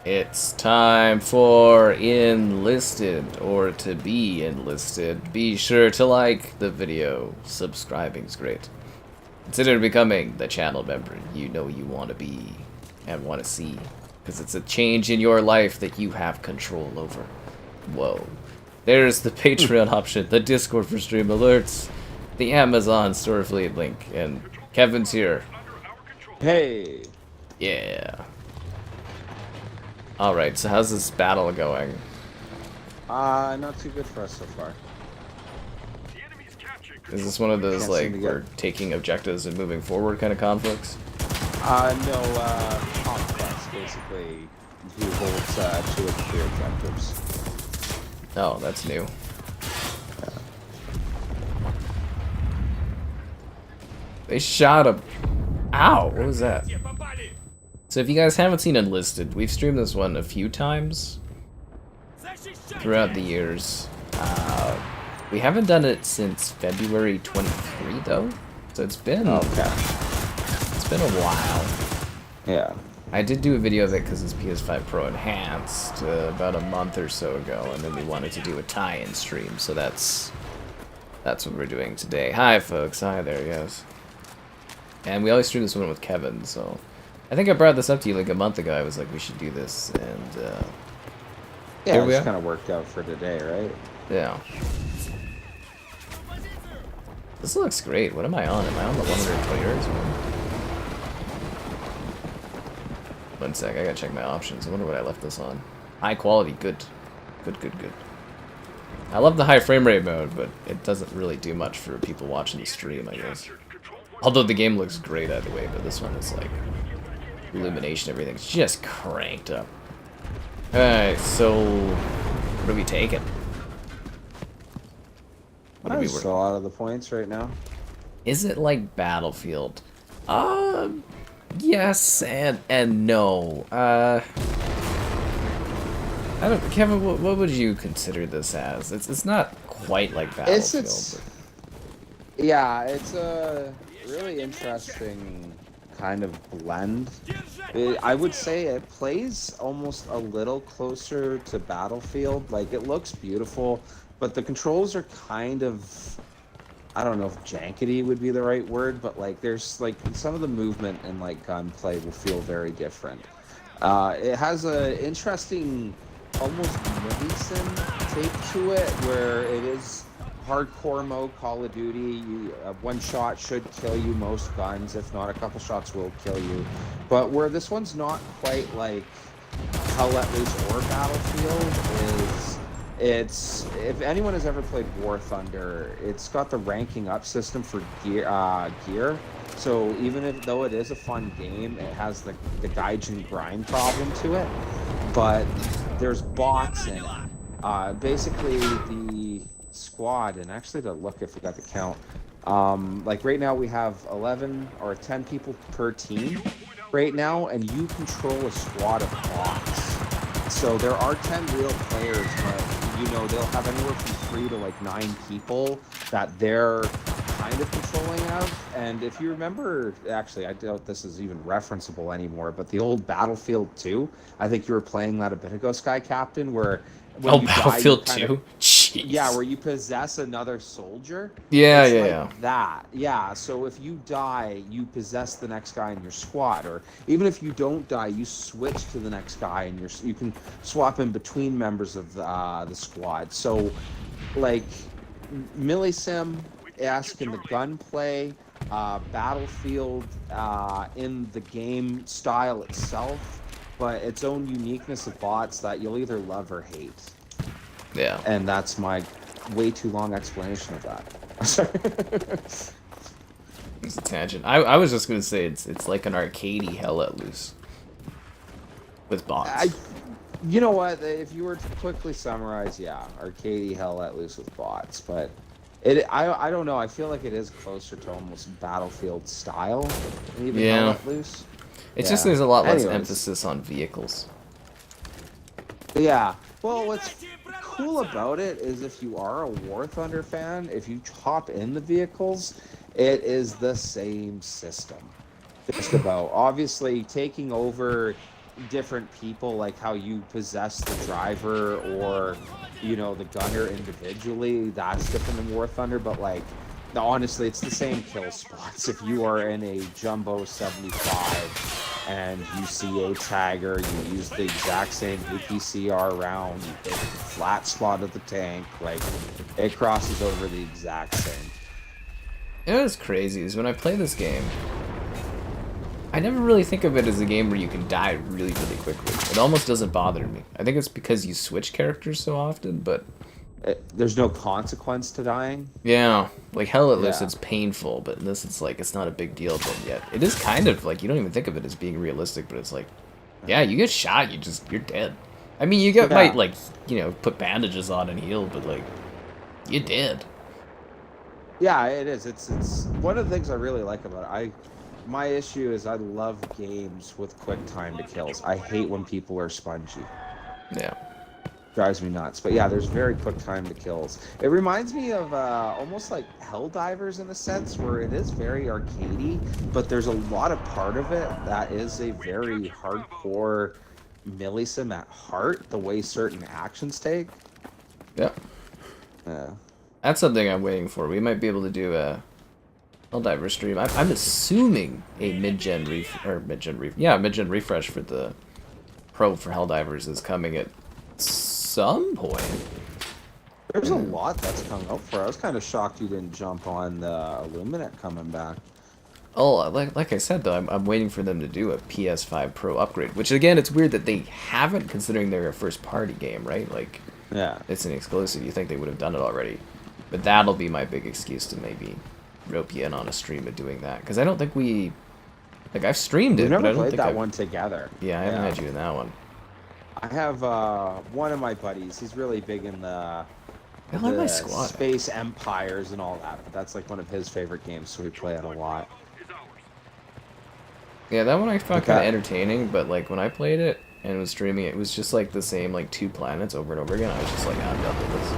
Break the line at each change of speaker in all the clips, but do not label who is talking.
It's time for Enlisted, or to be enlisted. Be sure to like the video. Subscribing's great. Consider becoming the channel member you know you want to be and want to see. Because it's a change in your life that you have control over. Whoa. There's the Patreon option, the Discord for stream alerts, the Amazon store fleet link, and Kevin's here.
Hey.
Yeah. Alright, so how's this battle going?
Not too good for us so far.
Is this one of those, like, we're taking objectives and moving forward kind of conflicts?
No, complex, basically, who holds, 2 of the 3 objectives.
Oh, that's new.
Yeah.
They shot him. Ow, what was that? So if you guys haven't seen Enlisted, we've streamed this one a few times throughout the years. We haven't done it since February 23, though. So it's been it's been a while.
Yeah.
I did do a video of it because it's PS5 Pro Enhanced about a month or so ago, and then we wanted to do a tie-in stream, so that's what we're doing today. Hi, folks. Hi there, yes. And we always stream this one with Kevin, so I think I brought this up to you like a month ago. I was like, we should do this, and
yeah, it's kind of worked out for today, right?
Yeah. This looks great. What am I on? Am I on the 120 hertz one? One sec, I gotta check my options. I wonder what I left this on. High quality, good. Good. I love the high frame rate mode, but it doesn't really do much for people watching the stream, I guess. Although the game looks great either way, but this one is like illumination, everything's just cranked up. Alright, so what are we taking? What are we
still out of the points right now.
Is it like Battlefield? Yes and no. I don't, Kevin. What would you consider this as? It's not quite like Battlefield.
Yeah, it's a really interesting kind of blend. I would say it plays almost a little closer to Battlefield. Like, it looks beautiful, but the controls are kind of, I don't know if jankety would be the right word, but like there's like some of the movement and like gunplay will feel very different. It has a interesting, almost milli-sim take to it, where it is hardcore mode Call of Duty. One shot should kill you most guns, if not a couple shots will kill you. But where this one's not quite like Hell Let Loose or Battlefield is, if anyone has ever played War Thunder, it's got the ranking up system for gear. So even though it is a fun game, it has the Gaijin grind problem to it. But there's bots in it. Basically the squad, and actually to look if we got the count, like right now we have 11 or 10 people per team right now, and you control a squad of bots. So there are 10 real players, but you know, they'll have anywhere from 3 to like 9 people that they're kind of controlling of. And if you remember, actually, I doubt this is even referenceable anymore, but the old Battlefield 2, I think you were playing that a bit ago, Sky Captain, where when you
Battlefield
die,
2? Jeez.
Yeah, where you possess another soldier.
Yeah,
it's
yeah.
That. Yeah, so if you die, you possess the next guy in your squad, or even if you don't die, you switch to the next guy, and you can swap in between members of the squad. So, like, milli-sim-esque in the gunplay, Battlefield in the game style itself, but its own uniqueness of bots that you'll either love or hate.
Yeah.
And that's my way too long explanation of that.
It's a tangent. I was just gonna say it's like an arcadey Hell Let Loose with bots.
You know what? If you were to quickly summarize, yeah, arcadey Hell Let Loose with bots, but I don't know. I feel like it is closer to almost Battlefield style, even Hell Let Loose.
It's just there's a lot less emphasis on vehicles.
Yeah. Well, what's cool about it is if you are a War Thunder fan, if you hop in the vehicles, it is the same system. Just about. Obviously, taking over different people, like how you possess the driver or, you know, the gunner individually, that's different in War Thunder, but like, honestly, it's the same kill spots. If you are in a Jumbo 75 and you see a tagger, you use the exact same APCR round, you hit the flat spot of the tank, like, it crosses over the exact same.
You know what's crazy is when I play this game, I never really think of it as a game where you can die really, really quickly. It almost doesn't bother me. I think it's because you switch characters so often, but...
There's no consequence to dying?
Yeah, like hell at least
Yeah.
it's painful, but in this it's like, it's not a big deal, but yet. It is kind of like, you don't even think of it as being realistic, but it's like, yeah, you get shot, you're dead. I mean, you might like, you know, put bandages on and heal, but like, you're dead.
Yeah, it is. It's one of the things I really like about it. My issue is I love games with quick time to kills. I hate when people are spongy.
Yeah.
Drives me nuts. But yeah, there's very quick time to kills. It reminds me of almost like Helldivers in a sense, where it is very arcadey, but there's a lot of part of it that is a very hardcore milsim at heart, the way certain actions take.
Yep.
Yeah.
That's something I'm waiting for. We might be able to do a Helldiver stream. I'm assuming a mid-gen refresh for the Pro for Helldivers is coming at some point.
There's a lot that's come out for it. I was kind of shocked you didn't jump on the Illuminate coming back.
Oh, like I said though, I'm waiting for them to do a PS5 Pro upgrade. Which again, it's weird that they haven't, considering they're a first-party game, right? Like,
yeah,
it's an exclusive. You think they would have done it already? But that'll be my big excuse to maybe rope you in on a stream of doing that, because I don't think we, like, I've streamed it.
We've never
but I don't
played
think
that
I've,
one together.
Yeah, I haven't had you in that one.
I have one of my buddies. He's really big in the
my squad.
space empires and all that. But that's like one of his favorite games, so we play it a lot.
Yeah, that one I found kind of entertaining, but like when I played it and was streaming, it was just like the same like 2 planets over and over again. I was just like, I'm done with this.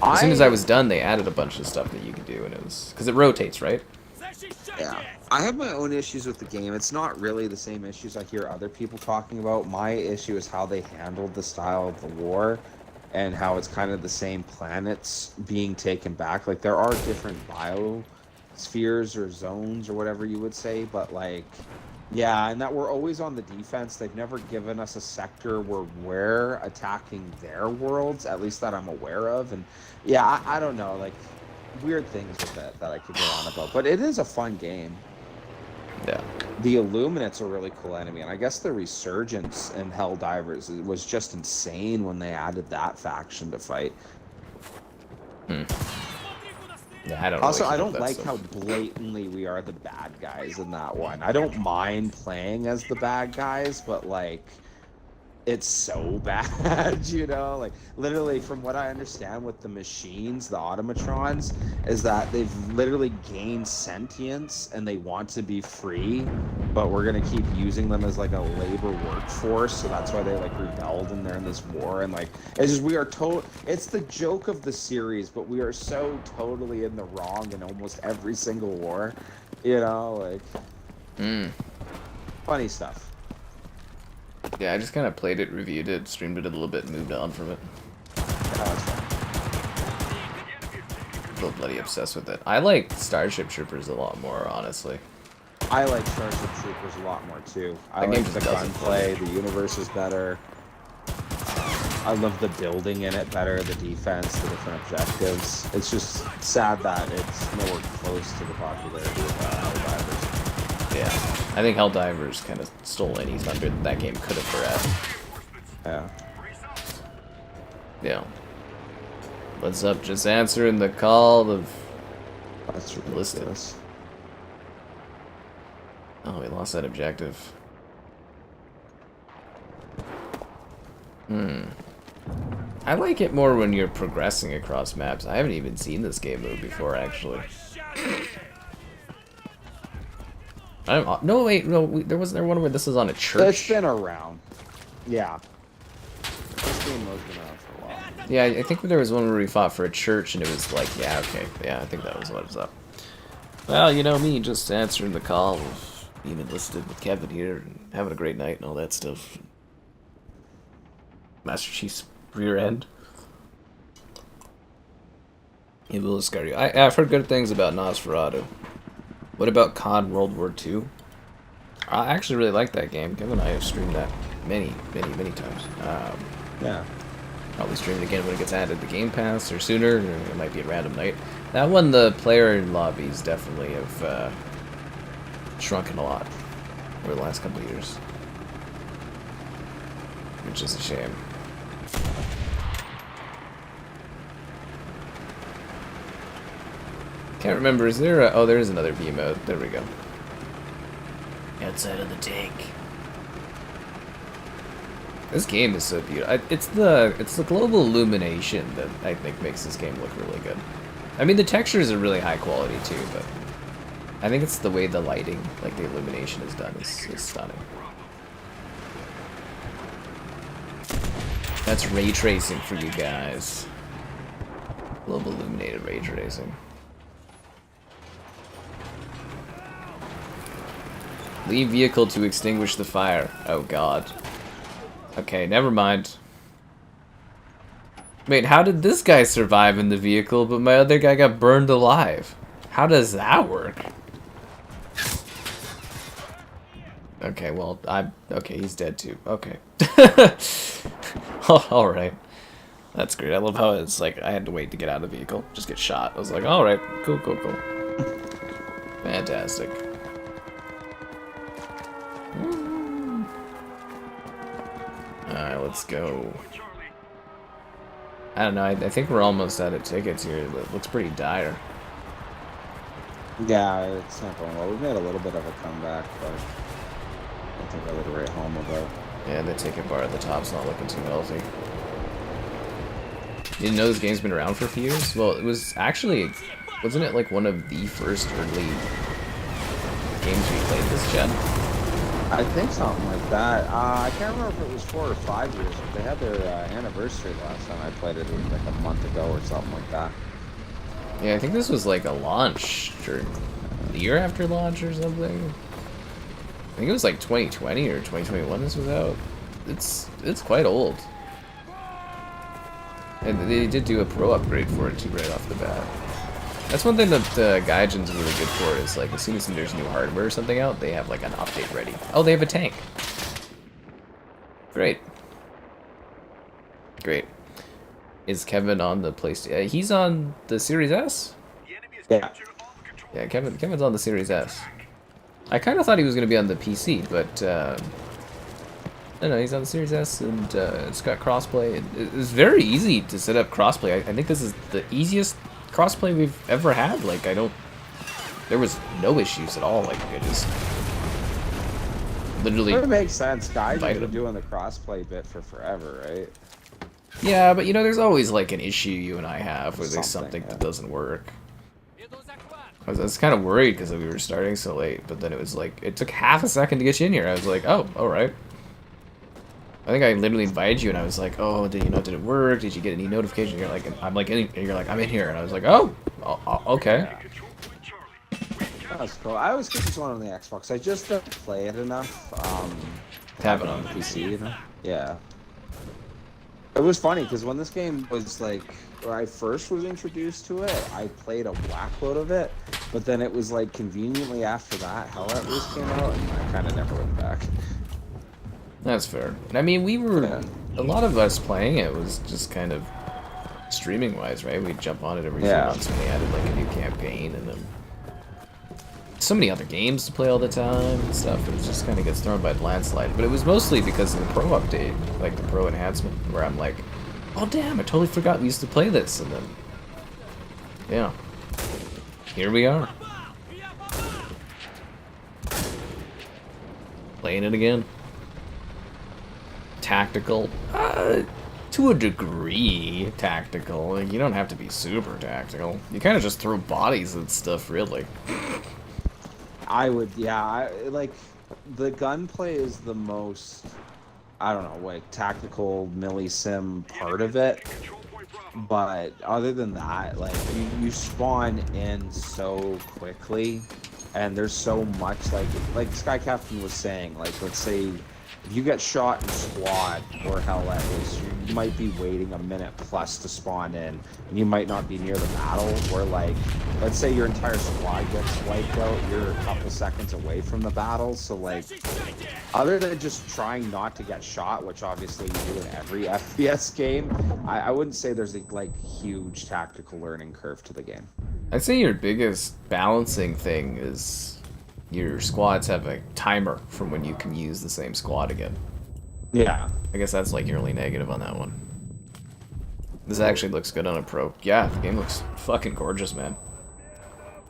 As soon as I was done, they added a bunch of stuff that you could do, and it was because it rotates, right?
Yeah, I have my own issues with the game. It's not really the same issues I hear other people talking about. My issue is how they handled the style of the war, and how it's kind of the same planets being taken back. Like, there are different biospheres or zones or whatever you would say, but like, yeah, and that we're always on the defense. They've never given us a sector where we're attacking their worlds, at least that I'm aware of. And yeah, I don't know, like, weird things with it that I could go on about, but it is a fun game.
Yeah.
The Illuminates are a really cool enemy, and I guess the Resurgence in Helldivers was just insane when they added that faction to fight.
Yeah, I don't.
Also,
really
I don't like
stuff.
how blatantly we are the bad guys in that one. I don't mind playing as the bad guys, but like, it's so bad, you know? Like, literally, from what I understand with the machines, the automatrons, is that they've literally gained sentience and they want to be free, but we're gonna keep using them as like a labor workforce, so that's why they like rebelled and they're in this war. And like, it's just, we are it's the joke of the series, but we are so totally in the wrong in almost every single war, you know? Like, funny stuff.
Yeah, I just kind of played it, reviewed it, streamed it a little bit, and moved on from it. A little bloody obsessed with it. I like Starship Troopers a lot more, honestly.
I like Starship Troopers a lot more too. I like the gunplay, the universe is better. I love the building in it better, the defense, the different objectives. It's just sad that it's nowhere close to the popularity of Helldivers.
Yeah, I think Helldivers kind of stole any thunder that game could have
Yeah.
Yeah. What's up? Just answering the call of
That's
Enlisted.
ridiculous.
Oh, we lost that objective. I like it more when you're progressing across maps. I haven't even seen this game mode before, actually. No, wait, no. There wasn't one where this is on a church.
It's been around. Yeah. This game has been around for a while.
Yeah, I think there was one where we fought for a church, and it was like, yeah, okay, yeah, I think that was what was up. Well, you know me, just answering the call of being enlisted with Kevin here and having a great night and all that stuff. Master Chief's rear end. He will scar you. I've heard good things about Nosferatu. What about COD World War II? I actually really like that game. Kevin and I have streamed that many times.
Yeah.
Probably stream it again when it gets added to Game Pass or sooner. It might be a random night. That one, the player lobbies definitely have shrunken a lot over the last couple of years, which is a shame. Can't remember. Is there a... Oh, there is another V mode. There we go. Outside of the tank. This game is so beautiful. It's the global illumination that I think makes this game look really good. I mean, the textures are really high quality too, but I think it's the way the lighting, like the illumination is done, is stunning. That's ray tracing for you guys. Global illuminated ray tracing. Leave vehicle to extinguish the fire. Oh god. Okay, never mind. Wait, how did this guy survive in the vehicle, but my other guy got burned alive? How does that work? Okay, well, okay, he's dead too. Okay. Alright. That's great. I love how it's like, I had to wait to get out of the vehicle. Just get shot. I was like, alright, cool. Fantastic. Alright, let's go. I don't know, I think we're almost out of tickets here. It looks pretty dire.
Yeah, it's not going well. We've made a little bit of a comeback, but I don't think I would write home about.
Yeah, the ticket bar at the top's not looking too healthy. You didn't know this game's been around for a few years? Well, it was actually... Wasn't it like one of the first early games we played this gen?
I think something like that. I can't remember if it was 4 or 5 years, but they had their anniversary last time I played it. It was like a month ago or something like that.
Yeah, I think this was like a launch, or a year after launch or something. I think it was like 2020 or 2021 this was out. It's quite old. And they did do a pro upgrade for it too right off the bat. That's one thing that Gaijin's really good for, is like as soon as there's new hardware or something out, they have like an update ready. Oh, they have a tank. Great. Great. Is Kevin on the PlayStation? He's on the Series S?
Yeah.
Yeah, Kevin's on the Series S. I kind of thought he was going to be on the PC, but no, he's on the Series S, and it's got crossplay. It's very easy to set up crossplay. I think this is the easiest crossplay we've ever had. Like, there was no issues at all. Like, I just literally...
It makes sense. Guys have been doing the crossplay bit for forever, right?
Yeah, but you know, there's always like an issue you and I have where there's something that doesn't work. I was kind of worried because we were starting so late, but then it was like, it took half a second to get you in here. I was like, oh, alright. I think I literally invited you and I was like, oh, did it work? Did you get any notification? You're like, I'm like, you're like, I'm in here. And I was like, oh, okay.
That was cool. I always keep this one on the Xbox. I just don't play it enough.
To have it on the PC,
you know? Yeah. It was funny because when this game was like, when I first was introduced to it, I played a whack load of it, but then it was like conveniently after that, Hell At Loose came out, and I kind of never went back.
That's fair. I mean, we were, a lot of us playing it was just kind of streaming wise, right? We'd jump on it every few months when they added like a new campaign, and then so many other games to play all the time and stuff. It just kind of gets thrown by the landslide. But it was mostly because of the pro update, like the pro enhancement, where I'm like, oh damn, I totally forgot we used to play this, and then yeah, here we are playing it again. Tactical, to a degree, tactical. Like, you don't have to be super tactical. You kind of just throw bodies and stuff, really.
I would, yeah, like, the gunplay is the most, I don't know, like, tactical milli-sim part of it, but other than that, like, you spawn in so quickly, and there's so much like Sky Captain was saying, like let's say if you get shot in squad or hell at least, you might be waiting a minute plus to spawn in, and you might not be near the battle. Where like, let's say your entire squad gets wiped out, you're a couple seconds away from the battle. So like, other than just trying not to get shot, which obviously you do in every FPS game, I wouldn't say there's a like huge tactical learning curve to the game.
I'd say your biggest balancing thing is your squads have a timer from when you can use the same squad again.
Yeah.
I guess that's like your only negative on that one. This actually looks good on a pro. Yeah, the game looks fucking gorgeous, man.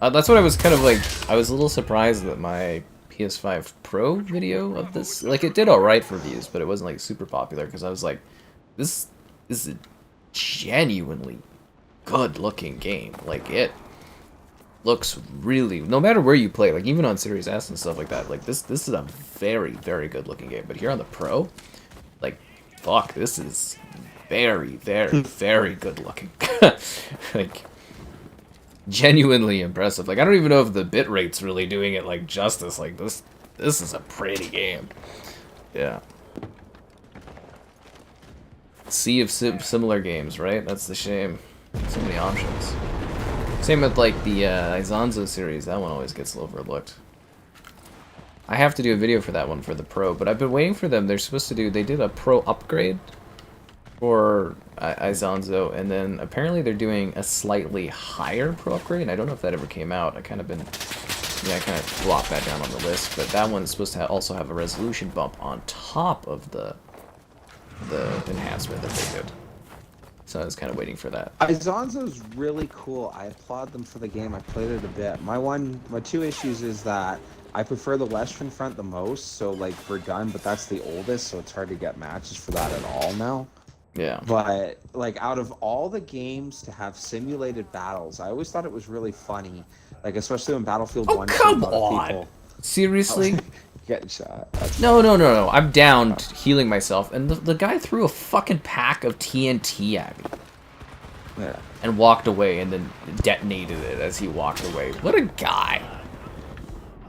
That's what I was kind of like, I was a little surprised that my PS5 Pro video of this, like it did alright for views, but it wasn't like super popular because I was like, this is a genuinely good looking game. Like it looks really, no matter where you play, like even on Series S and stuff like that, like this is a very, very good looking game. But here on the Pro, like, fuck, this is very, very, very good looking. Like, genuinely impressive. Like, I don't even know if the bitrate's really doing it like justice. Like this is a pretty game. Yeah. Sea of similar games, right? That's the shame. So many options. Same with like the Izanzo series, that one always gets overlooked. I have to do a video for that one for the Pro, but I've been waiting for them. They're supposed to do, they did a Pro upgrade for Izanzo, and then apparently they're doing a slightly higher Pro upgrade, and I don't know if that ever came out. I kind of blocked that down on the list, but that one's supposed to also have a resolution bump on top of the enhancement that they did. So I was kind of waiting for that.
Izanzo's really cool. I applaud them for the game. I played it a bit. My two issues is that I prefer the Western Front the most, so like Verdun, but that's the oldest, so it's hard to get matches for that at all now.
Yeah.
But like out of all the games to have simulated battles, I always thought it was really funny. Like especially when Battlefield 1
come
came out,
on.
people
Seriously?
getting shot.
No. I'm down healing myself, and the guy threw a fucking pack of TNT at me.
Yeah.
And walked away, and then detonated it as he walked away. What a guy.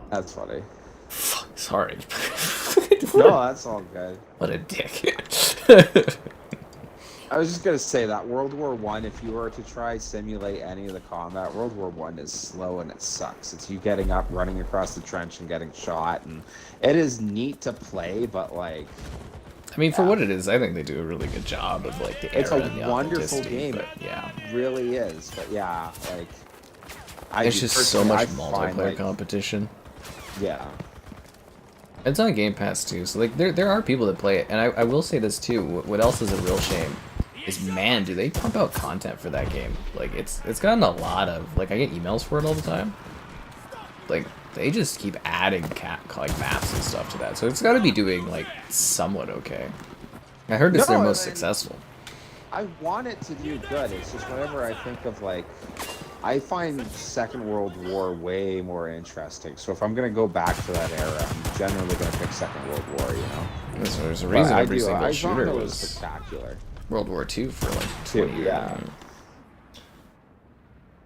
That's funny.
Sorry.
No, that's all good.
What a dick.
I was just gonna say that World War I, if you were to try simulate any of the combat, World War I is slow and it sucks. It's you getting up, running across the trench, and getting shot, and it is neat to play, but like,
I mean, for what it is, I think they do a really good job of like the
it's
era and the
a wonderful
authenticity,
game.
but, yeah,
it really is. But yeah, like,
there's just so much multiplayer
find, like,
competition.
Yeah.
It's on Game Pass too, so like there are people that play it, and I will say this too. What else is a real shame is, man, do they pump out content for that game? Like it's gotten a lot of, like, I get emails for it all the time. Like they just keep adding like maps and stuff to that, so it's got to be doing like somewhat okay. I heard it's their most successful.
I want it to do good. It's just whenever I think of like, I find Second World War way more interesting. So if I'm gonna go back to that era, I'm generally gonna pick Second World War. You know,
there's a reason every single shooter was
spectacular.
World War II for like 20 years.
Yeah.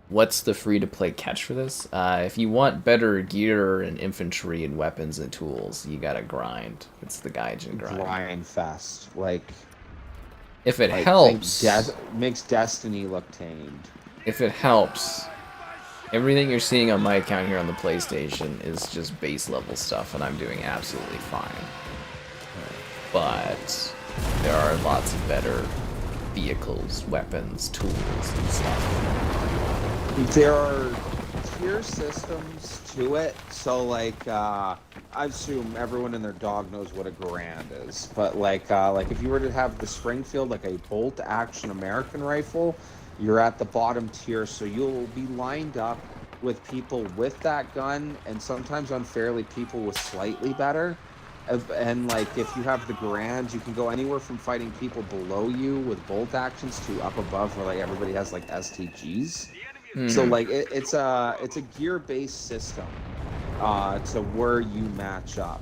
What's the free-to-play catch for this? If you want better gear and infantry and weapons and tools, you gotta grind. It's the Gaijin grind.
Grind fest, like.
If it helps,
makes Destiny look tamed.
If it helps, everything you're seeing on my account here on the PlayStation is just base level stuff, and I'm doing absolutely fine. But there are lots of better vehicles, weapons, tools, and stuff.
There are tier systems to it, so like I assume everyone and their dog knows what a Garand is, but like if you were to have the Springfield, like a bolt action American rifle, you're at the bottom tier, so you'll be lined up with people with that gun, and sometimes unfairly people with slightly better. And like if you have the Garand, you can go anywhere from fighting people below you with bolt actions to up above where like everybody has like STGs. So like it's a gear-based system to where you match up.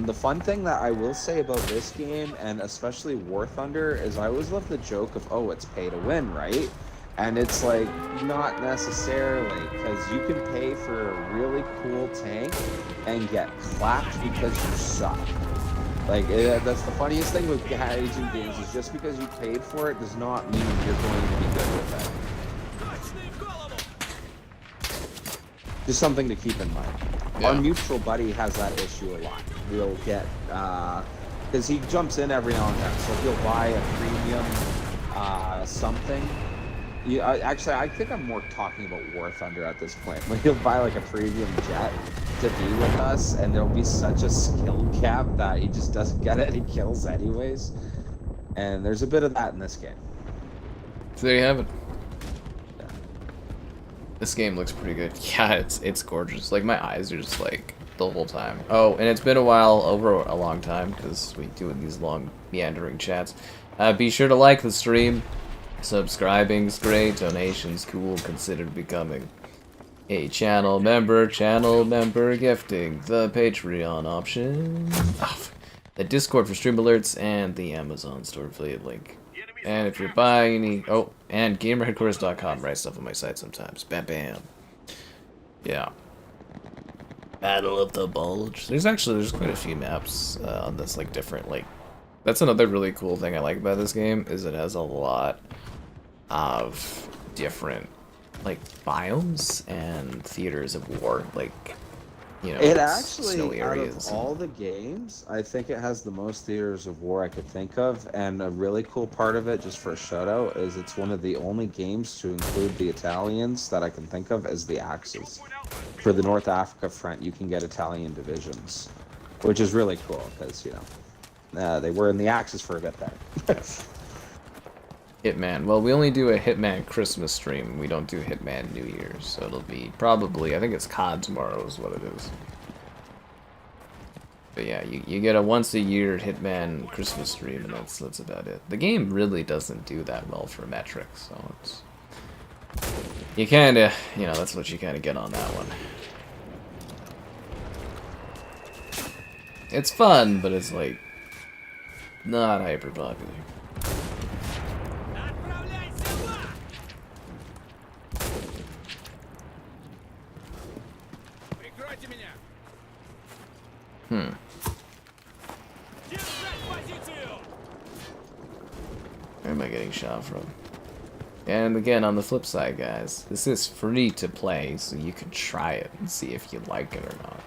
The fun thing that I will say about this game, and especially War Thunder, is I always love the joke of, oh, it's pay to win, right? And it's like, not necessarily, because you can pay for a really cool tank and get clapped because you suck. Like, that's the funniest thing with Asian games, is just because you paid for it does not mean you're going to be good with it. Just something to keep in mind.
Yeah.
Our mutual buddy has that issue a lot. We'll get, because he jumps in every now and then, so he'll buy a premium something. Actually, I think I'm more talking about War Thunder at this point. But he'll buy like a premium jet to be with us, and there'll be such a skill cap that he just doesn't get any kills anyways. And there's a bit of that in this game.
So there you have it.
Yeah.
This game looks pretty good. Yeah, it's gorgeous. Like, my eyes are just like the whole time. Oh, and it's been a while, over a long time, because we do these long meandering chats. Be sure to like the stream. Subscribing's great, donations cool, consider becoming a channel member gifting, the Patreon option, the Discord for stream alerts, and the Amazon store affiliate link. And if you're buying any, and gamerheadquarters.com, write stuff on my site sometimes. Bam bam. Yeah. Battle of the Bulge. There's quite a few maps on this, like, different, like, that's another really cool thing I like about this game, is it has a lot of different, like, biomes and theaters of war, like, you know,
it actually,
snowy
out
areas.
of all the games, I think it has the most theaters of war I could think of, and a really cool part of it, just for a shout out, is it's one of the only games to include the Italians that I can think of as the Axis. For the North Africa front, you can get Italian divisions, which is really cool, because, you know, they were in the Axis for a bit there.
Hitman. Well, we only do a Hitman Christmas stream. We don't do Hitman New Year's, so it'll be probably, I think it's COD tomorrow is what it is. But yeah, you get a once a year Hitman Christmas stream, and that's about it. The game really doesn't do that well for metrics, so it's, you kinda, you know, that's what you kinda get on that one. It's fun, but it's like not hyper popular. Where am I getting shot from? And again, on the flip side, guys, this is free to play, so you can try it and see if you like it or not.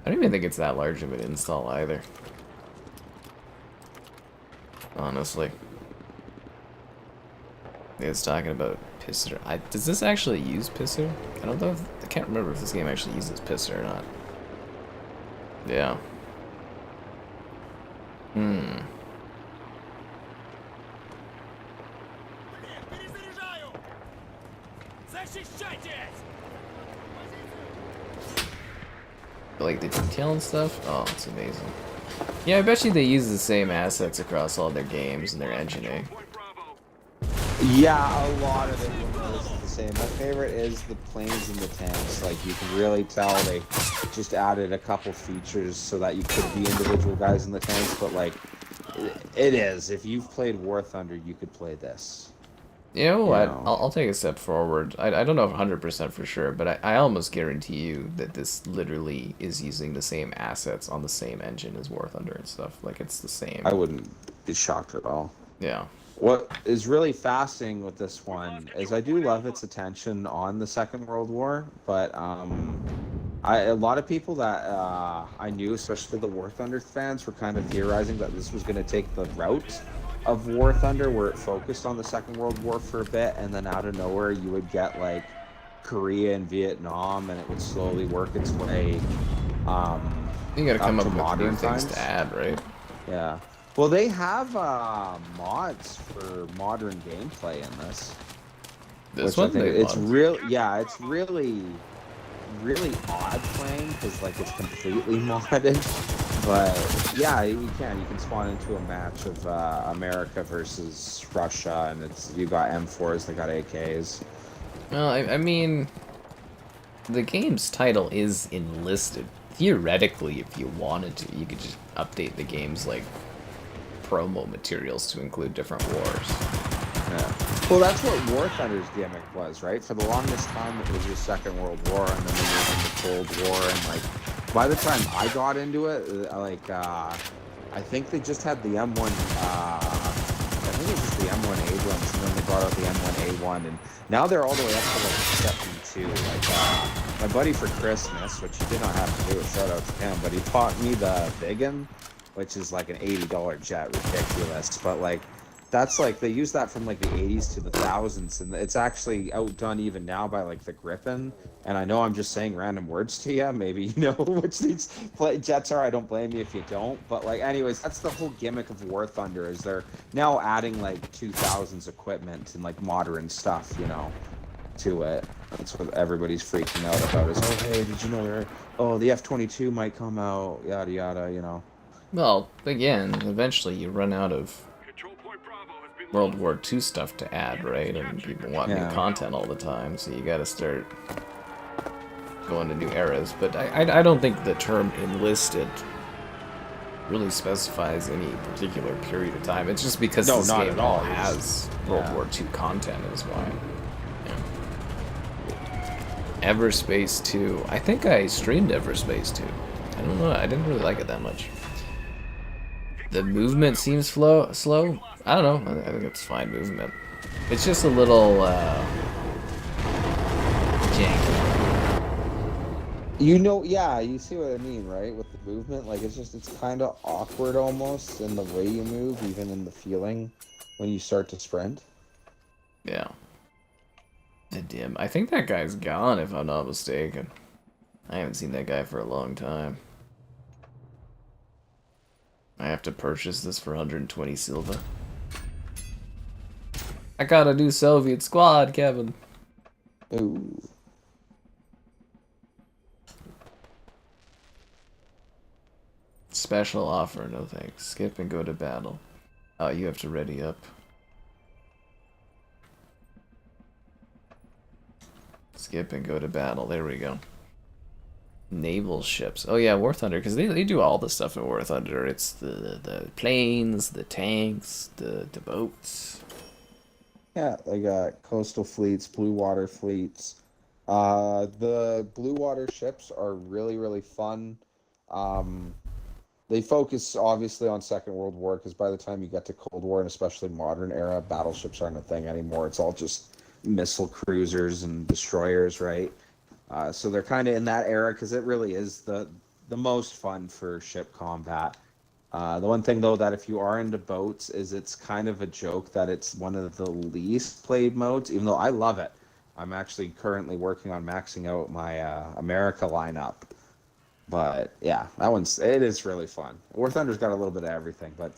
I don't even think it's that large of an install either. Honestly. It's talking about Pisser. Does this actually use Pisser? I don't know if, I can't remember if this game actually uses Pisser or not. Yeah. Like the detail and stuff? Oh, it's amazing. Yeah, I bet you they use the same assets across all their games and their engineering.
Yeah, a lot of it is the same. My favorite is the planes and the tanks. Like, you can really tell they just added a couple features so that you could be individual guys in the tanks, but like, it is. If you've played War Thunder, you could play this.
You know what? I'll take a step forward. I don't know 100% for sure, but I almost guarantee you that this literally is using the same assets on the same engine as War Thunder and stuff. Like, it's the same.
I wouldn't be shocked at all.
Yeah.
What is really fascinating with this one is I do love its attention on the Second World War, but a lot of people that I knew, especially the War Thunder fans, were kind of theorizing that this was going to take the route of War Thunder, where it focused on the Second World War for a bit, and then out of nowhere you would get like Korea and Vietnam, and it would slowly work its way
you gotta come up with
modern
new things
times
to add, right?
Yeah. Well, they have mods for modern gameplay in this.
This one,
it's real. Yeah, it's really odd playing because like it's completely modded. But yeah, you can spawn into a match of America versus Russia, and you got M4s, they got AKs.
Well, I mean, the game's title is Enlisted. Theoretically, if you wanted to, you could just update the game's like promo materials to include different wars.
Yeah. Well, that's what War Thunder's gimmick was, right? For the longest time, it was your Second World War, and then they moved into Cold War, and like by the time I got into it, I think they just had the M1. I think it was just the M1 Abrams, and then they brought out the M1A1, and now they're all the way up to like 72. Like my buddy for Christmas, which he did not have to do a shout out to him, but he taught me the Biggin, which is like an $80 jet, ridiculous, but like. That's like they use that from like the 80s to the thousands, and it's actually outdone even now by like the Griffin. And I know I'm just saying random words to you. Maybe you know which these jets are. I don't blame you if you don't. But like, anyways, that's the whole gimmick of War Thunder is they're now adding like 2000s equipment and like modern stuff, you know, to it. That's what everybody's freaking out about. Is oh hey, did you know the F-22 might come out, yada yada, you know.
Well, again, eventually you run out of World War II stuff to add, right? And people want new content all the time, so you gotta start going to new eras. But I don't think the term enlisted really specifies any particular period of time. It's just because this game all has World War II content is why. Yeah. Everspace 2. I think I streamed Everspace 2. I don't know, I didn't really like it that much. The movement seems slow. I don't know. I think it's fine movement. It's just a little janky.
You know, yeah, you see what I mean, right? With the movement, like it's kind of awkward almost in the way you move, even in the feeling when you start to sprint.
Yeah. The dim. I think that guy's gone, if I'm not mistaken. I haven't seen that guy for a long time. I have to purchase this for 120 silver. I got a new Soviet squad, Kevin.
Ooh.
Special offer, no thanks. Skip and go to battle. Oh, you have to ready up. Skip and go to battle. There we go. Naval ships. Oh yeah, War Thunder, because they do all the stuff in War Thunder. It's the planes, the tanks, the boats.
Yeah, they got coastal fleets, blue water fleets. The blue water ships are really, really fun. They focus obviously on Second World War, because by the time you get to Cold War, and especially modern era, battleships aren't a thing anymore. It's all just missile cruisers and destroyers, right? So they're kind of in that era, because it really is the most fun for ship combat. The one thing, though, that if you are into boats, is it's kind of a joke that it's one of the least played modes, even though I love it. I'm actually currently working on maxing out my America lineup. But, yeah, it is really fun. War Thunder's got a little bit of everything, but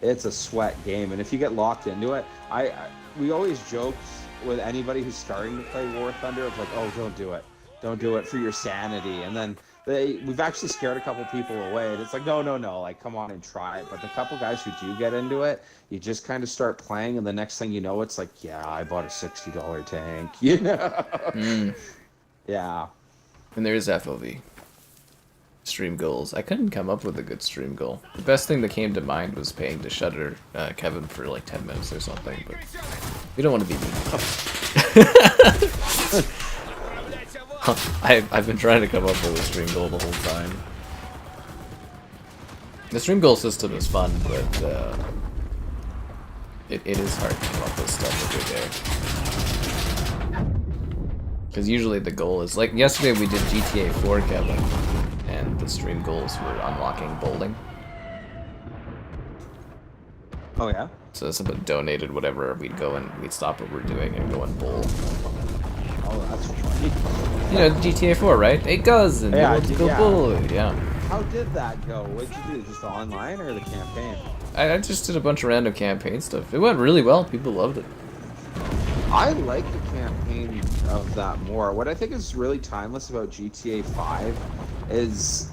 it's a sweat game. And if you get locked into it, we always joke with anybody who's starting to play War Thunder of like, oh, don't do it. Don't do it for your sanity. And then we've actually scared a couple people away, and it's like, no, like, come on and try it. But the couple guys who do get into it, you just kind of start playing, and the next thing you know, it's like, yeah, I bought a $60 tank, you know? Yeah.
And there's FOV. Stream goals. I couldn't come up with a good stream goal. The best thing that came to mind was paying to shutter Kevin for like 10 minutes or something, but we don't want to be mean. I've been trying to come up with a stream goal the whole time. The stream goal system is fun, but it is hard to come up with stuff every day. Because usually the goal is, like yesterday we did GTA 4, Kevin, and the stream goals were unlocking bowling.
Oh yeah?
So someone donated whatever, we'd go and we'd stop what we're doing and go and bowl.
Oh, that's funny.
You know, GTA 4, right? It goes and
yeah,
you go bowl. Yeah.
How did that go? What did you do? Just the online or the campaign?
I just did a bunch of random campaign stuff. It went really well. People loved it.
I like the campaign of that more. What I think is really timeless about GTA 5 is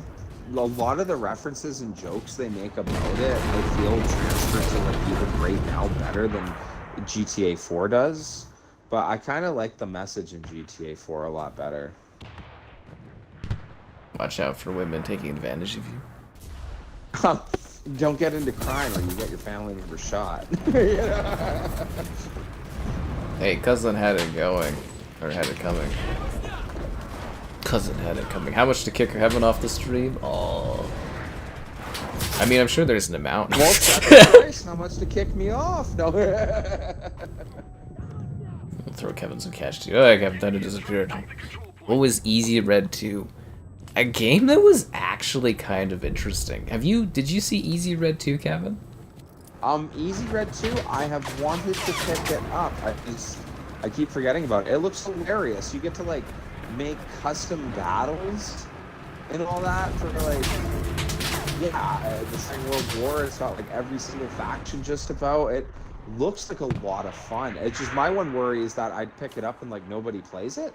a lot of the references and jokes they make about it, they feel transferred to like even right now better than GTA 4 does. But I kind of like the message in GTA 4 a lot better.
Watch out for women taking advantage of you.
Don't get into crime or you get your family member shot. You know?
Hey, cousin had it going. Or had it coming. Cousin had it coming. How much to kick Heaven off the stream? Oh. I mean, I'm sure there's an amount.
Well, that's the price. How much to kick me off? No.
I'll throw Kevin some cash too. Oh, Kevin kind of disappeared. What was Easy Red 2? A game that was actually kind of interesting. Did you see Easy Red 2, Kevin?
Easy Red 2, I have wanted to pick it up. I keep forgetting about it. It looks hilarious. You get to, like, make custom battles and all that for, like, yeah, the Second World War. It's got, like, every single faction just about. It looks like a lot of fun. It's just my one worry is that I'd pick it up and, like, nobody plays it.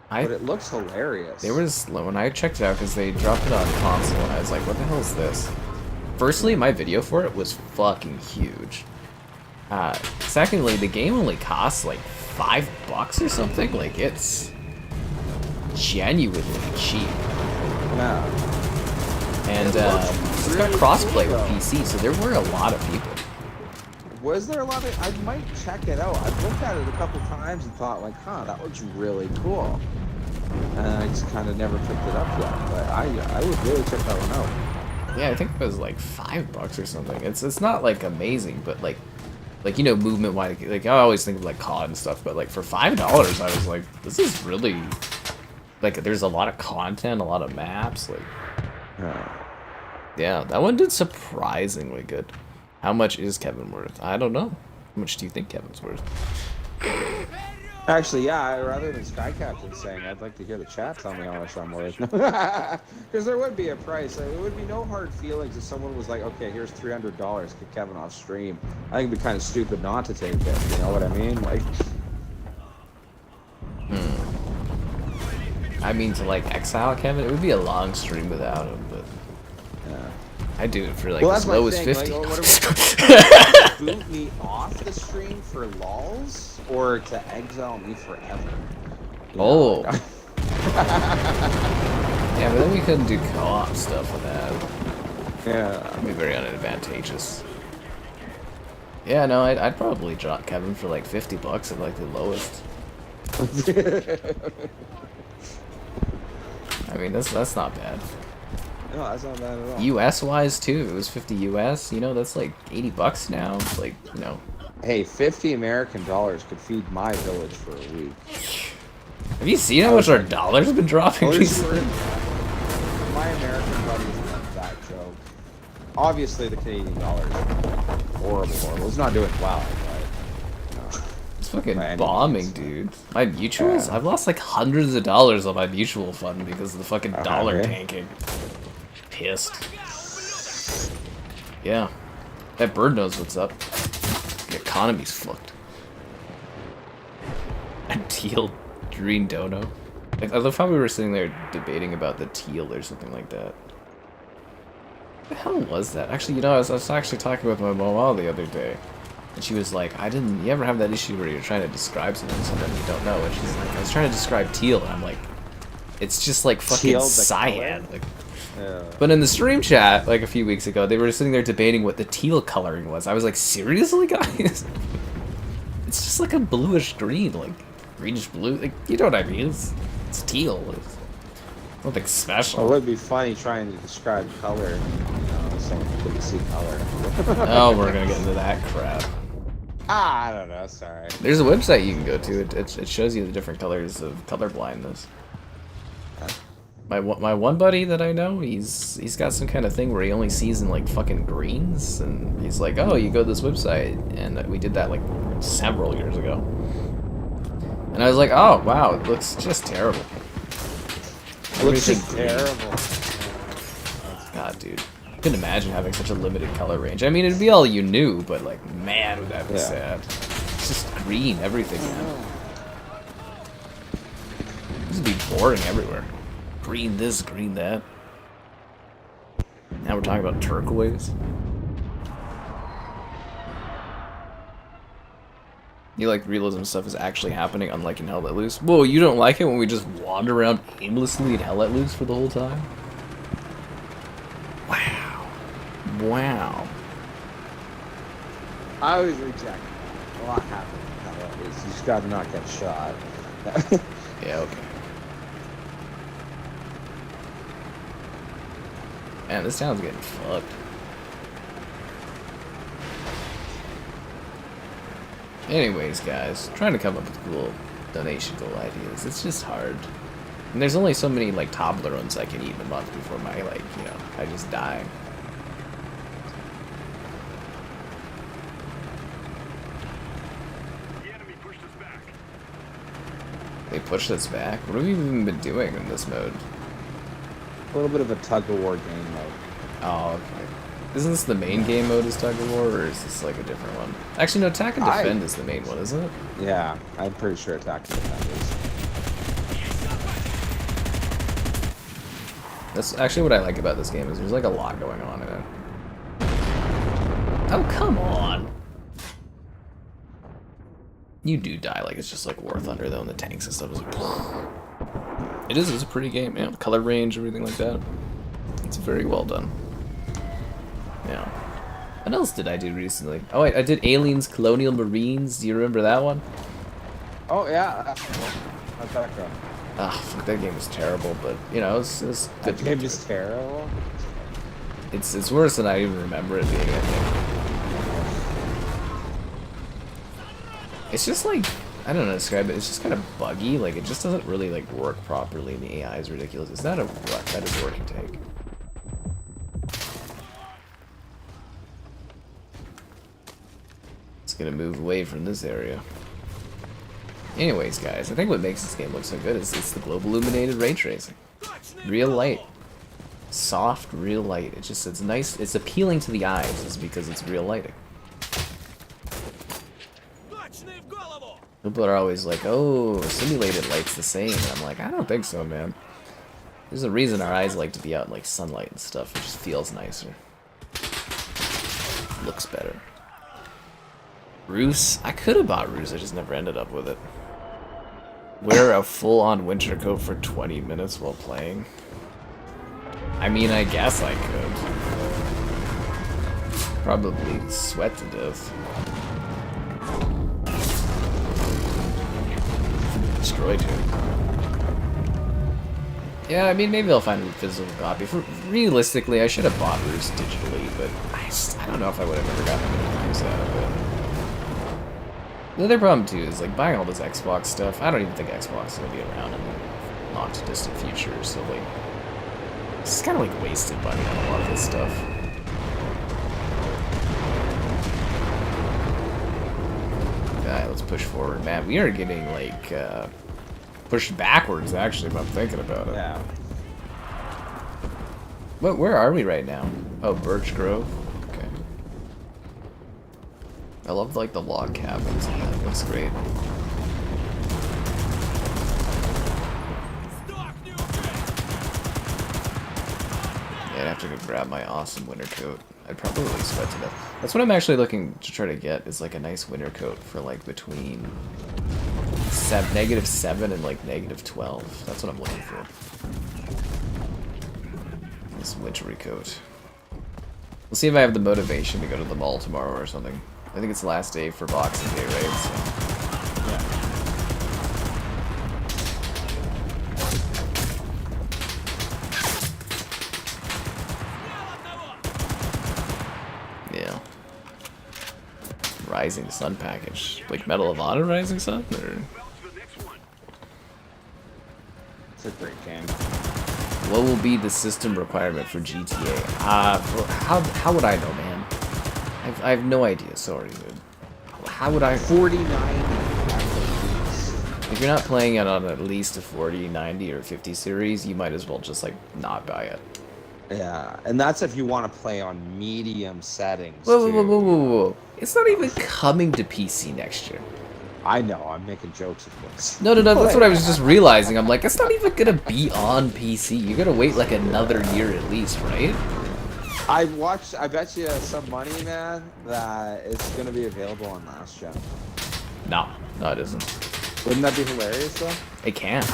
But it looks hilarious.
When I checked it out, because they dropped it on console, and I was like, what the hell is this? Firstly, my video for it was fucking huge. Secondly, the game only costs like $5 or something. Like, it's genuinely cheap.
Yeah.
And it's got crossplay with PC, so there were a lot of people.
Was there a lot of... I might check it out. I've looked at it a couple times and thought, like, huh, that looks really cool. And I just kind of never picked it up yet. But I would really check that one out.
Yeah, I think it was like $5 or something. It's not like amazing, but like you know, movement wise, like I always think of like COD and stuff, but like for $5, I was like, this is really like there's a lot of content, a lot of maps, like yeah, that one did surprisingly good. How much is Kevin worth? I don't know. How much do you think Kevin's worth?
Actually, yeah, rather than Sky Captain saying, I'd like to hear the chat tell me how much I'm worth. Because there would be a price. Like, it would be no hard feelings if someone was like, okay, here's $300, kick Kevin off stream. I think it'd be kind of stupid not to take it. You know what I mean? Like,
I mean, to like exile Kevin, it would be a long stream without him, but
yeah.
I'd do it for like as low as 50.
Like, boot me off the stream for lols or to exile me forever? You
oh.
know?
Yeah, but then we couldn't do co-op stuff with that.
Yeah.
That'd be very unadvantageous. Yeah, no, I'd probably drop Kevin for like $50 at like the lowest. I mean, that's not bad.
No, that's not bad at all.
US wise too, it was 50 US, you know, that's like $80 now. It's like, you know.
Hey, 50 American dollars could feed my village for a week.
Have you seen how much our dollar's been dropping recently?
My American buddies love that joke. Obviously, the Canadian dollar is horrible. It's not doing well, but you know,
it's fucking bombing, dude. My mutuals, I've lost like hundreds of dollars on my mutual fund because of the fucking dollar tanking. Pissed. Yeah. That bird knows what's up. The economy's fucked. A teal green dono. Like, I love how we were sitting there debating about the teal or something like that. What the hell was that? Actually, you know, I was actually talking with my mom the other day. And she was like, you ever have that issue where you're trying to describe something you don't know? And she's like, I was trying to describe teal, and I'm like, it's just like fucking
Teal,
cyan. Like,
yeah.
but in the stream chat, like a few weeks ago, they were sitting there debating what the teal coloring was. I was like, seriously, guys? It's just like a bluish green, like greenish blue. Like, you know what I mean? It's teal. It's nothing special.
It would be funny trying to describe color. You know, someone couldn't see color.
Oh, we're gonna get into that crap.
I don't know. Sorry.
There's a website you can go to. It shows you the different colors of color blindness. My one buddy that I know, he's got some kind of thing where he only sees in like fucking greens, and he's like, oh, you go to this website, and we did that like several years ago. And I was like, oh wow, it looks just terrible.
It looks just terrible.
God, dude, I couldn't imagine having such a limited color range. I mean, it'd be all you knew, but like, man, would that be sad. It's just green everything, man. This would be boring everywhere. Green this, green that. Now we're talking about turquoise. You like realism stuff is actually happening, unlike in Hell Let Loose? Whoa, you don't like it when we just wander around aimlessly in Hell Let Loose for the whole time? Wow. Wow.
I always reject. A lot happens. You just gotta not get shot.
Yeah, okay. Man, this town's getting fucked. Anyways, guys, trying to come up with cool donation goal ideas. It's just hard. And there's only so many, like, Toblerones I can eat in a month before my, like, you know, I just die. They pushed us back? What have we even been doing in this mode?
A little bit of a tug-of-war game mode.
Oh, okay. Isn't this the main game mode is tug of war, or is this like a different one? Actually, no, attack and defend is the main one, isn't it?
Yeah, I'm pretty sure attack and defend is.
That's actually what I like about this game, is there's like a lot going on in it. Oh, come on! You do die, like it's just like War Thunder though, and the tanks and stuff is like... it's a pretty game, man. Yeah. Color range, everything like that. It's very well done. Yeah. What else did I do recently? Oh wait, I did Aliens Colonial Marines. Do you remember that one?
Oh yeah. How's that go?
Ah, fuck, that game was terrible, but you know, it's good.
That game is terrible.
It's worse than I even remember it being, I think. It's just like, I don't know how to describe it, it's just kind of buggy, like it just doesn't really like work properly and the AI is ridiculous. Is that a what? That is a working tank. It's gonna move away from this area. Anyways, guys, I think what makes this game look so good is it's the global illuminated ray tracing. Real light. Soft, real light. It's nice, it's appealing to the eyes, is because it's real lighting. People are always like, oh, simulated light's the same. And I'm like, I don't think so, man. There's a reason our eyes like to be out in like sunlight and stuff. It just feels nicer. Looks better. Ruse? I could have bought Ruse, I just never ended up with it. Wear a full-on winter coat for 20 minutes while playing. I mean, I guess I could. Probably sweat to death. Destroyed him. Yeah, I mean, maybe I'll find a physical copy. Realistically, I should have bought Ruse digitally, but I don't know if I would have ever gotten any use out of it. The other problem, too, is like buying all this Xbox stuff. I don't even think Xbox is going to be around in the not-too-distant future, so like, it's kind of like wasted money on a lot of this stuff. Alright, let's push forward. Man, we are getting, like, pushed backwards, actually, if I'm thinking about it.
Yeah.
Where are we right now? Oh, Birch Grove? Okay. I love, like, the log cabins. That looks great. Yeah, I'd have to go grab my awesome winter coat. I'd probably sweat to death. That's what I'm actually looking to try to get, is like a nice winter coat for like between -7 and like -12. That's what I'm looking for. This wintry coat. We'll see if I have the motivation to go to the mall tomorrow or something. I think it's the last day for Boxing Day, right? So, yeah. Yeah. Rising Sun package. Like Medal of Honor Rising Sun? Or...
It's a great game.
What will be the system requirement for GTA? How would I know, man? I have no idea, sorry, dude. How would I...
4090.
If you're not playing it on at least a 4090 or 50 series, you might as well just, like, not buy it.
Yeah, and that's if you want to play on medium settings.
Whoa. It's not even coming to PC next year.
I know, I'm making jokes, of course.
No, that's what I was just realizing. I'm like, it's not even gonna be on PC. You're gonna wait like another year at least, right?
I bet you some money, man, that it's gonna be available on last gen.
No, it isn't.
Wouldn't that be hilarious, though?
It can't.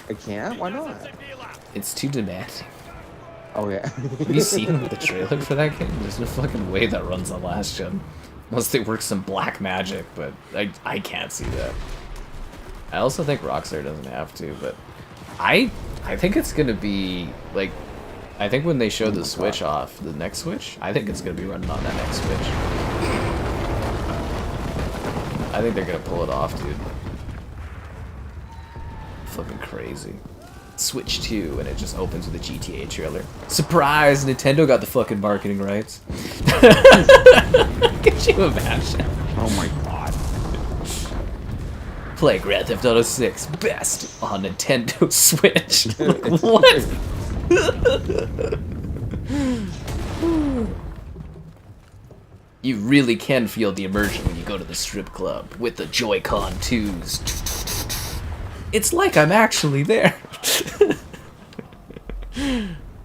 It can't? Why not?
It's too demanding.
Oh yeah.
Have you seen the trailer for that game? There's no fucking way that runs on last gen. Unless they work some black magic, but I can't see that. I also think Rockstar doesn't have to, but I think it's gonna be like, I think when they show the Switch off, the next Switch, I think it's gonna be running on that next Switch. I think they're gonna pull it off, dude. Fucking crazy. Switch 2, and it just opens with a GTA trailer. Surprise! Nintendo got the fucking marketing rights. Could you imagine?
Oh my god.
Play Grand Theft Auto 6 best on Nintendo Switch. Like, what? You really can feel the immersion when you go to the strip club with the Joy-Con 2s. It's like I'm actually there.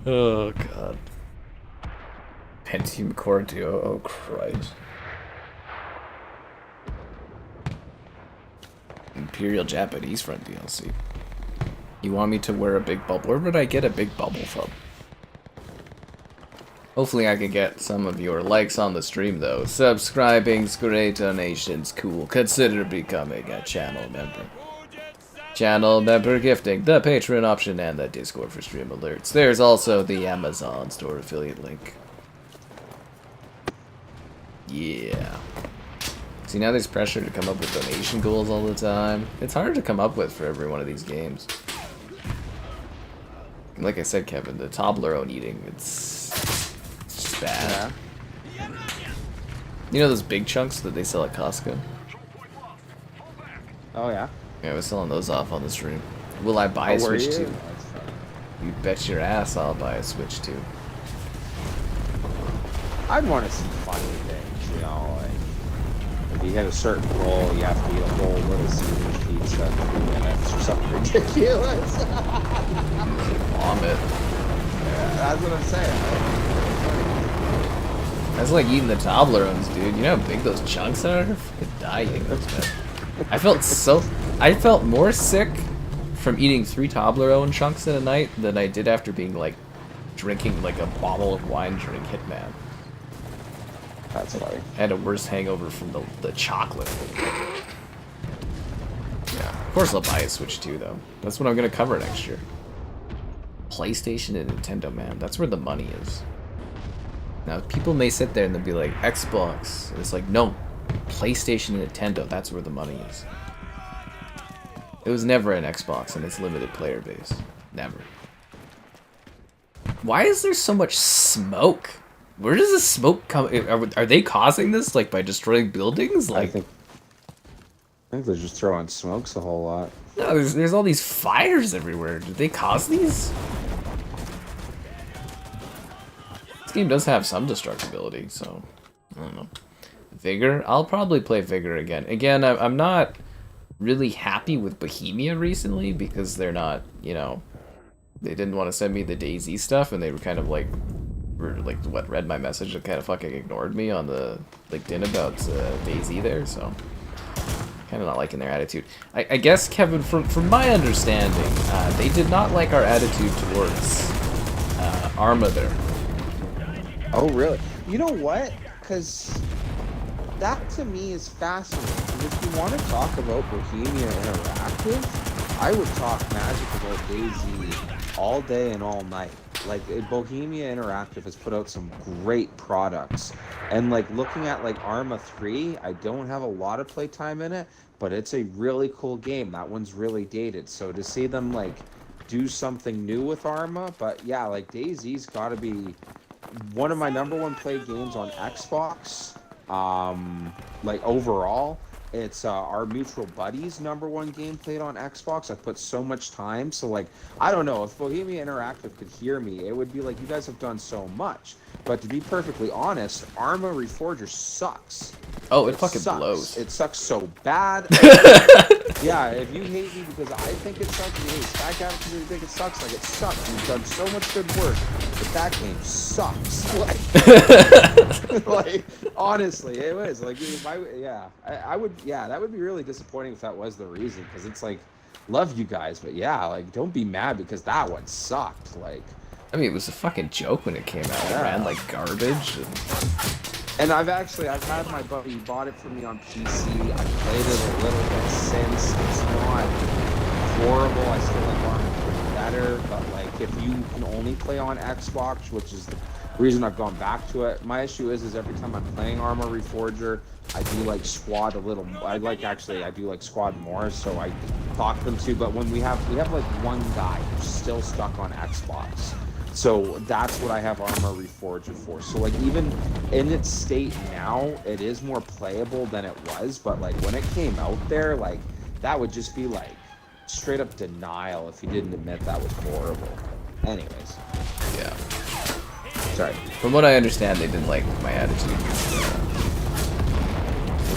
Oh god. Pentium Core Duo, oh Christ. Imperial Japanese Front DLC. You want me to wear a big bubble? Where would I get a big bubble from? Hopefully I can get some of your likes on the stream though. Subscribing's great, donations cool. Consider becoming a channel member. Channel member gifting, the Patreon option, and the Discord for stream alerts. There's also the Amazon store affiliate link. Yeah. See, now there's pressure to come up with donation goals all the time. It's hard to come up with for every one of these games. Like I said, Kevin, the Toblerone eating, it's just bad. Yeah. You know those big chunks that they sell at Costco?
Oh yeah.
Yeah, I was selling those off on the stream. Will I buy a Switch 2? You bet your ass I'll buy a Switch 2.
I'd want to see funny things, you know, like if you hit a certain goal, you have to eat a whole little Caesar's pizza in 3 minutes or something ridiculous.
Vomit.
Yeah, that's what I'm saying.
That's like eating the Toblerones, dude. You know how big those chunks are? Fucking die eating those, man. I felt more sick from eating 3 Toblerone chunks in a night than I did after being like drinking like a bottle of wine during Hitman.
That's funny.
I had a worse hangover from the chocolate. Yeah, of course I'll buy a Switch 2 though. That's what I'm gonna cover next year. PlayStation and Nintendo, man. That's where the money is. Now people may sit there and they'll be like, Xbox. And it's like, no. PlayStation and Nintendo, that's where the money is. It was never an Xbox and its limited player base. Never. Why is there so much smoke? Where does the smoke come? Are they causing this, like, by destroying buildings? Like,
I think they're just throwing smokes a whole lot.
No, there's all these fires everywhere. Did they cause these? This game does have some destructibility, so I don't know. Vigor? I'll probably play Vigor again. Again, I'm not really happy with Bohemia recently because they're not, you know, they didn't want to send me the DayZ stuff, and they were kind of like, what, read my message and kind of fucking ignored me on the LinkedIn about DayZ there, so kind of not liking their attitude. I guess, Kevin, from my understanding, they did not like our attitude towards Arma there.
Oh, really? You know what? Because that to me is fascinating. If you want to talk about Bohemia Interactive, I would talk magic about DayZ all day and all night. Like, Bohemia Interactive has put out some great products. And, like, looking at, like, Arma 3, I don't have a lot of playtime in it, but it's a really cool game. That one's really dated. So to see them, like, do something new with Arma, but yeah, like, DayZ's got to be one of my #1 played games on Xbox. Like, overall. It's our mutual buddies' #1 game played on Xbox. I put so much time, so like, I don't know, if Bohemia Interactive could hear me, it would be like, you guys have done so much. But to be perfectly honest, Arma Reforger sucks.
Oh, it fucking blows.
It sucks so bad. Yeah, if you hate me because I think it sucks, you hate Skycap because you think it sucks, like, it sucks. You've done so much good work, but that game sucks. Like, like, honestly, it was like, if I would, yeah, that would be really disappointing if that was the reason, because it's like, love you guys, but yeah, like, don't be mad because that one sucked. Like,
I mean, it was a fucking joke when it came out. It ran like garbage.
And I've had my buddy, he bought it for me on PC. I played it a little bit since. It's not horrible. I still like Arma pretty better, but like if you can only play on Xbox, which is the reason I've gone back to it. My issue is every time I'm playing Arma Reforger, I do like squad a little. I do like squad more, so I talk them to. But when we have like one guy who's still stuck on Xbox. So that's what I have Arma Reforger for. So like even in its state now, it is more playable than it was. But like when it came out there, like that would just be like straight up denial if you didn't admit that was horrible. Anyways.
Yeah.
Sorry.
From what I understand, they didn't like my attitude.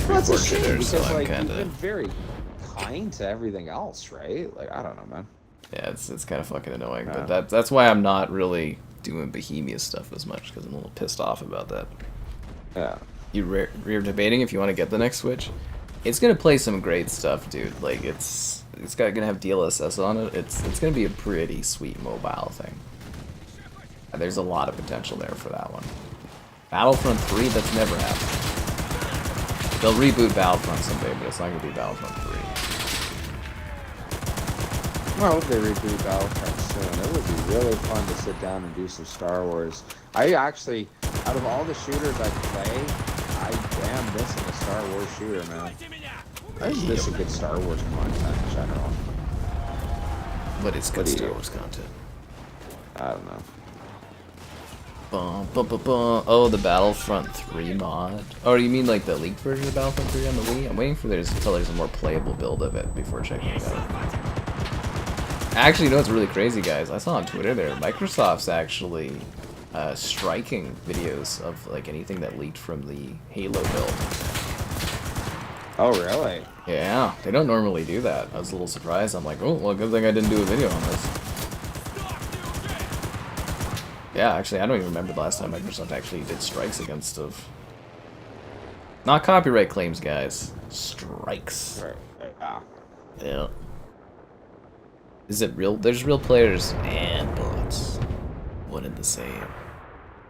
Well, that's a shame because
so
like
kinda...
you've been very kind to everything else, right? Like I don't know, man.
Yeah, it's kind of fucking annoying, but that's why I'm not really doing Bohemia stuff as much, because I'm a little pissed off about that.
Yeah.
You're debating if you want to get the next Switch. It's gonna play some great stuff, dude. Like it's gonna have DLSS on it. It's gonna be a pretty sweet mobile thing. There's a lot of potential there for that one. Battlefront 3, that's never happened. They'll reboot Battlefront someday, but it's not gonna be Battlefront 3.
Well, I hope they reboot Battlefront soon. It would be really fun to sit down and do some Star Wars. I actually, out of all the shooters I play, I am missing a Star Wars shooter, man. I just miss a good Star Wars content in general.
What is good Star Wars content?
I don't know.
Oh, the Battlefront 3 mod. Oh, you mean like the leaked version of Battlefront 3 on the Wii? I'm waiting for until there's a more playable build of it before checking it out. Actually, you know what's really crazy, guys? I saw on Twitter there, Microsoft's actually striking videos of like anything that leaked from the Halo build.
Oh, really?
Yeah, they don't normally do that. I was a little surprised. I'm like, oh, well, good thing I didn't do a video on this. Yeah, actually, I don't even remember the last time Microsoft actually did strikes against stuff. Not copyright claims, guys. Strikes.
Right.
Yeah. Is it real? There's real players and bots. One and the same.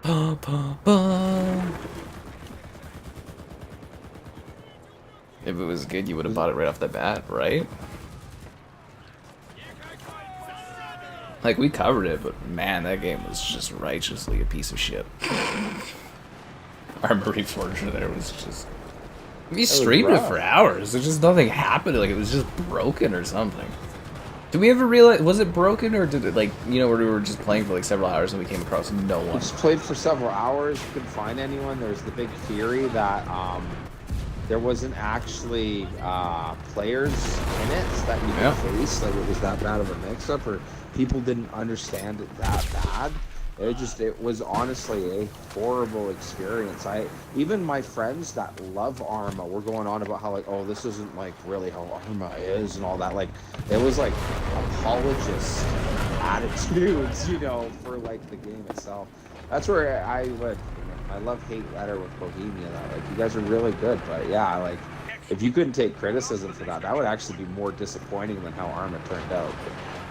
Ba, ba, ba. If it was good, you would have bought it right off the bat, right? Like, we covered it, but man, that game was just righteously a piece of shit. Our Marie Forger there was just... We streamed it for hours. There's just nothing happened. Like, it was just broken or something. Did we ever realize, was it broken, or did it, like, you know, where we were just playing for like several hours and we came across no one?
We just played for several hours, couldn't find anyone. There's the big theory that there wasn't actually players in it that you could face, like it was that bad of a mix-up, or people didn't understand it that bad. It was honestly a horrible experience. Even my friends that love Arma were going on about how like, oh, this isn't like really how Arma is and all that. Like, it was like apologist attitudes, you know, for like the game itself. That's where I love-hate letter with Bohemia. That like, you guys are really good, but yeah, like if you couldn't take criticism for that, that would actually be more disappointing than how Arma turned out.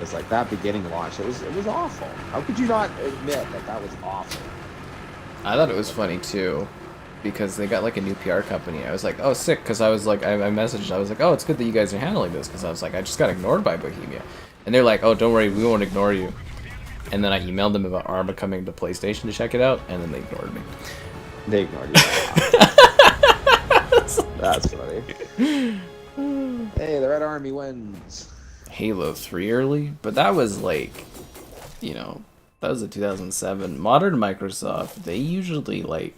It's like that beginning launch. It was awful. How could you not admit that was awful?
I thought it was funny too, because they got like a new PR company. I was like, oh, sick, because I was like, I messaged. I was like, oh, it's good that you guys are handling this, because I was like, I just got ignored by Bohemia, and they're like, oh, don't worry, we won't ignore you. And then I emailed them about Arma coming to PlayStation to check it out, and then they ignored me.
They ignored you. That's funny. Hey, the Red Army wins.
Halo 3 early, but that was like, you know, that was a 2007. Modern Microsoft, they usually like,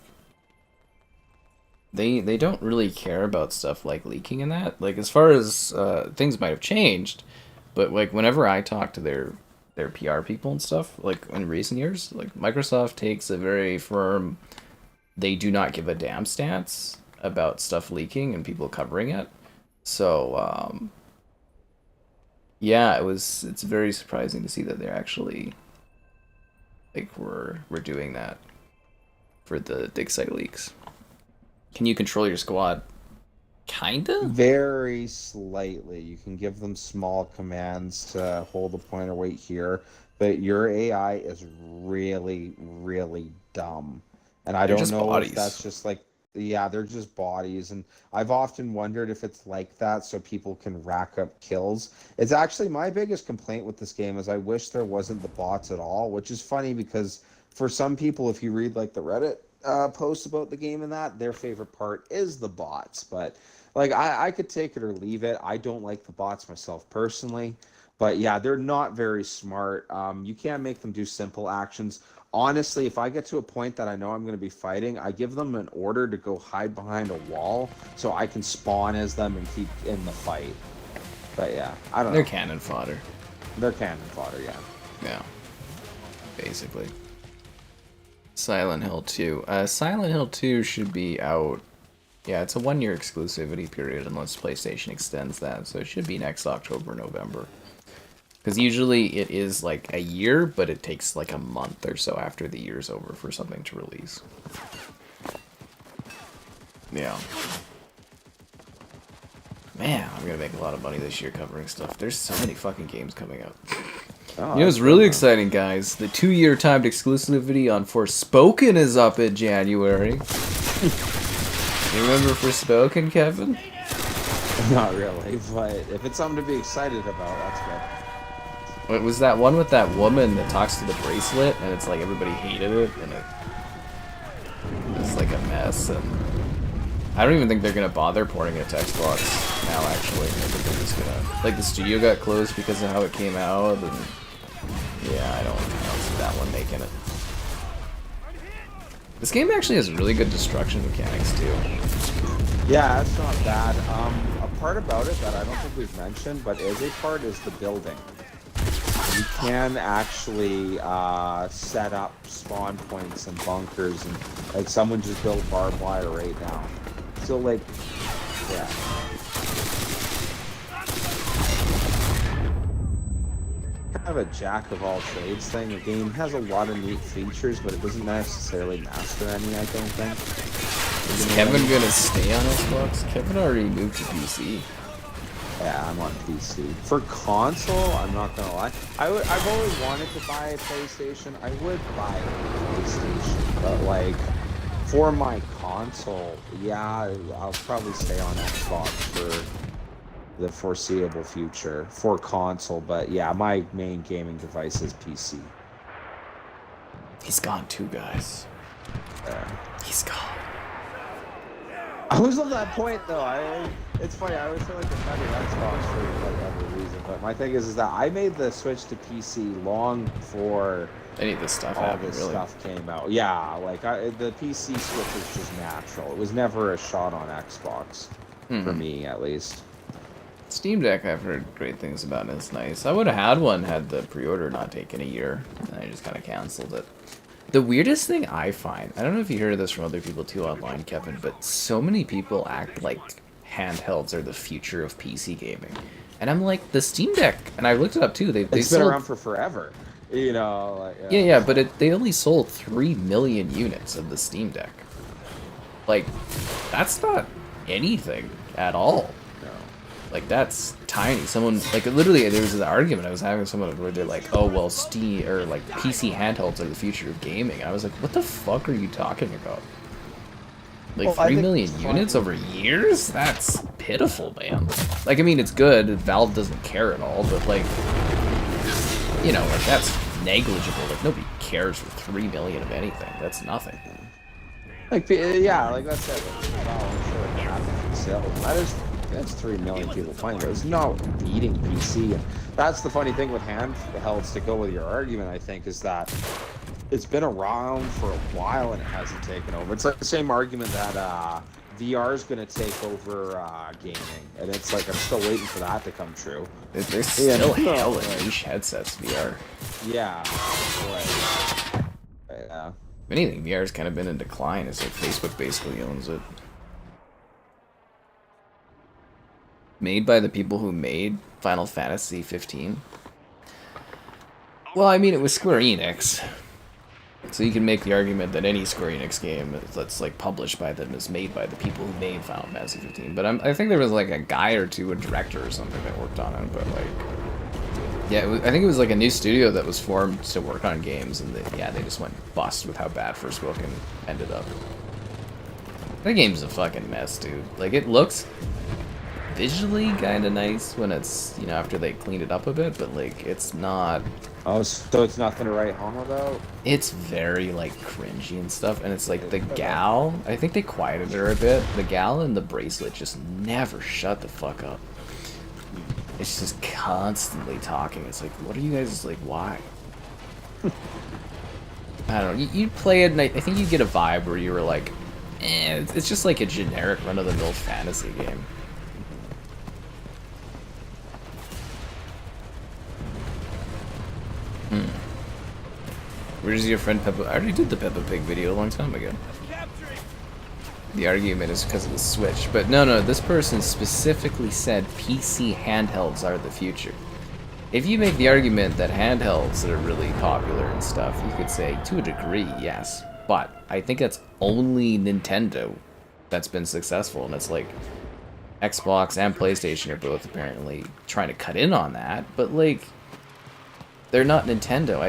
they don't really care about stuff like leaking and that. Like, as far as things might have changed, but like whenever I talk to their PR people and stuff, like in recent years, like Microsoft takes a very firm, they do not give a damn stance about stuff leaking and people covering it. So, yeah, it's very surprising to see that they're actually, like, we're doing that for the dig site leaks. Can you control your squad? Kinda?
Very slightly. You can give them small commands to hold the pointer weight here, but your AI is really, really dumb. And I
They're
don't
just
know if
bodies.
that's just like, yeah, they're just bodies. And I've often wondered if it's like that so people can rack up kills. It's actually my biggest complaint with this game is I wish there wasn't the bots at all, which is funny because for some people, if you read like the Reddit posts about the game and that, their favorite part is the bots. But like I could take it or leave it. I don't like the bots myself personally. But yeah, they're not very smart. You can't make them do simple actions. Honestly, if I get to a point that I know I'm going to be fighting, I give them an order to go hide behind a wall so I can spawn as them and keep in the fight. But yeah, I don't know.
They're cannon fodder.
They're cannon fodder, yeah.
Yeah. Basically. Silent Hill 2. Silent Hill 2 should be out. Yeah, it's a 1-year exclusivity period unless PlayStation extends that, so it should be next October, November. Because usually it is like a year, but it takes like a month or so after the year's over for something to release. Yeah. Man, I'm gonna make a lot of money this year covering stuff. There's so many fucking games coming out.
Oh,
You know, it's really exciting, guys. The 2-year timed exclusivity on Forspoken is up in January. You remember Forspoken, Kevin?
Not really, but if it's something to be excited about, that's good.
What was that one with that woman that talks to the bracelet, and it's like everybody hated it, and it's like a mess, and I don't even think they're gonna bother porting it to Xbox now, actually. I think they're just gonna, like, the studio got closed because of how it came out, and yeah, I don't see that one making it. This game actually has really good destruction mechanics, too.
Yeah, that's not bad. A part about it that I don't think we've mentioned, but is a part, is the building. You can actually set up spawn points and bunkers, and like someone just built barbed wire right now. So like, yeah. Kind of a jack of all trades thing. The game has a lot of neat features, but it doesn't necessarily master any, I don't think.
Is Kevin gonna stay on Xbox? Kevin already moved to PC.
Yeah, I'm on PC. For console, I'm not gonna lie. I've always wanted to buy a PlayStation. I would buy a PlayStation, but like for my console, yeah, I'll probably stay on Xbox for the foreseeable future for console. But yeah, my main gaming device is PC.
He's gone too, guys. He's gone.
I was on that point though. It's funny. I always feel like defending Xbox for whatever reason, but my thing is that I made the switch to PC long before
Any of this stuff
all
happened,
this
really.
stuff came out. Yeah, like the PC switch was just natural. It was never a shot on Xbox for me, at least.
Steam Deck, I've heard great things about, and it's nice. I would have had one had the pre-order not taken a year, and I just kind of canceled it. The weirdest thing I find, I don't know if you heard of this from other people too online, Kevin, but so many people act like handhelds are the future of PC gaming. And I'm like, the Steam Deck, and I looked it up too,
It's been around for forever. You know, like,
yeah, but they only sold 3 million units of the Steam Deck. Like, that's not anything at all.
No.
Like, that's tiny. Someone, like, literally, there was an argument I was having with someone where they're like, oh, well, Steam, or, like, PC handhelds are the future of gaming. And I was like, what the fuck are you talking about? Like,
Well,
3 million units over years? That's pitiful, man. Like, I mean, it's good. Valve doesn't care at all, but, like, you know, like, that's negligible. Like, nobody cares for 3 million of anything. That's nothing.
Like, yeah, like that's it. That's 3 million people playing. There's no beating PC. And that's the funny thing with handhelds, to go with your argument, I think, is that it's been around for a while and it hasn't taken over. It's like the same argument that VR is going to take over gaming, and it's like I'm still waiting for that to come true.
There's still hella niche headsets, VR.
Yeah. Right. Yeah.
If anything, VR's kind of been in decline. It's like Facebook basically owns it. Made by the people who made Final Fantasy 15. Well, I mean, it was Square Enix. So you can make the argument that any Square Enix game that's like published by them is made by the people who made Final Fantasy 15. But I think there was like a guy or two, a director or something that worked on it. But like, Yeah, I think it was like a new studio that was formed to work on games, and they just went bust with how bad Forspoken ended up. That game's a fucking mess, dude. Like, it looks visually kind of nice when it's, you know, after they cleaned it up a bit, but, like, it's not...
Oh, so it's nothing to write home about?
It's very, like, cringy and stuff, and it's like the gal, I think they quieted her a bit. The gal in the bracelet just never shut the fuck up. It's just constantly talking. It's like, what are you guys, like, why? I don't know. You play it, and I think you get a vibe where you were like, it's just like a generic run-of-the-mill fantasy game. Where's your friend Peppa? I already did the Peppa Pig video a long time ago. The argument is because of the Switch, but no, this person specifically said PC handhelds are the future. If you make the argument that handhelds are really popular and stuff, you could say, to a degree, yes. But I think that's only Nintendo that's been successful, and it's like Xbox and PlayStation are both apparently trying to cut in on that, but like, they're not Nintendo.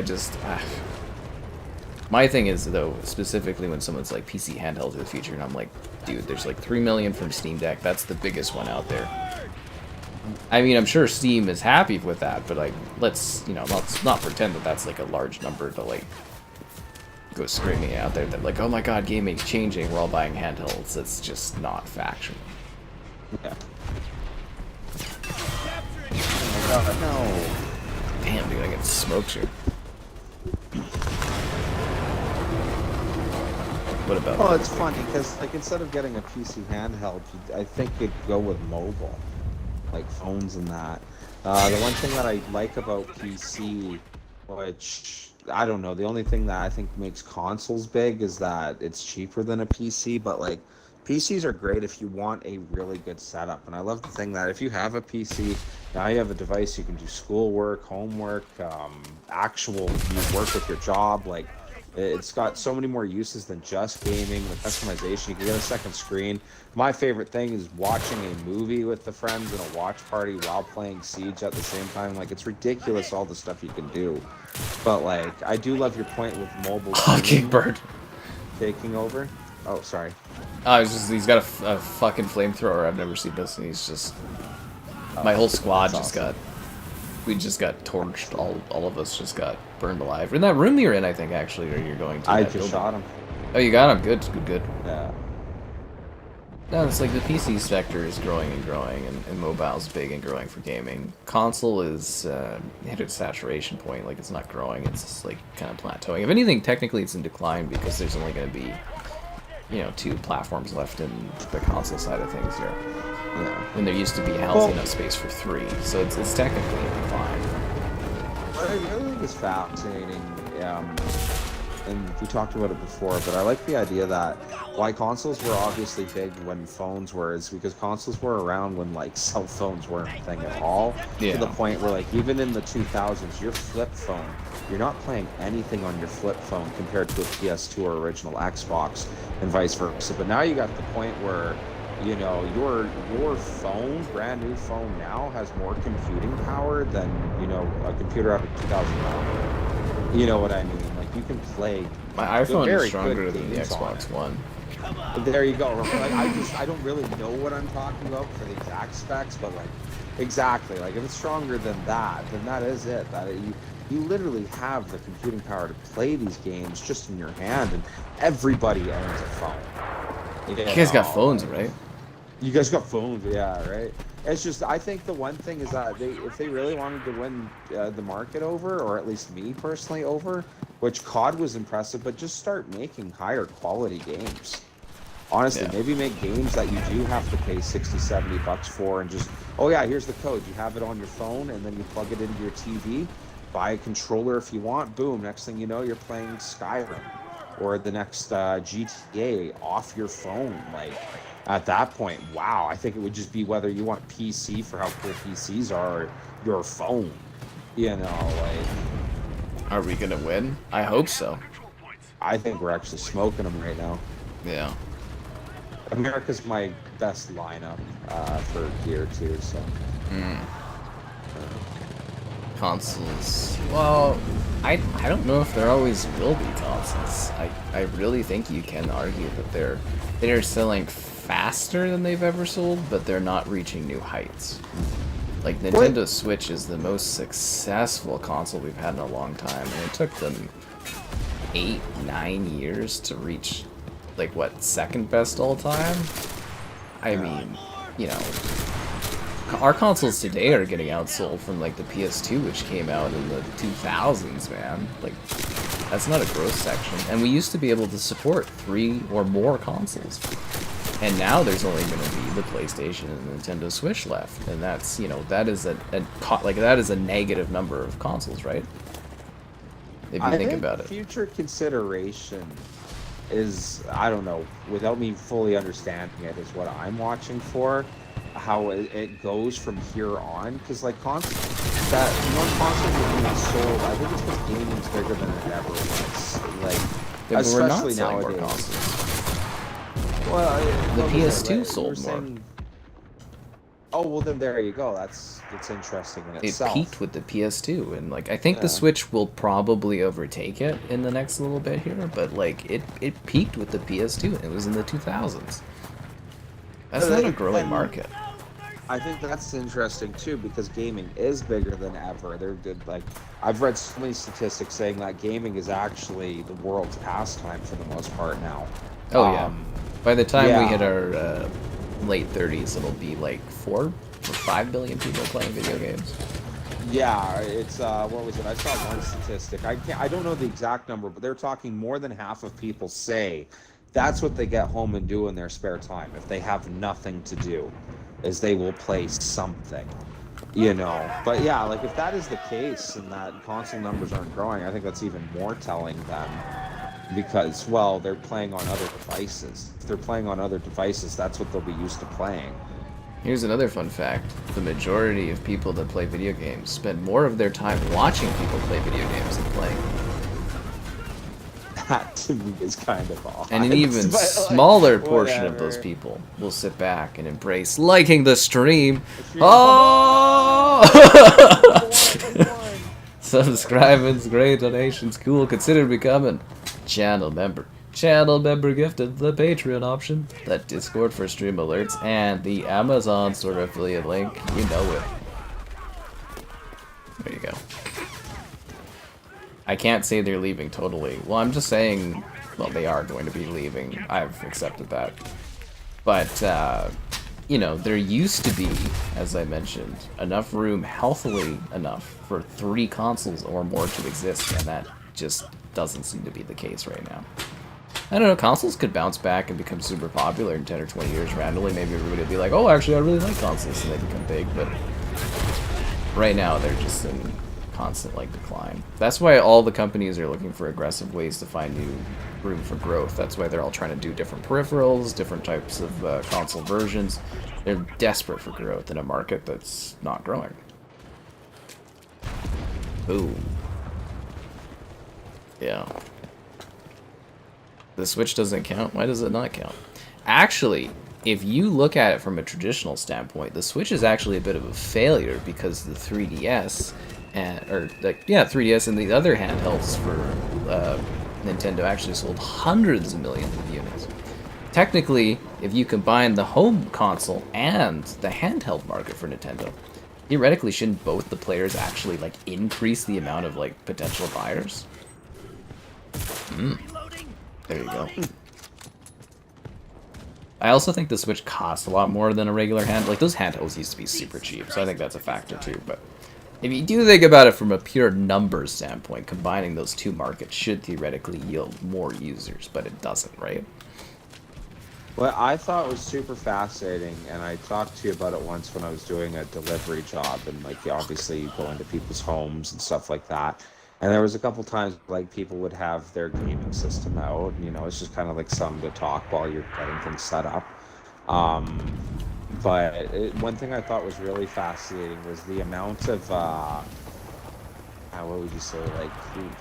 My thing is, though, specifically when someone's like PC handhelds are the future, and I'm like, dude, there's like 3 million from Steam Deck. That's the biggest one out there. I mean, I'm sure Steam is happy with that, but like, let's not pretend that that's like a large number to like go screaming out there that like, oh my god, gaming's changing, we're all buying handhelds. It's just not factual.
Yeah. Oh my god, no.
Damn, dude, I get smoked here. What about?
Oh, it's funny because like instead of getting a PC handheld, I think you'd go with mobile, like phones and that. The one thing that I like about PC, which I don't know, the only thing that I think makes consoles big is that it's cheaper than a PC. But like PCs are great if you want a really good setup, and I love the thing that if you have a PC, now you have a device you can do schoolwork, homework, actual work with your job, like. It's got so many more uses than just gaming, the customization. You can get a second screen. My favorite thing is watching a movie with the friends in a watch party while playing Siege at the same time. Like, it's ridiculous all the stuff you can do. But, like, I do love your point with mobile
Bird
taking over. Oh, sorry.
Oh, he's got a fucking flamethrower. I've never seen this, and he's just... My whole squad just got... We just got torched. All of us just got burned alive. In that room you're in, I think, actually, or you're going to.
I just shot him.
Oh, you got him. Good.
Yeah.
No, it's like the PC sector is growing and growing, and mobile's big and growing for gaming. Console is hit its saturation point. Like, it's not growing. It's just, like, kind of plateauing. If anything, technically it's in decline because there's only going to be, 2 platforms left in the console side of things here. Yeah. And there used to be a healthy enough space for 3, so it's technically in decline.
What I really think is fascinating, and we talked about it before, but I like the idea that why consoles were obviously big when phones were is because consoles were around when like cell phones weren't a thing at all. Yeah. To the point where like even in the 2000s, your flip phone, you're not playing anything on your flip phone compared to a PS2 or original Xbox, and vice versa. But now you got the point where your phone, brand new phone now has more computing power than, a computer out of 2009. You know what I mean? Like, you can play.
My iPhone is stronger than the Xbox One.
There you go. Like, I don't really know what I'm talking about for the exact specs, but like, exactly. Like, if it's stronger than that, then that is it. That you literally have the computing power to play these games just in your hand, and everybody owns a phone.
You guys got phones, right?
You guys got phones, yeah, right? It's just, I think the one thing is that if they really wanted to win the market over, or at least me personally over, which COD was impressive, but just start making higher quality games. Honestly, maybe make games that you do have to pay 60, 70 bucks for, and just, oh yeah, here's the code. You have it on your phone, and then you plug it into your TV, buy a controller if you want, boom, next thing you know, you're playing Skyrim. Or the next GTA off your phone. Like, at that point, wow, I think it would just be whether you want PC for how cool PCs are, or your phone. Like...
Are we gonna win? I hope so.
I think we're actually smoking them right now.
Yeah.
America's my best lineup for gear, too, so...
consoles. Well, I don't know if there always will be consoles. I really think you can argue that they're selling faster than they've ever sold, but they're not reaching new heights. Like Nintendo Switch is the most successful console we've had in a long time, and it took them 8-9 years to reach, like, what, second best all time? I mean, you know, our consoles today are getting outsold from, like, the PS2, which came out in the 2000s, man. Like, that's not a growth section. And we used to be able to support 3 or more consoles. And now there's only going to be the PlayStation and the Nintendo Switch left. And that's, you know, that is that is a negative number of consoles, right? If you think about it.
Future consideration is, I don't know, without me fully understanding it, is what I'm watching for, how it goes from here on. Because, like, consoles are being sold, I think it's because gaming's bigger than it ever was. Like,
yeah, but we're not
especially
selling
nowadays.
more consoles.
Well,
the PS2 sold more.
Oh, well, then there you go. It's interesting in itself.
It peaked with the PS2, and, like, I think the Switch will probably overtake it in the next little bit here, but, like, it peaked with the PS2, and it was in the 2000s. That's not a growing market.
I think that's interesting too, because gaming is bigger than ever. They're good. Like, I've read so many statistics saying that gaming is actually the world's pastime for the most part now.
Oh yeah. By the time we hit our late 30s, it'll be like 4 or 5 billion people playing video games.
Yeah, it's what was it? I saw one statistic. I don't know the exact number, but they're talking more than half of people say that's what they get home and do in their spare time if they have nothing to do, is they will play something, you know. But yeah, like, if that is the case and that console numbers aren't growing, I think that's even more telling them, because, well, they're playing on other devices. If they're playing on other devices, that's what they'll be used to playing.
Here's another fun fact. The majority of people that play video games spend more of their time watching people play video games than playing.
That to me is kind of odd.
And an even smaller portion of those people will sit back and embrace liking the stream. Oh! Subscribing's great, donations cool. Consider becoming channel member. Channel member gifted the Patreon option, that Discord for stream alerts, and the Amazon store affiliate link. You know it. There you go. I can't say they're leaving totally. Well, I'm just saying, well, they are going to be leaving. I've accepted that. But, you know, there used to be, as I mentioned, enough room, healthily enough, for 3 consoles or more to exist, and that just doesn't seem to be the case right now. I don't know, consoles could bounce back and become super popular in 10 or 20 years randomly. Maybe everybody will be like, oh, actually, I really like consoles, and they become big, but right now they're just in constant, like, decline. That's why all the companies are looking for aggressive ways to find new room for growth. That's why they're all trying to do different peripherals, different types of console versions. They're desperate for growth in a market that's not growing. Boom. Yeah. The Switch doesn't count? Why does it not count? Actually, if you look at it from a traditional standpoint, the Switch is actually a bit of a failure, because the 3DS, 3DS and the other handhelds for Nintendo actually sold hundreds of millions of units. Technically, if you combine the home console and the handheld market for Nintendo, theoretically, shouldn't both the players actually, like, increase the amount of, like, potential buyers? There you go. I also think the Switch costs a lot more than a regular hand. Like, those handhelds used to be super cheap, so I think that's a factor too. But if you do think about it from a pure numbers standpoint, combining those two markets should theoretically yield more users, but it doesn't, right?
What I thought was super fascinating, and I talked to you about it once when I was doing a delivery job, and, like, obviously you go into people's homes and stuff like that. And there was a couple times, like, people would have their gaming system out, and, you know, it's just kind of like something to talk while you're getting things set up. But one thing I thought was really fascinating was the amount of, what would you say, like,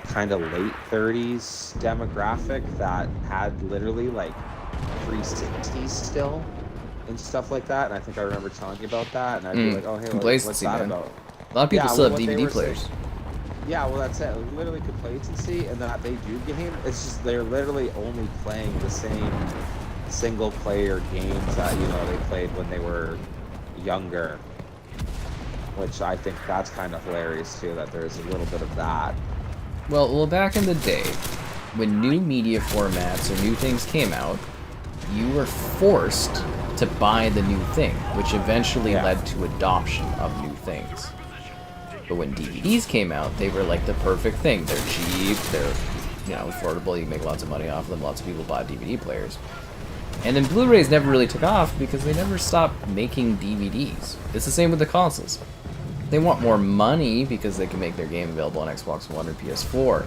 kind of late 30s demographic that had literally, like, 360s still and stuff like that. And I think I remember telling you about that, and I'd be like, oh, hey, what's that about?
A lot of people
Yeah,
still
well,
have
what they
DVD
were saying-
players.
Yeah, well, that's it. Literally complacency, and that they do game. It's just they're literally only playing the same single-player games that they played when they were younger. Which I think that's kind of hilarious too. That there's a little bit of that.
Well, back in the day, when new media formats or new things came out, you were forced to buy the new thing, which eventually led to adoption of new things. But when DVDs came out, they were like the perfect thing. They're cheap, they're affordable, you can make lots of money off them, lots of people buy DVD players. And then Blu-rays never really took off because they never stopped making DVDs. It's the same with the consoles. They want more money because they can make their game available on Xbox One or PS4.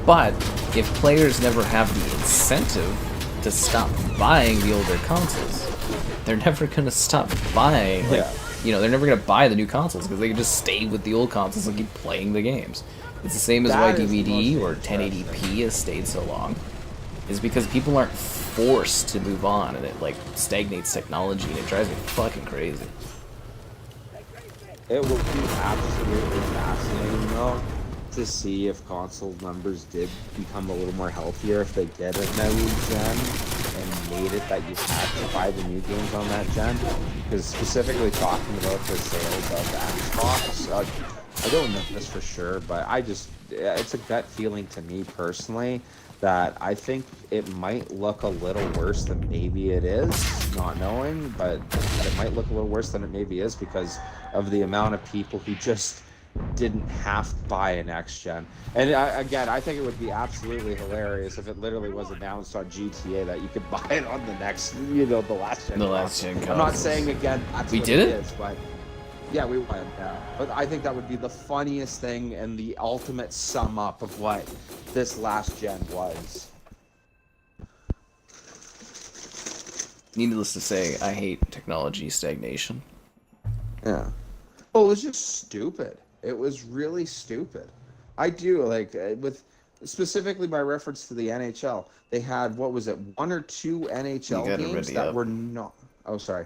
But if players never have the incentive to stop buying the older consoles, they're never going to stop buying, they're never going to buy the new consoles because they can just stay with the old consoles and keep playing the games. It's the same as why DVD or 1080p has stayed so long. Is because people aren't forced to move on, and it stagnates technology, and it drives me fucking crazy.
It would be absolutely fascinating though to see if console numbers did become a little more healthier if they did a new gen and made it that you had to buy the new games on that gen. Because specifically talking about the sales of Xbox, I don't know this for sure, but it's a gut feeling to me personally that I think it might look a little worse than maybe it is, not knowing, but it might look a little worse than it maybe is because of the amount of people who just didn't have to buy an next-gen. And again, I think it would be absolutely hilarious if it literally was announced on GTA that you could buy it on the next, the last-gen.
The last-gen consoles.
I'm not saying, again, that's
we
what
did
it
it
is, but yeah, we went. But I think that would be the funniest thing and the ultimate sum up of what this last gen was.
Needless to say, I hate technology stagnation.
Yeah. Well, it was just stupid. It was really stupid. I do with specifically by reference to the NHL. They had what was it, 1 or 2 NHL games that were not. Oh, sorry.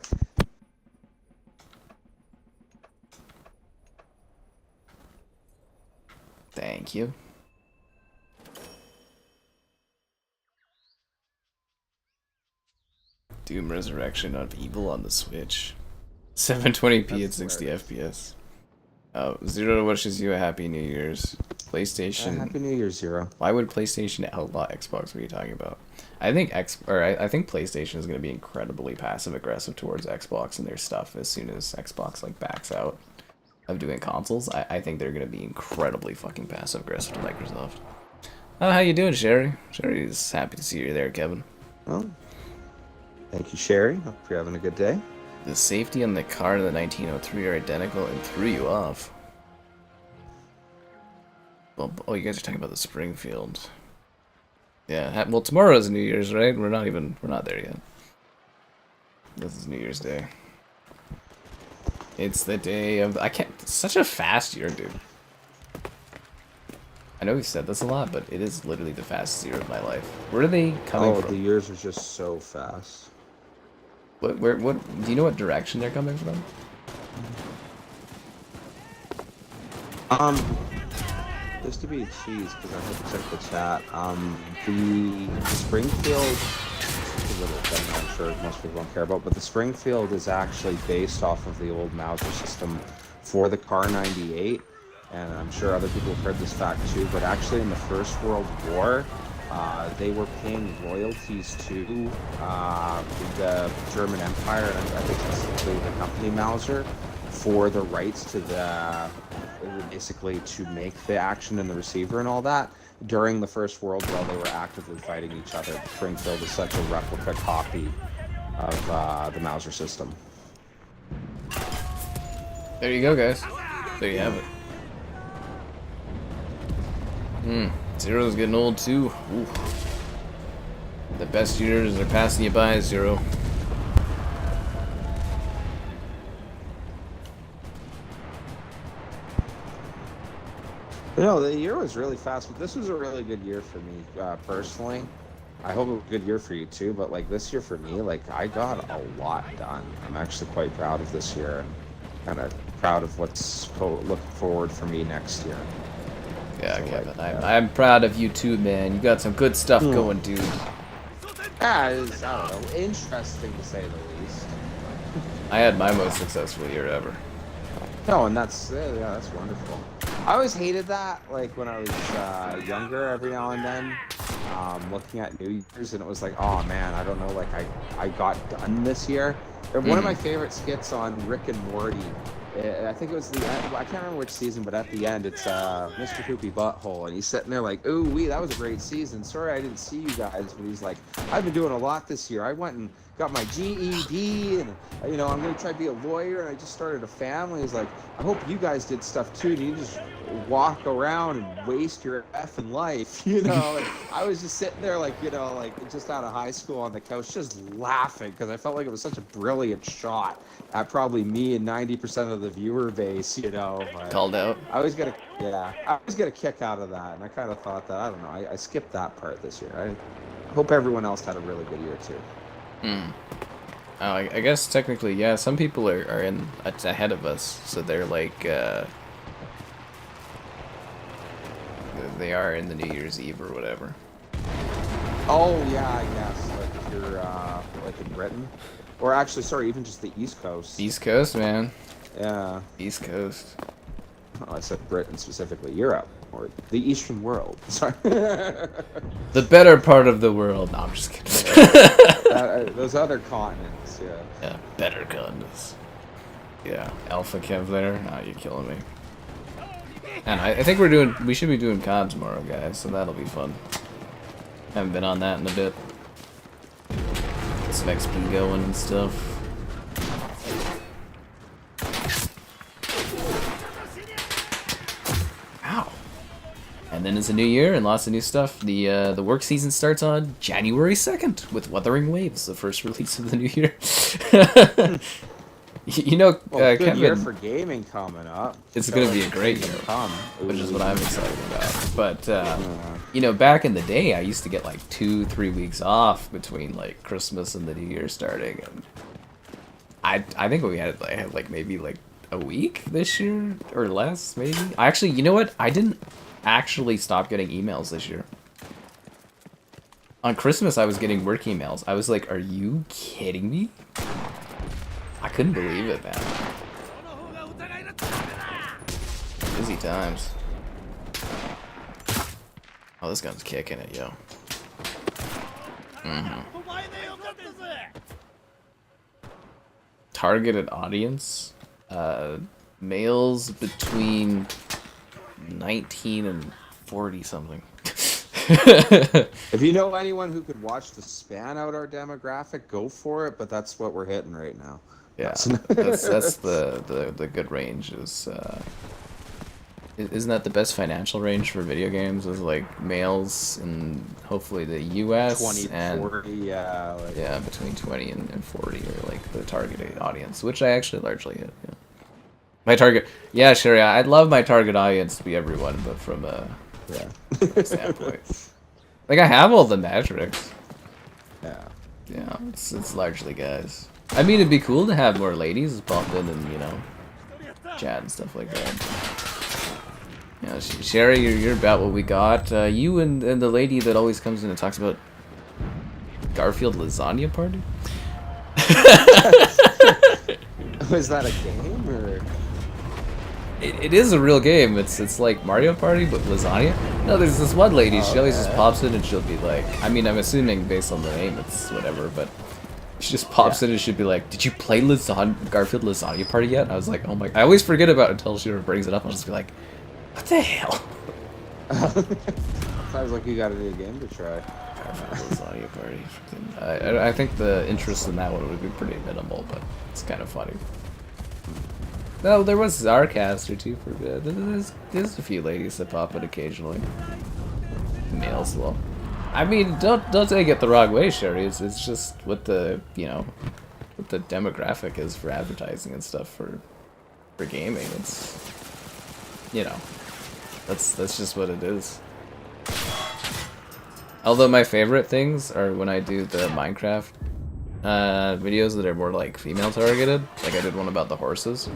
Thank you. Doom Resurrection of Evil on the Switch. 720p at 60 FPS. Zero wishes you a happy New Year's. PlayStation.
Happy New Year, Zero.
Why would PlayStation outlaw Xbox? What are you talking about? I think I think PlayStation is going to be incredibly passive aggressive towards Xbox and their stuff as soon as Xbox backs out of doing consoles. I think they're going to be incredibly fucking passive aggressive to Microsoft. Oh, how you doing, Sherry? Sherry's happy to see you there, Kevin.
Oh, thank you, Sherry. Hope you're having a good day.
The safety on the car to the 1903 are identical and threw you off. Well, oh, you guys are talking about the Springfield. Yeah, well, tomorrow is New Year's, right? We're not there yet. This is New Year's Day. It's the day of... it's such a fast year, dude. I know we've said this a lot, but it is literally the fastest year of my life. Where are they coming from?
Oh, the years are just so fast.
What do you know what direction they're coming from?
Just to be cheese, because I had to check the chat. The Springfield is a little thing I'm sure most people don't care about, but the Springfield is actually based off of the old Mauser system for the Car 98, and I'm sure other people have heard this fact too, but actually in the First World War, they were paying royalties to the German Empire, and I think specifically the company Mauser, for the rights to basically to make the action in the receiver and all that during the First World while they were actively fighting each other. Springfield is such a replica copy of the Mauser system.
There you go, guys. There you have it. Zero's getting old too. Ooh. The best years are passing you by, Zero.
No, the year was really fast, but this was a really good year for me personally. I hope it was a good year for you too, but this year for me, I got a lot done. I'm actually quite proud of this year. Kind of proud of what's looking forward for me next year.
Yeah,
So,
Kevin,
like,
I'm proud of you too, man. You got some good stuff going, dude.
It's, I don't know, interesting to say the least.
I had my most successful year ever.
No, and that's that's wonderful. I always hated that, like when I was younger, every now and then, looking at New Year's, and it was like, oh man, I don't know, like I got done this year. And one of my favorite skits on Rick and Morty, I think it was the end, I can't remember which season, but at the end, it's Mr. Poopy Butthole, and he's sitting there like, ooh wee, that was a great season. Sorry I didn't see you guys, but he's like, I've been doing a lot this year. I went and got my GED, and you know, I'm gonna try to be a lawyer, and I just started a family. He's like, I hope you guys did stuff too. And you just walk around and waste your effing life, you know. And I was just sitting there like, you know, like just out of high school on the couch, just laughing because I felt like it was such a brilliant shot at probably me and 90% of the viewer base, you know. But
Called out.
I always get a kick out of that, and I kind of thought that, I don't know, I skipped that part this year. I hope everyone else had a really good year too.
Oh, I guess technically, yeah. Some people are ahead of us, so they're like they are in the New Year's Eve or whatever.
Oh yeah, I guess like if you're like in Britain, or actually, sorry, even just the East Coast.
East Coast, man.
Yeah.
East Coast.
Oh, I said Britain specifically, Europe or the Eastern world. Sorry.
The better part of the world. No, I'm just kidding.
Those other continents, yeah.
Yeah, better guns. Yeah, Alpha Kev there. Oh, you're killing me. And I think we should be doing COD tomorrow, guys, so that'll be fun. Haven't been on that in a bit. Get some XP going and stuff. Ow. And then it's a new year and lots of new stuff. The work season starts on January 2nd with Wuthering Waves, the first release of the new year. You know,
well, good
Kevin,
year for gaming coming up.
It's going to be a great year, which is what I'm excited about. But, you know, back in the day, I used to get like 2-3 weeks off between like Christmas and the New Year starting. And I think we had like maybe like a week this year or less, maybe. Actually, you know what? I didn't actually stop getting emails this year. On Christmas, I was getting work emails. I was like, are you kidding me? I couldn't believe it, man. Busy times. Oh, this gun's kicking it, yo. Targeted audience? Males between 19 and 40 something.
If you know anyone who could watch the span out our demographic, go for it, but that's what we're hitting right now.
Yeah, that's the good range. Isn't that the best financial range for video games? Is like males in hopefully the U.S.
20,
and
40, yeah. Like,
yeah, between 20 and 40 are like the targeted audience, which I actually largely hit. Yeah. My target, yeah, sure, yeah, I'd love my target audience to be everyone, but from a standpoint, like I have all the metrics. Yeah, it's largely guys. I mean, it'd be cool to have more ladies pop in and, you know, chat and stuff like that. You know, Sherry, you're about what we got. You and the lady that always comes in and talks about Garfield lasagna party?
Was that a game, or...?
It is a real game. It's like Mario Party, but lasagna. No, there's this one lady. She always just pops in and she'll be like... I mean, I'm assuming based on the name, it's whatever, but... She just pops in and she'd be like, did you play Garfield Lasagna Party yet? I was like, oh my... I always forget about it until she brings it up. I'll just be like, what the hell?
Sounds like you got a new game to try.
Garfield Lasagna Party. I think the interest in that one would be pretty minimal, but it's kind of funny. No, there was Zarcast or two for a bit. There's a few ladies that pop in occasionally. Males as well. I mean, don't take it the wrong way, Sherry. It's just what the, you know, what the demographic is for advertising and stuff for gaming. It's, you know, that's just what it is. Although my favorite things are when I do the Minecraft videos that are more like female targeted. Like I did one about the horses.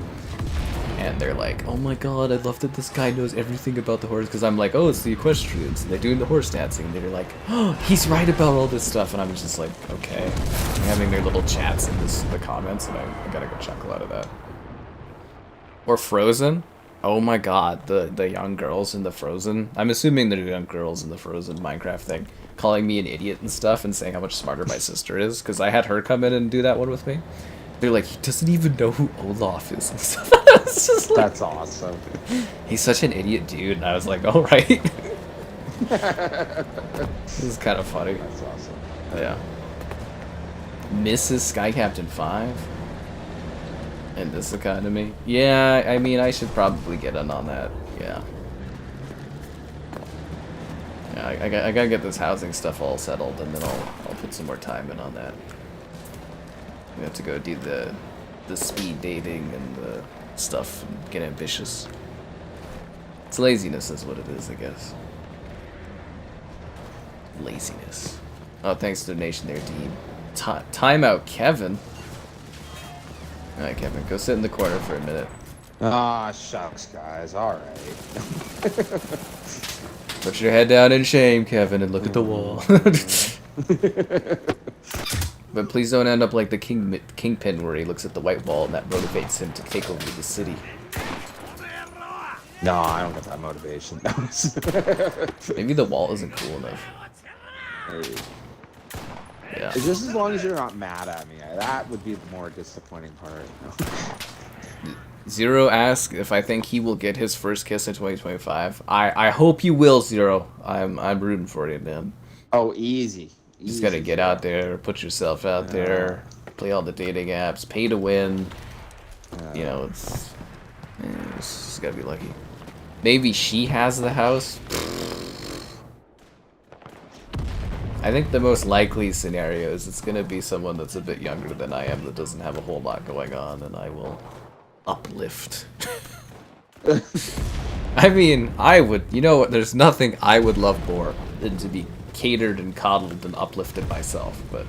and they're like, oh my god, I love that this guy knows everything about the horse, because I'm like, oh, it's the equestrians, and they're doing the horse dancing, and they're like, oh, he's right about all this stuff, and I'm just like, okay. They're having their little chats in the comments, and I gotta go chuckle out of that. Or Frozen. Oh my god, the young girls in the Frozen. I'm assuming they're young girls in the Frozen Minecraft thing, calling me an idiot and stuff, and saying how much smarter my sister is, because I had her come in and do that one with me. They're like, he doesn't even know who Olaf is and stuff. It's just like,
that's awesome.
He's such an idiot dude, and I was like, all right. This is kind of funny.
That's awesome.
Yeah. Mrs. Sky Captain 5? In this economy? Yeah, I mean, I should probably get in on that. Yeah. Yeah, I gotta get this housing stuff all settled, and then I'll put some more time in on that. We have to go do the speed dating and the stuff and get ambitious. It's laziness is what it is, I guess. Laziness. Oh, thanks to the donation there, Dean. Timeout, Kevin. Alright, Kevin, go sit in the corner for a minute.
Ah, shucks, guys. Alright.
Put your head down in shame, Kevin, and look at the wall. But please don't end up like the Kingpin, where he looks at the white wall and that motivates him to take over the city.
No, I don't get that motivation.
Maybe the wall isn't cool enough.
Maybe.
Yeah.
It's just as long as you're not mad at me. That would be the more disappointing part. You know?
Zero asks if I think he will get his first kiss in 2025. I hope you will, Zero. I'm rooting for you, man.
Oh, easy.
You just gotta get out there, put yourself out there, play all the dating apps, pay to win. You know, it's just gotta be lucky. Maybe she has the house. I think the most likely scenario is it's gonna be someone that's a bit younger than I am that doesn't have a whole lot going on, and I will uplift. I mean, I would, you know what, there's nothing I would love more than to be catered and coddled and uplifted myself, but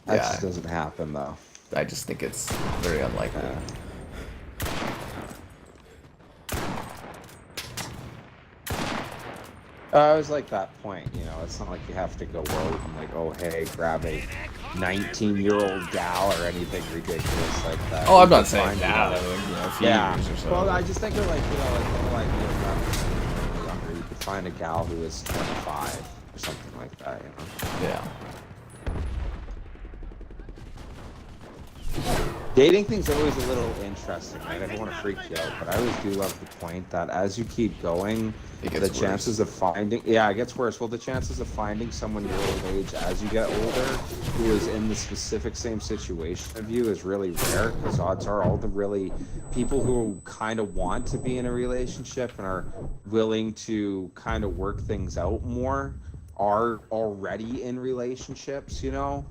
that just doesn't happen though.
I just think it's very unlikely.
I was like that point, you know, it's not like you have to go out and like, oh hey, grab a 19-year-old gal or anything ridiculous like that.
Oh, I'm not saying that. You know, a few years or so.
Well, I just think of like, you know, like the whole idea of younger, you could find a gal who is 25 or something like that, you know.
Yeah.
Dating thing's always a little interesting, right? I don't want to freak you out, but I always do love the point that as you keep going, the chances of finding... Yeah, it gets worse. Well, the chances of finding someone your old age as you get older who is in the specific same situation of you is really rare, because odds are all the really people who kind of want to be in a relationship and are willing to kind of work things out more are already in relationships, you know?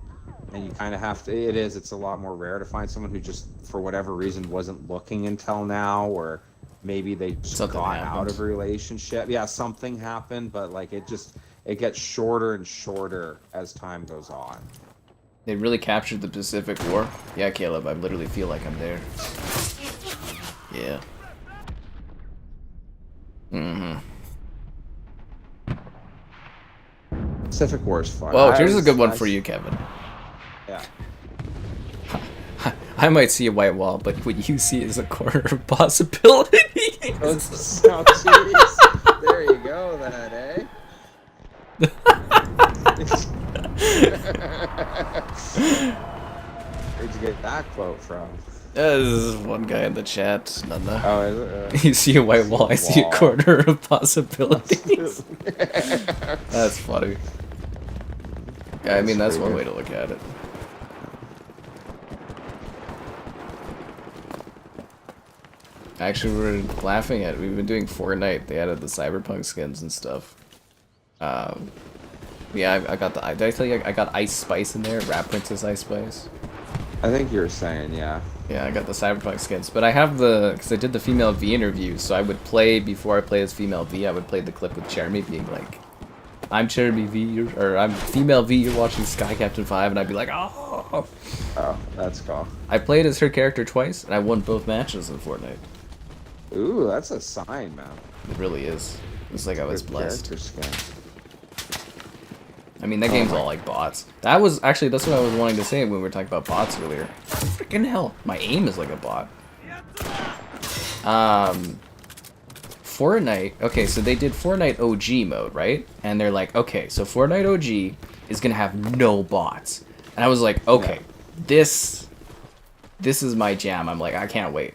And you kind of have to, it's a lot more rare to find someone who just, for whatever reason, wasn't looking until now, or maybe they just got out of a relationship. Yeah, something happened, but like it gets shorter and shorter as time goes on.
They really captured the Pacific War. Yeah, Caleb, I literally feel like I'm there. Yeah. Mm-hmm.
Pacific War is fun.
Well, here's a good one for you, Kevin.
Yeah.
I might see a white wall, but what you see is a corner of possibility.
Oh, jeez. There you go, then, eh? Where'd you get that quote from?
This is one guy in the chat. Nana.
Oh, is it?
You see a white wall, I see a corner of possibilities. That's funny. Yeah, I mean, that's one way to look at it. Actually, we're laughing at it. We've been doing Fortnite. They added the cyberpunk skins and stuff. Yeah, I got the... Did I tell you I got Ice Spice in there? Rap Princess Ice Spice?
I think you were saying, yeah.
Yeah, I got the cyberpunk skins. But I have the... Because I did the female V interview, so I would play... Before I play as female V, I would play the clip with Jeremy being like... I'm Jeremy V, or I'm female V, you're watching Sky Captain 5, and I'd be like, oh!
Oh, that's cool.
I played as her character twice, and I won both matches in Fortnite.
Ooh, that's a sign, man.
It really is. It's like I was blessed.
Character skin.
I mean, that game's all like bots. That was actually, that's what I was wanting to say when we were talking about bots earlier. Freaking hell, my aim is like a bot. Fortnite, okay, so they did Fortnite OG mode, right? And they're like, okay, so Fortnite OG is gonna have no bots. And I was like, okay, this is my jam. I'm like, I can't wait.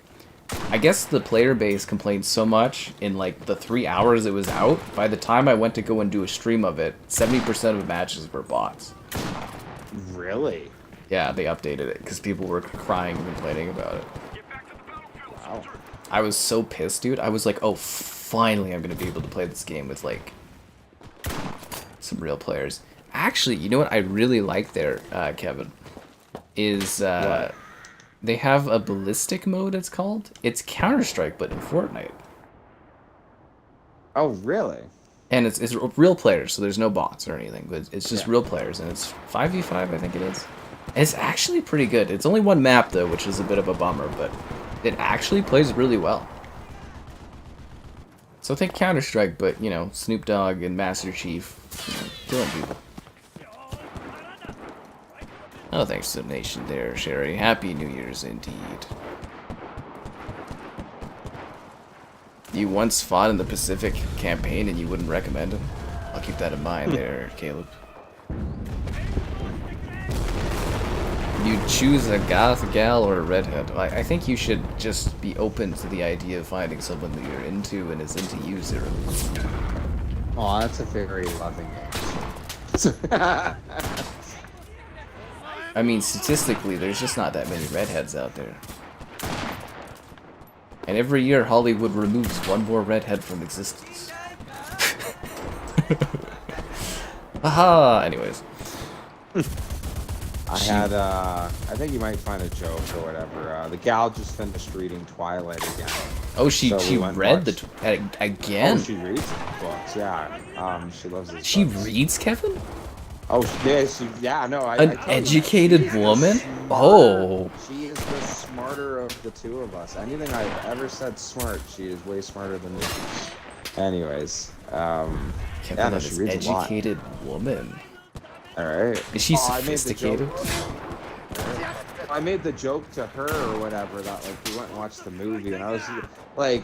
I guess the player base complained so much in like the 3 hours it was out. By the time I went to go and do a stream of it, 70% of the matches were bots.
Really?
Yeah, they updated it because people were crying and complaining about it.
Wow.
I was so pissed, dude. I was like, oh, finally I'm going to be able to play this game with like some real players. Actually, you know what I really like there, Kevin, is they have a ballistic mode, it's called. It's Counter-Strike, but in Fortnite.
Oh, really?
And it's real players, so there's no bots or anything, but it's just real players, and it's 5v5, I think it is. And it's actually pretty good. It's only one map, though, which is a bit of a bummer, but it actually plays really well. So think Counter-Strike, but, you know, Snoop Dogg and Master Chief, you know, killing people. Oh, thanks to the nation there, Sherry. Happy New Year's indeed. You once fought in the Pacific campaign and you wouldn't recommend him? I'll keep that in mind there, Caleb. You choose a goth gal or a redhead. I think you should just be open to the idea of finding someone that you're into and is into you, Zero.
Oh, that's a very loving answer.
I mean, statistically, there's just not that many redheads out there. And every year, Hollywood removes one more redhead from existence. Haha! Anyways.
I think you might find a joke or whatever. The gal just finished reading Twilight again.
Oh, she read again?
Oh, she reads books, yeah. She loves this.
She reads, Kevin?
Oh, yeah, no.
An educated woman? Oh.
She is the smarter of the two of us. Anything I've ever said smart, she is way smarter than me. Anyways,
Kevin,
yeah, no, she reads a lot.
Educated woman.
Alright.
Is she sophisticated?
I made the joke to her or whatever that like we went and watched the movie and I was like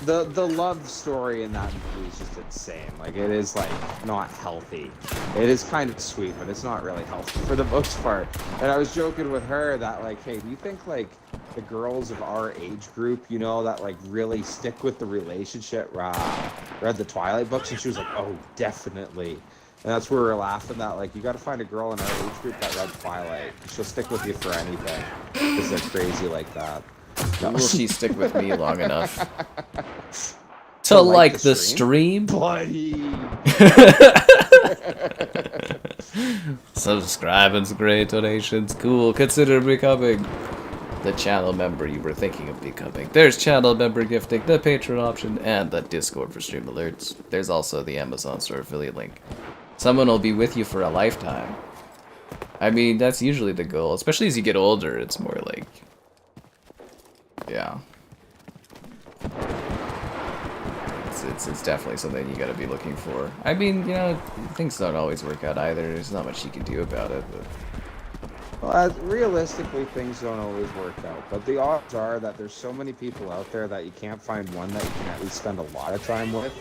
the love story in that movie is just insane. Like it is like not healthy. It is kind of sweet, but it's not really healthy for the most part. And I was joking with her that like, hey, do you think like the girls of our age group, you know, that like really stick with the relationship read the Twilight books? And she was like, oh, definitely. And that's where we were laughing that, like, you gotta find a girl in our age group that read Twilight. She'll stick with you for anything. Because they're crazy like that.
No. Will she stick with me long enough to like the stream?
Buddy!
Subscribing's great, donations cool. Consider becoming the channel member you were thinking of becoming. There's channel member gifting, the Patreon option, and the Discord for stream alerts. There's also the Amazon store affiliate link. Someone will be with you for a lifetime. I mean, that's usually the goal. Especially as you get older, it's more like... Yeah. It's definitely something you gotta be looking for. I mean, you know, things don't always work out either. There's not much you can do about it, but...
Well, realistically, things don't always work out. But the odds are that there's so many people out there that you can't find one that you can at least spend a lot of time with.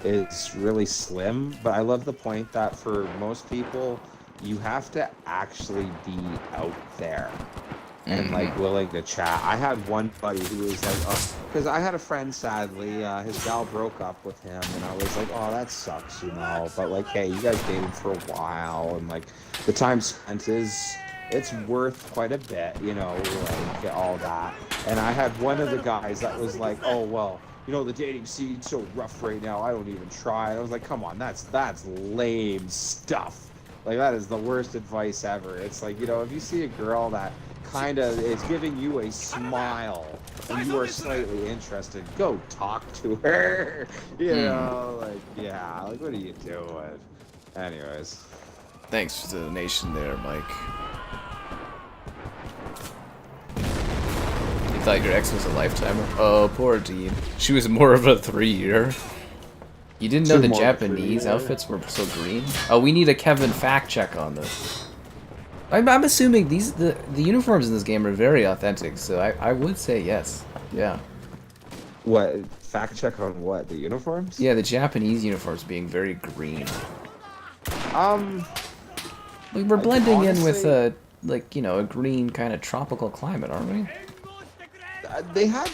It's really slim, but I love the point that for most people, you have to actually be out there and like willing to chat. I had one buddy who was like, because I had a friend, sadly, his gal broke up with him, and I was like, oh, that sucks, you know. But like, hey, you guys dated for a while, and like the time spent it's worth quite a bit, you know, like all that. And I had one of the guys that was like, oh, well, you know, the dating scene's so rough right now, I don't even try. And I was like, come on, that's lame stuff. Like, that is the worst advice ever. It's like, you know, if you see a girl that kind of is giving you a smile and you are slightly interested, go talk to her. You know, like, yeah, like, what are you doing? Anyways.
Thanks for the donation there, Mike. thought your ex was a lifetimer. Oh, poor Dean. She was more of a 3-year. You didn't know the Japanese outfits were so green? Oh, we need a Kevin fact check on this. I'm assuming the uniforms in this game are very authentic, so I would say yes. Yeah.
What? Fact check on what? The uniforms?
Yeah, the Japanese uniforms being very green. We're blending in with a, like, you know, a green kind of tropical climate, aren't we?
They had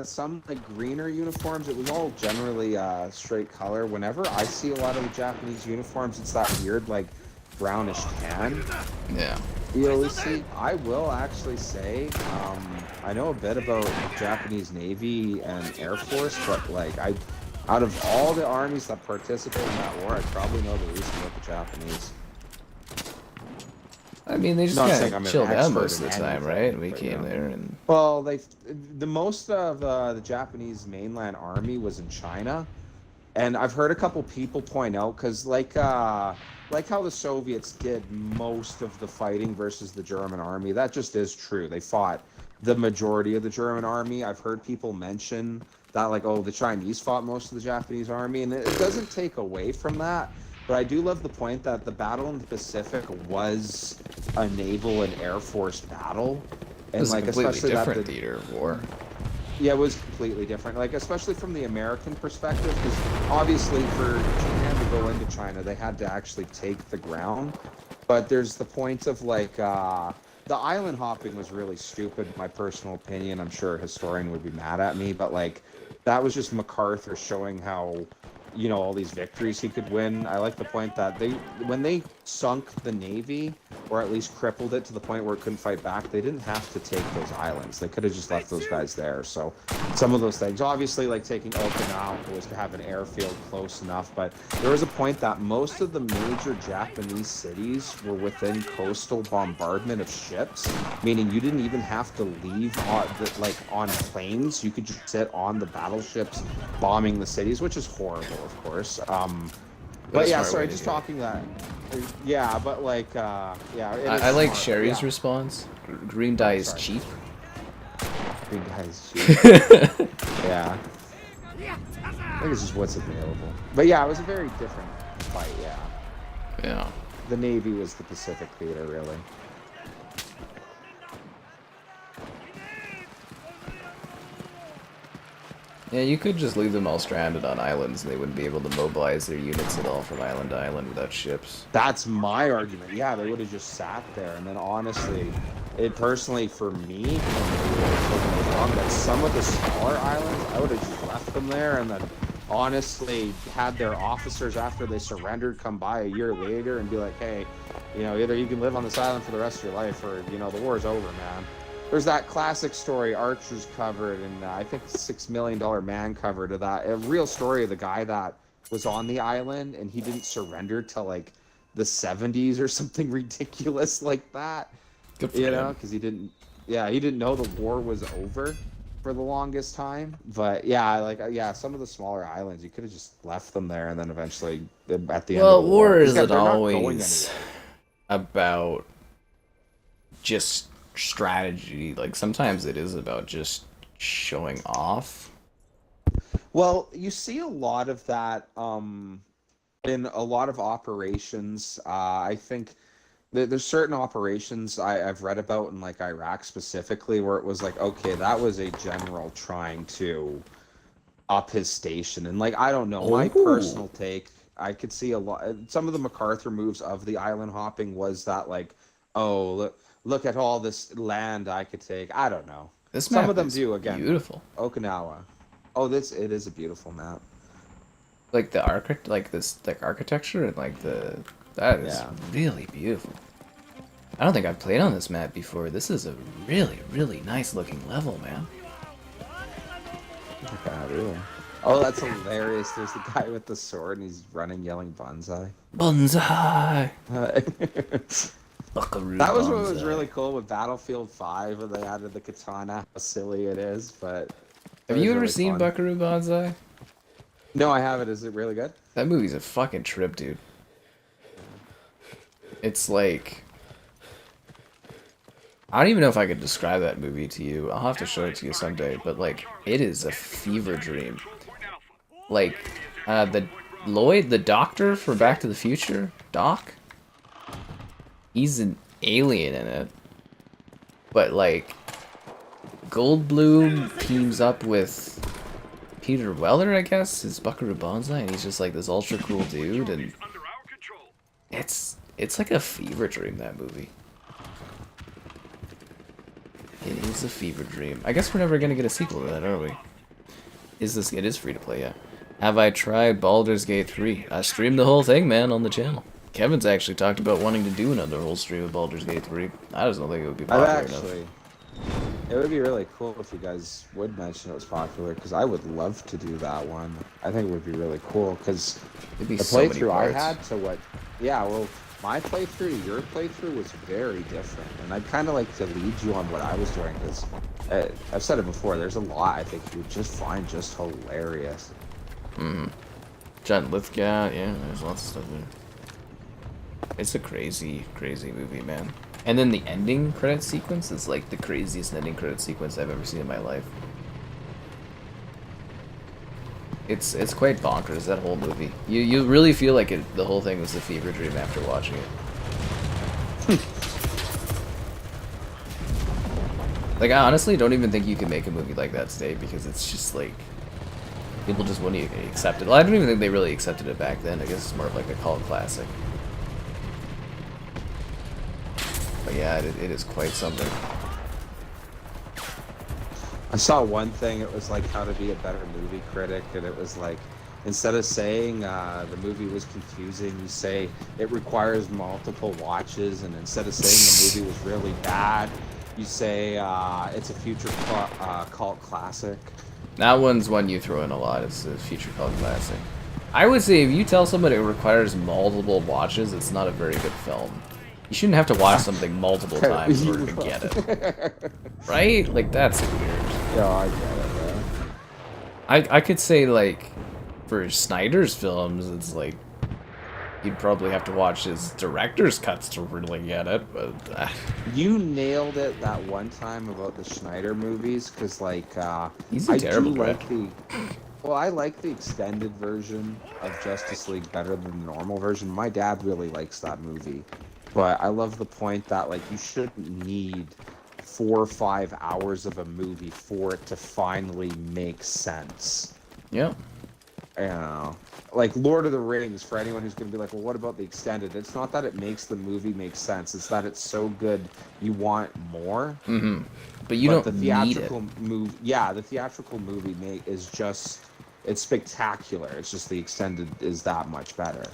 some like greener uniforms. It was all generally straight color. Whenever I see a lot of the Japanese uniforms, it's that weird like brownish tan.
Yeah.
You always see. I will actually say, I know a bit about Japanese Navy and Air Force, but like out of all the armies that participated in that war, I probably know the least about the Japanese.
I mean, they just kind of chilled out most of the time, right? We came there and...
Well, the most of the Japanese mainland army was in China. And I've heard a couple people point out, because like how the Soviets did most of the fighting versus the German army, that just is true. They fought the majority of the German army. I've heard people mention that, like, oh, the Chinese fought most of the Japanese army, and it doesn't take away from that. But I do love the point that the battle in the Pacific was a naval and air force battle, and
it was
like
a completely
especially
different
that
theater of war.
Yeah, it was completely different. Like especially from the American perspective, because obviously for Japan to go into China, they had to actually take the ground. But there's the point of like the island hopping was really stupid, in my personal opinion. I'm sure a historian would be mad at me, but like that was just MacArthur showing how, you know, all these victories he could win. I like the point that when they sunk the Navy, or at least crippled it to the point where it couldn't fight back, they didn't have to take those islands. They could have just left those guys there. So some of those things, obviously, like taking Okinawa was to have an airfield close enough, but there was a point that most of the major Japanese cities were within coastal bombardment of ships, meaning you didn't even have to leave on planes. You could just sit on the battleships bombing the cities, which is horrible, of course. But yeah, sorry, just talking that. Yeah, but like, yeah.
I like Sherry's response. Green dye is cheap.
Green dye is cheap. Yeah. I think it's just what's available. But yeah, it was a very different fight, yeah.
Yeah.
The Navy was the Pacific theater, really.
Yeah, you could just leave them all stranded on islands and they wouldn't be able to mobilize their units at all from island to island without ships.
That's my argument. Yeah, they would have just sat there. And then honestly, personally for me, that some of the smaller islands, I would have just left them there and then honestly had their officers, after they surrendered, come by a year later and be like, hey, you know, either you can live on this island for the rest of your life or, you know, the war's over, man. There's that classic story Archer's covered, and I think $6 Million Man covered of that. A real story of the guy that was on the island and he didn't surrender till like the 70s or something ridiculous like that.
Good for
you
him.
know, because he didn't know the war was over for the longest time. But yeah, like some of the smaller islands, you could have just left them there, and then eventually at the end of the
war isn't always about just strategy. Like sometimes it is about just showing off.
Well, you see a lot of that in a lot of operations. I think there's certain operations I've read about in like Iraq specifically where it was like, okay, that was a general trying to up his station, and like I don't know, my personal take, I could see a lot. Some of the MacArthur moves of the island hopping was that like, oh, look at all this land I could take. I don't know.
This map
some of them
is
do again.
Beautiful.
Okinawa. Oh, it is a beautiful map.
Like the architecture and like that is really beautiful. I don't think I've played on this map before. This is a really, really nice looking level, man.
Yeah, really. Oh, that's hilarious. There's the guy with the sword and he's running yelling Banzai.
Banzai!
That was what was really cool with Battlefield 5 when they added the katana. How silly it is, but...
Have you ever seen Buckaroo Banzai?
No, I haven't. Is it really good?
That movie's a fucking trip, dude. It's like... I don't even know if I could describe that movie to you. I'll have to show it to you someday. But like, it is a fever dream. Like, the Lloyd, the doctor for Back to the Future, Doc. He's an alien in it. But like, Goldblum teams up with Peter Weller, I guess, is Buckaroo Banzai, and he's just like this ultra cool dude, and it's like a fever dream, that movie. It is a fever dream. I guess we're never gonna get a sequel to that, are we? It is free to play, yeah. Have I tried Baldur's Gate 3? I streamed the whole thing, man, on the channel. Kevin's actually talked about wanting to do another whole stream of Baldur's Gate 3. I just don't think it would be popular enough.
It would be really cool if you guys would mention it was popular, because I would love to do that one. I think it would be really cool, because the playthrough I had to what... Yeah, well, my playthrough to your playthrough was very different, and I'd kind of like to lead you on what I was doing, because I've said it before, there's a lot I think you would just find just hilarious.
John Lithgow, yeah, there's lots of stuff there. It's a crazy, crazy movie, man. And then the ending credit sequence is like the craziest ending credit sequence I've ever seen in my life. It's quite bonkers, that whole movie. You really feel like the whole thing was a fever dream after watching it. Like, I honestly don't even think you can make a movie like that today, because it's just like, people just wouldn't even accept it. Well, I don't even think they really accepted it back then. I guess it's more of like a cult classic. But yeah, it is quite something.
I saw one thing, it was like how to be a better movie critic, and it was like, instead of saying the movie was confusing, you say it requires multiple watches, and instead of saying the movie was really bad, you say it's a future cult classic.
That one's one you throw in a lot. It's a future cult classic. I would say if you tell someone it requires multiple watches, it's not a very good film. You shouldn't have to watch something multiple times in order to get it. Right? Like, that's weird.
Yeah, I get it, man.
I could say, like, for Snyder's films, it's like, you'd probably have to watch his director's cuts to really get it, but...
You nailed it that one time about the Snyder movies, because, like,
He's a terrible director.
I like the extended version of Justice League better than the normal version. My dad really likes that movie. But I love the point that, like, you shouldn't need 4 or 5 hours of a movie for it to finally make sense.
Yeah.
You know, like Lord of the Rings, for anyone who's going to be like, well, what about the extended? It's not that it makes the movie make sense. It's that it's so good you want more.
Mm-hmm. But you don't need it.
The theatrical movie is just, it's spectacular. It's just the extended is that much better.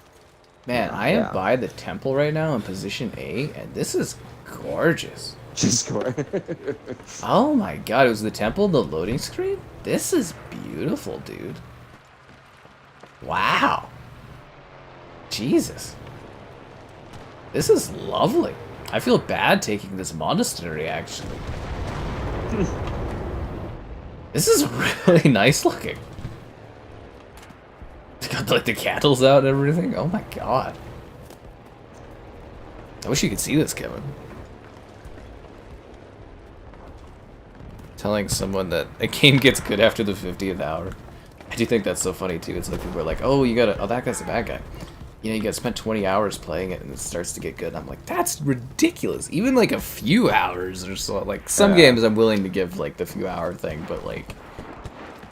Man, I am by the temple right now in position A, and this is gorgeous.
Just gorgeous.
Oh my god, it was the temple, the loading screen? This is beautiful, dude. Wow. Jesus. This is lovely. I feel bad taking this monastery, actually. This is really nice looking. Got like the candles out and everything. Oh my god. I wish you could see this, Kevin. Telling someone that a game gets good after the 50th hour. I do think that's so funny too. It's like people are like, oh, that guy's a bad guy. You know, you gotta spend 20 hours playing it and it starts to get good. I'm like, that's ridiculous. Even like a few hours or so. Like some games I'm willing to give like the few hour thing, but like,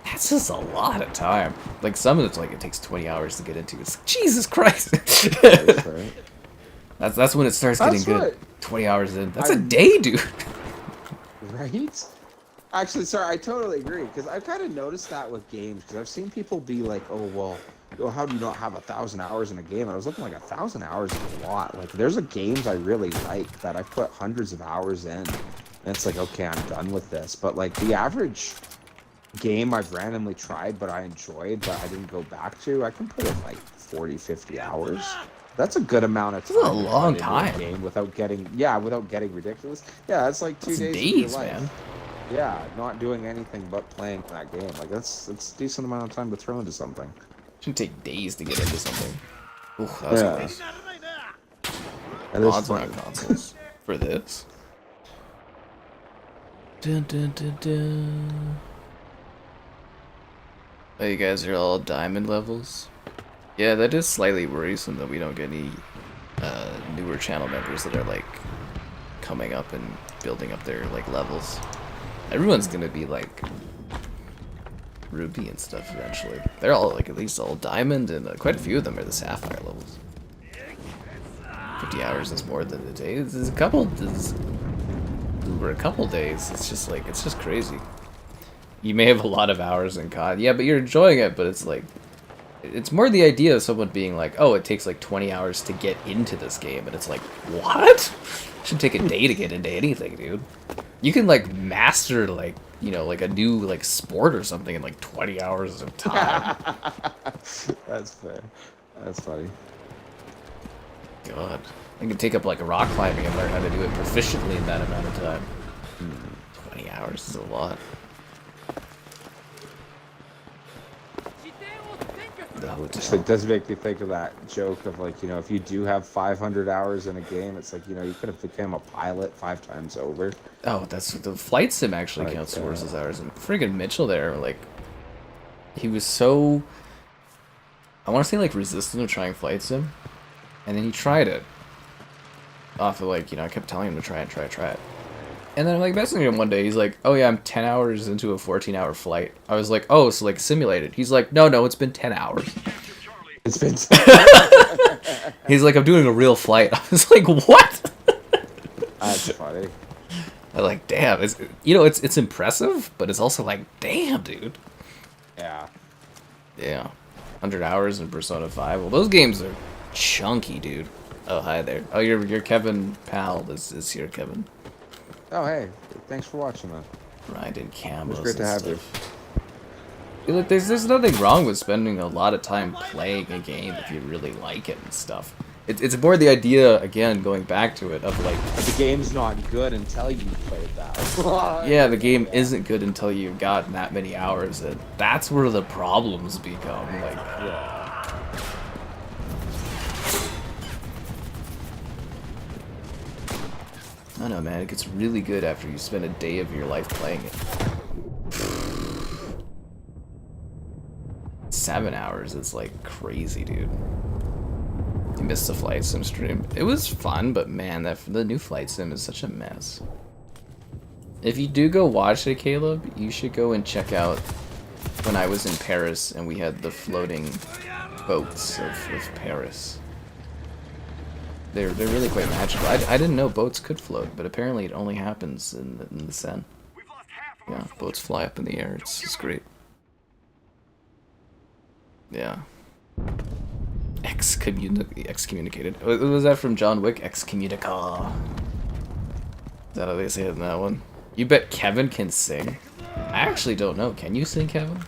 that's just a lot of time. Like, some of it's like, it takes 20 hours to get into. It's like, Jesus Christ. That's when it starts getting good. 20 hours in. That's a day, dude.
Right? Actually, sorry, I totally agree. Because I've kind of noticed that with games. Because I've seen people be like, oh, well, how do you not have 1,000 hours in a game? And I was looking like 1,000 hours is a lot. Like, there's games I really like that I've put hundreds of hours in. And it's like, okay, I'm done with this. But, like, the average game I've randomly tried but I enjoyed but I didn't go back to, I can put in like 40, 50 hours. That's a good amount of time.
That's a long time.
Game without getting ridiculous. Yeah, that's like 2 days of your life. Man. Yeah, not doing anything but playing that game. Like that's a decent amount of time to throw into something.
Shouldn't take days to get into something. Ooh, that was nice.
Mods
on consoles for this. Dun, dun, dun, dun. Oh, you guys are all diamond levels? Yeah, that is slightly worrisome that we don't get any newer channel members that are like coming up and building up their like levels. Everyone's gonna be like ruby and stuff eventually. They're all like at least all diamond, and quite a few of them are the sapphire levels. 50 hours is more than a day. There's a couple. Over a couple days. It's just crazy. You may have a lot of hours in COD, yeah, but you're enjoying it. But it's like, it's more the idea of someone being like, oh, it takes like 20 hours to get into this game, and it's like, what? It should take a day to get into anything, dude. You can like master like, you know, like a new like sport or something in like 20 hours of time.
That's fair. That's funny.
God, I can take up like rock climbing and learn how to do it proficiently in that amount of time. 20 hours is a lot. The hotel.
It does make me think of that joke of like, you know, if you do have 500 hours in a game, it's like, you know, you could have become a pilot 5 times over.
Oh, that's the flight sim actually
like,
counts towards his hours. And friggin' Mitchell there, like, he was so, I want to say like resistant to trying flight sim, and then he tried it. Off of like, you know, I kept telling him to try it. And then I'm like messaging him one day. He's like, "Oh yeah, I'm 10 hours into a 14-hour flight." I was like, "Oh, so like simulated?" He's like, "No, it's been 10 hours."
It's been.
He's like, "I'm doing a real flight." I was like, "What?"
That's funny.
I'm like, "Damn, it's, you know, it's impressive, but it's also like, damn, dude."
Yeah.
Yeah, 100 hours in Persona 5. Well, those games are chunky, dude. Oh, hi there. Oh, your Kevin pal is here, Kevin.
Oh, hey. Thanks for watching, man.
Grinding camos.
It's great to have you.
Hey, look, there's nothing wrong with spending a lot of time playing a game if you really like it and stuff. It's more the idea, again, going back to it, of like...
The game's not good until you played that.
Yeah, the game isn't good until you've gotten that many hours in. That's where the problems become, like...
Yeah.
I don't know, man, it gets really good after you spend a day of your life playing it. 7 hours is like crazy, dude. You missed the flight sim stream. It was fun, but man, the new flight sim is such a mess. If you do go watch it, Caleb, you should go and check out when I was in Paris and we had the floating boats of Paris. They're really quite magical. I didn't know boats could float, but apparently it only happens in the Seine. Yeah, boats fly up in the air. It's great. Yeah. Excommunicated. Was that from John Wick? Excommunica. Is that how they say it in that one? You bet Kevin can sing? I actually don't know. Can you sing, Kevin?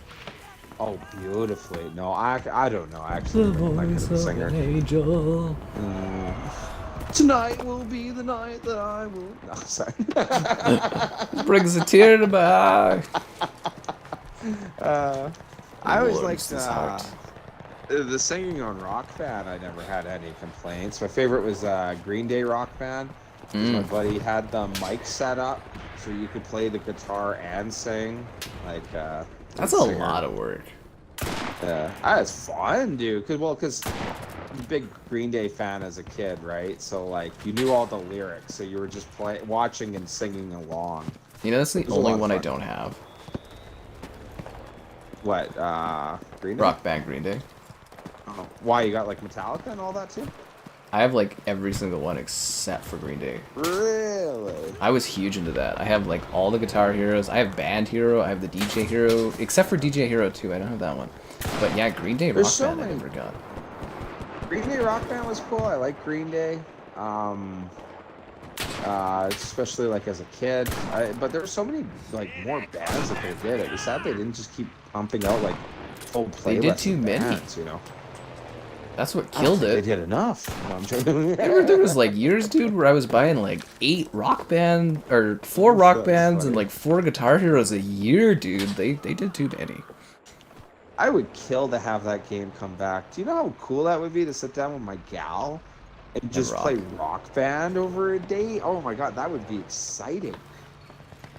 Oh, beautifully. No, I don't know. I actually don't like the singer.
Angel.
Tonight will be the night that I will... No, sorry.
Brings a tear to my eye.
I always liked the singing on Rock Band. I never had any complaints. My favorite was Green Day Rock Band. My buddy had the mic set up so you could play the guitar and sing. Like,
that's a lot of work.
Yeah, it's fun, dude. Cause I'm a big Green Day fan as a kid, right? So like, you knew all the lyrics, so you were just watching and singing along.
You know, that's the only one I don't have.
What? Green Day?
Rock Band Green Day.
Oh, why, you got like Metallica and all that too?
I have like every single one except for Green Day.
Really?
I was huge into that. I have like all the Guitar Heroes. I have Band Hero. I have the DJ Hero, except for DJ Hero 2. I don't have that one. But yeah, Green Day Rock Band I never got.
Green Day Rock Band was cool. I like Green Day. Especially like as a kid. But there were so many like more bands that they did. It was sad they didn't just keep pumping out like full playlists.
They did too many.
Bands, you know.
That's what killed it.
They did enough. No, I'm joking.
There was like years, dude, where I was buying like 4 rock bands and like 4 Guitar Heroes a year, dude. They did too many.
I would kill to have that game come back. Do you know how cool that would be to sit down with my gal and just play Rock Band over a day? Oh my god, that would be exciting.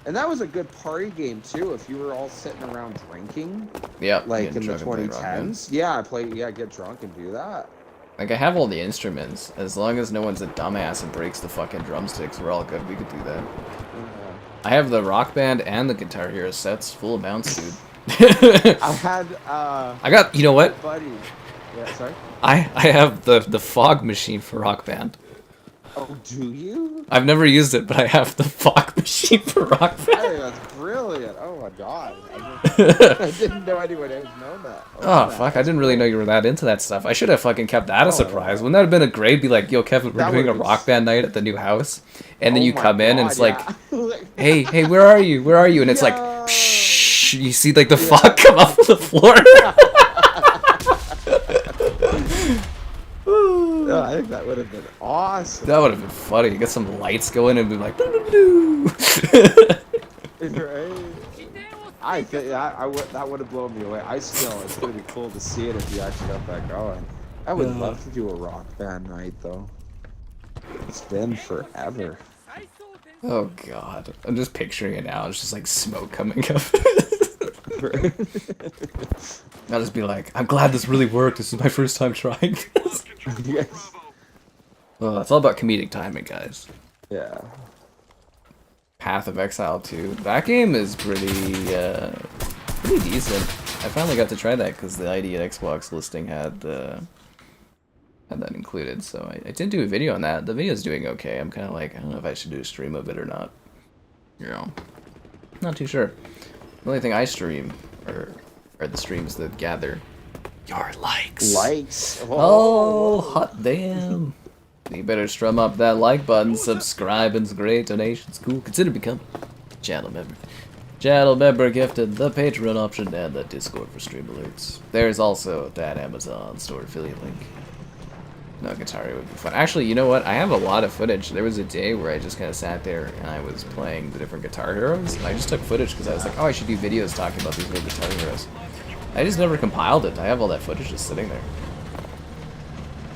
And that was a good party game too. If you were all sitting around drinking,
Yep.
like in the
drunk and play Rock Band.
2010s. Yeah, get drunk and do that.
Like, I have all the instruments. As long as no one's a dumbass and breaks the fucking drumsticks, we're all good. We could do that. I have the Rock Band and the Guitar Hero sets, full amounts, dude.
I had,
I got, you know what?
buddy. Yeah, sorry?
I have the fog machine for Rock Band.
Oh, do you?
I've never used it, but I have the fog machine for Rock Band.
Hey, that's brilliant. Oh my god. I didn't know anyone else known that.
Oh, fuck, I didn't really know you were that into that stuff. I should have fucking kept that a surprise. Wouldn't that have been a great, be like, yo, Kevin, we're doing a Rock Band night at the new house? And then you come in and it's like, hey, where are you? Where are you? And it's like, psh, you see like the fog come off the floor.
Yeah, I think that would have been awesome.
That would have been funny. You get some lights going and be like,
Right? I think that would have blown me away. It's gonna be cool to see it if you actually got that going. I would love to do a Rock Band night though. It's been forever.
oh god, I'm just picturing it now. It's just like smoke coming up. I'll just be like, I'm glad this really worked. This is my first time trying this.
Yes.
Well, it's all about comedic timing, guys.
Yeah.
Path of Exile 2. That game is pretty decent. I finally got to try that because the ID at Xbox listing had that included. So I did do a video on that. The video's doing okay. I'm kind of like, I don't know if I should do a stream of it or not. You know, not too sure. The only thing I stream are the streams that gather your likes.
Likes.
Oh, hot damn. You better strum up that like button. Subscribing's great. Donations cool. Consider becoming a channel member. Channel member gifted the Patreon option and the Discord for stream alerts. There's also that Amazon store affiliate link. No, Guitar Hero would be fun. Actually, you know what? I have a lot of footage. There was a day where I just kind of sat there and I was playing the different Guitar Heroes. And I just took footage because I was like, oh, I should do videos talking about these new Guitar Heroes. I just never compiled it. I have all that footage just sitting there.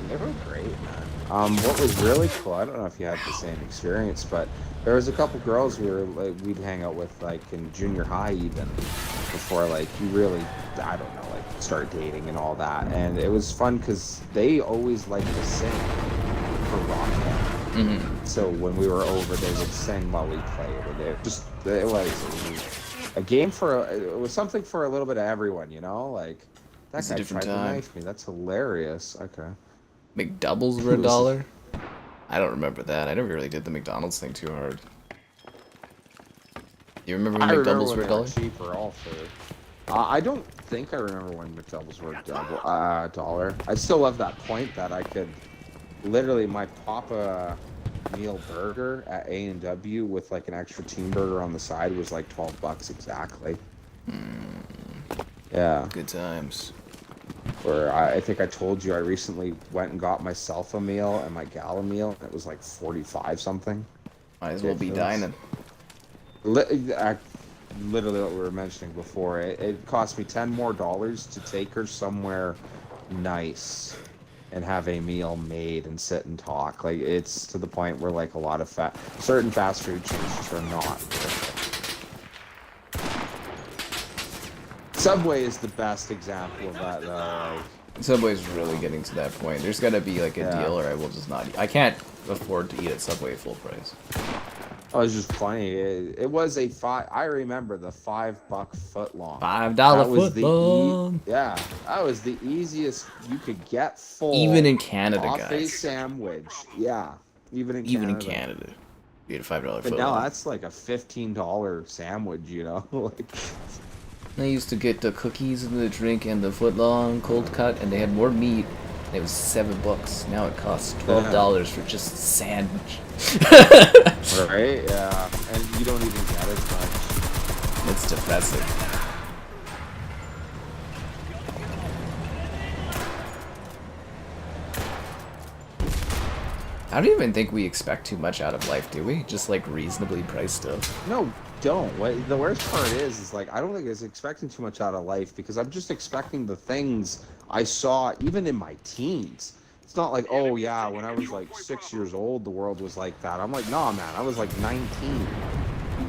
They were great, man. What was really cool, I don't know if you had the same experience, but there was a couple girls we'd hang out with, like, in junior high even, before, like, you really, I don't know, like, start dating and all that. And it was fun because they always liked to sing for Rock Band.
Mm-hmm.
So when we were over, they would sing while we played. And it was a game it was something for a little bit of everyone, you know? Like, that guy tried to knife me. That's hilarious. Okay.
McDoubles were $1? I don't remember that. I never really did the McDonald's thing too hard. You remember when McDoubles were $1?
Cheaper also. I don't think I remember when McDoubles were $1. I still love that point that I could literally my Papa meal burger at A&W with like an extra team burger on the side was like $12 exactly. Yeah.
Good times.
Or I think I told you I recently went and got myself a meal and my gal a meal. And it was like 45 something.
Might as well be dining.
Literally what we were mentioning before. It cost me $10 more to take her somewhere nice and have a meal made and sit and talk. Like, it's to the point where like a lot of certain fast food chains just are not worth it. Subway is the best example of that, though.
Subway's really getting to that point. There's gotta be like a deal, or I will just not eat. I can't afford to eat at Subway full price.
Oh, it's just funny. It was I remember the $5 footlong.
$5 footlong.
Yeah, that was the easiest you could get full.
Even in Canada,
off
guys.
A sandwich. Yeah, even in
Canada. You get a $5 footlong.
But now that's like a $15 sandwich, you know. Like,
I used to get the cookies and the drink and the footlong cold cut, and they had more meat. And it was $7. Now it costs $12 for just a sandwich.
Right? Yeah, and you don't even get as much.
It's depressing. I don't even think we expect too much out of life, do we? Just like reasonably priced stuff.
No, don't. The worst part is like I don't think I was expecting too much out of life because I'm just expecting the things I saw even in my teens. It's not like, oh yeah, when I was like 6 years old, the world was like that. I'm like, nah, man, I was like 19.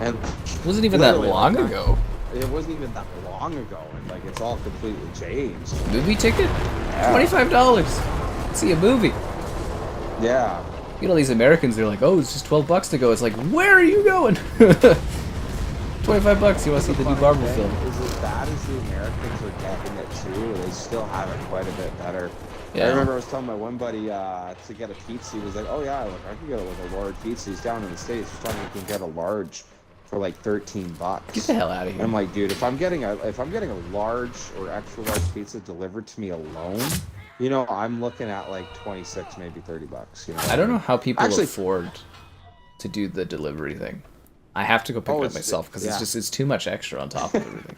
And
It wasn't even that long ago.
It wasn't even that long ago, and like it's all completely changed.
Movie ticket?
Yeah.
$25. See a movie.
Yeah.
You know, these Americans, they're like, oh, it's just $12 to go. It's like, where are you going? $25, you want to see the new Marvel film.
Is as bad as the Americans are getting it too, they still have it quite a bit better.
Yeah.
I remember I was telling my one buddy to get a pizza. He was like, oh yeah, like, I can get like a large pizza. He's down in the States. He's telling me he can get a large for like $13.
Get the hell out of here.
I'm like, dude, if I'm getting a large or extra large pizza delivered to me alone, you know, I'm looking at like 26, maybe $30. You know,
I don't know how people afford to do the delivery thing. I have to go pick it up myself because it's too much extra on top of everything.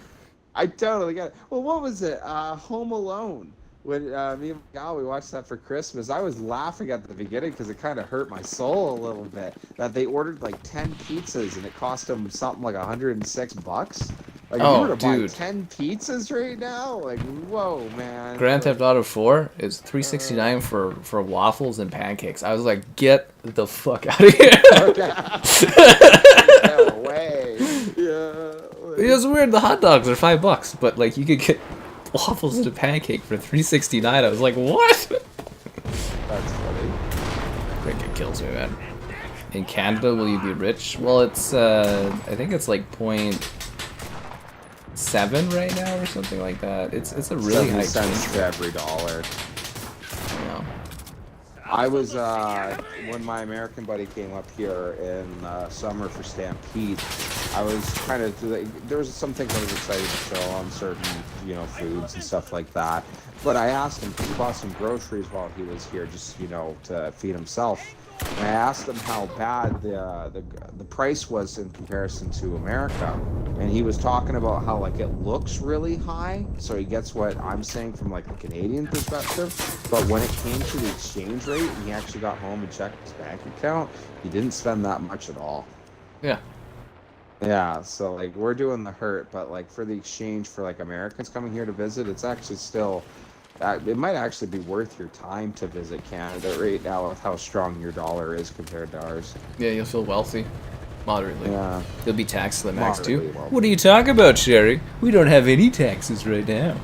I totally get it. Well, what was it? Home Alone. When me and Gal, we watched that for Christmas, I was laughing at the beginning because it kind of hurt my soul a little bit that they ordered like 10 pizzas and it cost them something like $106. Like, if you were to buy 10 pizzas right now, like, whoa, man.
Grand Theft Auto 4 is $3.69 for waffles and pancakes. I was like, get the fuck out of here.
No way. Yeah.
It was weird. The hot dogs are $5, but like you could get waffles and a pancake for $3.69. I was like, what?
That's funny.
I think it kills me, man. In Canada, will you be rich? Well, it's I think it's like 0.7 right now or something like that. It's a really high
cents for every dollar.
Yeah.
I was when my American buddy came up here in summer for Stampede. I was kind of there was some things I was excited to show on certain foods and stuff like that. But I asked him because he bought some groceries while he was here, just to feed himself. And I asked him how bad the price was in comparison to America, and he was talking about how like it looks really high, so he gets what I'm saying from like a Canadian perspective. But when it came to the exchange rate, and he actually got home and checked his bank account, he didn't spend that much at all.
Yeah.
Yeah, so like we're doing the hurt, but like for the exchange for like Americans coming here to visit, it's actually still. It might actually be worth your time to visit Canada right now with how strong your dollar is compared to ours.
Yeah, you'll feel wealthy. Moderately.
Yeah.
You'll be taxed to the max too.
Wealthy.
What are you talking about, Sherry? We don't have any taxes right now.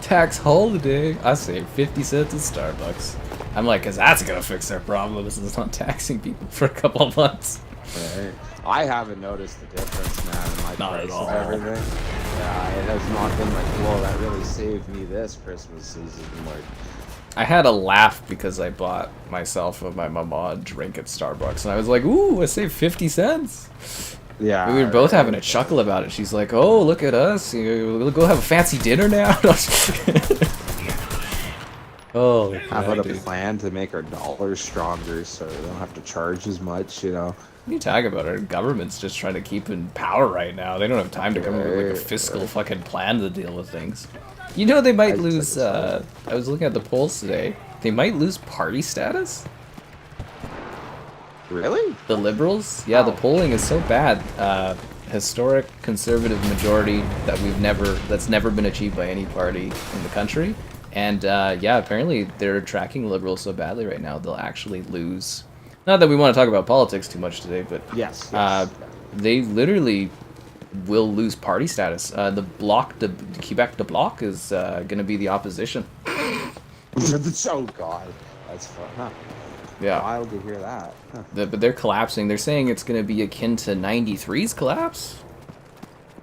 Tax holiday. I save 50 cents at Starbucks. I'm like, because that's going to fix their problems. It's not taxing people for a couple of months.
Right. I haven't noticed the difference, man, in my price of everything. Yeah, it has not been like, whoa, that really saved me this Christmas season. Like,
I had a laugh because I bought myself and my mama a drink at Starbucks, and I was like, ooh, I saved 50 cents.
Yeah.
We were both having a chuckle about it. She's like, oh, look at us. We'll go have a fancy dinner now. Oh,
how about a plan to make our dollars stronger so we don't have to charge as much,
What are you talking about? Our government's just trying to keep in power right now. They don't have time to come up with like a fiscal fucking plan to deal with things. You know they might lose, I was looking at the polls today. They might lose party status?
Really?
The Liberals? Yeah, the polling is so bad. Historic conservative majority that's never been achieved by any party in the country. And yeah, apparently they're tracking Liberals so badly right now they'll actually lose. Not that we want to talk about politics too much today, but
yes.
They literally will lose party status. The bloc, the Quebec, the bloc is going to be the opposition.
Oh God, that's fun, huh?
Yeah.
Wild to hear that. Huh.
But they're collapsing. They're saying it's going to be akin to 93's collapse.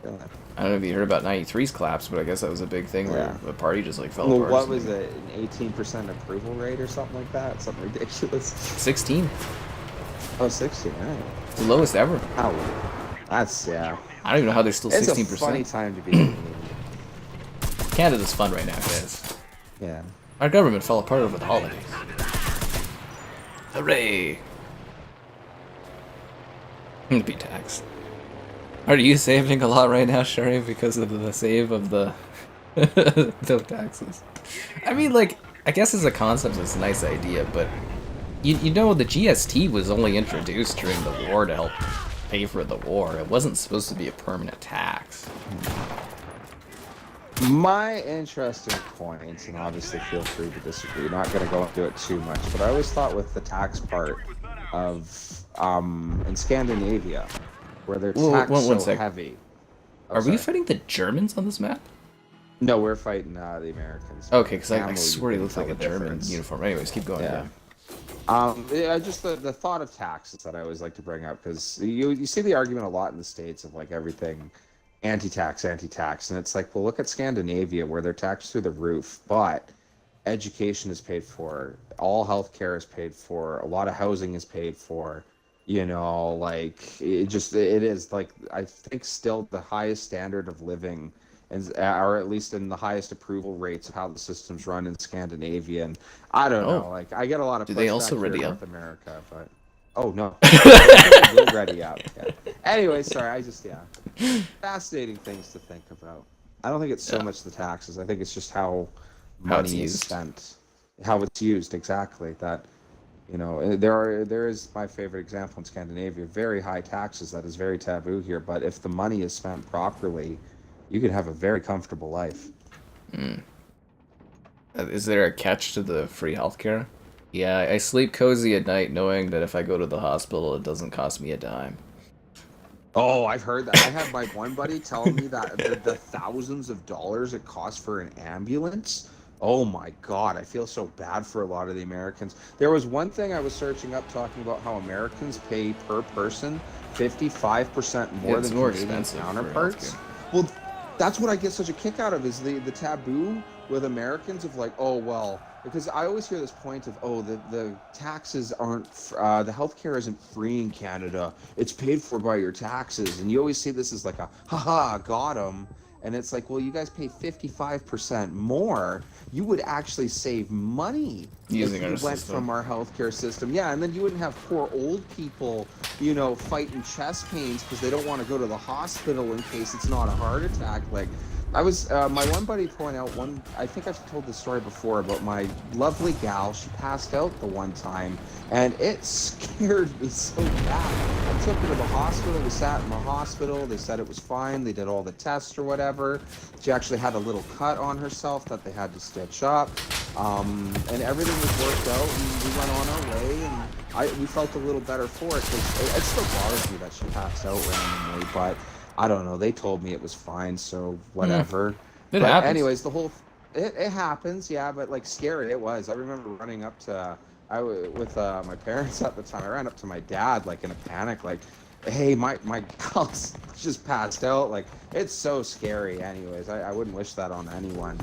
Yeah.
I don't know if you heard about 93's collapse, but I guess that was a big thing where the party just like fell apart.
What was it? An 18% approval rate or something like that? Something ridiculous.
16.
Oh, 16. Right.
It's the lowest ever.
How? That's I
don't even know how they're still 16%.
It's a funny time to be.
Canada's fun right now, guys.
Yeah.
Our government fell apart over the holidays. Hooray! I'm gonna be taxed. Are you saving a lot right now, Sherry, because of the save of the no taxes? I mean, like, I guess as a concept, it's a nice idea, but you know, the GST was only introduced during the war to help pay for the war. It wasn't supposed to be a permanent tax.
My interesting points, and obviously feel free to disagree, not going to go into it too much, but I always thought with the tax part of in Scandinavia, where their
Whoa,
tax
one
so
sec.
heavy. Oh,
Are we
sorry.
fighting the Germans on this map?
No, we're fighting the Americans.
Okay, because I
Camel, you
swear he
couldn't
looks like
tell
a
the
German
difference.
uniform. Anyways, keep going.
Yeah. Yeah, just the thought of taxes that I always like to bring up, because you see the argument a lot in the States of like everything anti-tax, anti-tax, and it's like, well, look at Scandinavia where they're taxed through the roof, but education is paid for, all healthcare is paid for, a lot of housing is paid for, you know, like it is like I think still the highest standard of living, and or at least in the highest approval rates of how the systems run in Scandinavia. And I don't know,
Oh,
like I get a lot of
do they also
pushback here in
ready up?
North America, but oh no, they will ready up. Yeah. Anyway, sorry, I just fascinating things to think about. I don't think it's so
Yeah.
much the taxes. I think it's just how
How it's
money is
used.
spent, how it's used exactly. That you know, there is my favorite example in Scandinavia, very high taxes that is very taboo here. But if the money is spent properly, you could have a very comfortable life.
Is there a catch to the free healthcare? Yeah, I sleep cozy at night knowing that if I go to the hospital, it doesn't cost me a dime.
Oh, I've heard that. I had my one buddy telling me that the thousands of dollars it costs for an ambulance. Oh my God, I feel so bad for a lot of the Americans. There was one thing I was searching up talking about how Americans pay per person 55% more
Yeah, it's
than
more
Canadian
expensive for
counterparts.
healthcare.
Well, that's what I get such a kick out of is the taboo with Americans of like, oh well, because I always hear this point of, oh, the taxes aren't, the healthcare isn't free in Canada. It's paid for by your taxes. And you always see this as like a, haha, got 'em. And it's like, well, you guys pay 55% more. You would actually save money
Using
if
our
you went
system.
from our healthcare system. Yeah, and then you wouldn't have poor old people, you know, fighting chest pains because they don't want to go to the hospital in case it's not a heart attack. Like, I was, my one buddy pointed out I think I've told this story before about my lovely gal. She passed out the one time, and it scared me so bad. I took her to the hospital. We sat in the hospital. They said it was fine. They did all the tests or whatever. She actually had a little cut on herself that they had to stitch up. And everything was worked out, and we went on our way, and we felt a little better for it, because it still bothers me that she passed out randomly, but I don't know. They told me it was fine, so whatever.
It
But
happens.
anyways, it happens, yeah. But like scary, it was. I remember running up to with my parents at the time. I ran up to my dad like in a panic, like, "Hey, my gal's just passed out." Like it's so scary. Anyways, I wouldn't wish that on anyone.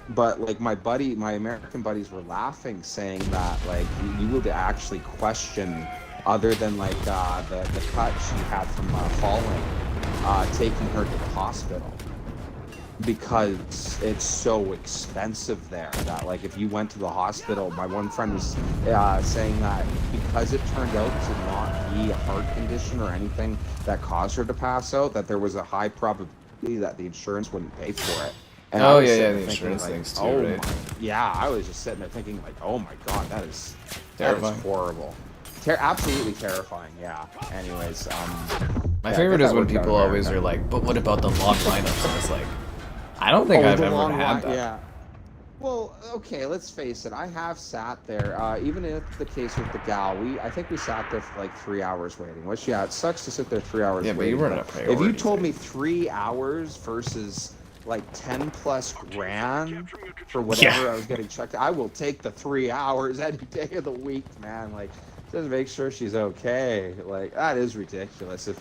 But like my American buddies were laughing, saying that like you would actually question, other than like the cut she had from falling, taking her to the hospital, because it's so expensive there that like if you went to the hospital, my one friend was saying that because it turned out to not be a heart condition or anything that caused her to pass out, that there was a high probability that the insurance wouldn't pay for it. And I
Oh
was
yeah,
sitting
the
there thinking,
insurance
like,
things too,
oh
right?
yeah, I was just sitting there thinking like, oh my God, that is
Terrifying.
horrible. Absolutely terrifying, yeah. Anyways,
My
yeah,
favorite
get
is
that
when
worked out
people
in
always
America.
are like, but what about the long lineups? And it's like, I don't think I've
the
ever
long
had
line,
that.
yeah. Well, okay, let's face it. I have sat there, even in the case with the gal. I think we sat there for like 3 hours waiting. Which, yeah, it sucks to sit there 3 hours
Yeah, but
waiting.
you weren't a
If you
priority.
told me 3 hours versus like 10 plus grand for whatever
Yeah.
I was getting checked, I will take the 3 hours any day of the week, man. Like, just make sure she's okay. Like, that is ridiculous. If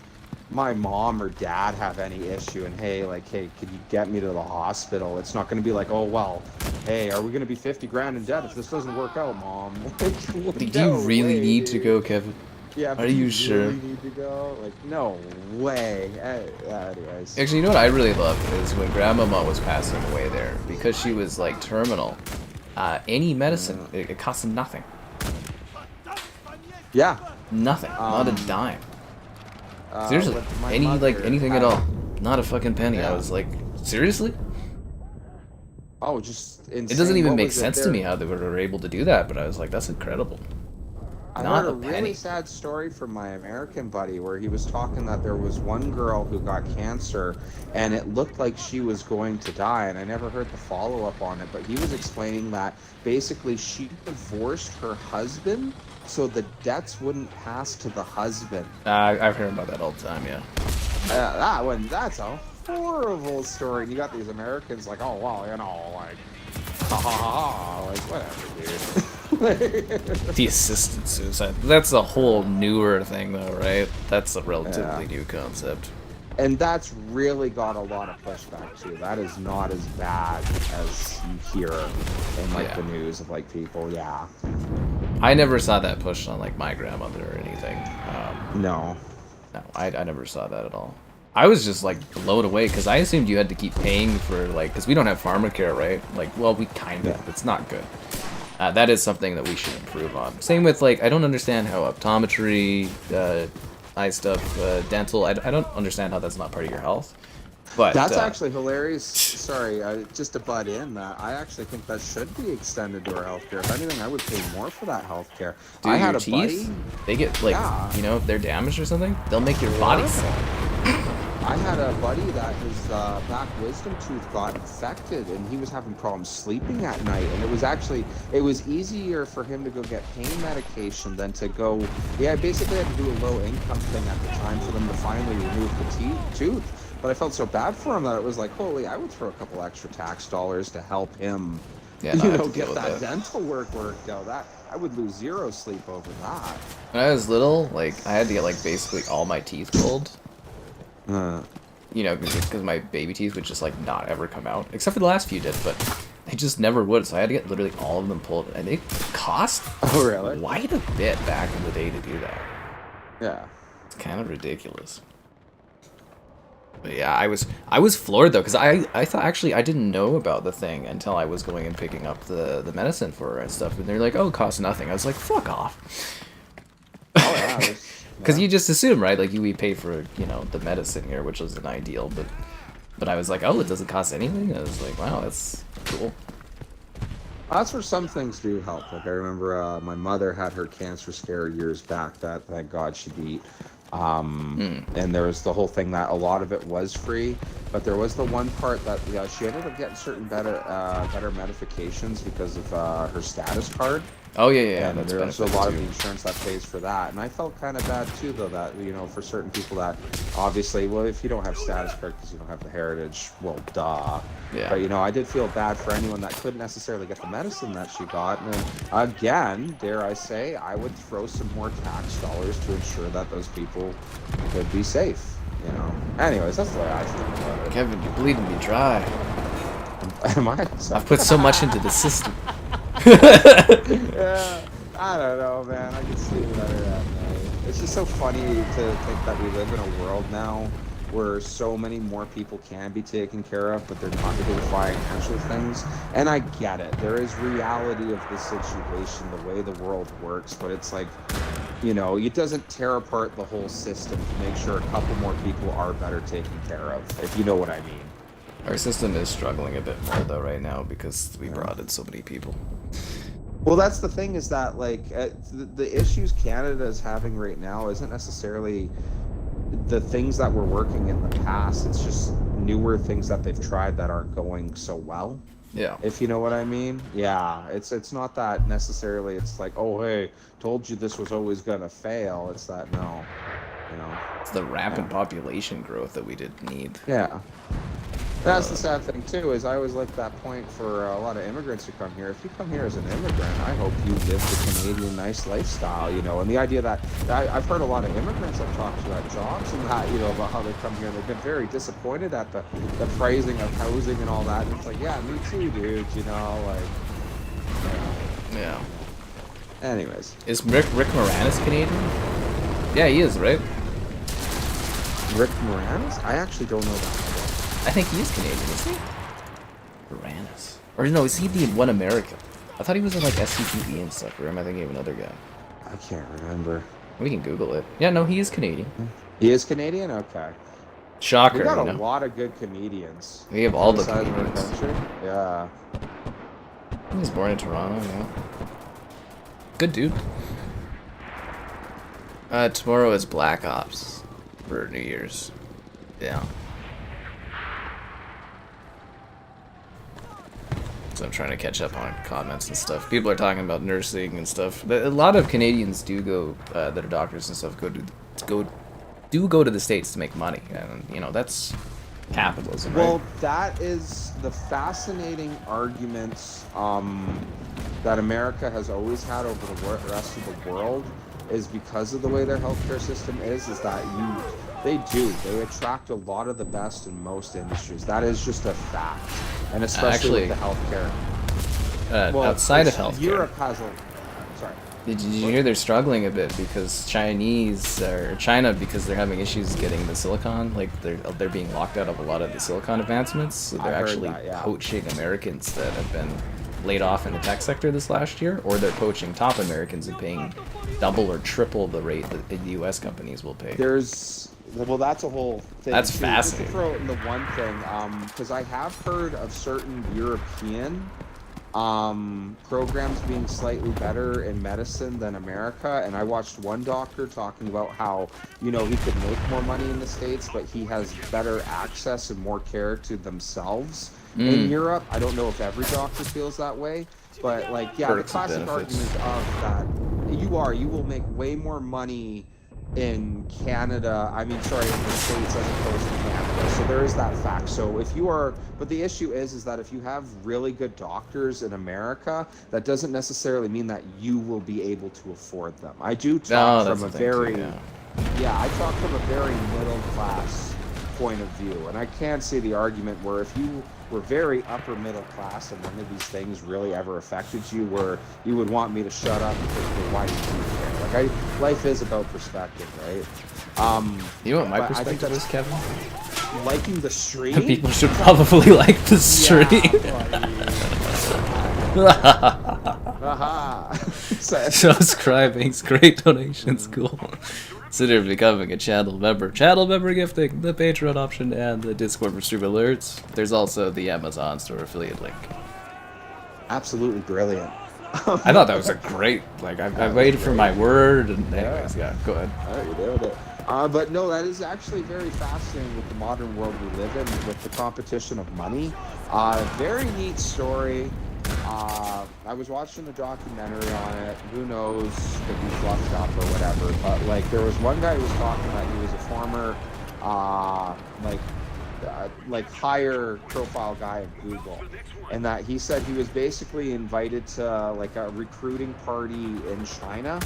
my mom or dad have any issue and hey, could you get me to the hospital? It's not going to be like, oh, well, hey, are we going to be 50 grand in debt if this doesn't work out, mom?
Do you really need to go, Kevin?
Yeah,
Are you sure?
really need to go? Like, no way. Anyways.
Actually, you know what I really love is when Grandmama was passing away there, because she was like terminal. Any medicine, it costs nothing.
Yeah.
Nothing. Not a dime. Seriously,
with my
anything
mother,
at all. Not a fucking penny.
Yeah.
I was like, seriously?
Oh, just insane.
It doesn't even
What
make
was it
sense to
there?
me how they were able to do that, but I was like, that's incredible.
I
Not
heard
a
a really
penny.
sad story from my American buddy where he was talking that there was one girl who got cancer and it looked like she was going to die. And I never heard the follow-up on it, but he was explaining that basically she divorced her husband so the debts wouldn't pass to the husband.
I've heard about that all the time, yeah.
That's a horrible story. And you got these Americans like, oh, well, you know, like, ha ha ha, like, whatever, dude.
The assisted suicide. That's a whole newer thing, though, right? That's a relatively new concept.
And that's really got a lot of pushback, too. That is not as bad as you hear in, like, the news of, like, people,
I never saw that pushed on, like, my grandmother or anything.
No.
No, I never saw that at all. I was just, like, blown away, because I assumed you had to keep paying for, like, because we don't have pharmacare, right? Like, well, we kind of. It's not good. That is something that we should improve on. Same with, like, I don't understand how optometry, eye stuff, dental, I don't understand how that's not part of your health. But
that's actually hilarious. Sorry, just to butt in, that I actually think that should be extended to our healthcare. If anything, I would pay more for that healthcare.
Dude,
I had
your
a
teeth,
buddy.
they get, like, you know, if they're damaged or something, they'll make your body sick.
I had a buddy that his back wisdom tooth got infected, and he was having problems sleeping at night. And it was easier for him to go get pain medication than to go. Yeah, I basically had to do a low income thing at the time for them to finally remove the tooth. But I felt so bad for him that it was like, holy, I would throw a couple extra tax dollars to help him, get that dental work worked out. That I would lose zero sleep over that.
When I was little, like, I had to get, like, basically all my teeth pulled. You know, because my baby teeth would just, like, not ever come out. Except for the last few did, but they just never would. So I had to get literally all of them pulled. And they cost quite a bit back in the day to do that.
Yeah.
It's kind of ridiculous. But yeah, I was floored, though, because I thought, actually, I didn't know about the thing until I was going and picking up the medicine for her and stuff. And they're like, oh, it costs nothing. I was like, fuck off.
Oh, yeah.
Because you just assume, right? Like, we pay for, you know, the medicine here, which was an ideal, but I was like, oh, it doesn't cost anything? I was like, wow, that's cool.
That's where some things do help. Like, I remember my mother had her cancer scare years back that, thank God, she beat. And there was the whole thing that a lot of it was free, but there was the one part that she ended up getting certain better medications because of her status card.
Oh yeah.
And there's a lot of the insurance that pays for that. And I felt kind of bad too, though, that, you know, for certain people that obviously, well, if you don't have status card because you don't have the heritage, well, duh.
Yeah.
But, you know, I did feel bad for anyone that couldn't necessarily get the medicine that she got. And again, dare I say, I would throw some more tax dollars to ensure that those people could be safe. You know. Anyways, that's the way I think about it.
Kevin, you're bleeding me dry.
Am I?
I've put so much into the system.
Yeah, I don't know, man. I can sleep better at night. It's just so funny to think that we live in a world now where so many more people can be taken care of, but they're not able to financial things. And I get it. There is reality of the situation, the way the world works, but it's like, you know, it doesn't tear apart the whole system to make sure a couple more people are better taken care of, if you know what I mean.
Our system is struggling a bit more, though, right now, because we brought in so many people.
Well, that's the thing, is that, like, the issues Canada is having right now isn't necessarily the things that were working in the past. It's just newer things that they've tried that aren't going so well.
Yeah.
If you know what I mean. Yeah, it's not that necessarily it's like, oh, hey, told you this was always gonna fail. It's that, no, you know.
It's the rapid population growth that we didn't need.
Yeah. That's the sad thing too, is I always like that point for a lot of immigrants who come here. If you come here as an immigrant, I hope you live the Canadian nice lifestyle, you know. And the idea that I've heard a lot of immigrants I've talked to at jobs and that, you know, about how they come here and they've been very disappointed at the pricing of housing and all that. And it's like, yeah, me too, dude, you know, like,
Yeah.
Anyways.
Is Rick Moranis Canadian? Yeah, he is, right?
Rick Moranis? I actually don't know that.
I think he is Canadian, isn't he? Moranis. Or no, is he the one American? I thought he was in like SCTV and stuff, or am I thinking of another guy?
I can't remember.
We can Google it. Yeah, no, he is Canadian.
He is Canadian? Okay.
Shocker.
We got a lot of good comedians.
We have all the
comedians.
comedians.
Yeah.
He was born in Toronto, yeah. Good dude. Tomorrow is Black Ops for New Year's. Yeah. So I'm trying to catch up on comments and stuff. People are talking about nursing and stuff. A lot of Canadians do go, that are doctors and stuff, go to the States to make money, and you know that's capitalism, right?
Well, that is the fascinating arguments that America has always had over the rest of the world, is because of the way their healthcare system is that they attract a lot of the best in most industries. That is just a fact, and especially with the healthcare.
Outside of healthcare,
Europe has a. Sorry.
Did you hear they're struggling a bit because China, because they're having issues getting the silicon, like they're being locked out of a lot of the silicon advancements, so they're actually poaching Americans that have been laid off in the tech sector this last year, or they're poaching top Americans and paying double or triple the rate that the U.S. companies will pay.
Well, that's a whole thing.
That's fascinating.
Just to throw in the one thing, because I have heard of certain European programs being slightly better in medicine than America, and I watched one doctor talking about how, you know, he could make more money in the States, but he has better access and more care to themselves in Europe. I don't know if every doctor feels that way, but like, yeah, the classic argument of that, you will make way more money in Canada, in the States as opposed to Canada. So there is that fact. So but the issue is that if you have really good doctors in America, that doesn't necessarily mean that you will be able to afford them. I do talk from a very, I talk from a very middle class point of view, and I can see the argument where if you were very upper middle class and none of these things really ever affected you, where you would want me to shut up because why do you care? Like, life is about perspective, right?
You know what my perspective is, Kevin?
Liking the stream?
People should probably like the stream. Subscribing, great donations, cool. Consider becoming a channel member. Channel member gifting, the Patreon option, and the Discord for stream alerts. There's also the Amazon store affiliate link.
Absolutely brilliant.
I thought that was a great, I waited for my word, and anyways, go ahead.
Alright, you nailed it. But no, that is actually very fascinating with the modern world we live in, with the competition of money. Very neat story. I was watching a documentary on it. Who knows, could be fluffed up or whatever. But like, there was one guy who was talking that he was a former, higher profile guy at Google, and that he said he was basically invited to like a recruiting party in China,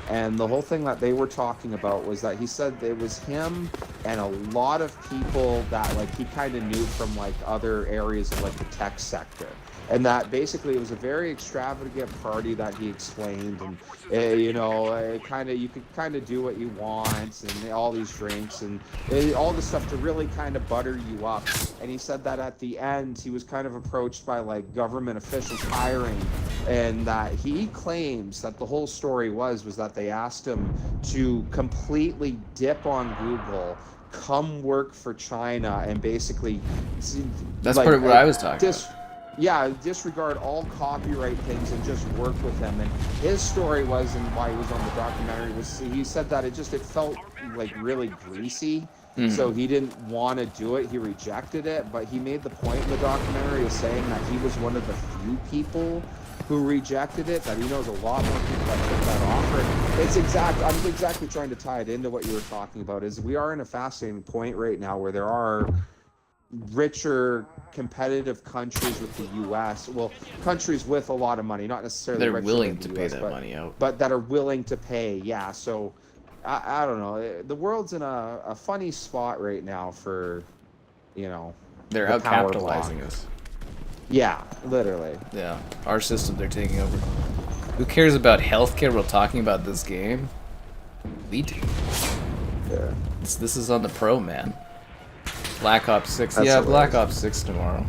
and the whole thing that they were talking about was that he said it was him and a lot of people that like he kind of knew from like other areas of like the tech sector. And that basically it was a very extravagant party that he explained, and you could kind of do what you want, and all these drinks and all this stuff to really kind of butter you up. And he said that at the end he was kind of approached by like government officials hiring, and that he claims that the whole story was that they asked him to completely dip on Google, come work for China, and basically
that's part of what I was talking about.
Yeah, disregard all copyright things and just work with him. And his story was, and why he was on the documentary, was he said that it felt like really greasy. So he didn't want to do it. He rejected it. But he made the point in the documentary of saying that he was one of the few people who rejected it, that he knows a lot more people that took that offer. I'm exactly trying to tie it into what you were talking about, is we are in a fascinating point right now where there are richer competitive countries with the U.S. Well, countries with a lot of money, not necessarily
they're willing to pay that money out,
but that are willing to pay. Yeah, so I don't know. The world's in a funny spot right now for,
they're out capitalizing us.
Yeah, literally.
Yeah, our system they're taking over. Who cares about healthcare while talking about this game? We do.
Yeah.
This is on the pro, man. Black Ops 6.
That's hilarious.
Black Ops 6 tomorrow.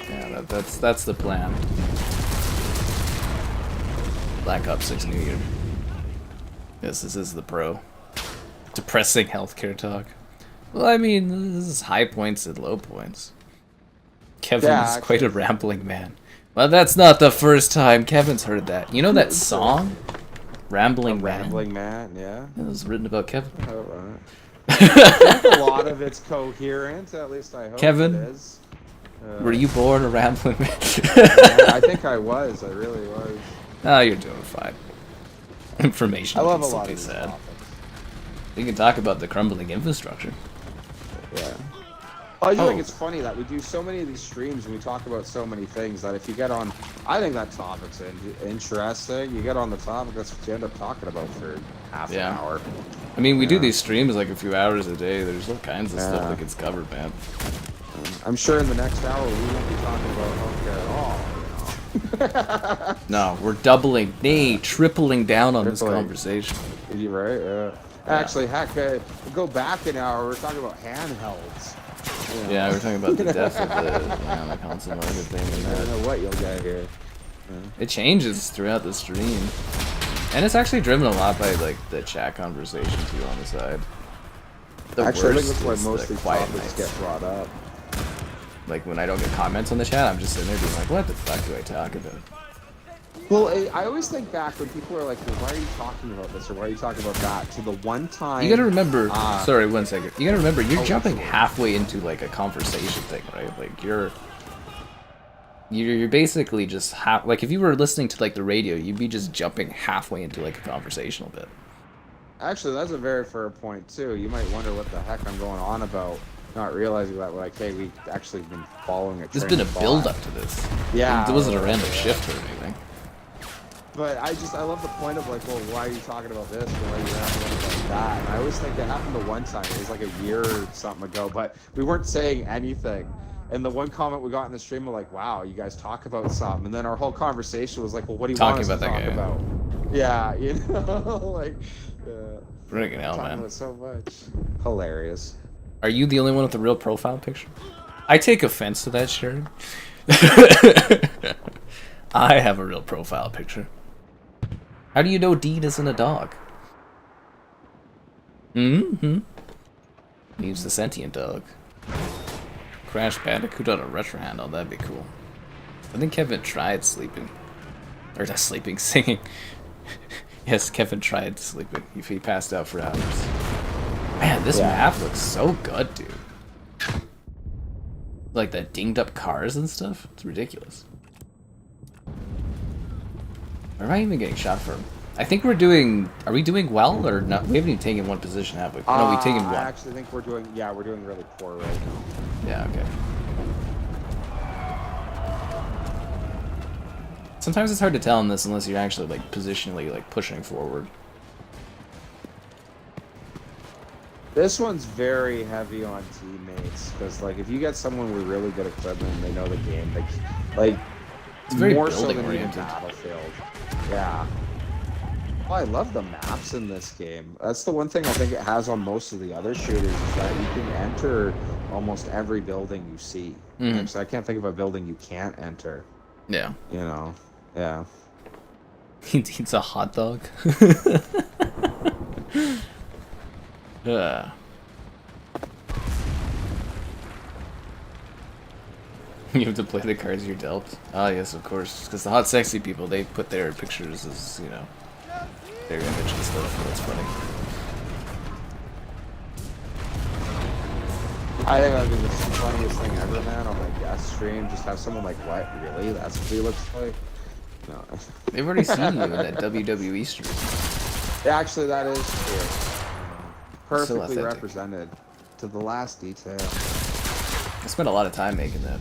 Yeah, that's the plan. Black Ops 6 New Year. Yes, this is the pro. Depressing healthcare talk. Well, I mean, this is high points and low points. Kevin is quite a rambling man. Well, that's not the first time Kevin's heard that. You know that song? Rambling
Man, yeah.
It was written about Kevin.
Oh, right. I think a lot of it's coherent, at least I hope
Kevin,
it is.
Were you born a rambling man?
Yeah, I think I was. I really was.
Oh, you're doing fine. Information.
I love a
can
lot
be
of these
said.
topics.
We can talk about the crumbling infrastructure.
Yeah. I just think it's funny that we do so many of these streams and we talk about so many things that if you get on, I think that topic's interesting. You get on the topic, that's what you end up talking about for half an hour.
I mean, we do these streams like a few hours a day. There's all kinds of stuff that gets covered, man.
I'm sure in the next hour we won't be talking about healthcare at all.
No, we're doubling, tripling down on this conversation.
You're right, yeah. Actually, heck, go back an hour, we're talking about handhelds. You know?
Yeah, we're talking about the death of the console and everything.
I don't know what you'll get here.
It changes throughout the stream. And it's actually driven a lot by, like, the chat conversation, too, on the side.
Actually, I think that's why most of these topics get brought up.
Like, when I don't get comments on the chat, I'm just sitting there being like, what the fuck do I talk about?
Well, I always think back when people are like, well, why are you talking about this, or why are you talking about that, to the one time...
You gotta remember... sorry, 1 second. You gotta remember, you're jumping halfway into, like, a conversation thing, right? Like, you're basically just like, if you were listening to, like, the radio, you'd be just jumping halfway into, like, a conversational bit.
Actually, that's a very fair point, too. You might wonder what the heck I'm going on about, not realizing that, like, hey, we've actually been following a train.
There's been a build-up to this.
Yeah.
It wasn't a random shift or anything.
But I love the point of, like, well, why are you talking about this, or why are you talking about that? And I always think that happened the one time. It was like a year or something ago, but we weren't saying anything. And the one comment we got in the stream was like, wow, you guys talk about something. And then our whole conversation was like, well, what do you want us to talk about? Yeah, you know, like,
Friggin' hell,
talking
man.
about so much. Hilarious.
Are you the only one with the real profile picture? I take offense to that, Sharon. I have a real profile picture. How do you know Dean isn't a dog? Mm-hmm. He's the sentient dog. Crash Bandicoot on a retro handle, that'd be cool. I think Kevin tried sleeping. Or not sleeping, singing. Yes, Kevin tried sleeping. He passed out for hours. Man, this map looks so good, dude. Like the dinged up cars and stuff. It's ridiculous. Where am I even getting shot from? I think we're doing... Are we doing well or not? We haven't even taken one position, have we? No, we've taken one.
I actually think we're doing... Yeah, we're doing really poor right now.
Yeah, okay. Sometimes it's hard to tell in this unless you're actually, like, positionally, like, pushing forward.
This one's very heavy on teammates, because, like, if you get someone with really good equipment and they know the game, like
it's very
more so than even
building-oriented.
Battlefield. Yeah. Oh, I love the maps in this game. That's the one thing I think it has on most of the other shooters, is that you can enter almost every building you see. So I can't think of a building you can't enter.
Yeah.
You know? Yeah.
He eats a hot dog. You have to play the cards you're dealt. Ah, yes, of course. Because the hot, sexy people, they put their pictures as, you know, their image and stuff. That's funny.
I think that'd be the funniest thing ever, man, on my guest stream. Just have someone like, what? Really? That's what he looks like? No.
They've already seen you in that WWE stream.
Yeah, actually, that is true. Perfectly
So
represented to the last detail.
I spent a lot of time making that.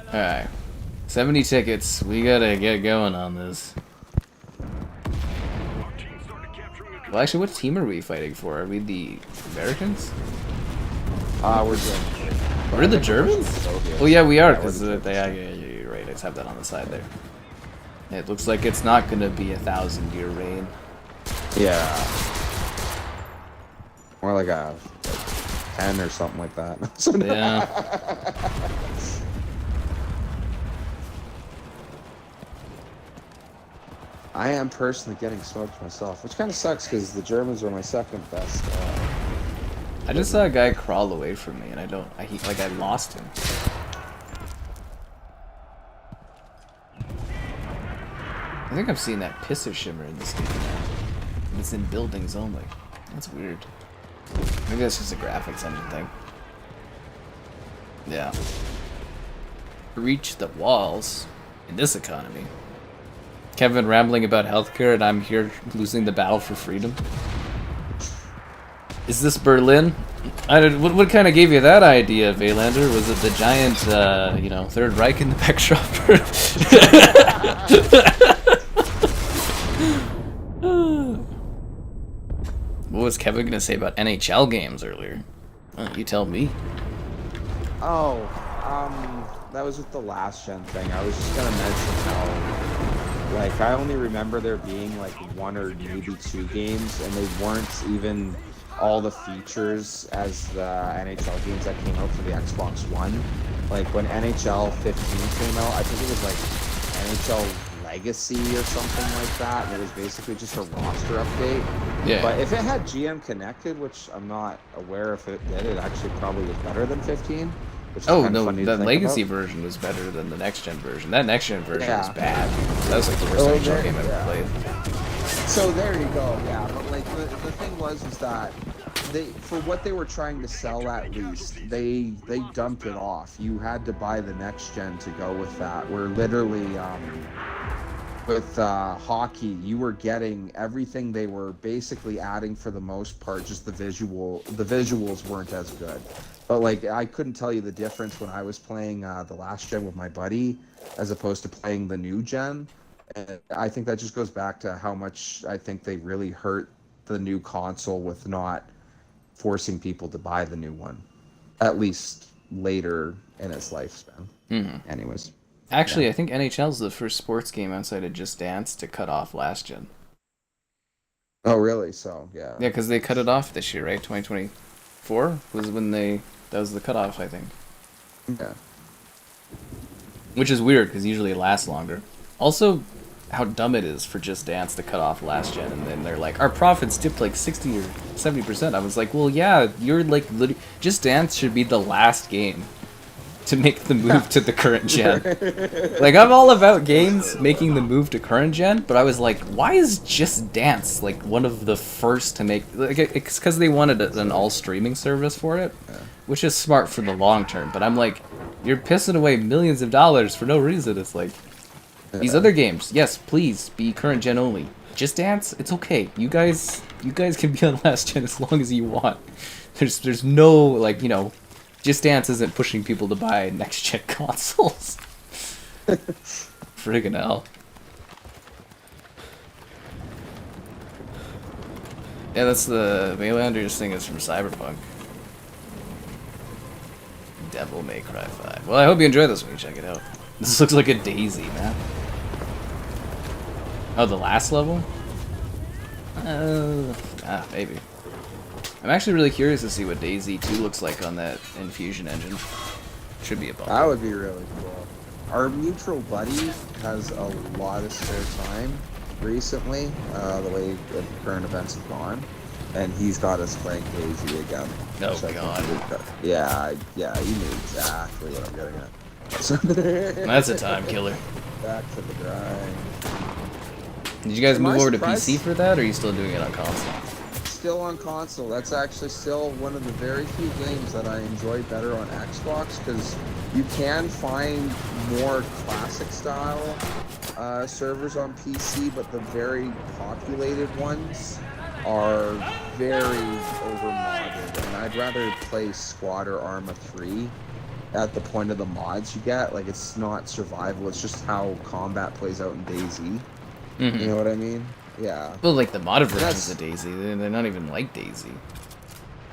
Alright. 70 tickets. We gotta get going on this. Well, actually, what team are we fighting for? Are we the Americans?
We're Germans.
We're the Germans? Oh yeah, we are, because yeah, you're right. I just have that on the side there. It looks like it's not gonna be 1,000-year reign.
Yeah. More like a 10 or something like that.
Yeah.
I am personally getting smoked myself, which kind of sucks because the Germans are my second best.
I just saw a guy crawl away from me, and I lost him. I think I've seen that pisser shimmer in this game now. And it's in buildings only. That's weird. Maybe that's just a graphics engine thing. Yeah. Reach the walls in this economy. Kevin rambling about healthcare, and I'm here losing the battle for freedom. Is this Berlin? What kind of gave you that idea, Valander? Was it the giant, you know, Third Reich in the backdrop? What was Kevin gonna say about NHL games earlier? You tell me.
Oh, that was with the last gen thing. I was just gonna mention how, like, I only remember there being like 1 or maybe 2 games, and they weren't even all the features as the NHL games that came out for the Xbox One. Like when NHL 15 came out, I think it was like NHL Legacy or something like that, and it was basically just a roster update.
Yeah.
But if it had GM connected, which I'm not aware if it did, it actually probably was better than 15. Which is
Oh
kind of
no,
funny
the
to think
Legacy
about.
version was better than the next gen version. That next gen version
Yeah.
was bad. That was like the worst NHL game I've ever played.
So there you go, yeah. But like the thing was that they, for what they were trying to sell, at least they dumped it off. You had to buy the next gen to go with that. Where literally with hockey, you were getting everything they were basically adding for the most part. Just the visuals weren't as good. But like I couldn't tell you the difference when I was playing the last gen with my buddy as opposed to playing the new gen. And I think that just goes back to how much I think they really hurt the new console with not forcing people to buy the new one, at least later in its lifespan.
Mm-hmm.
Anyways.
Actually,
Yeah.
I think NHL is the first sports game outside of Just Dance to cut off last gen.
Oh, really? So, yeah.
Yeah, because they cut it off this year, right? 2024 was when that was the cutoff, I think.
Yeah.
Which is weird, because usually it lasts longer. Also, how dumb it is for Just Dance to cut off last gen, and then they're like, our profits dipped like 60 or 70%. I was like, well, yeah, you're like, Just Dance should be the last game to make the move to the current gen. Like, I'm all about games making the move to current gen, but I was like, why is Just Dance like one of the first to make, like, it's because they wanted an all streaming service for it, which is smart for the long term, but I'm like, you're pissing away millions of dollars for no reason. It's like, these other games, yes, please be current gen only. Just Dance, it's okay. You guys can be on last gen as long as you want. There's no, like, you know, Just Dance isn't pushing people to buy next gen consoles. Friggin' hell. Yeah, that's the Maylanders thing is from Cyberpunk. Devil May Cry 5. Well, I hope you enjoy this when you check it out. This looks like a Daisy, man. Oh, the last level? Maybe. I'm actually really curious to see what Daisy 2 looks like on that Infusion engine. Should be a bump.
That would be really cool. Our mutual buddy has a lot of spare time recently, the way the current events have gone, and he's got us playing Daisy again.
Oh,
So I
God.
think yeah, you knew exactly what I'm getting at.
That's a time killer.
Back to the grind.
Did you guys
To my
move over to
surprise-
PC for that, or are you still doing it on console?
Still on console. That's actually still one of the very few games that I enjoy better on Xbox, because you can find more classic style servers on PC, but the very populated ones are very overmodded, and I'd rather play Squad or Arma 3 at the point of the mods you get. Like, it's not survival, it's just how combat plays out in Daisy.
Mm-hmm.
You know what I mean? Yeah.
Well, like the modded versions
That's-
of Daisy, they're not even like Daisy.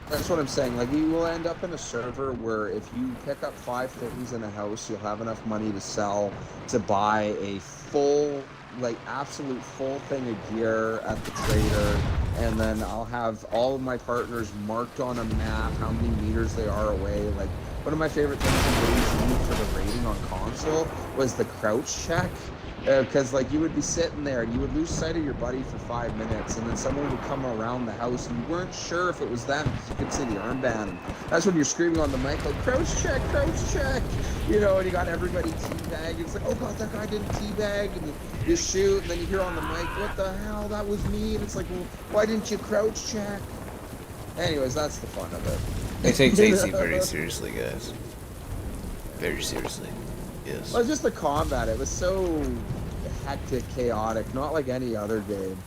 That's what I'm saying. Like, you will end up in a server where if you pick up 5 things in a house, you'll have enough money to sell to buy a full, like, absolute full thing of gear at the trader, and then I'll have all of my partners marked on a map how many meters they are away. Like, one of my favorite things in Daisy for the rating on console was the crouch check. Because like you would be sitting there and you would lose sight of your buddy for 5 minutes, and then someone would come around the house and you weren't sure if it was them because you could see the armband. And that's when you're screaming on the mic like crouch check, you know, and you got everybody teabag. It's like, oh god, that guy didn't teabag, and you shoot, and then you hear on the mic, what the hell, that was me, and it's like, well, why didn't you crouch check? Anyways, that's the fun of it.
They take Daisy very seriously, guys. Very seriously. Yes.
Well, it's just the combat. It was so hectic, chaotic, not like any other game.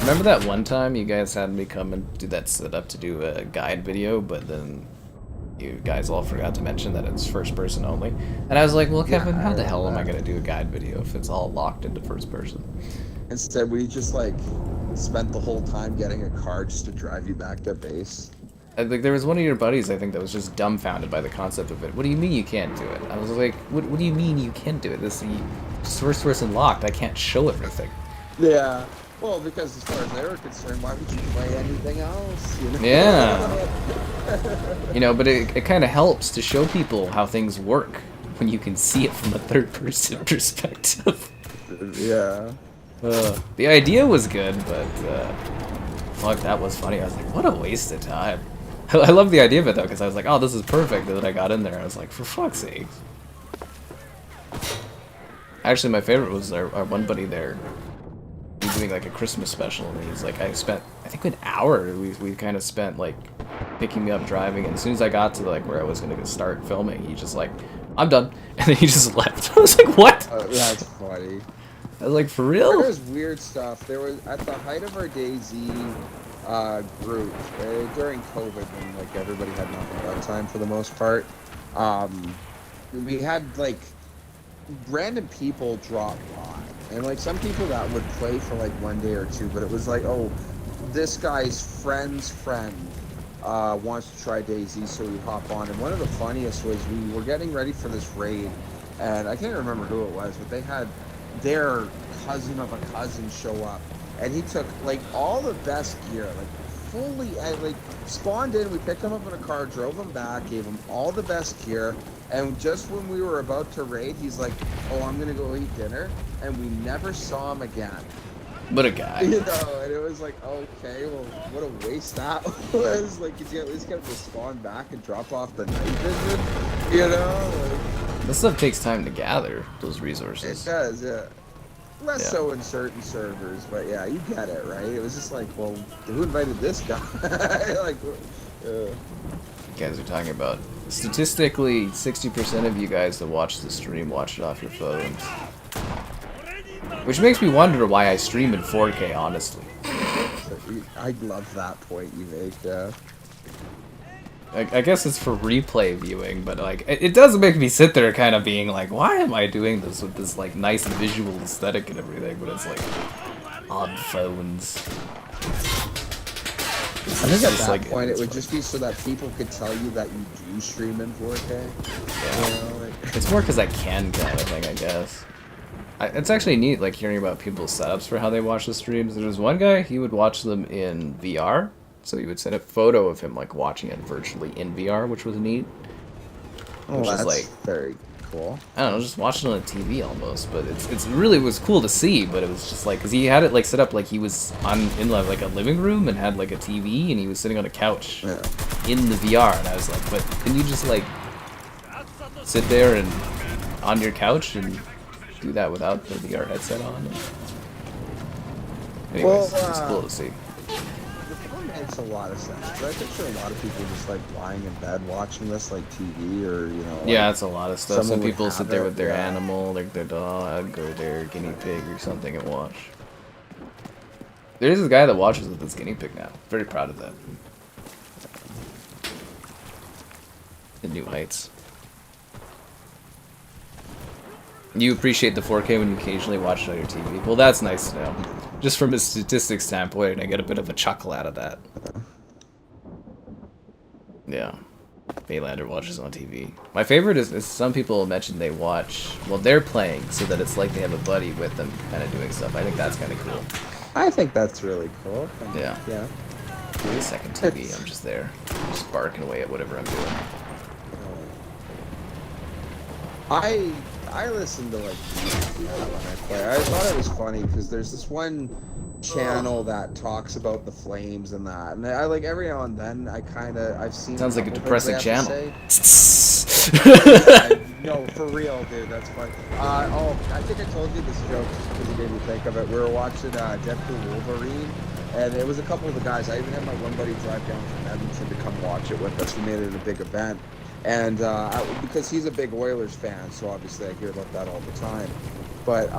Remember that one time you guys had me come and do that setup to do a guide video, but then you guys all forgot to mention that it's first person only? And I was like, well, Kevin, how the hell am I going to do a guide video if it's all locked into first person?
Instead, we just like spent the whole time getting a car just to drive you back to base.
Like, there was one of your buddies, I think, that was just dumbfounded by the concept of it. What do you mean you can't do it? I was like, what do you mean you can't do it? This is first person locked. I can't show everything.
Yeah. Well, because as far as they were concerned, why would you play anything else? You know?
Yeah. You know, but it kind of helps to show people how things work when you can see it from a third person perspective.
Yeah.
The idea was good, but fuck, that was funny. I was like, what a waste of time. I love the idea of it though, because I was like, oh, this is perfect. And then I got in there, I was like, for fuck's sake. Actually, my favorite was our one buddy there. He was doing like a Christmas special, and he's like, I think an hour we kind of spent like picking me up driving, and as soon as I got to like where I was gonna start filming, he just like, I'm done, and then he just left. I was like, what?
That's funny.
I was like, for real?
There was weird stuff. There was, at the height of our DayZ group, during COVID, when like everybody had nothing but time for the most part, we had like random people drop by. And like some people that would play for like 1 day or two, but it was like, oh, this guy's friend's friend wants to try DayZ, so we hop on. And one of the funniest was we were getting ready for this raid, and I can't remember who it was, but they had their cousin of a cousin show up, and he took like all the best gear, like fully, like spawned in. We picked him up in a car, drove him back, gave him all the best gear, and just when we were about to raid, he's like, oh, I'm gonna go eat dinner, and we never saw him again.
What a guy.
You know, and it was like, okay, well, what a waste that was. Like, he's at least got to spawn back and drop off the night vision, you know? Like,
this stuff takes time to gather, those resources.
it does, yeah. Less so in certain servers, but yeah, you get it, right? It was just like, well, who invited this guy? Like,
you guys are talking about, statistically, 60% of you guys that watch the stream watch it off your phones. Which makes me wonder why I stream in 4K, honestly.
I love that point you make, yeah.
I guess it's for replay viewing, but like it does make me sit there kind of being like, why am I doing this with this like nice visual aesthetic and everything, but it's like on phones.
I think at that point it would just be so that people could tell you that you do stream in 4K.
Yeah.
You know, like...
It's more because I can kind of thing, I guess. It's actually neat, like hearing about people's setups for how they watch the streams. There was one guy, he would watch them in VR. So he would send a photo of him like watching it virtually in VR, which was neat.
Oh, that's like very cool.
I don't know, just watching it on TV almost, but it's really was cool to see. But it was just like, cause he had it like set up like he was in like a living room and had like a TV, and he was sitting on a couch in the VR, and I was like, but can you just like sit there and on your couch and do that without the VR headset on? Anyways, it's cool to see.
Makes a lot of sense. But I picture a lot of people just like lying in bed watching this, like TV or you know. Like,
yeah, it's a lot of stuff. Some people sit there with their
yeah.
animal, like their dog or their guinea pig or something, and watch. There's this guy that watches with his guinea pig now. Very proud of that. The new heights. You appreciate the 4K when you occasionally watch it on your TV. Well, that's nice to know. Just from a statistics standpoint, I get a bit of a chuckle out of that. Yeah. Baylander watches on TV. My favorite is some people mention they watch, well, they're playing so that it's like they have a buddy with them kind of doing stuff. I think that's kind of cool.
I think that's really cool.
Yeah.
Yeah.
Second TV, I'm just there. Just barking away at whatever I'm doing.
I listen to like when I play. I thought it was funny because there's this one channel that talks about the Flames and that, and I like every now and then I've seen.
Sounds like a depressing channel.
Yeah, no, for real, dude. That's funny. I think I told you this joke just because you made me think of it. We were watching Deadpool Wolverine, and it was a couple of the guys. I even had my one buddy drive down from Edmonton to come watch it with us. We made it a big event, and because he's a big Oilers fan, so obviously I hear about that all the time. But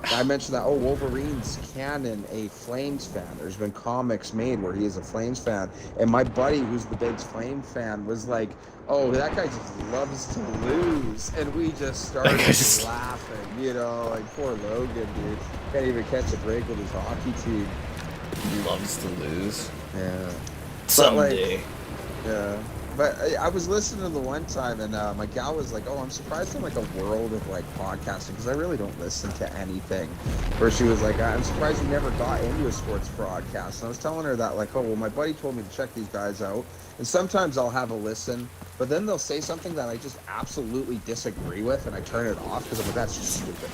I mentioned that, Wolverine's canon a Flames fan. There's been comics made where he is a Flames fan. And my buddy, who's the big Flame fan, was like, oh, that guy just loves to lose. And we just started laughing, you know, like poor Logan, dude. Can't even catch a break with his hockey team.
Loves to lose.
Yeah.
Someday.
Yeah. But I was listening to the one time, and my gal was like, "Oh, I'm surprised in like a world of like podcasting because I really don't listen to anything." Where she was like, "I'm surprised you never got into a sports broadcast." And I was telling her that, like, "Oh, well, my buddy told me to check these guys out, and sometimes I'll have a listen, but then they'll say something that I just absolutely disagree with, and I turn it off because I'm like, that's just stupid."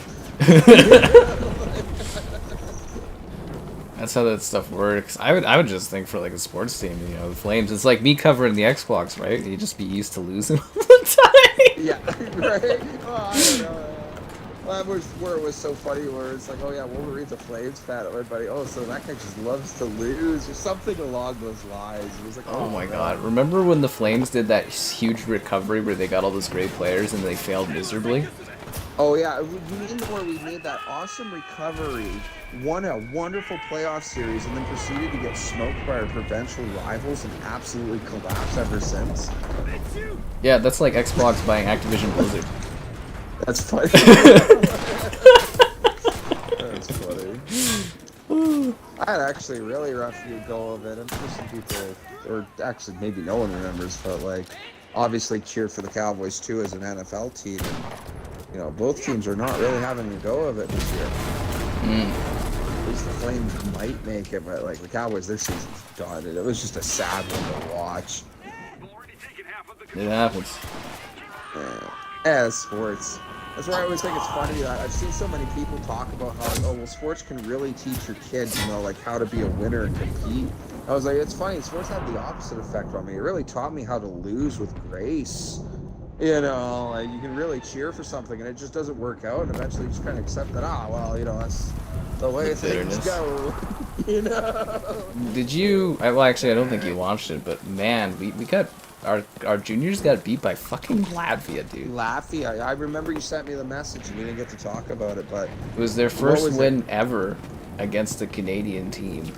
That's how that stuff works. I would just think for like a sports team, you know, the Flames. It's like me covering the Xbox, right? You just be used to losing all the time.
Yeah, right. Oh, I don't know. Well, that was where it was so funny, where it's like, oh yeah, Wolverine's a Flames fan. Everybody, oh, so that guy just loves to lose, or something along those lines. It was like,
oh my god! Remember when the Flames did that huge recovery where they got all those great players and they failed miserably?
Oh yeah, you mean where we made that awesome recovery, won a wonderful playoff series, and then proceeded to get smoked by our provincial rivals and absolutely collapsed ever since?
Yeah, that's like Xbox buying Activision Blizzard.
That's funny. That's funny. I had actually a really rough go of it. I'm sure some people, or actually maybe no one remembers, but like, obviously cheer for the Cowboys too as an NFL team. And, you know, both teams are not really having a go of it this year. At least the Flames might make it, but like the Cowboys, their season's done. It was just a sad one to watch.
It happens.
Yeah, sports. That's why I always think it's funny that I've seen so many people talk about how, like, oh, well, sports can really teach your kids, you know, like how to be a winner and compete. I was like, it's funny, sports had the opposite effect on me. It really taught me how to lose with grace. You know, like you can really cheer for something and it just doesn't work out, and eventually you just kind of accept that, well, you know, that's the way things go. You know?
Did you, well, actually, I don't think you watched it, but man, we got, our juniors got beat by fucking Latvia, dude.
Latvia, I remember you sent me the message and we didn't get to talk about it, but...
It was their first win ever against a Canadian team.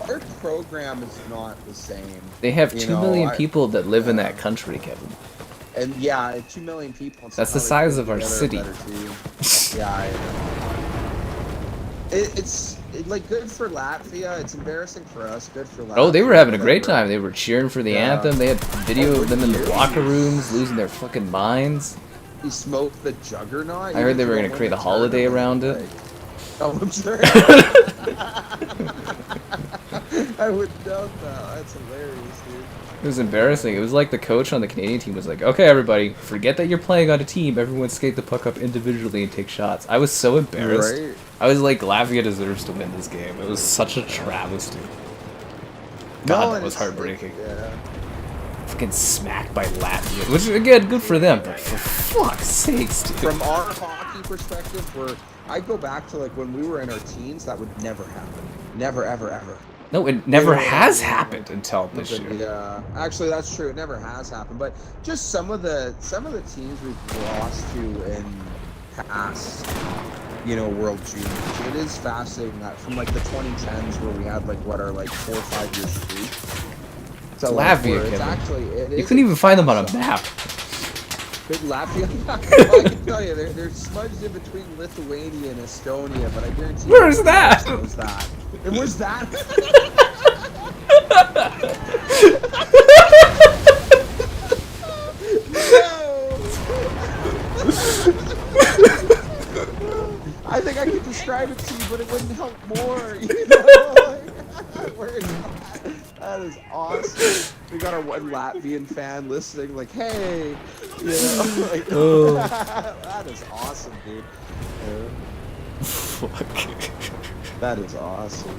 Our program is not the same.
They have 2 million people that live in that country, Kevin.
And yeah, 2 million people.
That's the size of our city.
Yeah, it's like good for Latvia. It's embarrassing for us. Good for Latvia.
Oh, they were having a great time. They were cheering for the anthem. They had video of them in the locker rooms losing their fucking minds.
He smoked the Juggernaut.
I heard they were going to create a holiday around it.
Oh, I'm sure. I would know that. That's hilarious, dude.
It was embarrassing. It was like the coach on the Canadian team was like, okay, everybody, forget that you're playing on a team. Everyone skate the puck up individually and take shots. I was so embarrassed. Right? I was like, Latvia deserves to win this game. It was such a travesty. God, that was heartbreaking.
Yeah.
Fucking smacked by Latvia. Which, again, good for them, but for fuck's sakes, dude.
From our hockey perspective, where I go back to like when we were in our teens, that would never happen. Never, ever, ever.
No, it never has happened until this year.
Yeah, actually, that's true. It never has happened. But just some of the teams we've lost to in past, you know, World Juniors. It is fascinating that from like the 2010s where we had like what are like 4 or 5 year streak.
It's Latvia,
it's actually
you couldn't even find them on a map.
Good Latvia. I can tell you, they're smudged in between Lithuania and Estonia, but I guarantee.
Where's that?
Was that? And where's that? I think I could describe it to you, but it wouldn't help more. You know, like, where is that? That is awesome. got our one Latvian fan listening, like, hey, you know, like,
Oh.
that is awesome, dude.
Fuck.
That is awesome.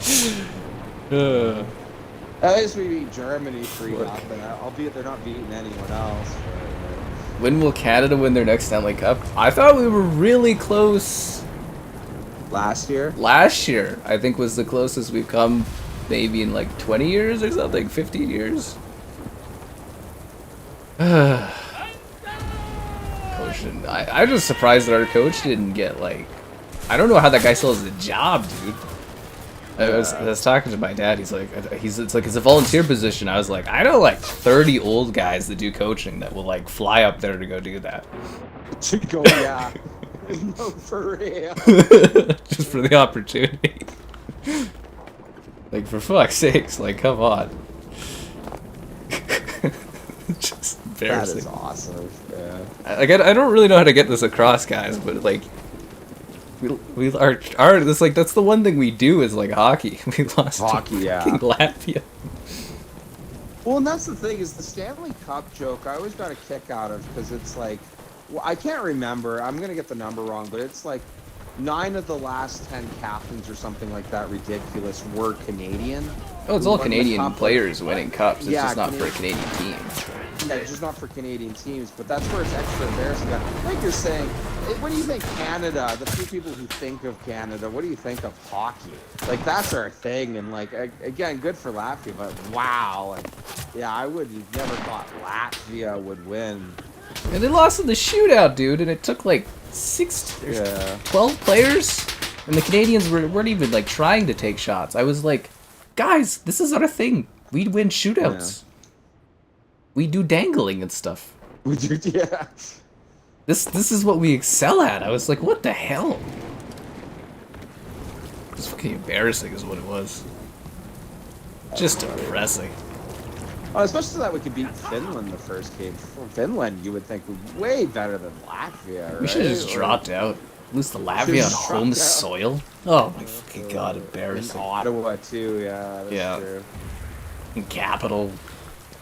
At least we beat Germany 3-0, albeit they're not beating anyone else. But,
when will Canada win their next Stanley Cup? I thought we were really close.
last year?
Last year, I think, was the closest we've come, maybe in like 20 years or something, 15 years. Coach, I'm just surprised that our coach didn't get, like, I don't know how that guy still has a job, dude. I was talking to my dad. He's like, it's like it's a volunteer position. I was like, I know like 30 old guys that do coaching that will like fly up there to go do that.
To go, yeah. No, for real.
Just for the opportunity. Like, for fuck's sakes, like, come on. Just embarrassing.
That is awesome. Yeah.
I don't really know how to get this across, guys, but like, we are this like that's the one thing we do is like hockey. We lost
Hockey,
to
yeah.
Latvia.
Well, and that's the thing is the Stanley Cup joke. I always got a kick out of because it's like, well, I can't remember. I'm gonna get the number wrong, but it's like 9 of the last 10 captains or something like that. Ridiculous. Were Canadian.
Oh, it's all Canadian players winning cups. It's just not for a
Canadian.
Canadian team.
Yeah, it's just not for Canadian teams, but that's where it's extra embarrassing. Like you're saying, what do you think Canada, the few people who think of Canada, what do you think of hockey? Like, that's our thing, and like, again, good for Latvia, but wow. Like, yeah, I would have never thought Latvia would win.
And they lost in the shootout, dude, and it took like 12 players, and the Canadians weren't even like trying to take shots. I was like, guys, this is our thing. We win shootouts. Yeah. We do dangling and stuff.
We do, yeah.
This is what we excel at. I was like, what the hell? It's fucking embarrassing is what it was. Just depressing.
Oh, especially that we could beat Finland the first game. For Finland, you would think was way better than Latvia, right?
We should have just dropped out. Lose to Latvia on home soil. Oh my fucking god, embarrassing.
In Ottawa too, yeah. That's true.
In capital,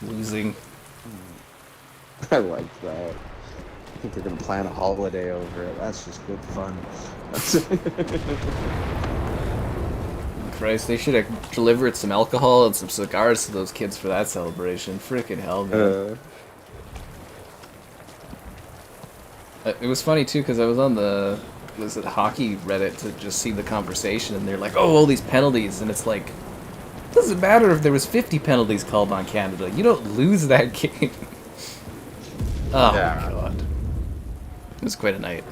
losing.
I like that. I think they're gonna plan a holiday over it. That's just good fun.
Christ, they should have delivered some alcohol and some cigars to those kids for that celebration. Freaking hell, man. It was funny too because I was on the hockey Reddit to just see the conversation, and they're like, "Oh, all these penalties," and it's like, it doesn't matter if there was 50 penalties called on Canada. You don't lose that game. Oh my god. It was quite a night.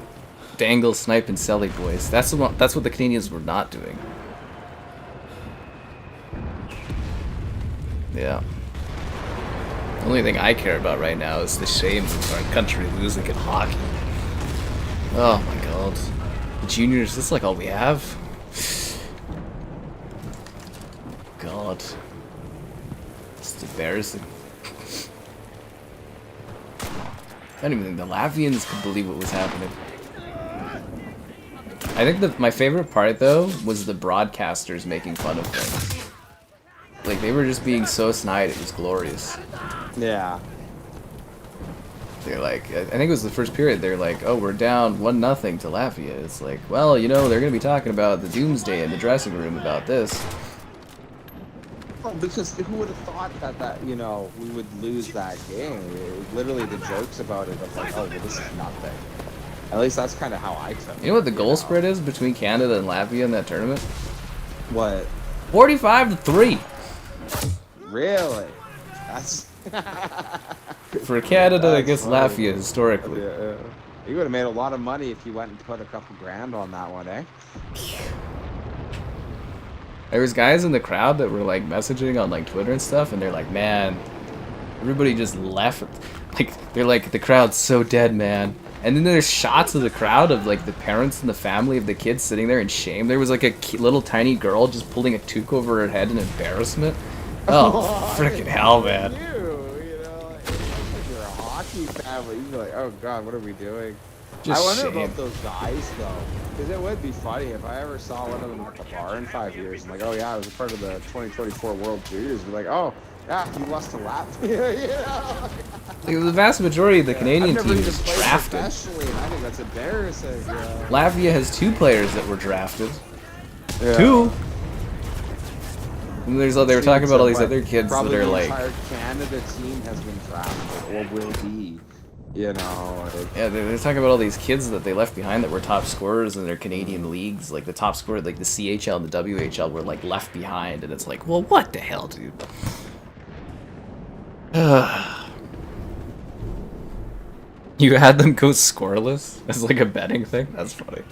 Dangle, snipe, and selly boys. That's what the Canadians were not doing. Yeah. The only thing I care about right now is the shame of our country losing in hockey. Oh my god. The juniors, this is like all we have? God. It's embarrassing. I don't even think the Latvians could believe what was happening. I think that my favorite part, though, was the broadcasters making fun of things. Like, they were just being so snide, it was glorious.
Yeah.
They're like, I think it was the first period, they're like, oh, we're down 1-0 to Latvia. It's like, well, you know, they're going to be talking about the doomsday in the dressing room about this.
Oh, because who would have thought that, you know, we would lose that game? Literally, the jokes about it of like, oh, well, this is nothing. At least that's kind of how I took it.
You know what the goal spread is between Canada and Latvia in that tournament?
What?
45-3.
Really? That's...
For Canada against Latvia, historically.
Yeah. You would have made a lot of money if you went and put a couple grand on that one, eh?
There was guys in the crowd that were like messaging on like Twitter and stuff, and they're like, man, everybody just left. Like, they're like, the crowd's so dead, man. And then there's shots of the crowd of like the parents and the family of the kids sitting there in shame. There was like a little tiny girl just pulling a toque over her head in embarrassment. Oh, freaking hell, man.
You know, if you're a hockey family, you'd be like, oh god, what are we doing?
Just
I wonder
shame.
about those guys though, because it would be funny if I ever saw one of them at the bar in 5 years. I'm like, oh yeah, I was a part of the 2024 World Juniors. Be like, oh, Yeah, he lost to Latvia, you know?
Like, the vast majority of the
I've
Canadian
never
team
even
is
played
drafted.
professionally, and I think that's embarrassing.
Latvia has 2 players that were drafted.
Yeah.
2. And they were talking about all these
But
other kids that
probably
are
the
like,
entire Canada team has been drafted, or will be. You know, like,
yeah, they're talking about all these kids that they left behind that were top scorers in their Canadian leagues. Like the top scorer, like the CHL and the WHL, were like left behind, and it's like, well, what the hell, dude? You had them go scoreless as like a betting thing? That's funny.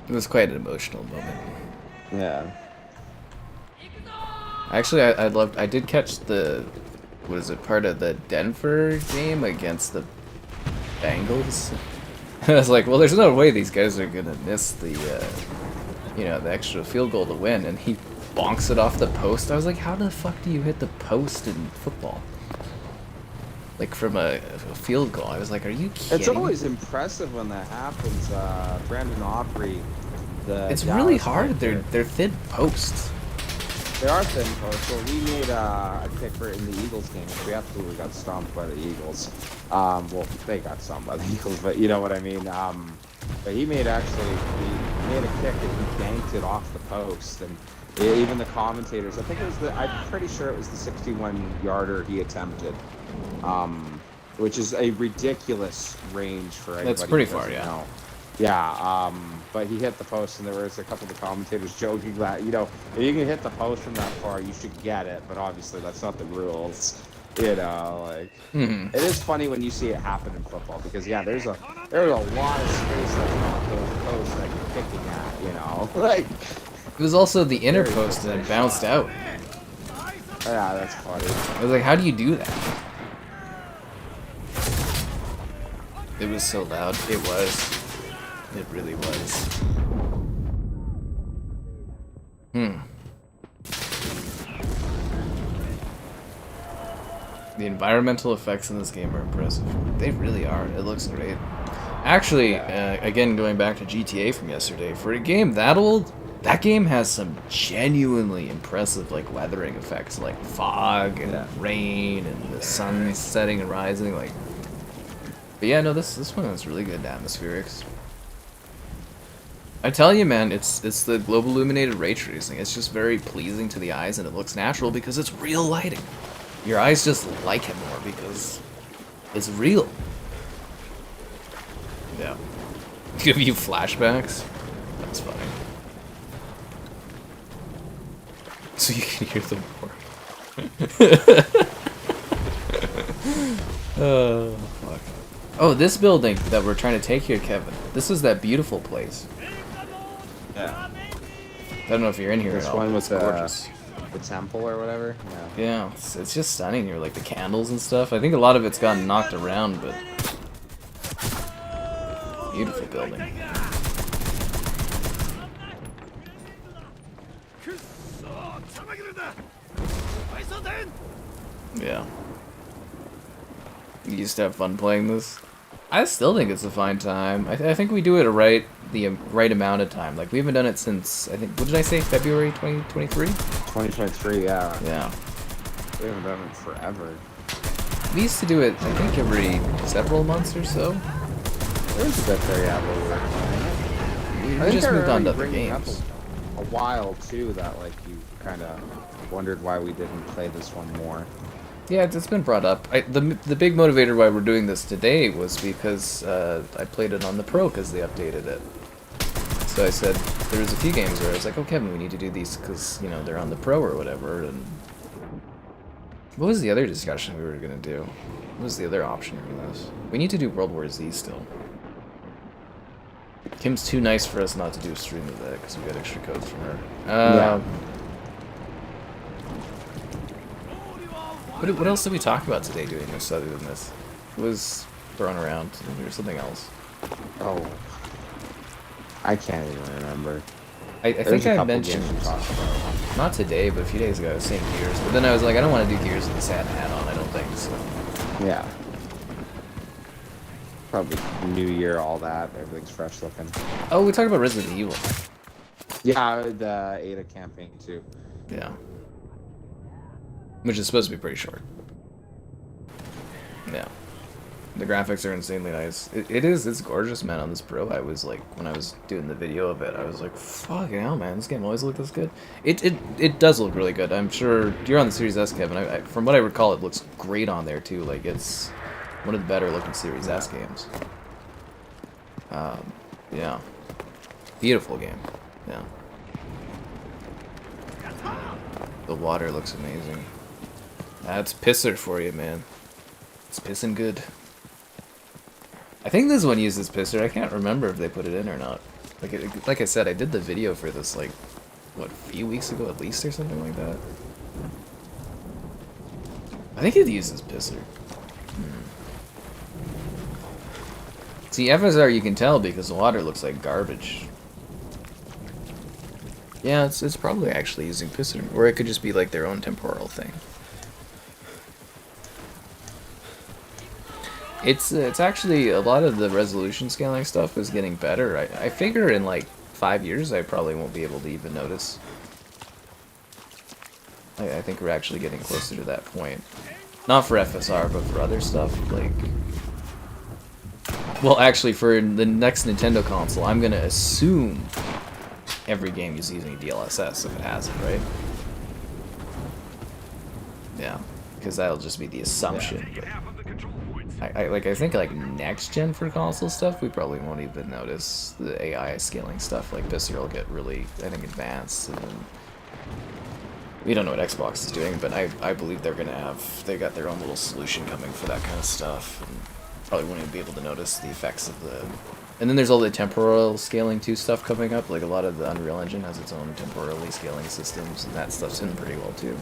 It was quite an emotional moment.
yeah.
Actually, I did catch the, what is it, part of the Denver game against the Bengals. I was like, well, there's no way these guys are gonna miss the, you know, the extra field goal to win, and he bonks it off the post. I was like, how the fuck do you hit the post in football? Like from a field goal. I was like, are you kidding?
It's always impressive when that happens. Brandon Aubrey,
It's
Dallas
really hard.
kicker.
They're thin posts.
They are thin posts. So we made a kicker in the Eagles game, which we absolutely got stomped by the Eagles. Well, they got stomped by the Eagles, but you know what I mean. But he made a kick and he banked it off the post, and even the commentators. I think it was I'm pretty sure it was the 61-yarder he attempted. Which is a ridiculous range for anybody.
That's pretty
who
far,
doesn't
yeah.
know. Yeah, but he hit the post, and there was a couple of the commentators joking that, you know, if you can hit the post from that far, you should get it, but obviously that's not the rules. You know, like, It is funny when you see it happen in football, because, yeah, there's a lot of space that's not those posts that you're kicking at, you know? Like,
It was also the inner post and it bounced out.
yeah, that's funny.
I was like, how do you do that? It was so loud. It was. It really was. The environmental effects in this game are impressive. They really are. It looks great. Actually, again, going back to GTA from yesterday, for a game that old, that game has some genuinely impressive, like, weathering effects, like fog and rain and the sun setting and rising, like. But yeah, no, this one has really good atmospherics. I tell you, man, it's the global illuminated ray tracing. It's just very pleasing to the eyes, and it looks natural because it's real lighting. Your eyes just like it more because it's real. Yeah. Give you flashbacks? That's funny. So you can hear them more. Oh, fuck. Oh, this building that we're trying to take here, Kevin. This is that beautiful place.
Yeah.
I don't know if you're in here
This
at all.
one
But
with
it's gorgeous.
the temple or whatever? Yeah.
Yeah, it's just stunning here, like the candles and stuff. I think a lot of it's gotten knocked around, but beautiful building. Yeah. You used to have fun playing this. I still think it's a fine time. I think we do it the right amount of time. Like, we haven't done it since, I think, what did I say, February 2023?
2023, yeah.
Yeah.
We haven't done it forever.
We used to do it, I think, every several months or so.
There was a bit there, yeah, but we were playing it.
We just moved on to other
bringing up
games.
a while, too, that, like, you kind of wondered why we didn't play this one more.
Yeah, it's been brought up. The big motivator why we're doing this today was because I played it on the Pro because they updated it. So I said, there was a few games where I was like, oh, Kevin, we need to do these because, you know, they're on the Pro or whatever. And what was the other discussion we were going to do? What was the other option for this? We need to do World War Z still. Kim's too nice for us not to do a stream of that because we got extra codes from her.
Yeah.
What else did we talk about today doing this other than this? It was thrown around. There was something else.
Oh. I can't even remember.
I think I mentioned,
games we talked about.
not today, but a few days ago, I was saying Gears. But then I was like, I don't want to do Gears with a sad hat on, I don't think, so.
Yeah. Probably New Year, all that. Everything's fresh looking.
Oh, we talked about Resident Evil.
Yeah, the Ada campaign too.
Yeah. Which is supposed to be pretty short. Yeah. The graphics are insanely nice. It's gorgeous, man, on this Pro. I was like, when I was doing the video of it, I was like, fucking hell, man, this game always looked this good. It does look really good. I'm sure you're on the Series S, Kevin. From what I recall, it looks great on there, too. Like, it's one of the better looking Series S games. Yeah. Beautiful game. Yeah. The water looks amazing. That's pisser for you, man. It's pissing good. I think this one uses pisser. I can't remember if they put it in or not. Like I said, I did the video for this, like, what, a few weeks ago at least or something like that? I think it uses pisser. See, FSR you can tell because the water looks like garbage. Yeah, it's probably actually using pisser. Or it could just be like their own temporal thing. It's actually, a lot of the resolution scaling stuff is getting better. I figure in like 5 years I probably won't be able to even notice. I think we're actually getting closer to that point. Not for FSR, but for other stuff, like... Well, actually, for the next Nintendo console, I'm gonna assume every game is using DLSS if it hasn't, right? Yeah, because that'll just be the assumption.
Yeah.
I think like next gen for console stuff, we probably won't even notice the AI scaling stuff. Like this year will get really, I think, advanced, and then we don't know what Xbox is doing, but I believe they're gonna have, they got their own little solution coming for that kind of stuff. And probably won't even be able to notice the effects of the. And then there's all the temporal scaling too stuff coming up. Like a lot of the Unreal Engine has its own temporally scaling systems, and that stuff's in pretty well too.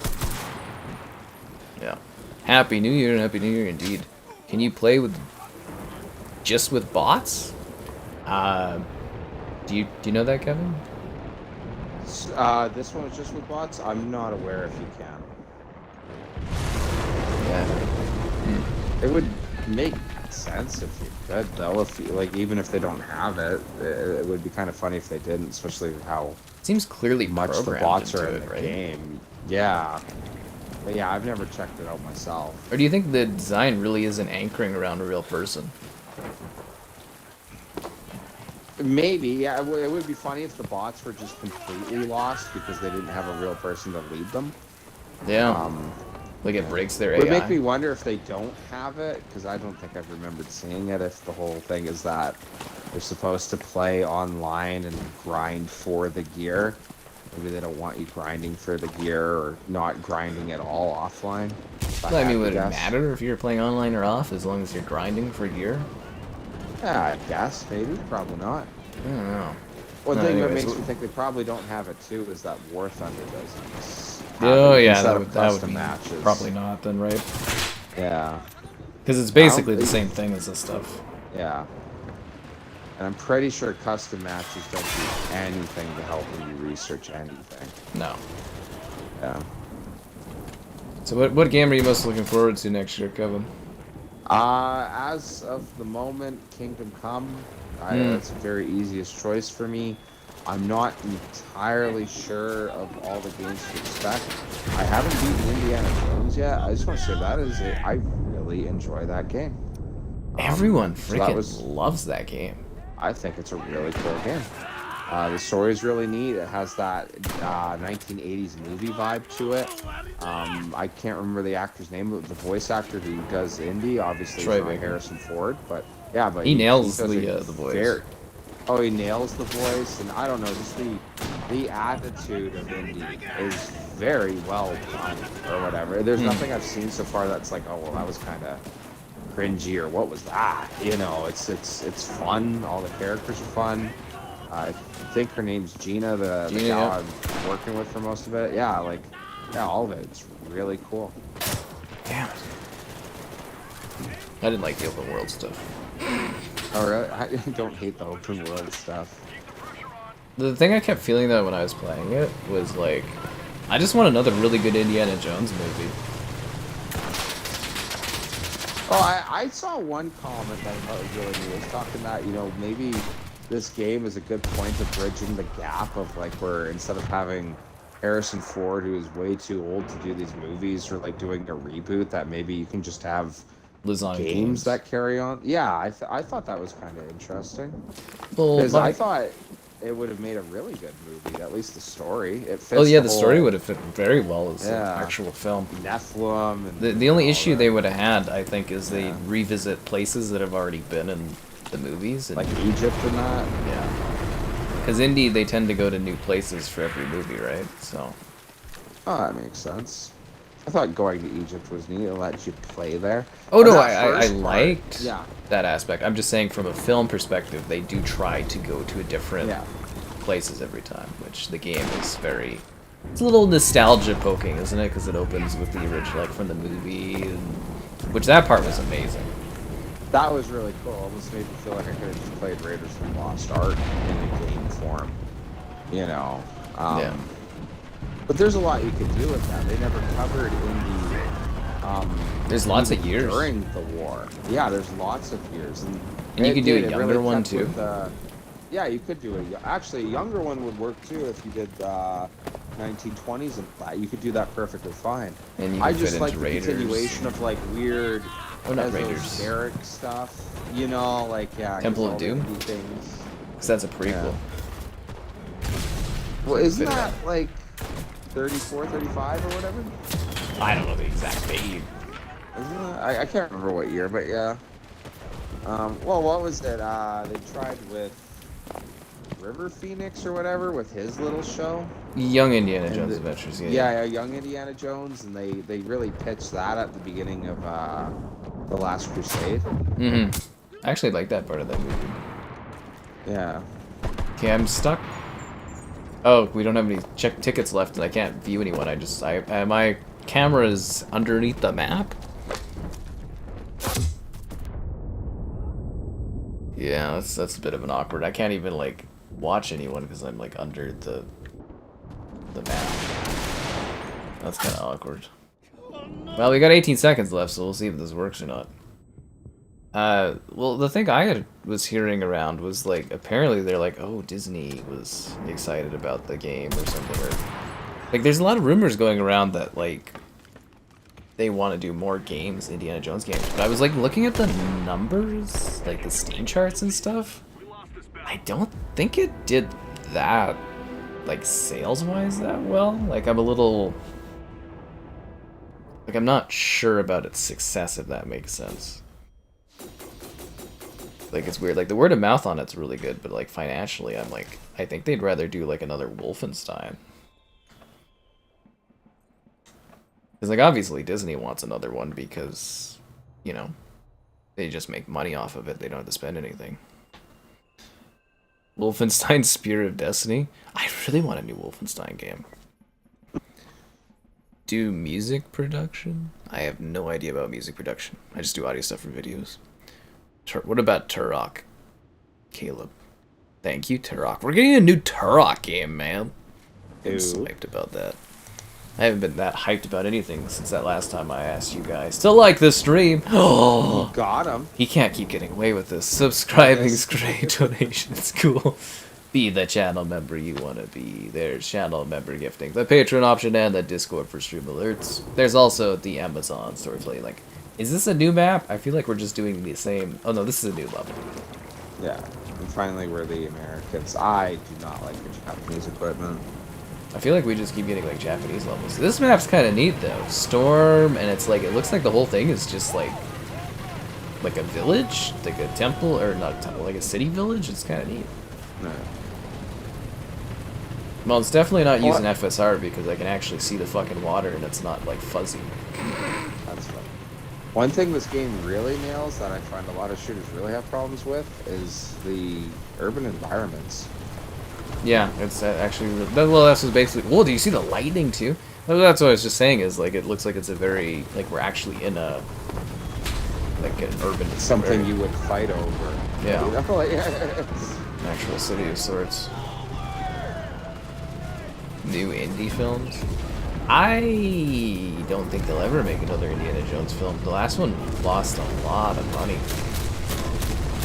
Yeah. Happy New Year, and Happy New Year indeed. Can you play with just with bots? Do you know that, Kevin?
This one is just with bots. I'm not aware if you can.
Yeah.
It would make sense if you could, though. If you, like, even if they don't have it, it would be kind of funny if they didn't, especially how
seems clearly
much the
programmed
bots are
into
in
it,
the
right?
game. Yeah. But yeah, I've never checked it out myself.
Or do you think the design really isn't anchoring around a real person?
Maybe, yeah. It would be funny if the bots were just completely lost because they didn't have a real person to lead them.
Yeah. Like it breaks their
It would
AI.
make me wonder if they don't have it, because I don't think I've remembered seeing it, if the whole thing is that they're supposed to play online and grind for the gear. Maybe they don't want you grinding for the gear, or not grinding at all offline.
Well, I mean, would it matter if you're playing online or off, as long as you're grinding for gear?
Yeah, I guess, maybe, probably not.
I don't know.
One
No,
thing that
anyways,
makes me think they probably don't have it too is that War Thunder doesn't.
Oh yeah,
instead
that
of
would
custom
be
matches.
probably not then, right?
Yeah.
Because it's basically the same thing as this stuff.
Yeah. And I'm pretty sure custom matches don't do anything to help when you research anything.
No.
Yeah.
So what game are you most looking forward to next year, Kevin?
As of the moment, Kingdom Come. That's a very easiest choice for me. I'm not entirely sure of all the games to expect. I haven't beaten Indiana Jones yet. I just want to say that is it. I really enjoy that game.
Everyone
so
freaking loves that game.
I think it's a really cool game. The story is really neat. It has that 1980s movie vibe to it. I can't remember the actor's name, but the voice actor who does Indy, obviously, is not Harrison Ford, but yeah, but
he nails
does
the voice.
He nails the voice, and I don't know, just the attitude of Indy is very well done, or whatever. There's nothing I've seen so far that's like, oh well, that was kind of cringy, or what was that? You know, it's fun. All the characters are fun. I think her name's Gina, the gal I'm working with for most of it. Yeah, all of it. It's really cool.
Damn. I didn't like the open world stuff.
Oh, really? I don't hate the open world stuff.
The thing I kept feeling though when I was playing it was like, I just want another really good Indiana Jones movie.
Oh, I saw one comment that I thought was really neat. It was talking that, you know, maybe this game is a good point of bridging the gap of like where instead of having Harrison Ford, who is way too old to do these movies, or like doing a reboot, that maybe you can just have games that carry on. Yeah, I thought that was kind of interesting.
Well,
because I thought it would have made a really good movie. At least the story. It fits.
Oh yeah, the story would have fit very well as an actual film.
Nephilim. And
the only issue they would have had, I think, is they revisit places that have already been in the movies. And,
like Egypt and that.
Yeah. Because indie, they tend to go to new places for every movie, right? So.
Oh, that makes sense. I thought going to Egypt was neat. It let you play there.
Oh no, I liked that aspect. I'm just saying from a film perspective, they do try to go to a different places every time, which the game is very... It's a little nostalgia poking, isn't it? Because it opens with the original, like from the movie, and, which that part was amazing.
That was really cool. Almost made me feel like I could have just played Raiders of the Lost Ark in a game form. You know?
Yeah.
But there's a lot you could do with that. They never covered in the...
there's lots of years.
During the war. Yeah, there's lots of years.
And you could do a younger one, too.
Yeah, you could do a... Actually, a younger one would work, too, if you did 1920s and that. You could do that perfectly fine.
And you
I
could
just
fit
like
into
the
Raiders.
continuation of, like, weird...
Oh, not Raiders.
esoteric stuff. You know, like, yeah...
Temple of Doom?
Things.
Because that's a prequel.
Yeah. Well, isn't that, like... 34, 35 or whatever?
I don't know the exact date.
I can't remember what year, but yeah. Well, what was it? They tried with River Phoenix or whatever with his little show.
Young Indiana Jones Adventures,
yeah, Young Indiana Jones, and they really pitched that at the beginning of The Last Crusade.
Mm-hmm. I actually like that part of that movie.
Yeah.
Okay, I'm stuck. Oh, we don't have any tickets left, and I can't view anyone. My camera's underneath the map. Yeah, that's a bit of an awkward. I can't even like watch anyone because I'm like under the map. That's kind of awkward. Well, we got 18 seconds left, so we'll see if this works or not. Well, the thing I was hearing around was, like, apparently they're like, oh, Disney was excited about the game or something. Or, like, there's a lot of rumors going around that, like, they want to do more games, Indiana Jones games. But I was, like, looking at the numbers, like, the Steam charts and stuff. I don't think it did that, like, sales-wise that well. Like, I'm a little... Like, I'm not sure about its success, if that makes sense. Like, it's weird. Like, the word of mouth on it's really good, but, like, financially, I'm like, I think they'd rather do, like, another Wolfenstein. Because, like, obviously Disney wants another one because, you know, they just make money off of it. They don't have to spend anything. Wolfenstein Spear of Destiny? I really want a new Wolfenstein game. Do music production? I have no idea about music production. I just do audio stuff for videos. What about Turok? Caleb. Thank you, Turok. We're getting a new Turok game, man. I'm so hyped about that. I haven't been that hyped about anything since that last time I asked you guys to like the stream. Oh,
you got him.
He can't keep getting away with this. Subscribing's great. Donation's cool. Be the channel member you want to be. There's channel member gifting, the Patreon option, and the Discord for stream alerts. There's also the Amazon store to play, like... Is this a new map? I feel like we're just doing the same... Oh no, this is a new level.
Yeah, and finally we're the Americans. I do not like the Japanese equipment.
I feel like we just keep getting like Japanese levels. This map's kind of neat though. Storm, and it's like, it looks like the whole thing is just like a village? Like a temple, or not a temple, like a city village? It's kind of neat.
No.
Well, it's definitely not using FSR because I can actually see the fucking water and it's not like fuzzy.
That's funny. One thing this game really nails that I find a lot of shooters really have problems with is the urban environments.
Yeah, it's actually... Well, that's basically... Whoa, do you see the lightning, too? Well, that's what I was just saying, is, like, it looks like it's a very... Like, we're actually in a... Like, an urban...
Something you would fight over.
Yeah.
You know? Like,
an actual city of sorts. New indie films? I don't think they'll ever make another Indiana Jones film. The last one lost a lot of money.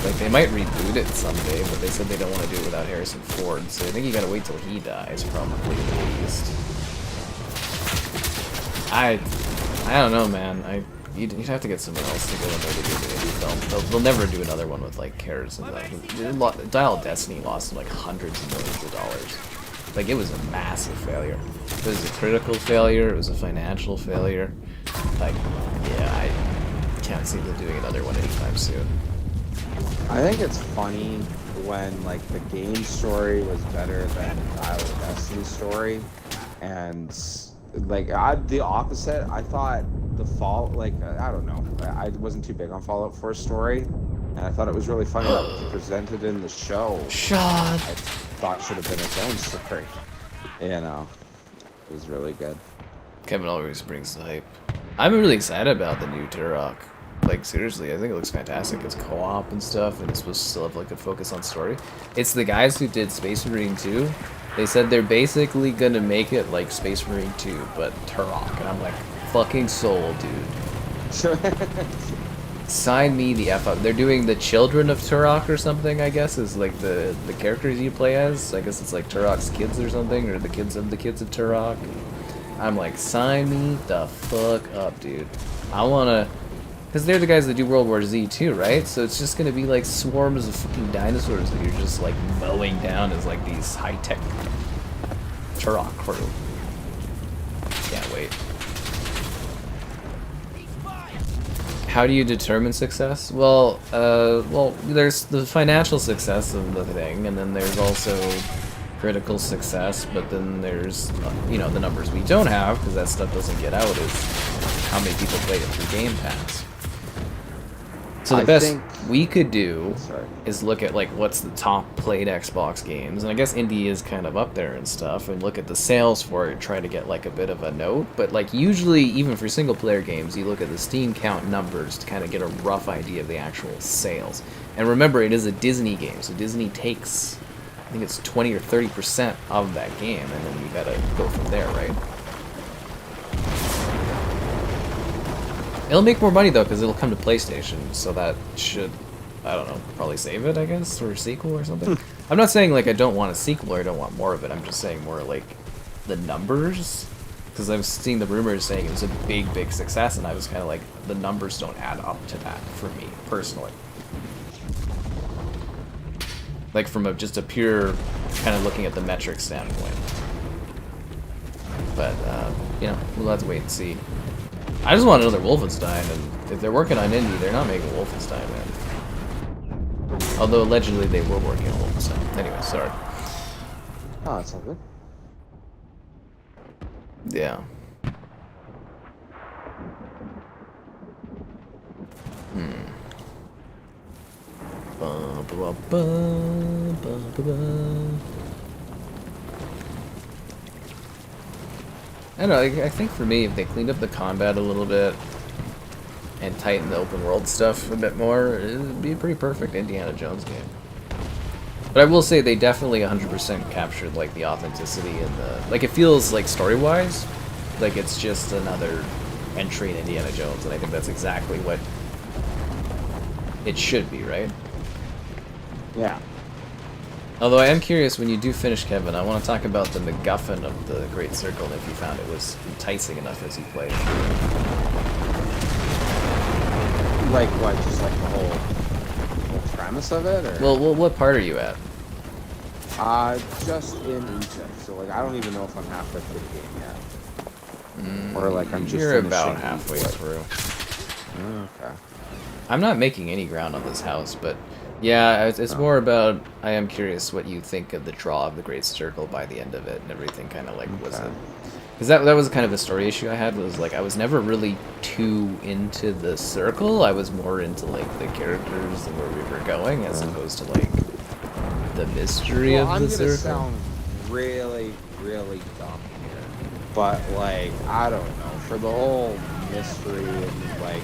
Like, they might reboot it someday, but they said they don't want to do it without Harrison Ford, so I think you gotta wait till he dies, probably, at least. I don't know, man. You'd have to get someone else to go in there to do the indie film. They'll never do another one with, like, Harrison. Like, Dial of Destiny lost them, like, hundreds of millions of dollars. Like, it was a massive failure. It was a critical failure, it was a financial failure. Like, yeah, I can't see them doing another one anytime soon.
I think it's funny when, like, the game story was better than Dial of Destiny story, and, like, the opposite. I thought the I don't know. I wasn't too big on Fallout 4 story, and I thought it was really funny that it was presented in the show.
Shot!
I thought should have been its own story. You know, it was really good.
Kevin always brings the hype. I'm really excited about the new Turok. Like, seriously, I think it looks fantastic. It's co-op and stuff, and it's supposed to still have, like, a focus on story. It's the guys who did Space Marine 2. They said they're basically gonna make it like Space Marine 2, but Turok. And I'm like, fucking soul, dude. Sign me the F up. They're doing the Children of Turok or something, I guess, is like the characters you play as. I guess it's like Turok's kids or something, or the kids of Turok. I'm like, sign me the fuck up, dude. I wanna... Because they're the guys that do World War Z too, right? So it's just gonna be like swarms of fucking dinosaurs that you're just like mowing down as like these high-tech Turok crew. Can't wait. How do you determine success? Well, there's the financial success of the thing, and then there's also critical success, but then there's, you know, the numbers we don't have, because that stuff doesn't get out, is how many people played it through Game Pass. So the best we could do is look at, like, what's the top played Xbox games, and I guess indie is kind of up there and stuff, and look at the sales for it, try to get, like, a bit of a note. But, like, usually, even for single-player games, you look at the Steam count numbers to kind of get a rough idea of the actual sales. And remember, it is a Disney game, so Disney takes, I think it's 20 or 30% of that game, and then you gotta go from there, right? It'll make more money, though, because it'll come to PlayStation, so that should, I don't know, probably save it, I guess, or a sequel or something. I'm not saying, like, I don't want a sequel or I don't want more of it. I'm just saying more, like, the numbers. Because I've seen the rumors saying it was a big, big success, and I was kind of like, the numbers don't add up to that for me, personally. Like, from just a pure, kind of looking at the metric standpoint. But, you know, we'll have to wait and see. I just want another Wolfenstein, and if they're working on indie, they're not making Wolfenstein, man. Although allegedly they were working on Wolfenstein. Anyway, sorry.
Oh, that's all good.
Yeah. Ba, ba, ba, ba, ba, ba. I don't know, I think for me, if they cleaned up the combat a little bit and tightened the open world stuff a bit more, it would be a pretty perfect Indiana Jones game. But I will say they definitely 100% captured, like, the authenticity and the... Like, it feels, like, story-wise, like it's just another entry in Indiana Jones, and I think that's exactly what it should be, right?
Yeah.
Although I am curious, when you do finish, Kevin, I want to talk about the MacGuffin of the Great Circle, and if you found it was enticing enough as you played.
Like what? Just like the whole premise of it, or?
Well, what part are you at?
Just in Egypt. So like, I don't even know if I'm halfway through the game yet, or like I'm just.
You're about halfway through.
Okay.
I'm not making any ground on this house, but. Yeah, it's more about, I am curious what you think of the draw of the Great Circle by the end of it and everything, kind of like, was it... Because that was kind of a story issue I had, was like, I was never really too into the circle, I was more into, like, the characters and where we were going, as opposed to, like, the mystery of the circle.
I'm gonna sound really, really dumb here, but, like, I don't know, for the whole mystery and, like,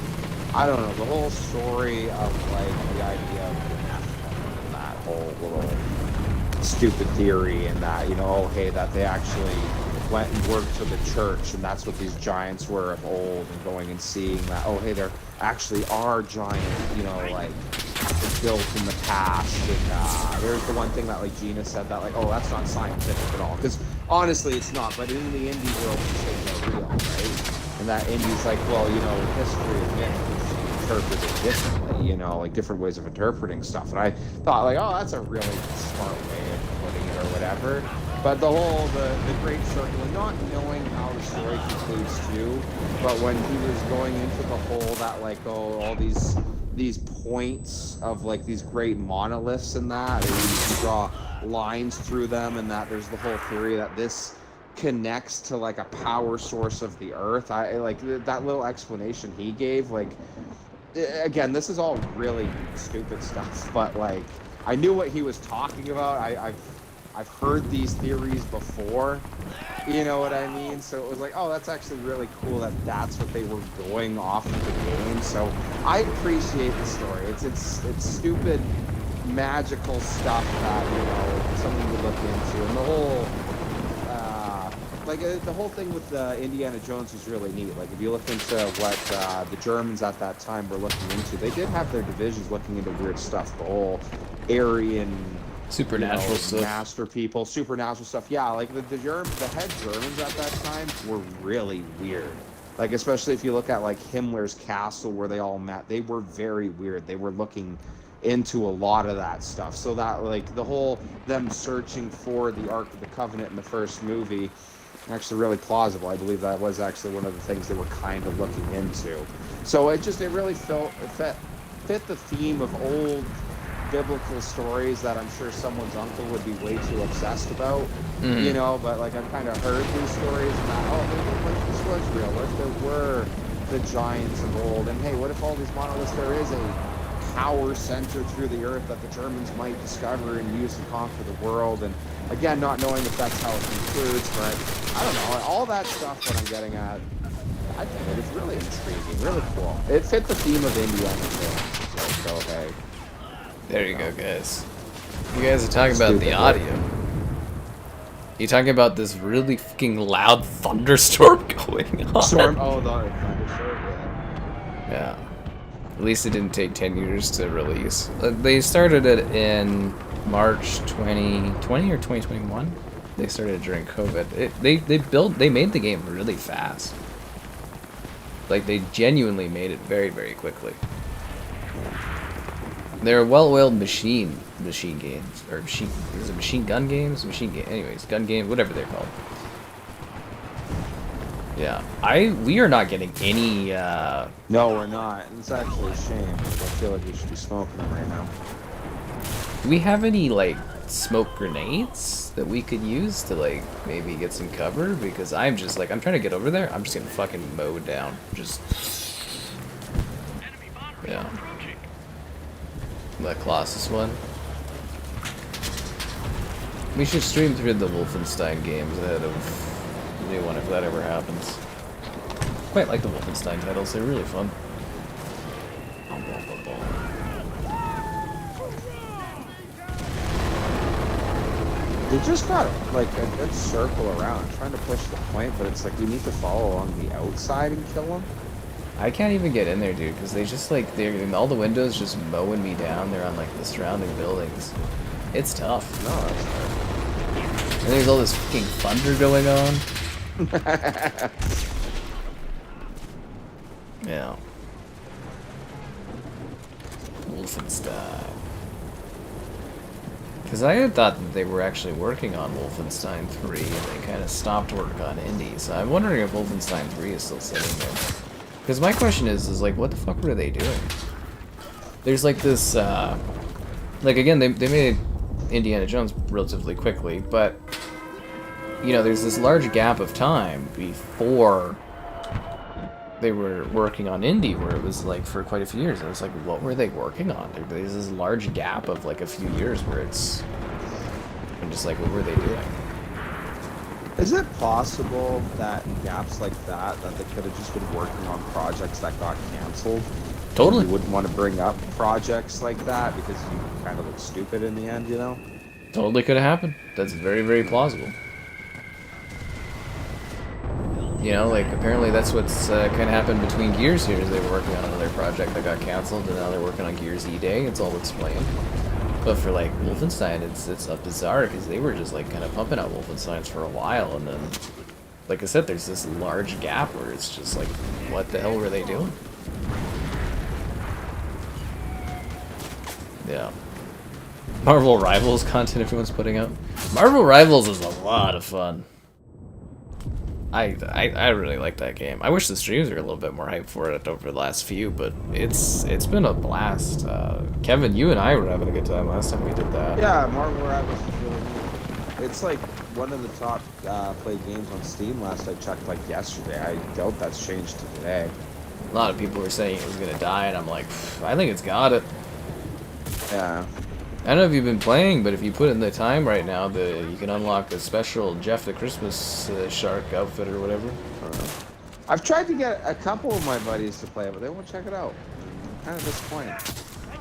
I don't know, the whole story of, like, the idea of the Nephilim and that whole little stupid theory and that, you know, oh, hey, that they actually went and worked for the church, and that's what these giants were of old, and going and seeing that, oh, hey, there actually are giant, you know, like, built in the past. And there's the one thing that, like, Gina said that, like, oh, that's not scientific at all. Because, honestly, it's not. But in the indie world, these things are real, right? And that indie's like, well, you know, history and myth is interpreted differently, you know, like, different ways of interpreting stuff. And I thought, like, oh, that's a really smart way of putting it or whatever. But the whole, the Great Circle, and not knowing how the story concludes too, but when he was going into the whole that, like, oh, all these points of, like, these great monoliths and that, and you draw lines through them, and that there's the whole theory that this connects to, like, a power source of the earth. I like that little explanation he gave. Like, again, this is all really stupid stuff, but, like, I knew what he was talking about. I've heard these theories before, you know what I mean? So it was like, oh, that's actually really cool that that's what they were going off of the game. So I appreciate the story. It's stupid, magical stuff that, you know, something to look into. And the whole, the whole thing with Indiana Jones was really neat. Like, if you look into what the Germans at that time were looking into, they did have their divisions looking into weird stuff. The whole Aryan,
supernatural stuff,
master people, supernatural stuff. Yeah, like the head Germans at that time were really weird. Like, especially if you look at, like, Himmler's castle where they all met, they were very weird. They were looking into a lot of that stuff. So that, like, the whole them searching for the Ark of the Covenant in the first movie, actually really plausible. I believe that was actually one of the things they were kind of looking into. So it really fit the theme of old biblical stories that I'm sure someone's uncle would be way too obsessed about, you know, but, like, I've kind of heard these stories and that, oh, what if this was real? What if there were the giants of old? And hey, what if all these monoliths, there is a power center through the earth that the Germans might discover and use to conquer the world? And again, not knowing if that's how it concludes, but I don't know, all that stuff that I'm getting at, I think it is really intriguing, really cool. It fit the theme of Indiana Jones, so hey.
There you go, guys. You guys are talking about the audio. You talking about this really fucking loud thunderstorm going on?
Storm? Oh, the thunderstorm, yeah.
Yeah. At least it didn't take 10 years to release. They started it in March 2020 or 2021. They started it during COVID. They made the game really fast. Like, they genuinely made it very, very quickly. They're well-oiled machine games, or machine gun games? Anyways, gun game, whatever they're called. Yeah, we are not getting any,
No, we're not. It's actually a shame. I feel like we should be smoking them right now.
Do we have any, like, smoke grenades that we could use to, like, maybe get some cover? Because I'm just, like, I'm trying to get over there, I'm just getting fucking mowed down. Just... yeah. The Colossus one. We should stream through the Wolfenstein games ahead of the new one if that ever happens. Quite like the Wolfenstein titles, they're really fun.
They just got, like, a good circle around, trying to push the point, but it's like we need to follow along the outside and kill them.
I can't even get in there, dude, because they just, like, they're in all the windows just mowing me down. They're on, like, the surrounding buildings. It's tough.
No, that's tough.
And there's all this fucking thunder going on. Yeah. Wolfenstein. Because I had thought that they were actually working on Wolfenstein 3, and they kind of stopped work on Indie, so I'm wondering if Wolfenstein 3 is still sitting there. Because my question is like, what the fuck were they doing? There's like this, like, again, they made Indiana Jones relatively quickly, but, you know, there's this large gap of time before they were working on Indy, where it was, like, for quite a few years. And it's like, what were they working on? There's this large gap of, like, a few years where it's... I'm just like, what were they doing?
Is it possible that in gaps like that they could have just been working on projects that got canceled?
Totally.
You wouldn't want to bring up projects like that because you kind of look stupid in the end, you know?
Totally could have happened. That's very, very plausible. You know, like, apparently that's what's kind of happened between Gears here. Is they were working on another project that got cancelled, and now they're working on Gears E-Day. It's all explained. But for, like, Wolfenstein, it's bizarre, because they were just, like, kind of pumping out Wolfensteins for a while, and then, like I said, there's this large gap where it's just like, what the hell were they doing? Yeah. Marvel Rivals content everyone's putting out. Marvel Rivals is a lot of fun. I really like that game. I wish the streams were a little bit more hyped for it over the last few, but it's been a blast. Kevin, you and I were having a good time last time we did that.
Yeah, Marvel Rivals is really neat. It's like one of the top played games on Steam last I checked, like yesterday. I doubt that's changed to today.
A lot of people were saying it was gonna die, and I'm like, I think it's got it.
Yeah.
I don't know if you've been playing, but if you put in the time right now, you can unlock a special Jeff the Christmas Shark outfit or whatever.
I've tried to get a couple of my buddies to play it, but they won't check it out. I'm kind of disappointed.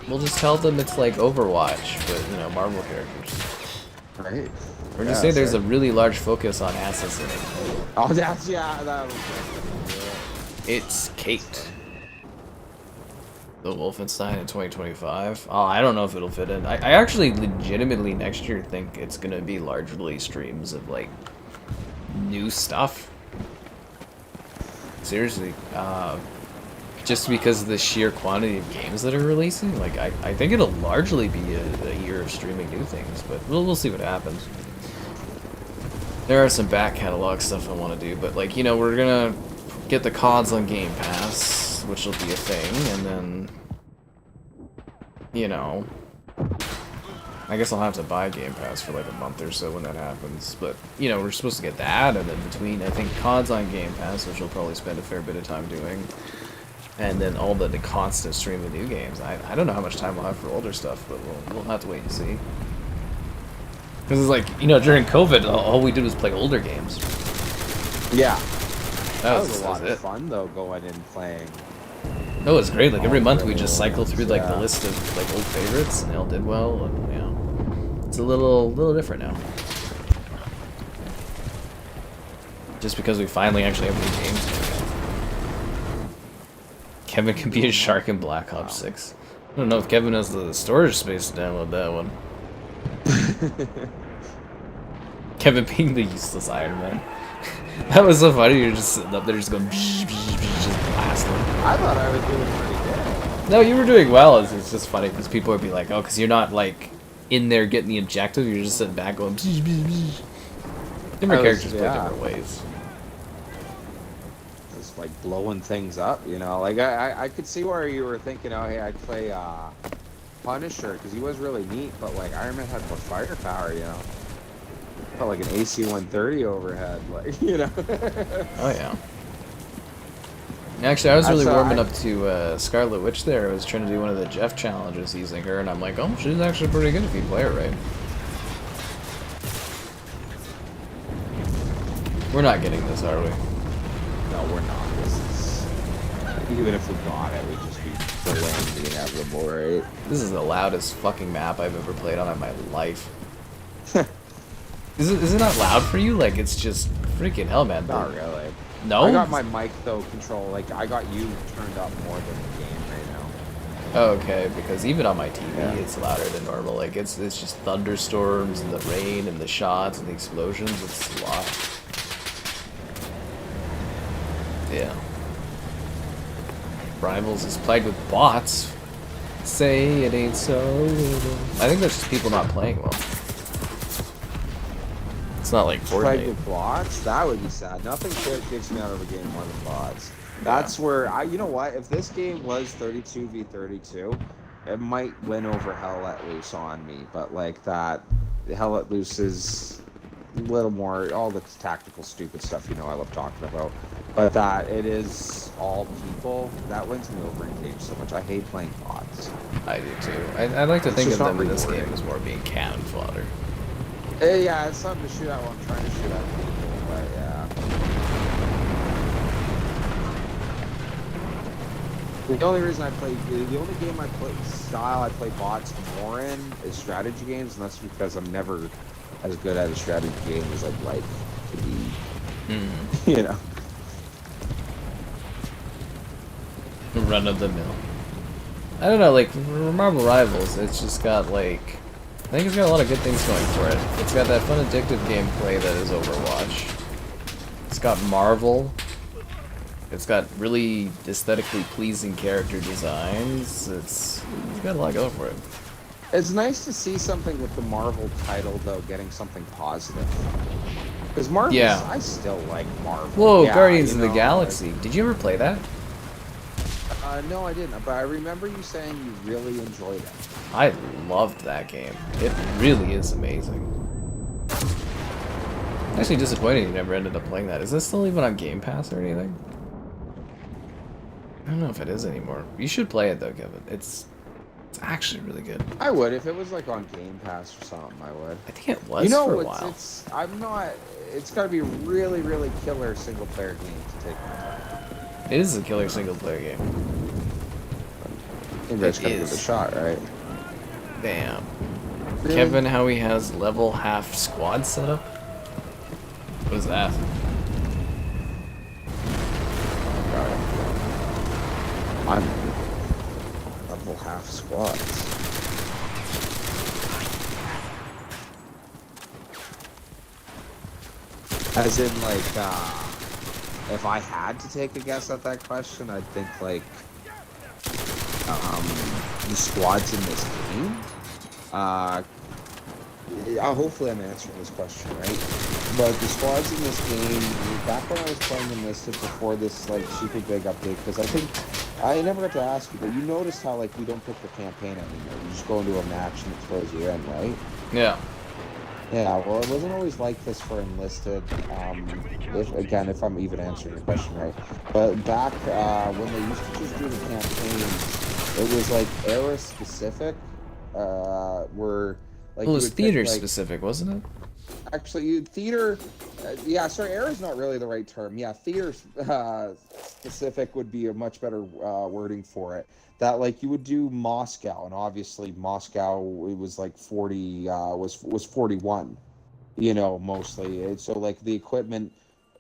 We'll just tell them it's like Overwatch, but, you know, Marvel characters.
Right.
Or just say there's a really large focus on asses in it.
Oh, that's, yeah, that was
It's Kate. The Wolfenstein in 2025. Oh, I don't know if it'll fit in. I actually legitimately next year think it's gonna be largely streams of like new stuff. Seriously, just because of the sheer quantity of games that are releasing, like I think it'll largely be a year of streaming new things, but we'll see what happens. There are some back catalog stuff I want to do, but like, you know, we're gonna get the CODs on Game Pass, which will be a thing, and then, you know, I guess I'll have to buy Game Pass for like a month or so when that happens, but, you know, we're supposed to get that, and then between, I think, CODs on Game Pass, which we'll probably spend a fair bit of time doing, and then all the constant stream of new games. I don't know how much time we'll have for older stuff, but we'll have to wait and see. Because it's like, you know, during COVID, all we did was play older games.
Yeah.
That
was a lot
of
fun, though, going and playing.
No, it's great. Like, every month we just cycle through, like, the list of, like, old favorites, and they all did well, and, you know, it's a little different now. Just because we finally actually have new games. Kevin can be a shark in Black Ops 6. I don't know if Kevin has the storage space to download that one. Kevin being the useless Iron Man. That was so funny. You're just sitting up there, just going, just blasting.
I thought I was doing pretty good.
No, you were doing well. It's just funny because people would be like, "Oh, because you're not like in there getting the objective. You're just sitting back going." Different characters play different ways.
Just like blowing things up, you know. Like I could see where you were thinking, oh, hey, I'd play Punisher because he was really neat, but like Iron Man had more firepower, you know. Felt like an AC-130 overhead, like, you know.
Oh yeah. Actually, I was really warming up to Scarlet Witch there. I was trying to do one of the Jeff challenges using her, and I'm like, oh, she's actually pretty good if you play her right. We're not getting this, are we?
No, we're not. This is... Even if we got it, we'd just be delaying the inevitable, right?
This is the loudest fucking map I've ever played on in my life. Is it not loud for you? Like, it's just freaking hell, man.
Not really.
No?
I got my mic, though, control. Like, I got you turned up more than the game right now.
Oh, okay, because even on my TV, it's louder than normal. Like, it's just thunderstorms and the rain and the shots and the explosions. It's a lot. Yeah. Rivals is plagued with bots. Say it ain't so. I think that's just people not playing well. It's not like Fortnite.
Plagued with bots? That would be sad. Nothing good takes me out of a game more than bots. That's where you know what? If this game was 32v32, it might win over Hell Let Loose on me. But like that, Hell Let Loose is a little more all the tactical stupid stuff you know I love talking about. But that it is all people that wins me over in games so much. I hate playing bots.
I do too. I like to think of them in this game as more being cannon fodder.
Yeah, it's something to shoot at while I'm trying to shoot at people, but yeah. The only reason I play, the only game I play, style I play bots more in is strategy games, and that's because I'm never as good at a strategy game as I'd like to be. You know?
Run of the mill. I don't know, like, for Marvel Rivals, it's just got, like... I think it's got a lot of good things going for it. It's got that fun, addictive gameplay that is Overwatch. It's got Marvel. It's got really aesthetically pleasing character designs. It's got a lot going for it.
It's nice to see something with the Marvel title, though, getting something positive. Because Marvel,
Yeah.
I still like Marvel.
Whoa,
Yeah,
Guardians of
you
the
know,
Galaxy.
like-
Did you ever play that?
No, I didn't. But I remember you saying you really enjoyed it.
I loved that game. It really is amazing. Actually disappointed you never ended up playing that. Is this still even on Game Pass or anything? I don't know if it is anymore. You should play it though, Kevin. It's actually really good.
I would if it was like on Game Pass or something. I would.
I think it was
You know,
for a while.
I'm not. It's got to be a really, really killer single player game to take my time.
It is a killer single player game.
Maybe I just gotta
It
give it a
is.
shot, right?
Damn.
Really?
Kevin, how he has level half squad set up? What is that?
Got it. I'm level half squads. As in, like, if I had to take a guess at that question, I'd think, like, the squads in this game. Hopefully I'm answering this question right. But the squads in this game, back when I was playing Enlisted before this, like, super big update, because I think, I never got to ask you, but you noticed how, like, we don't pick the campaign anymore. You just go into a match and it throws you in, right?
Yeah.
Yeah, well, it wasn't always like this for Enlisted, if I'm even answering your question right. But back when they used to just do the campaigns, it was like era specific, where like
Well, it was
you would pick,
theater
like,
specific, wasn't it?
actually, theater, yeah, sorry, era is not really the right term. Yeah, theater specific would be a much better wording for it. That, like, you would do Moscow, and obviously Moscow, it was like 40, was 41, you know, mostly. And so, like, the equipment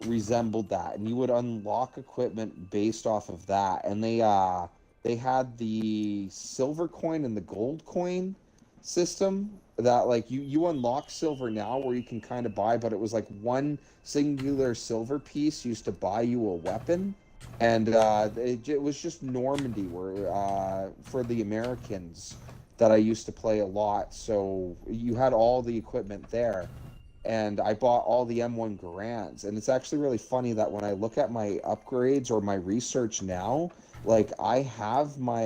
resembled that, and you would unlock equipment based off of that. And they had the silver coin and the gold coin system that, like, you unlock silver now where you can kind of buy, but it was like one singular silver piece used to buy you a weapon. And it was just Normandy where for the Americans that I used to play a lot. So you had all the equipment there, and I bought all the M1 Garands. And it's actually really funny that when I look at my upgrades or my research now, like, I have my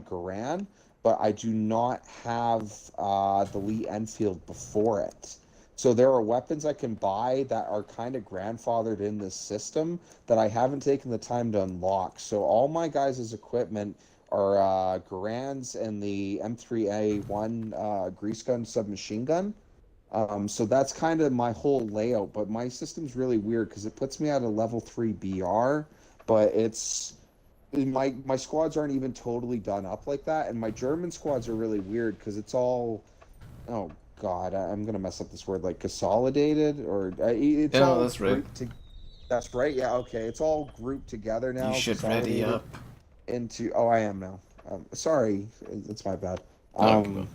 Garand, but I do not have the Lee Enfield before it. So there are weapons I can buy that are kind of grandfathered in this system that I haven't taken the time to unlock. So all my guys' equipment are Garands and the M3A1 grease gun submachine gun. So that's kind of my whole layout. But my system's really weird because it puts me at a level 3 BR, but it's... My squads aren't even totally done up like that, and my German squads are really weird because it's all... Oh, God, I'm gonna mess up this word, like consolidated, or it's
Yeah,
all
that's right.
grouped that's right. Yeah, okay. It's all grouped together now.
You should ready up.
Into. Oh, I am now. Sorry, it's my bad.
Okay.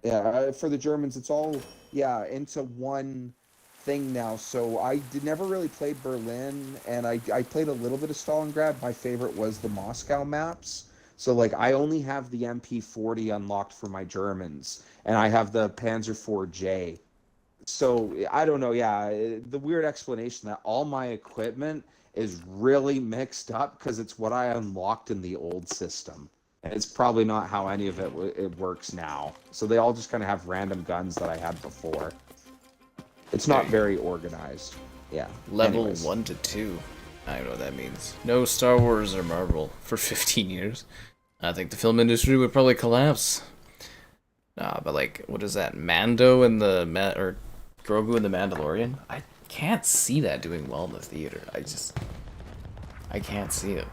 Yeah, for the Germans, it's all into one thing now. So I never really played Berlin, and I played a little bit of Stalingrad. My favorite was the Moscow maps. So, like, I only have the MP40 unlocked for my Germans, and I have the Panzer IV-J. So, I don't know, the weird explanation that all my equipment is really mixed up because it's what I unlocked in the old system. And it's probably not how any of it works now. So they all just kind of have random guns that I had before. It's not very organized. Yeah.
Level
Anyways.
1 to 2. I don't know what that means. No Star Wars or Marvel for 15 years. I think the film industry would probably collapse. Nah, but, like, what is that? Mando and or Grogu and the Mandalorian? I can't see that doing well in the theater. I can't see it.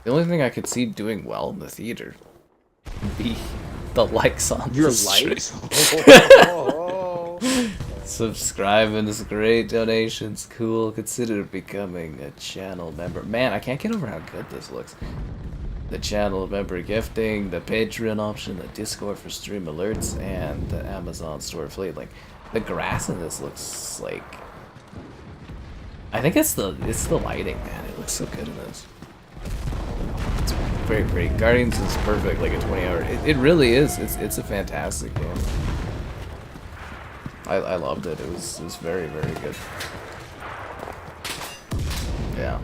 The only thing I could see doing well in the theater would be the likes on
Your
the stream.
likes?
Subscribing is great. Donations, cool. Consider becoming a channel member. Man, I can't get over how good this looks. the channel member gifting, the Patreon option, the Discord for stream alerts, and the Amazon store affiliate link. The grass in this looks like... I think it's the lighting, man. It looks so good in this. It's very pretty. Guardians is perfect, like a 20-hour. It really is. It's a fantastic game. I loved it. It was very, very good. Yeah.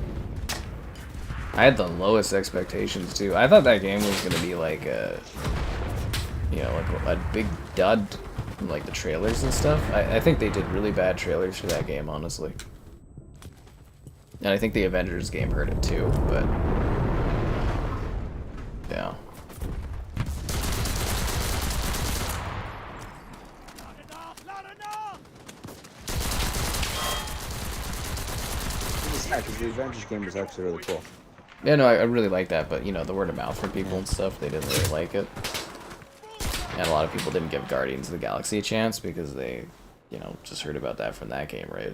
I had the lowest expectations too. I thought that game was gonna be like a, you know, like a big dud from like the trailers and stuff. I think they did really bad trailers for that game, honestly. And I think the Avengers game hurt it too, but yeah.
Yeah, because the Avengers game was actually really cool.
Yeah, no, I really like that, but you know, the word of mouth from people and stuff, they didn't really like it. And a lot of people didn't give Guardians of the Galaxy a chance because they, you know, just heard about that from that game, right?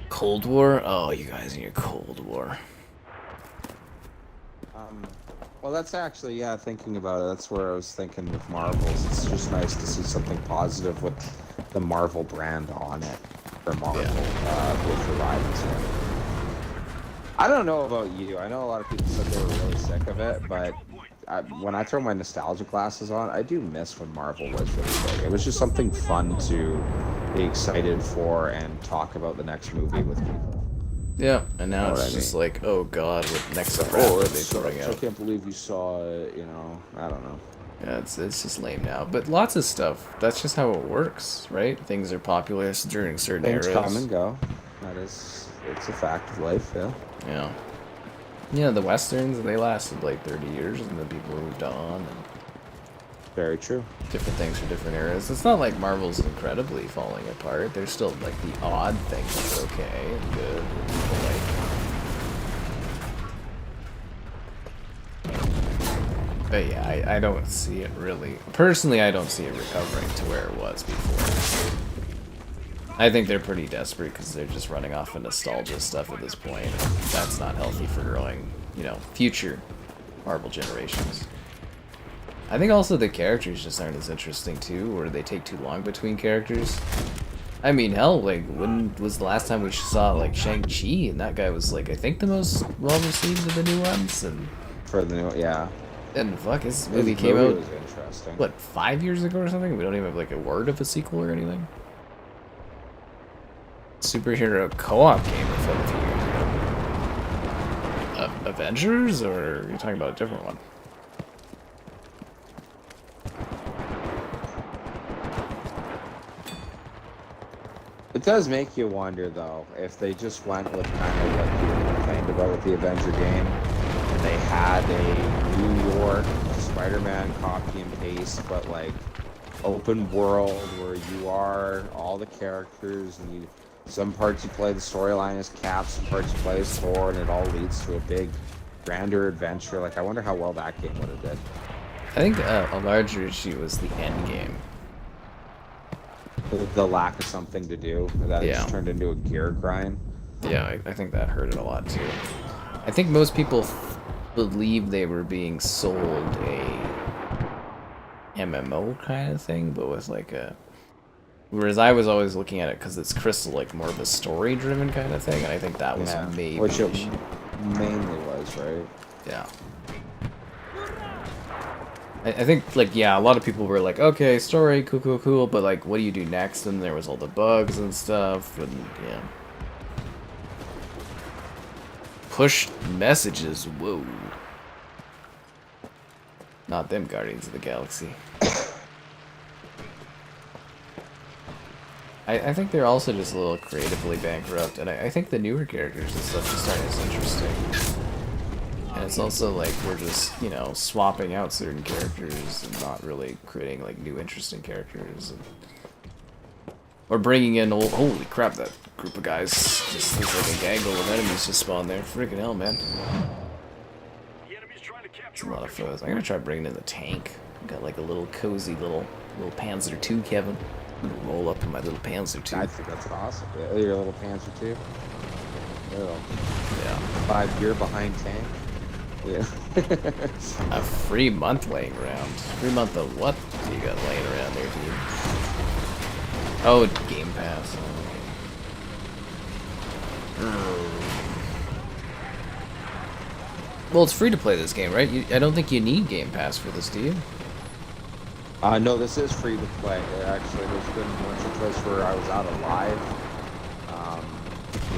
Cold War? Oh, you guys need a Cold War.
Well, that's actually, yeah, thinking about it, that's where I was thinking with Marvels. It's just nice to see something positive with the Marvel brand on it for Marvel, with the rivals. I don't know about you. I know a lot of people said they were really sick of it, but when I throw my nostalgia glasses on, I do miss when Marvel was really big. It was just something fun to be excited for and talk about the next movie with people.
Yeah, and now it's just like, oh god, what next crap are they throwing out?
I can't believe you saw it, you know, I don't know.
Yeah, it's just lame now. But lots of stuff, that's just how it works, right? Things are popular during certain eras.
Things come and go. It's a fact of life, yeah.
Yeah. Yeah, the Westerns, they lasted like 30 years and then people moved on. And
very true. Different
things for different eras. It's not like Marvel's incredibly falling apart. There's still like the odd thing that's okay and good. And people like. But yeah, I don't see it really. Personally, I don't see it recovering to where it was before. I think they're pretty desperate because they're just running off of nostalgia stuff at this point. That's not healthy for growing, you know, future Marvel generations. I think also the characters just aren't as interesting too, or they take too long between characters. I mean, hell, like, when was the last time we saw, like, Shang-Chi? And that guy was, like, I think the most well-received of the new ones, and...
For the new, yeah.
And, fuck, his movie came out, what, 5 years ago or something? We don't even have, like, a word of a sequel or anything? Superhero co-op game or a few years ago. Avengers, or are you talking about a different one?
It does make you wonder, though, if they just went with kind of what people complained about with the Avenger game, and they had a New York Spider-Man copy and paste, but like open world where you are all the characters, and you, some parts you play the storyline as Cap, some parts you play as Thor, and it all leads to a big, grander adventure. Like, I wonder how well that game would have did.
I think a larger issue was the end game.
The lack of something to do, that just turned into a gear grind.
Yeah, I think that hurt it a lot too. I think most people believe they were being sold a MMO kind of thing, but with like a... Whereas I was always looking at it because it's Crystal, like more of a story-driven kind of thing, and I think that was maybe...
Which it mainly was, right?
Yeah. I think, like, yeah, a lot of people were like, okay, story, cool, but, like, what do you do next? And there was all the bugs and stuff, and, yeah. Push messages, whoa. Not them Guardians of the Galaxy. I think they're also just a little creatively bankrupt, and I think the newer characters and stuff just aren't as interesting. And it's also like we're just, you know, swapping out certain characters and not really creating like new interesting characters. Or bringing in old... Holy crap, that group of guys just looks like a gaggle of enemies just spawned there. Freaking hell, man. It's a lot of foes. I'm gonna try bringing in the tank. Got like a little cozy little Panzer II, Kevin. I'm gonna roll up in my little Panzer II.
I think that's awesome. Yeah, your little Panzer II. Oh,
Yeah.
5-year behind tank. Yeah.
A free month laying around. Free month of what do you got laying around there, dude? Oh, Game Pass. Well, it's free to play this game, right? I don't think you need Game Pass for this, do you?
No, this is free to play. Actually, there's been once or twice where I was out alive.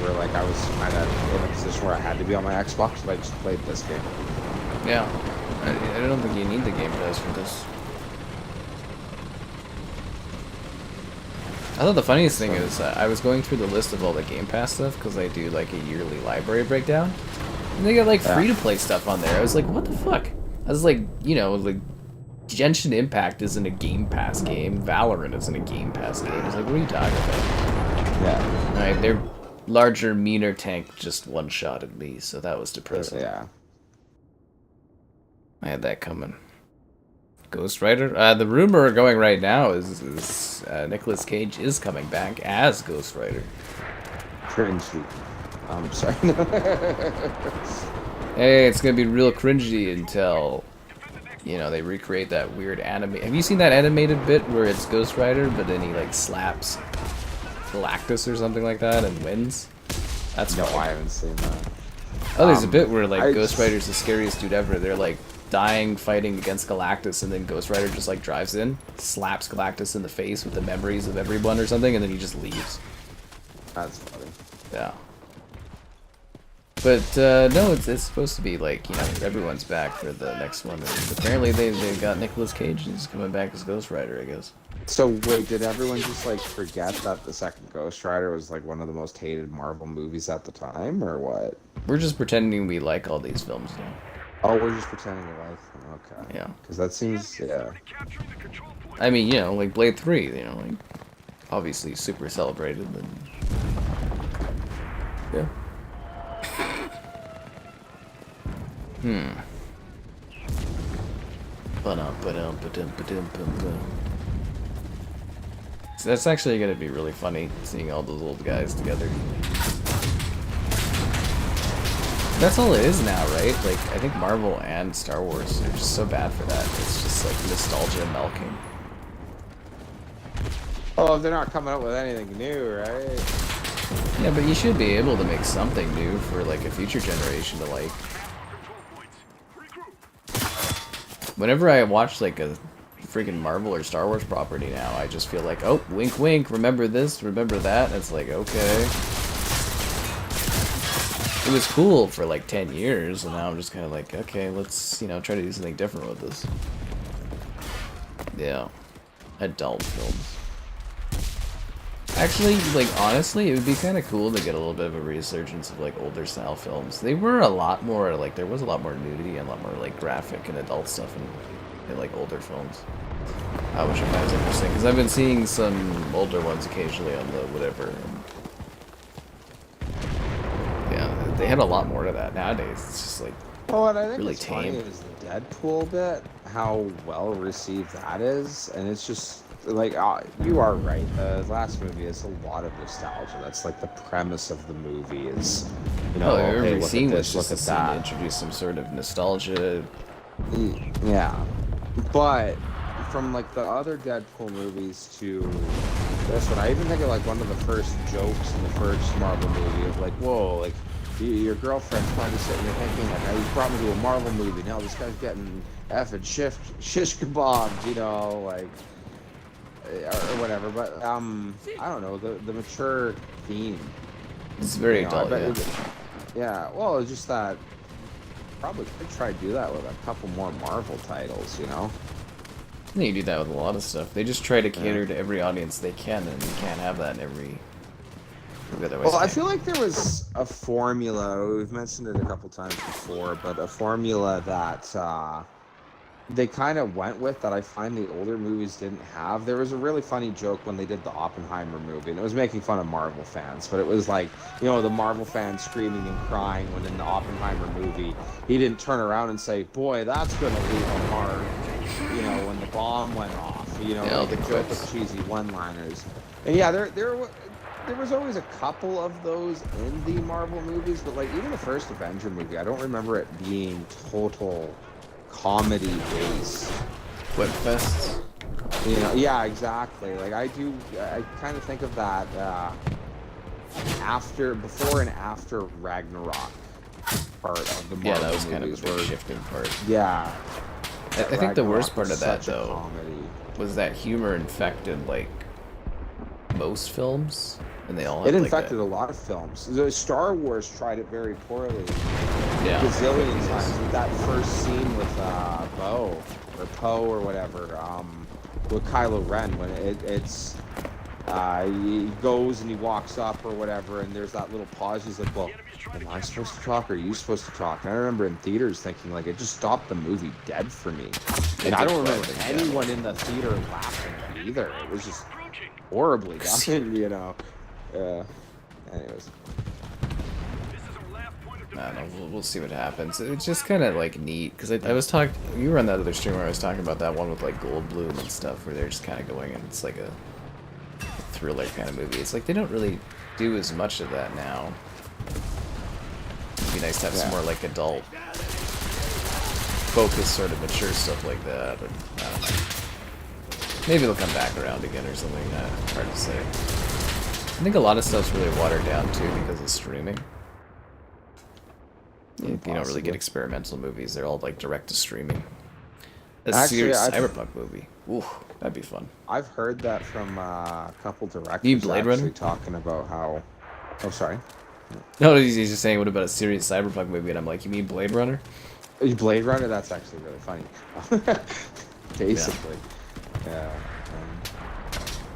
Where like I was kind of in a position where I had to be on my Xbox, but I just played this game.
Yeah. I don't think you need the Game Pass for this. I thought the funniest thing is I was going through the list of all the Game Pass stuff because I do like a yearly library breakdown. And they got like free-to-play stuff on there. I was like, what the fuck? I was like, you know, like Genshin Impact isn't a Game Pass game. Valorant isn't a Game Pass game. I was like, what are you talking about?
Yeah.
Alright, their larger, meaner tank just one-shotted me, so that was depressing.
Yeah.
I had that coming. Ghost Rider? The rumor going right now is Nicolas Cage is coming back as Ghost Rider.
Cringy. I'm sorry.
Hey, it's gonna be real cringy until, you know, they recreate that weird anime. Have you seen that animated bit where it's Ghost Rider, but then he like slaps Galactus or something like that and wins? That's
no,
fun.
I haven't seen that.
Oh, there's a bit where like Ghost Rider's the scariest dude ever. They're like dying fighting against Galactus, and then Ghost Rider just like drives in, slaps Galactus in the face with the memories of everyone or something, and then he just leaves.
That's funny.
Yeah. But no, it's supposed to be like, you know, everyone's back for the next one. And apparently they got Nicolas Cage is coming back as Ghost Rider, I guess.
So wait, did everyone just like forget that the second Ghost Rider was like one of the most hated Marvel movies at the time, or what?
We're just pretending we like all these films now.
Oh, we're just pretending to like them. Okay.
Yeah.
Because that seems, yeah.
I mean, you know, like Blade 3, you know, like obviously super celebrated. And yeah. So that's actually going to be really funny, seeing all those old guys together. That's all it is now, right? Like, I think Marvel and Star Wars are just so bad for that. It's just like nostalgia milking.
Oh, if they're not coming up with anything new, right?
Yeah, but you should be able to make something new for like a future generation to like. Whenever I watch like a freaking Marvel or Star Wars property now, I just feel like, oh, wink wink, remember this, remember that, and it's like, okay. It was cool for like 10 years, and now I'm just kind of like, okay, let's, you know, try to do something different with this. Yeah. Adult films. Actually, like, honestly, it would be kind of cool to get a little bit of a resurgence of, like, older style films. They were a lot more, like, there was a lot more nudity and a lot more, like, graphic and adult stuff in like, older films. Which I find is interesting, because I've been seeing some older ones occasionally on the whatever. And yeah, they had a lot more to that. Nowadays, it's just, like,
Oh, what I think
really
is funny
tame.
is the Deadpool bit, how well received that is, and it's just like you are right. The last movie is a lot of nostalgia. That's like the premise of the movie is, you know,
Every
hey, look
scene
at
was
this, look
just a
at
scene to
that.
introduce some sort of nostalgia.
Yeah, but from like the other Deadpool movies to this one, I even think of like one of the first jokes in the first Marvel movie of like, whoa, like. Your girlfriend's probably sitting there thinking, like, you brought me to a Marvel movie, now this guy's getting effing shish kebabs, you know, like, or whatever, but, I don't know, the mature theme.
It's very adult, yeah.
Yeah, well, it's just that, probably could try to do that with a couple more Marvel titles, you know?
You do that with a lot of stuff. They just try to cater to every audience they can, and you can't have that in every...
Well, I feel like there was a formula, we've mentioned it a couple times before, but a formula that they kind of went with that I find the older movies didn't have. There was a really funny joke when they did the Oppenheimer movie, and it was making fun of Marvel fans, but it was like, you know, the Marvel fans screaming and crying when in the Oppenheimer movie, he didn't turn around and say, boy, that's going to leave a mark, you know, when the bomb went off, you know,
yeah,
like a joke of cheesy one-liners. And yeah, there there was always a couple of those in the Marvel movies, but like even the first Avenger movie, I don't remember it being total comedy based.
Whip fests.
You know, yeah, exactly. Like I kind of think of that before and after Ragnarok part of the Marvel
Yeah, that was kind of a
movies
big shifting part.
Yeah.
I think the worst
Ragnarok
part of
was
that,
such a
though,
comedy.
was that humor infected, like, most films, and they all
It
had,
infected
like,
a lot of films. The Star Wars tried it very poorly.
Yeah.
Gazillion times. With that first scene with Poe or whatever, with Kylo Ren, when he goes and he walks up or whatever, and there's that little pause. He's like, well, am I supposed to talk or are you supposed to talk? And I remember in theaters thinking, like, it just stopped the movie dead for me. And I don't remember anyone in the theater laughing either. It was just horribly done, you know. Anyways.
I don't know, we'll see what happens. It's just kind of, like, neat, because I was talking, you were on that other stream where I was talking about that one with, like, Goldblum and stuff, where they're just kind of going, and it's like a thriller kind of movie. It's like they don't really do as much of that now. It'd be nice to have some more, like, adult focus, sort of mature stuff like that, but I don't know. Maybe they'll come back around again or something, hard to say. I think a lot of stuff's really watered down, too, because of streaming. You don't really get experimental movies. They're all, like, direct to streaming. A serious Cyberpunk movie. Ooh, that'd be fun.
I've heard that from a couple directors
You Blade Runner?
talking about how... Oh, sorry.
No, he's just saying, what about a serious Cyberpunk movie? And I'm like, you mean Blade Runner?
Blade Runner? That's actually really funny. Basically. Yeah.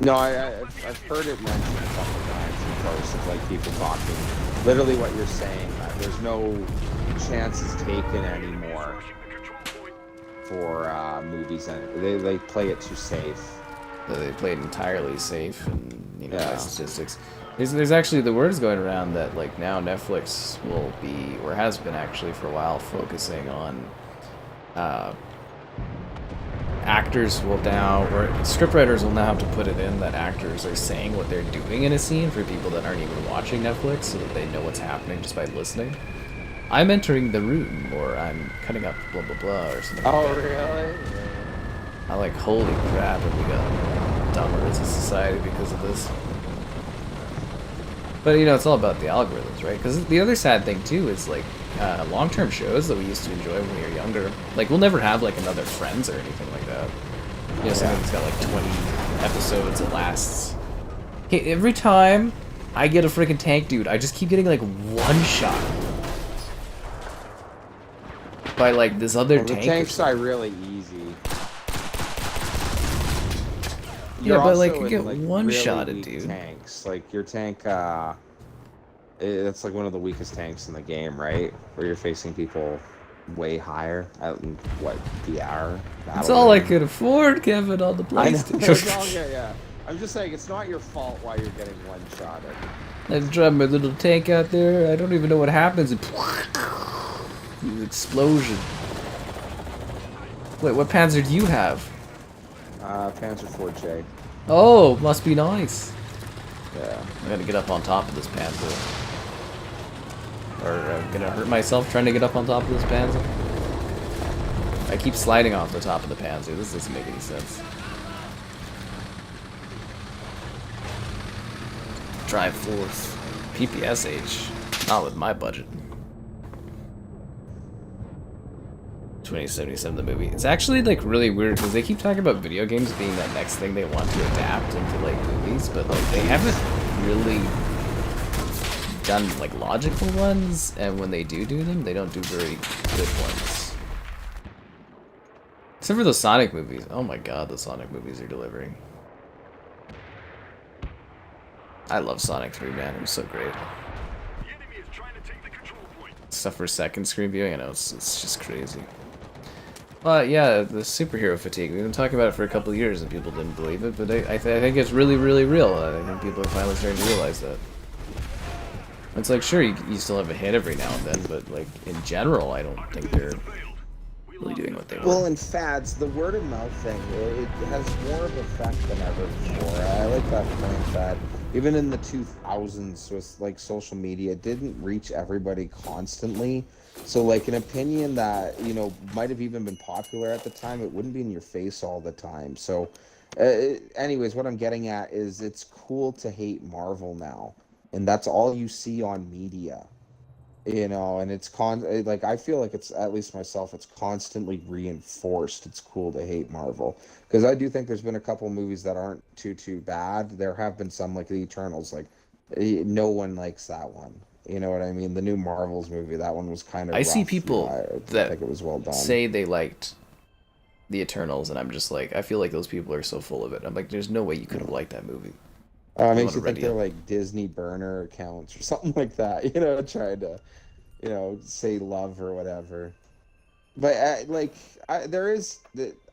No, I've heard it mentioned a couple times in posts of, like, people talking. Literally what you're saying, that there's no chances taken anymore for movies, and they play it too safe.
They play it entirely safe, and, you know, by statistics. There's actually, the word is going around that, like, now Netflix will be, or has been actually for a while, focusing on actors will now, or scriptwriters will now have to put it in that actors are saying what they're doing in a scene for people that aren't even watching Netflix, so that they know what's happening just by listening. I'm entering the room, or I'm cutting up blah blah blah, or something.
Oh,
like that.
Really?
I'm like, holy crap, have we got dumber as a society because of this? But, you know, it's all about the algorithms, right? Because the other sad thing, too, is, like, long-term shows that we used to enjoy when we were younger. Like, we'll never have, like, another Friends or anything like that. You know, something that's got, like, 20 episodes that lasts. Okay, every time I get a freaking tank dude, I just keep getting, like, one shot. By, like, this other tank.
The tanks are really easy.
Yeah, but, like, you get one-shotted, dude.
Tanks. Like, your tank, it's like one of the weakest tanks in the game, right? Where you're facing people way higher out in, what, PR?
That's all I could afford, Kevin, on the PlayStation.
Yeah. I'm just saying, it's not your fault why you're getting one-shotted.
I drive my little tank out there, I don't even know what happens. Explosion. Wait, what Panzer do you have?
Panzer 4J.
Oh, must be nice.
Yeah.
I gotta get up on top of this Panzer. Or I'm gonna hurt myself trying to get up on top of this Panzer. I keep sliding off the top of the Panzer. This doesn't make any sense. Drive force. PPSH. Not with my budget. 2077, the movie. It's actually, like, really weird because they keep talking about video games being that next thing they want to adapt into, like, movies, but, like, they haven't really done, like, logical ones, and when they do them, they don't do very good ones. Except for the Sonic movies. Oh my god, the Sonic movies are delivering. I love Sonic 3, man. It was so great. Stuff for second screen viewing, I know, it's just crazy. Yeah, the superhero fatigue. We've been talking about it for a couple of years and people didn't believe it, but I think it's really, really real. I think people are finally starting to realize that. It's like, sure, you still have a hit every now and then, but, like, in general, I don't think they're really doing what they want.
Well, in fads, the word of mouth thing, it has more of an effect than ever before. I like that point that even in the 2000s with like social media, it didn't reach everybody constantly. So like an opinion that, you know, might have even been popular at the time, it wouldn't be in your face all the time. So anyways, what I'm getting at is it's cool to hate Marvel now, and that's all you see on media, you know. And it's like I feel like it's, at least myself, it's constantly reinforced. It's cool to hate Marvel, because I do think there's been a couple movies that aren't too bad. There have been some, like the Eternals, like no one likes that one, you know what I mean? The new Marvels movie, that one was kind of
I see
rough.
people
I don't
that
think it was well done.
say they liked the Eternals, and I'm just like, I feel like those people are so full of it. I'm like, there's no way you could have liked that movie.
Makes you think they're like Disney burner accounts or something like that, you know, trying to, you know, say love or whatever. But there is,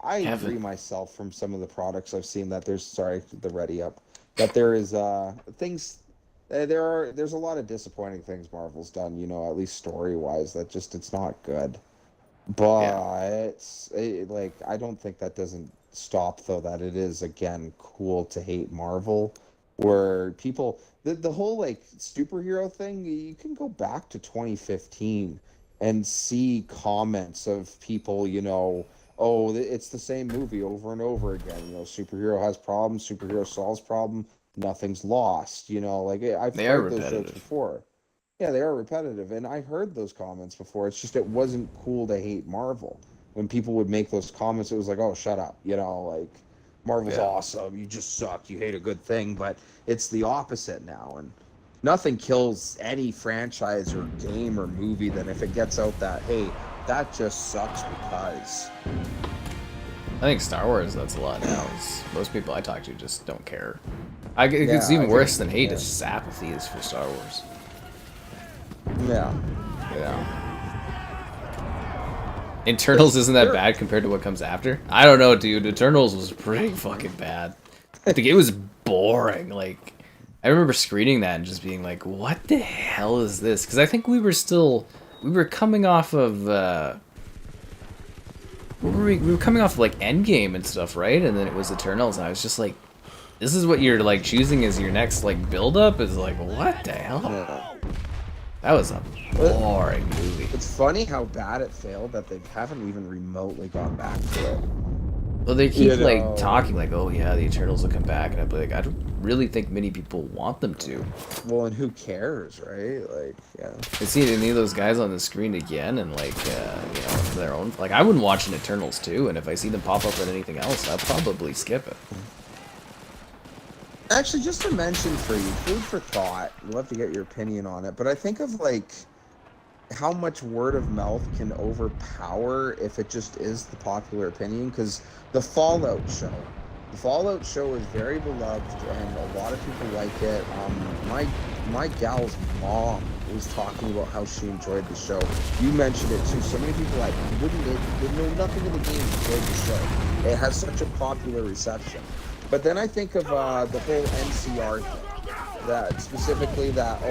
I agree myself from some of the products I've seen that there's, sorry, the ready up, that there is things, there's a lot of disappointing things Marvel's done, you know, at least story wise, that just, it's not good. But like, I don't think that doesn't stop though that it is, again, cool to hate Marvel, where people, the whole like superhero thing, you can go back to 2015 and see comments of people, you know, oh, it's the same movie over and over again, you know, superhero has problems, superhero solves problem, nothing's lost, you know, like I've heard those jokes before. Yeah, they are repetitive, and I heard those comments before. It's just, it wasn't cool to hate Marvel. When people would make those comments, it was like, oh, shut up, you know, like, Marvel's awesome, you just suck, you hate a good thing. But it's the opposite now, and nothing kills any franchise or game or movie than if it gets out that, hey, that just sucks because.
I think Star Wars, that's a lot now. Most people I talk to just don't care. It's even worse than hate. It's just apathy is for Star Wars.
Yeah.
Eternals isn't that bad compared to what comes after? I don't know, dude. Eternals was pretty fucking bad. The game was boring. Like, I remember screening that and just being like, what the hell is this? Because I think we were coming off of, we were coming off of, like, Endgame and stuff, right? And then it was Eternals, and I was just like, this is what you're, like, choosing as your next, like, build-up? Is like, what the hell? Yeah. That was a boring movie.
It's funny how bad it failed that they haven't even remotely gone back to it.
Well, they keep like talking like, "Oh yeah, the Eternals will come back," and I'm like, I don't really think many people want them to.
Well, and who cares, right? Like, yeah.
I see any of those guys on the screen again, and like, you know, their own. Like, I wouldn't watch an Eternals 2, and if I see them pop up in anything else, I'll probably skip it.
Actually, just to mention for you, food for thought. I'd love to get your opinion on it, but I think of like how much word of mouth can overpower if it just is the popular opinion. Because the Fallout show is very beloved, and a lot of people like it. My gal's mom was talking about how she enjoyed the show. You mentioned it too. So many people like didn't know nothing of the game, enjoyed the show. It has such a popular reception. But then I think of the whole NCR thing, that specifically that, the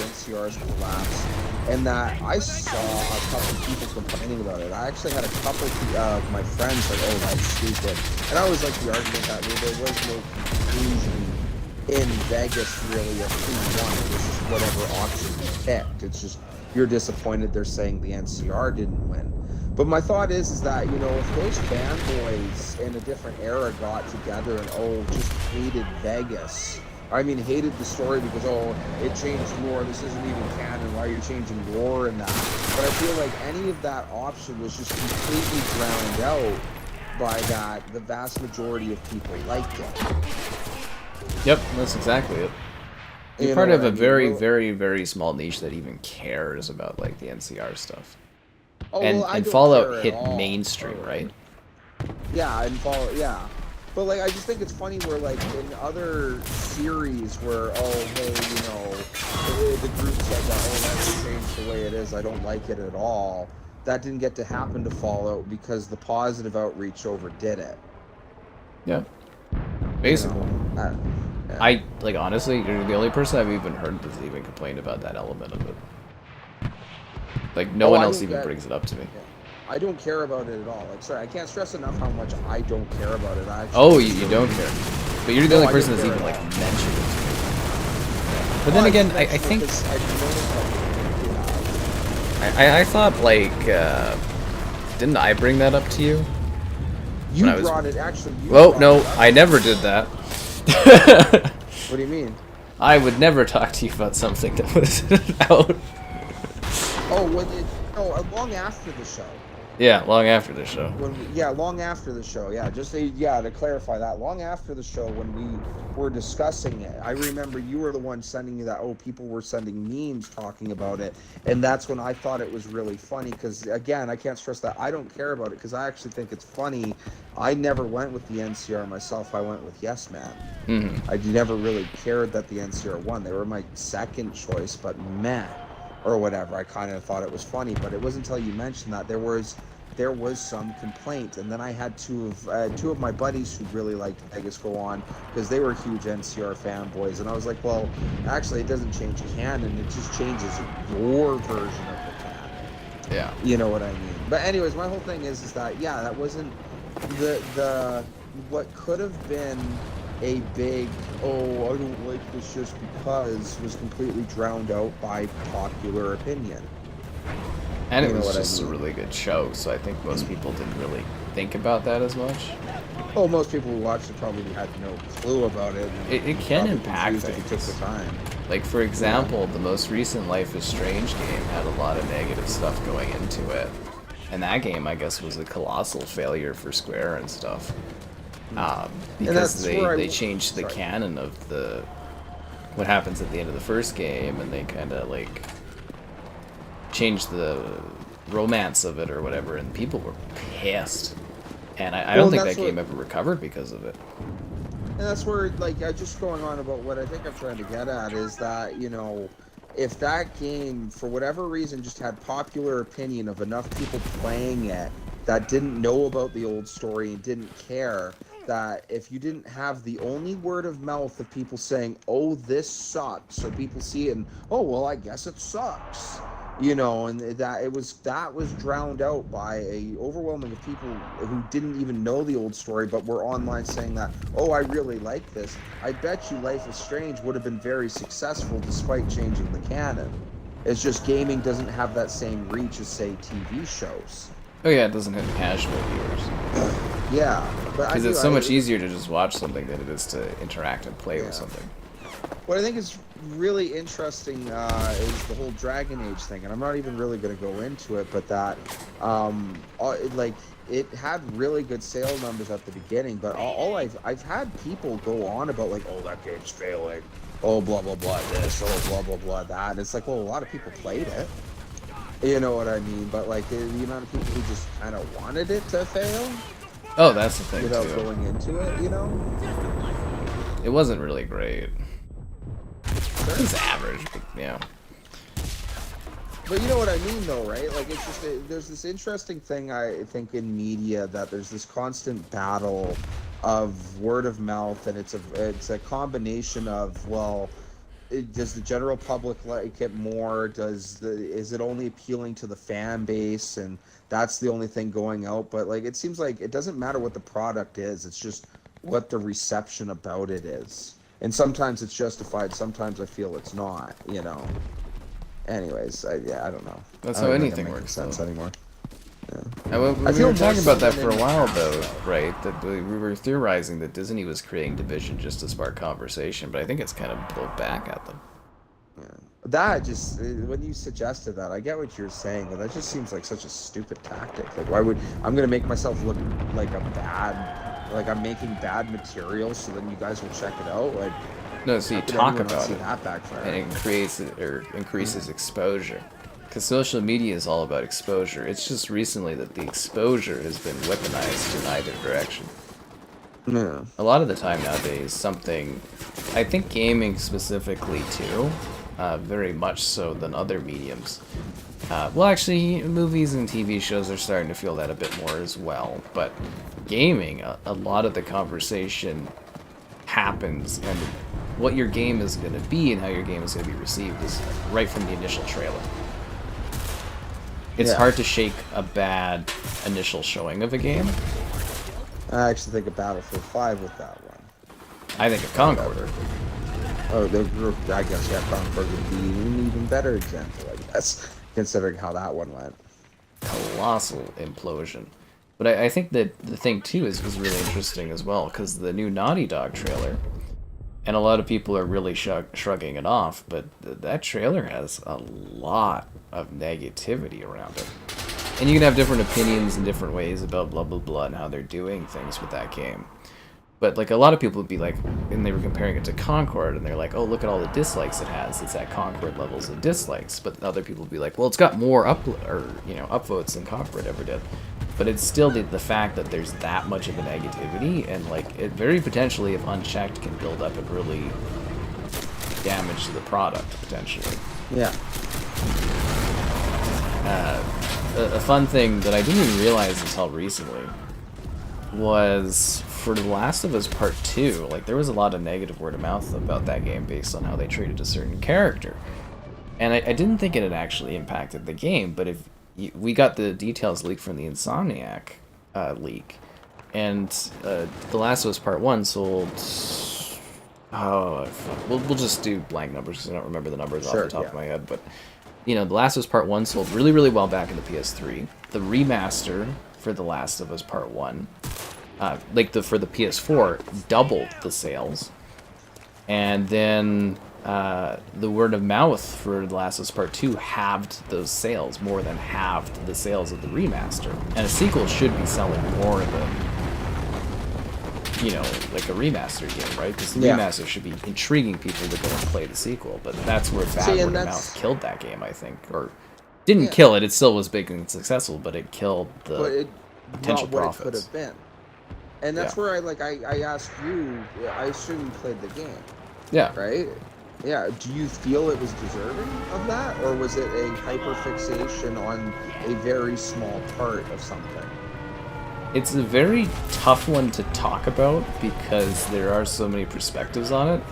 NCR's collapse, and that I saw a couple people complaining about it. I actually had a couple of my friends like, oh, that's stupid. And I always like the argument that there was no conclusion in Vegas really of who won. It was just whatever option you picked. It's just, you're disappointed they're saying the NCR didn't win. But my thought is that, you know, if those fanboys in a different era got together and, just hated Vegas, I mean, hated the story because, it changed lore, this isn't even canon, why are you changing lore and that? But I feel like any of that option was just completely drowned out by that. The vast majority of people liked it.
Yep, that's exactly it. You're part of a very, very, very small niche that even cares about, like, the NCR stuff. And Fallout hit mainstream, right?
Yeah, and Fallout, yeah. But, like, I just think it's funny where, like, in other series where, the group said that, that's changed the way it is, I don't like it at all. That didn't get to happen to Fallout because the positive outreach overdid it.
Yeah. Basically. I, like, honestly, you're the only person I've even heard that's even complained about that element of it. Like, no one else even brings it up to me.
Yeah. I don't care about it at all. Like, sorry, I can't stress enough how much I don't care about it.
You don't care? But you're the
No,
only
I
person
didn't
that's even
care
like
at
mentioned it to me. But then again, I think I thought like didn't I bring that up to you?
you
When I was...
brought it. Actually, you
Well,
brought
no,
it up.
I never did that.
What do you mean?
I would never talk to you about something that was out.
Oh, long after the show.
Yeah, long after the show.
Long after the show. Yeah, to clarify that, long after the show when we were discussing it, I remember you were the one sending me that. Oh, people were sending memes talking about it, and that's when I thought it was really funny. Because again, I can't stress that I don't care about it because I actually think it's funny. I never went with the NCR myself. I went with Yes Man.
Mm-hmm.
I never really cared that the NCR won. They were my second choice, but meh, or whatever. I kind of thought it was funny, but it wasn't until you mentioned that there was some complaint, and then I had two of my buddies who really liked Vegas go on because they were huge NCR fanboys, and I was like, well, actually, it doesn't change canon; it just changes your version of the canon.
Yeah.
You know what I mean? But anyways, my whole thing is that that wasn't the what could have been a big I don't like this just because was completely drowned out by popular opinion.
And it was just a really good show, so I think most people didn't really think about that as much.
Oh, most people who watched it probably had no clue about it.
It can impact things.
If you took the time.
Like, for example, the most recent Life is Strange game had a lot of negative stuff going into it. And that game, I guess, was a colossal failure for Square and stuff. Because they changed the canon of what happens at the end of the first game, and they kind of, like, changed the romance of it or whatever, and people were pissed. And I don't think that game ever recovered because of it.
And that's where, like, just going on about what I think I'm trying to get at is that, if that game, for whatever reason, just had popular opinion of enough people playing it that didn't know about the old story and didn't care, that if you didn't have the only word of mouth of people saying, oh, this sucks, so people see it and, oh, well, I guess it sucks. And that was drowned out by a overwhelming of people who didn't even know the old story, but were online saying that, oh, I really like this. I bet you Life is Strange would have been very successful despite changing the canon. It's just gaming doesn't have that same reach as, say, TV shows.
Oh yeah, it doesn't hit casual viewers.
Yeah, but
because it's so much easier to just watch something than it is to interact and play with something.
What I think is really interesting is the whole Dragon Age thing, and I'm not even really going to go into it, but that it had really good sale numbers at the beginning, but all I've had people go on about, like, oh, that game's failing, oh, blah blah blah this, oh, blah blah blah that, and it's like, well, a lot of people played it, you know what I mean? But like the amount of people who just kind of wanted it to fail.
Oh, that's the thing
without
too.
going into it,
It wasn't really great. It was average, but yeah.
But you know what I mean, though, right? Like, it's just there's this interesting thing I think in media that there's this constant battle of word of mouth, and it's a combination of, well, does the general public like it more? Is it only appealing to the fan base, and that's the only thing going out? But like, it seems like it doesn't matter what the product is; it's just what the reception about it is. And sometimes it's justified, sometimes I feel it's not, Anyways, I don't know.
That's how anything works
sense anymore.
Yeah. We were talking about that for a while, though, right? That we were theorizing that Disney was creating division just to spark conversation, but I think it's kind of blown back at them.
Yeah. That just, when you suggested that, I get what you're saying, but that just seems like such a stupid tactic. Like, why would I'm gonna make myself look like I'm making bad material, so then you guys will check it out? Like,
no, so you talk about it,
and
it increases exposure. Because social media is all about exposure. It's just recently that the exposure has been weaponized in either direction.
Yeah.
A lot of the time nowadays, I think gaming specifically too, very much so than other mediums. Well, actually, movies and TV shows are starting to feel that a bit more as well. But gaming, a lot of the conversation happens, and what your game is going to be and how your game is going to be received is right from the initial trailer. It's hard to shake a bad initial showing of a game.
I actually think of Battlefield 5 with that one.
I think of Concord.
Oh, I guess, yeah, Concord would be an even better example, I guess, considering how that one went.
Colossal implosion. But I think that the thing, too, was really interesting as well, because the new Naughty Dog trailer, and a lot of people are really shrugging it off, but that trailer has a lot of negativity around it. And you can have different opinions and different ways about blah blah blah and how they're doing things with that game. But like a lot of people would be like, and they were comparing it to Concord, and they're like, oh, look at all the dislikes it has. It's at Concord levels of dislikes. But other people would be like, well, it's got more upvotes than Concord ever did. But it's still the fact that there's that much of a negativity, and like it very potentially, if unchecked, can build up and really damage the product potentially.
Yeah.
A fun thing that I didn't even realize until recently was for The Last of Us Part 2, like there was a lot of negative word of mouth about that game based on how they treated a certain character. And I didn't think it had actually impacted the game, but if we got the details leaked from the Insomniac leak, and The Last of Us Part 1 sold... Oh, fuck. We'll just do blank numbers because I don't remember the numbers off the top of my head, but... You know, The Last of Us Part 1 sold really, really well back in the PS3. The remaster for The Last of Us Part 1, for the PS4, doubled the sales. And then the word of mouth for The Last of Us Part 2 halved those sales, more than halved the sales of the remaster. And a sequel should be selling more than, you know, like a remaster game, right? Because the remaster should be intriguing people to go and play the sequel, but that's where bad word of mouth killed that game, I think. Or didn't kill it, it still was big and successful, but it killed the potential profits.
It could have been. And that's where I asked you, I assume you played the game.
Yeah.
Right? Yeah, do you feel it was deserving of that, or was it a hyperfixation on a very small part of something?
It's a very tough one to talk about because there are so many perspectives on it.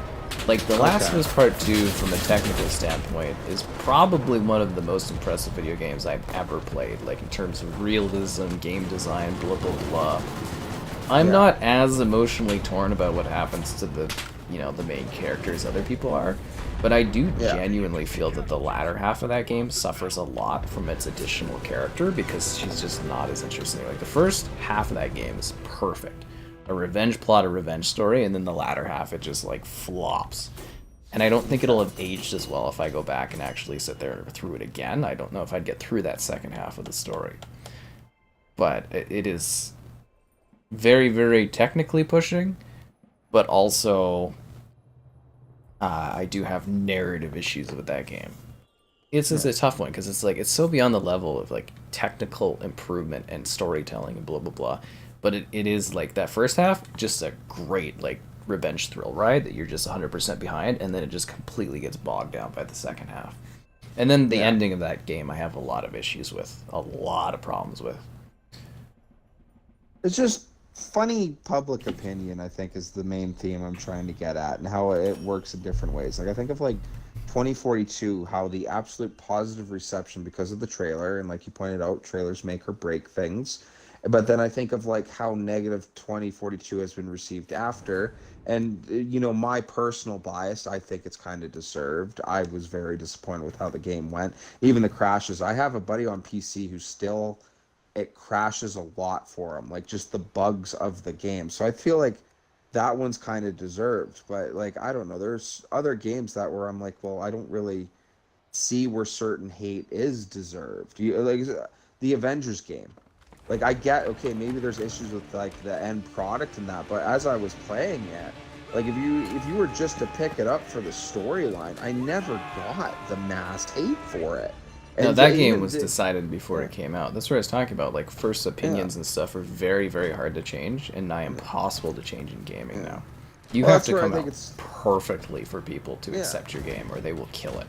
Like, The Last of Us Part 2, from a technical standpoint, is probably one of the most impressive video games I've ever played. Like, in terms of realism, game design, blah, blah, blah. I'm not as emotionally torn about what happens to the, you know, the main characters other people are. But I do genuinely feel that the latter half of that game suffers a lot from its additional character because she's just not as interesting. Like, the first half of that game is perfect. A revenge plot, a revenge story, and then the latter half, it just, like, flops. And I don't think it'll have aged as well if I go back and actually sit there through it again. I don't know if I'd get through that second half of the story. But it is very, very technically pushing, but also... I do have narrative issues with that game. It's a tough one because it's like it's so beyond the level of like technical improvement and storytelling and blah blah blah. But it is like that first half, just a great like revenge thrill ride that you're just 100% behind, and then it just completely gets bogged down by the second half. And then the ending of that game, I have a lot of issues with, a lot of problems with.
It's just funny public opinion, I think, is the main theme I'm trying to get at, and how it works in different ways. Like, I think of, like, 2042, how the absolute positive reception because of the trailer, and like you pointed out, trailers make or break things. But then I think of, like, how negative 2042 has been received after, and, you know, my personal bias, I think it's kind of deserved. I was very disappointed with how the game went. Even the crashes. I have a buddy on PC who still... it crashes a lot for him, like just the bugs of the game. So I feel like that one's kind of deserved, but like, I don't know, there's other games that where I'm like, well, I don't really see where certain hate is deserved. Like the Avengers game, like I get, okay, maybe there's issues with like the end product and that, but as I was playing it, like if you were just to pick it up for the storyline, I never got the mass hate for it.
No, that game was decided before it came out. That's what I was talking about. Like, first opinions and stuff are very, very hard to change, and nigh impossible to change in gaming now. You have to come out perfectly for people to accept your game, or they will kill it.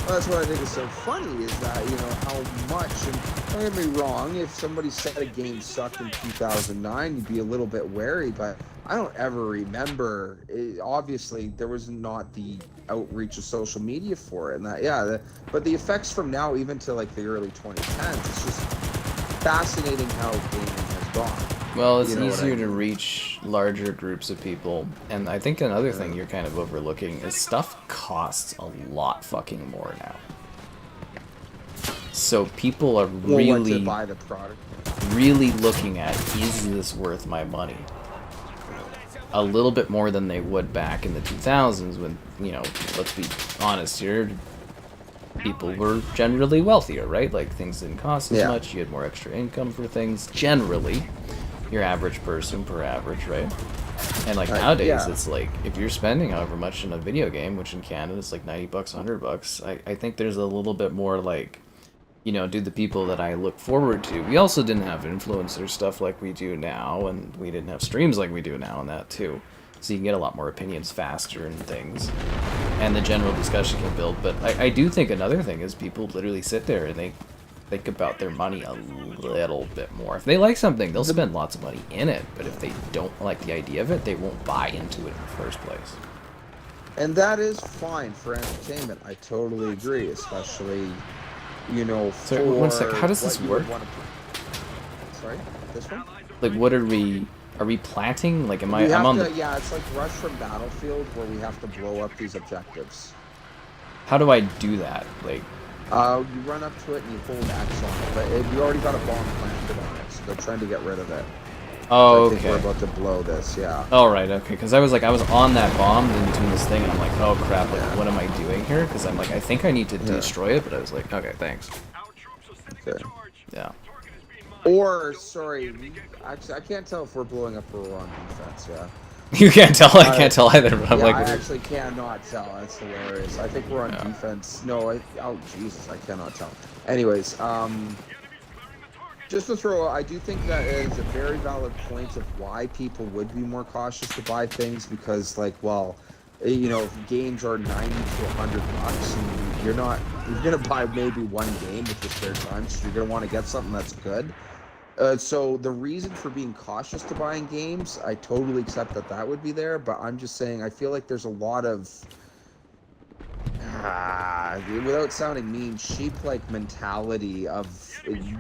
Well, that's what I think is so funny, is that, you know, how much, and don't get me wrong, if somebody said a game sucked in 2009, you'd be a little bit wary, but I don't ever remember, obviously, there was not the outreach of social media for it, and that, but the effects from now, even to, like, the early 2010s, it's just fascinating how gaming has gone.
Well, it's
You know what I
easier to
mean?
reach larger groups of people, and I think another thing you're kind of overlooking is stuff costs a lot fucking more now. So people are
Well, what, to
really,
buy the product?
really looking at, is this worth my money? A little bit more than they would back in the 2000s when, you know, let's be honest here, people were generally wealthier, right? Like, things didn't cost as much, you had more extra income for things, generally. Your average person per average, right? And, like, nowadays, it's like, if you're spending however much in a video game, which in Canada is like 90 bucks, 100 bucks, I think there's a little bit more, like, you know, do the people that I look forward to. We also didn't have influencer stuff like we do now, and we didn't have streams like we do now, and that too. So you can get a lot more opinions faster and things. And the general discussion can build. But I do think another thing is people literally sit there and they think about their money a little bit more. If they like something, they'll spend lots of money in it. But if they don't like the idea of it, they won't buy into it in the first place.
And that is fine for entertainment. I totally agree, especially, you know, for...
So, one sec, how does this work?
Sorry? This one?
Like, what are we planting? Like, I'm on the...
Yeah, it's like Rush from Battlefield, where we have to blow up these objectives.
How do I do that? Like...
you run up to it and you hold X on it, but you already got a bomb planted on it, so they're trying to get rid of it.
Oh,
so I think we're about to blow this, yeah.
Oh, right, okay, because I was on that bomb in between this thing, and I'm like, oh crap, like, what am I doing here? Because I'm like, I think I need to destroy it, but I was like, okay, thanks.
Okay.
Yeah.
Or, sorry, actually, I can't tell if we're blowing up or we're on defense, yeah.
You can't tell, I can't tell either, but I'm
yeah,
like...
I actually cannot tell, that's hilarious. I think we're on defense. No, oh, Jesus, I cannot tell. Anyways, just to throw, I do think that is a very valid point of why people would be more cautious to buy things, because, like, well, you know, if games are 90 to 100 bucks, and you're gonna buy maybe one game with your spare time, so you're gonna want to get something that's good. So the reason for being cautious to buying games, I totally accept that would be there, but I'm just saying I feel like there's a lot of, without sounding mean, sheep-like mentality of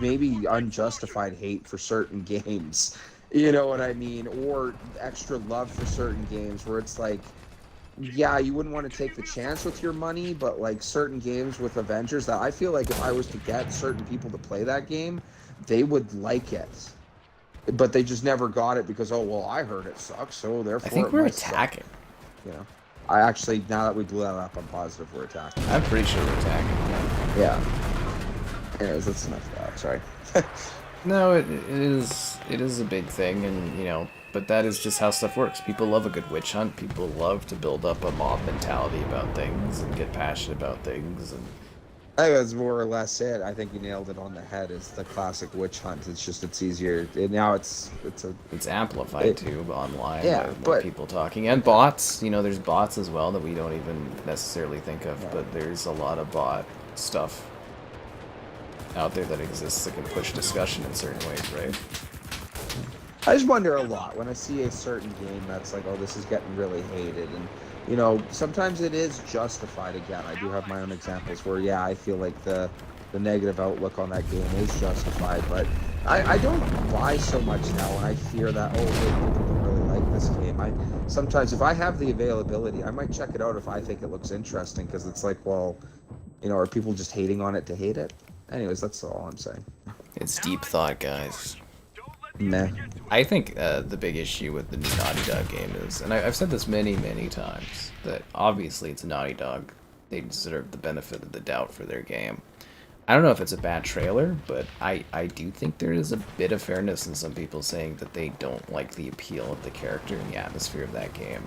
maybe unjustified hate for certain games. You know what I mean? Or extra love for certain games where it's like, yeah, you wouldn't want to take the chance with your money, but like certain games with Avengers that I feel like if I was to get certain people to play that game, they would like it. But they just never got it because, oh, well, I heard it sucks, so therefore
I think we're attacking.
Suck. You know? I actually, now that we blew that up, I'm positive we're attacking.
I'm pretty sure we're attacking.
Yeah. Anyways, that's enough of that. Sorry.
No, it is a big thing, and, you know, but that is just how stuff works. People love a good witch hunt. People love to build up a mob mentality about things and get passionate about things. And
I think that's more or less it. I think you nailed it on the head. It's the classic witch hunt. It's just, it's easier. Now it's
amplified too online.
Yeah,
by people talking, and bots. You know, there's bots as well that we don't even necessarily think of, but there's a lot of bot stuff out there that exists that can push discussion in certain ways, right?
I just wonder a lot when I see a certain game that's like, oh, this is getting really hated, and you know, sometimes it is justified. Again, I do have my own examples where, yeah, I feel like the negative outlook on that game is justified, but I don't buy so much now when I fear that, oh, hey, people don't really like this game. Sometimes if I have the availability, I might check it out if I think it looks interesting, because it's like, well, you know, are people just hating on it to hate it? Anyways, that's all I'm saying.
It's deep thought, guys.
Meh.
I think the big issue with the new Naughty Dog game is, and I've said this many, many times, that obviously it's a Naughty Dog. They deserve the benefit of the doubt for their game. I don't know if it's a bad trailer, but I do think there is a bit of fairness in some people saying that they don't like the appeal of the character and the atmosphere of that game.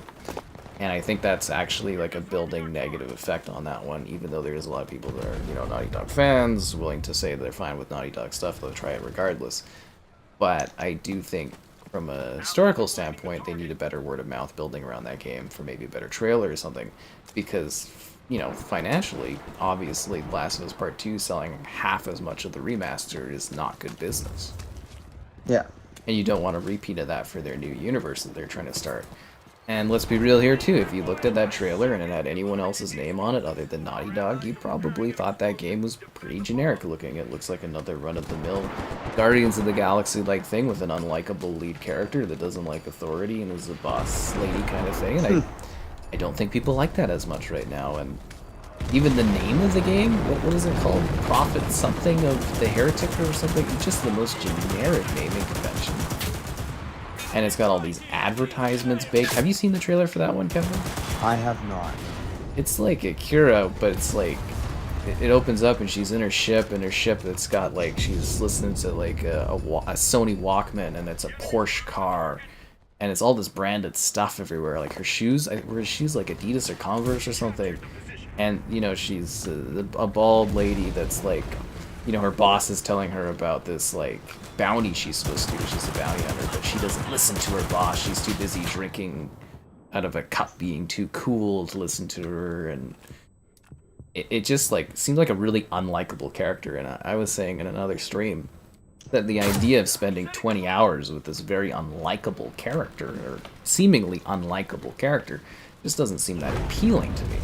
And I think that's actually like a building negative effect on that one, even though there's a lot of people that are, you know, Naughty Dog fans, willing to say they're fine with Naughty Dog stuff, they'll try it regardless. But I do think, from a historical standpoint, they need a better word-of-mouth building around that game for maybe a better trailer or something. Because, you know, financially, obviously, Last of Us Part 2 selling half as much of the remaster is not good business.
Yeah.
And you don't want a repeat of that for their new universe that they're trying to start. And let's be real here too, if you looked at that trailer and it had anyone else's name on it other than Naughty Dog, you probably thought that game was pretty generic looking. It looks like another run-of-the-mill Guardians of the Galaxy-like thing with an unlikable lead character that doesn't like authority and is a boss lady kind of thing, and I don't think people like that as much right now, and even the name of the game, what is it called? Prophet something of the Heretic or something? It's just the most generic naming convention. And it's got all these advertisements baked. Have you seen the trailer for that one, Kevin?
I have not.
It's like Akira, but it's like it opens up and she's in her ship, and her ship that's got like she's listening to like a Sony Walkman, and it's a Porsche car, and it's all this branded stuff everywhere. Like her shoes, were shoes like Adidas or Converse or something, and you know she's a bald lady that's like, you know, her boss is telling her about this like bounty she's supposed to do. She's a bounty hunter, but she doesn't listen to her boss. She's too busy drinking out of a cup, being too cool to listen to her, and it just like seemed like a really unlikable character. And I was saying in another stream that the idea of spending 20 hours with this very unlikable character, or seemingly unlikable character, just doesn't seem that appealing to me.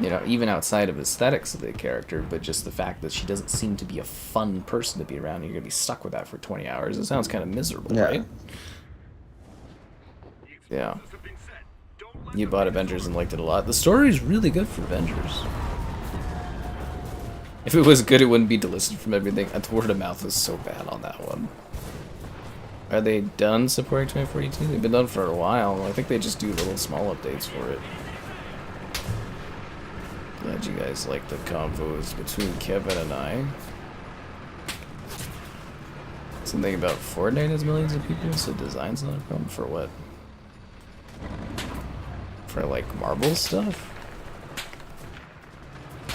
You know, even outside of aesthetics of the character, but just the fact that she doesn't seem to be a fun person to be around, and you're gonna be stuck with that for 20 hours. It sounds kind of miserable, right? Yeah. You bought Avengers and liked it a lot. The story's really good for Avengers. If it was good, it wouldn't be delisted from everything. The word of mouth is so bad on that one. Are they done supporting 2042? They've been done for a while. I think they just do little small updates for it. Glad you guys like the convos between Kevin and I. Something about Fortnite has millions of people, so design's not a problem. For what? For like Marvel stuff?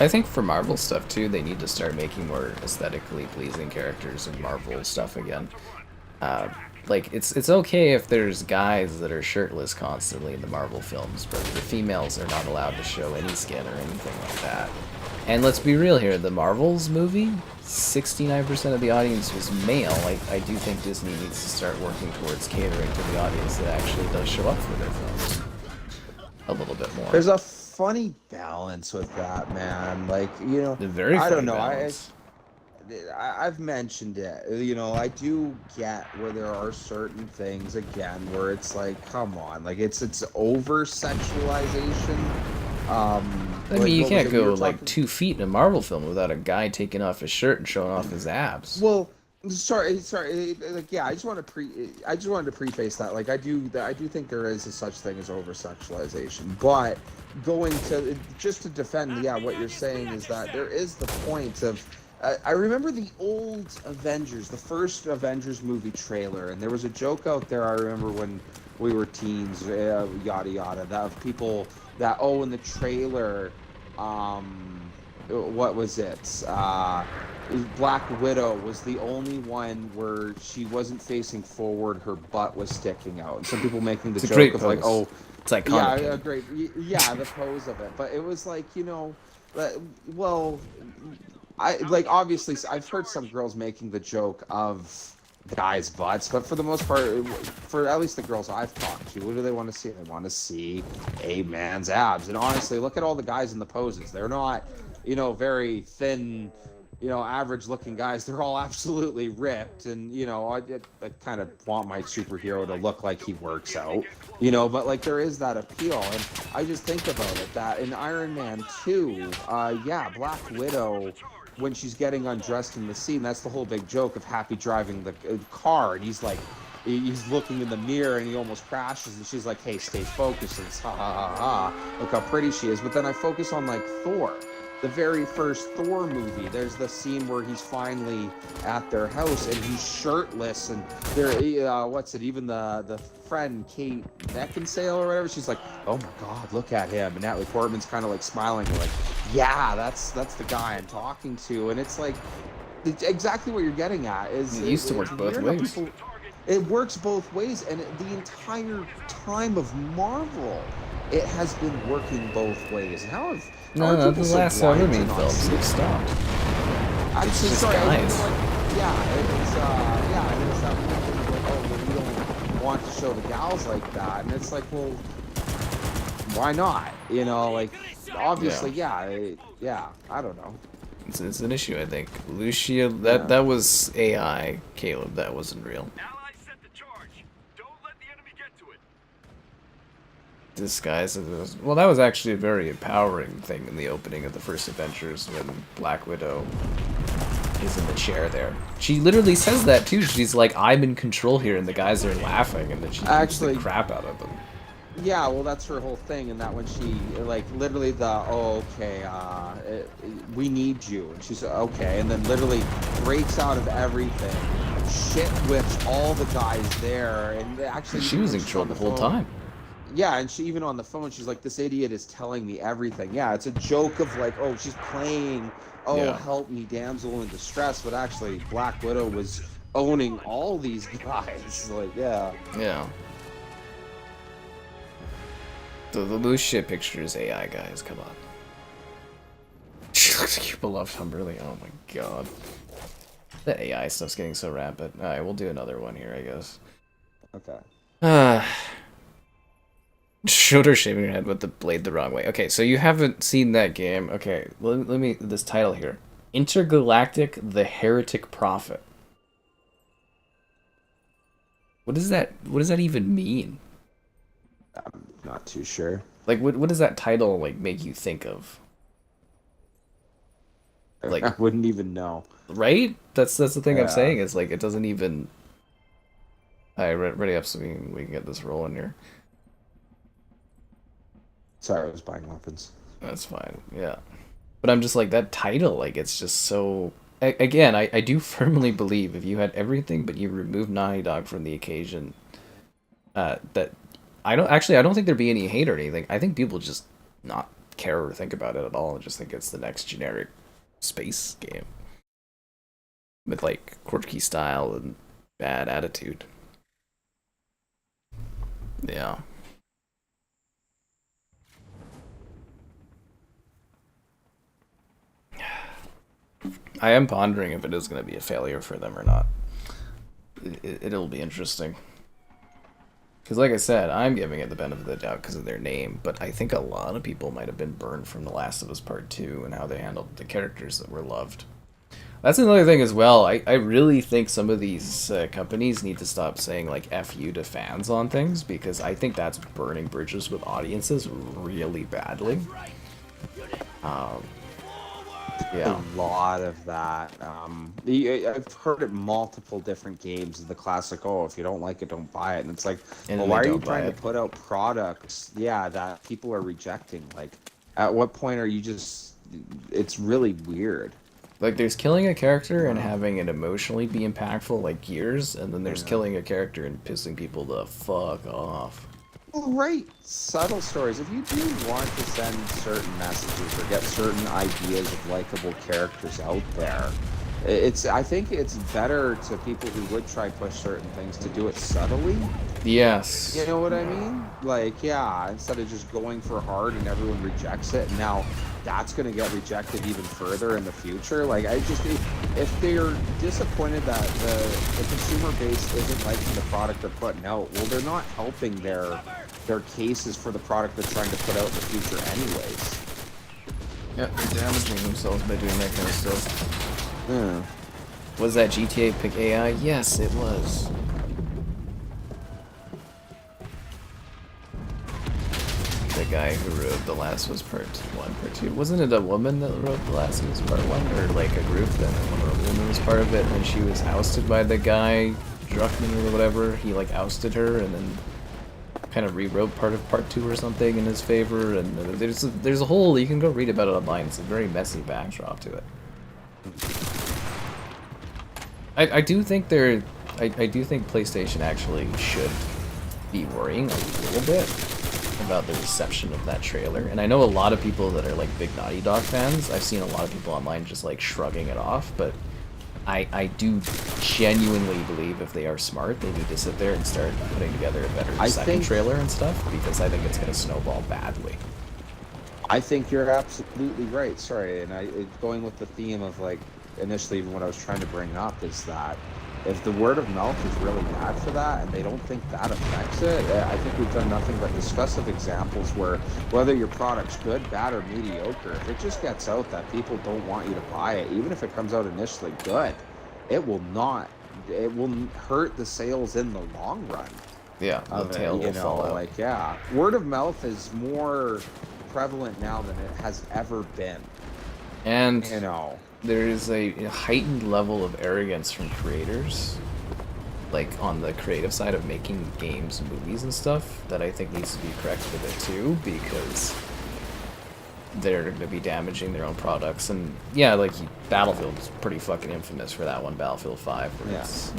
I think for Marvel stuff too, they need to start making more aesthetically pleasing characters in Marvel stuff again. Like it's okay if there's guys that are shirtless constantly in the Marvel films, but the females are not allowed to show any skin or anything like that. And let's be real here, the Marvels movie, 69% of the audience was male. I do think Disney needs to start working towards catering to the audience that actually does show up for their films a little bit more.
There's a funny balance with that, man. Like, you know, I don't know.
Balance.
I've mentioned it. You know, I do get where there are certain things again where it's like, come on, like it's over sexualization.
I mean, you can't go like 2 feet in a Marvel film without a guy taking off his shirt and showing off his abs.
Well, sorry. Like, yeah, I just wanted to preface that. Like, I do think there is a such thing as over sexualization, but going to just to defend, yeah, what you're saying is that there is the point of. I remember the old Avengers, the first Avengers movie trailer, and there was a joke out there. I remember when we were teens, yada yada, that of people that in the trailer, what was it? Black Widow was the only one where she wasn't facing forward, her butt was sticking out. And some people making the joke of like, oh,
it's iconic.
Yeah, great. Yeah, the pose of it. But it was like, you know, well, obviously I've heard some girls making the joke of guys' butts, but for the most part, for at least the girls I've talked to, what do they want to see? They want to see a man's abs. And honestly, look at all the guys in the poses. They're not, you know, very thin, you know, average-looking guys. They're all absolutely ripped, and you know, I kind of want my superhero to look like he works out, you know. But like, there is that appeal, and I just think about it that in Iron Man 2, yeah, Black Widow, when she's getting undressed in the scene, that's the whole big joke of Happy driving the car, and he's like, he's looking in the mirror and he almost crashes, and she's like, hey, stay focused, and it's ha ha ha ha, look how pretty she is. But then I focus on like Thor, the very first Thor movie. There's the scene where he's finally at their house and he's shirtless, and they're even the friend Kate Beckinsale or whatever, she's like, oh my god, look at him, and Natalie Portman's kind of like smiling, like, yeah, that's the guy I'm talking to. And it's like exactly what you're getting at is
it used to work both ways.
It works both ways, and the entire time of Marvel, it has been working both ways. How have
no, the last Superman films have stopped.
It's just
guys.
it's that whole thing of like, oh, well, we don't want to show the gals like that, and it's like, well, why not? You know, like, obviously, yeah, I don't know.
It's an issue, I think. Lucia, that was AI. Caleb, that wasn't real. Disguise as well, that was actually a very empowering thing in the opening of the first Adventures when Black Widow is in the chair there. She literally says that too. She's like, I'm in control here, and the guys are laughing, and then she beats the crap out of them.
Yeah, well, that's her whole thing, and that when she, like, literally we need you, and she's okay, and then literally breaks out of everything, shit whips all the guys there, and actually
she was in control the whole time.
Yeah, and she even on the phone, she's like, this idiot is telling me everything. Yeah, it's a joke of like, oh, she's playing, help me, damsel in distress, but actually Black Widow was owning all these guys. Like, yeah.
Yeah. The Lucia picture is AI, guys, come on. She looks like your beloved Humberly, oh my god. The AI stuff's getting so rampant. Alright, we'll do another one here, I guess.
Okay.
Showed her shaving her head with the blade the wrong way. Okay, so you haven't seen that game. Okay, let me this title here. Intergalactic the Heretic Prophet. What does that even mean?
I'm not too sure.
Like what does that title like make you think of? Like
I wouldn't even know.
Right? That's the thing I'm saying, is like it doesn't even. Alright, ready up so we can get this rolling here.
Sorry, I was buying weapons.
That's fine, yeah. But I'm just like, that title, like, it's just so... Again, I do firmly believe if you had everything but you removed Naughty Dog from the occasion, that... I don't think there'd be any hate or anything. I think people just not care or think about it at all and just think it's the next generic space game. With, like, quirky style and bad attitude. Yeah. I am pondering if it is going to be a failure for them or not. It'll be interesting. Because like I said, I'm giving it the benefit of the doubt because of their name, but I think a lot of people might have been burned from The Last of Us Part 2 and how they handled the characters that were loved. That's another thing as well. I really think some of these companies need to stop saying, like, F you to fans on things, because I think that's burning bridges with audiences really badly. Yeah.
A lot of that. I've heard it multiple different games. The classic, oh, if you don't like it, don't buy it. And it's like, well, why are you trying to put out products, that people are rejecting? Like, at what point are you just... It's really weird.
Like, there's killing a character and having it emotionally be impactful, like Gears, and then there's killing a character and pissing people the fuck off.
Well, right. Subtle stories. If you do want to send certain messages or get certain ideas of likable characters out there, I think it's better to people who would try push certain things to do it subtly.
Yes.
You know what I mean? Like, yeah, instead of just going for hard and everyone rejects it, and now that's going to get rejected even further in the future. Like, if they're disappointed that the consumer base isn't liking the product they're putting out, well, they're not helping their cases for the product they're trying to put out in the future anyways.
Yeah, they're damaging themselves by doing that kind of stuff.
Yeah.
Was that GTA pick AI? Yes, it was. The guy who wrote The Last was Part 1, Part 2. Wasn't it a woman that wrote The Last was Part 1? Or like a group that a woman was part of it, and she was ousted by the guy, Druckmann or whatever. He like ousted her and then kind of rewrote part of Part 2 or something in his favor. And there's a whole, you can go read about it online. It's a very messy backdrop to it. I do think I do think PlayStation actually should be worrying a little bit about the reception of that trailer. And I know a lot of people that are like big Naughty Dog fans. I've seen a lot of people online just like shrugging it off, but I do genuinely believe if they are smart, they need to sit there and start putting together a better second trailer and stuff, because I think it's going to snowball badly.
I think you're absolutely right. Sorry, and going with the theme of like initially even what I was trying to bring up is that if the word of mouth is really bad for that and they don't think that affects it, I think we've done nothing but discussive examples where whether your product's good, bad, or mediocre, if it just gets out that people don't want you to buy it, even if it comes out initially good, it will hurt the sales in the long run.
Yeah, the tail will fall out.
Like, yeah, word of mouth is more prevalent now than it has ever been.
And
you know,
there is a heightened level of arrogance from creators, like on the creative side of making games and movies and stuff, that I think needs to be corrected a bit too, because they're going to be damaging their own products. And yeah, like Battlefield is pretty fucking infamous for that one, Battlefield 5, where it's,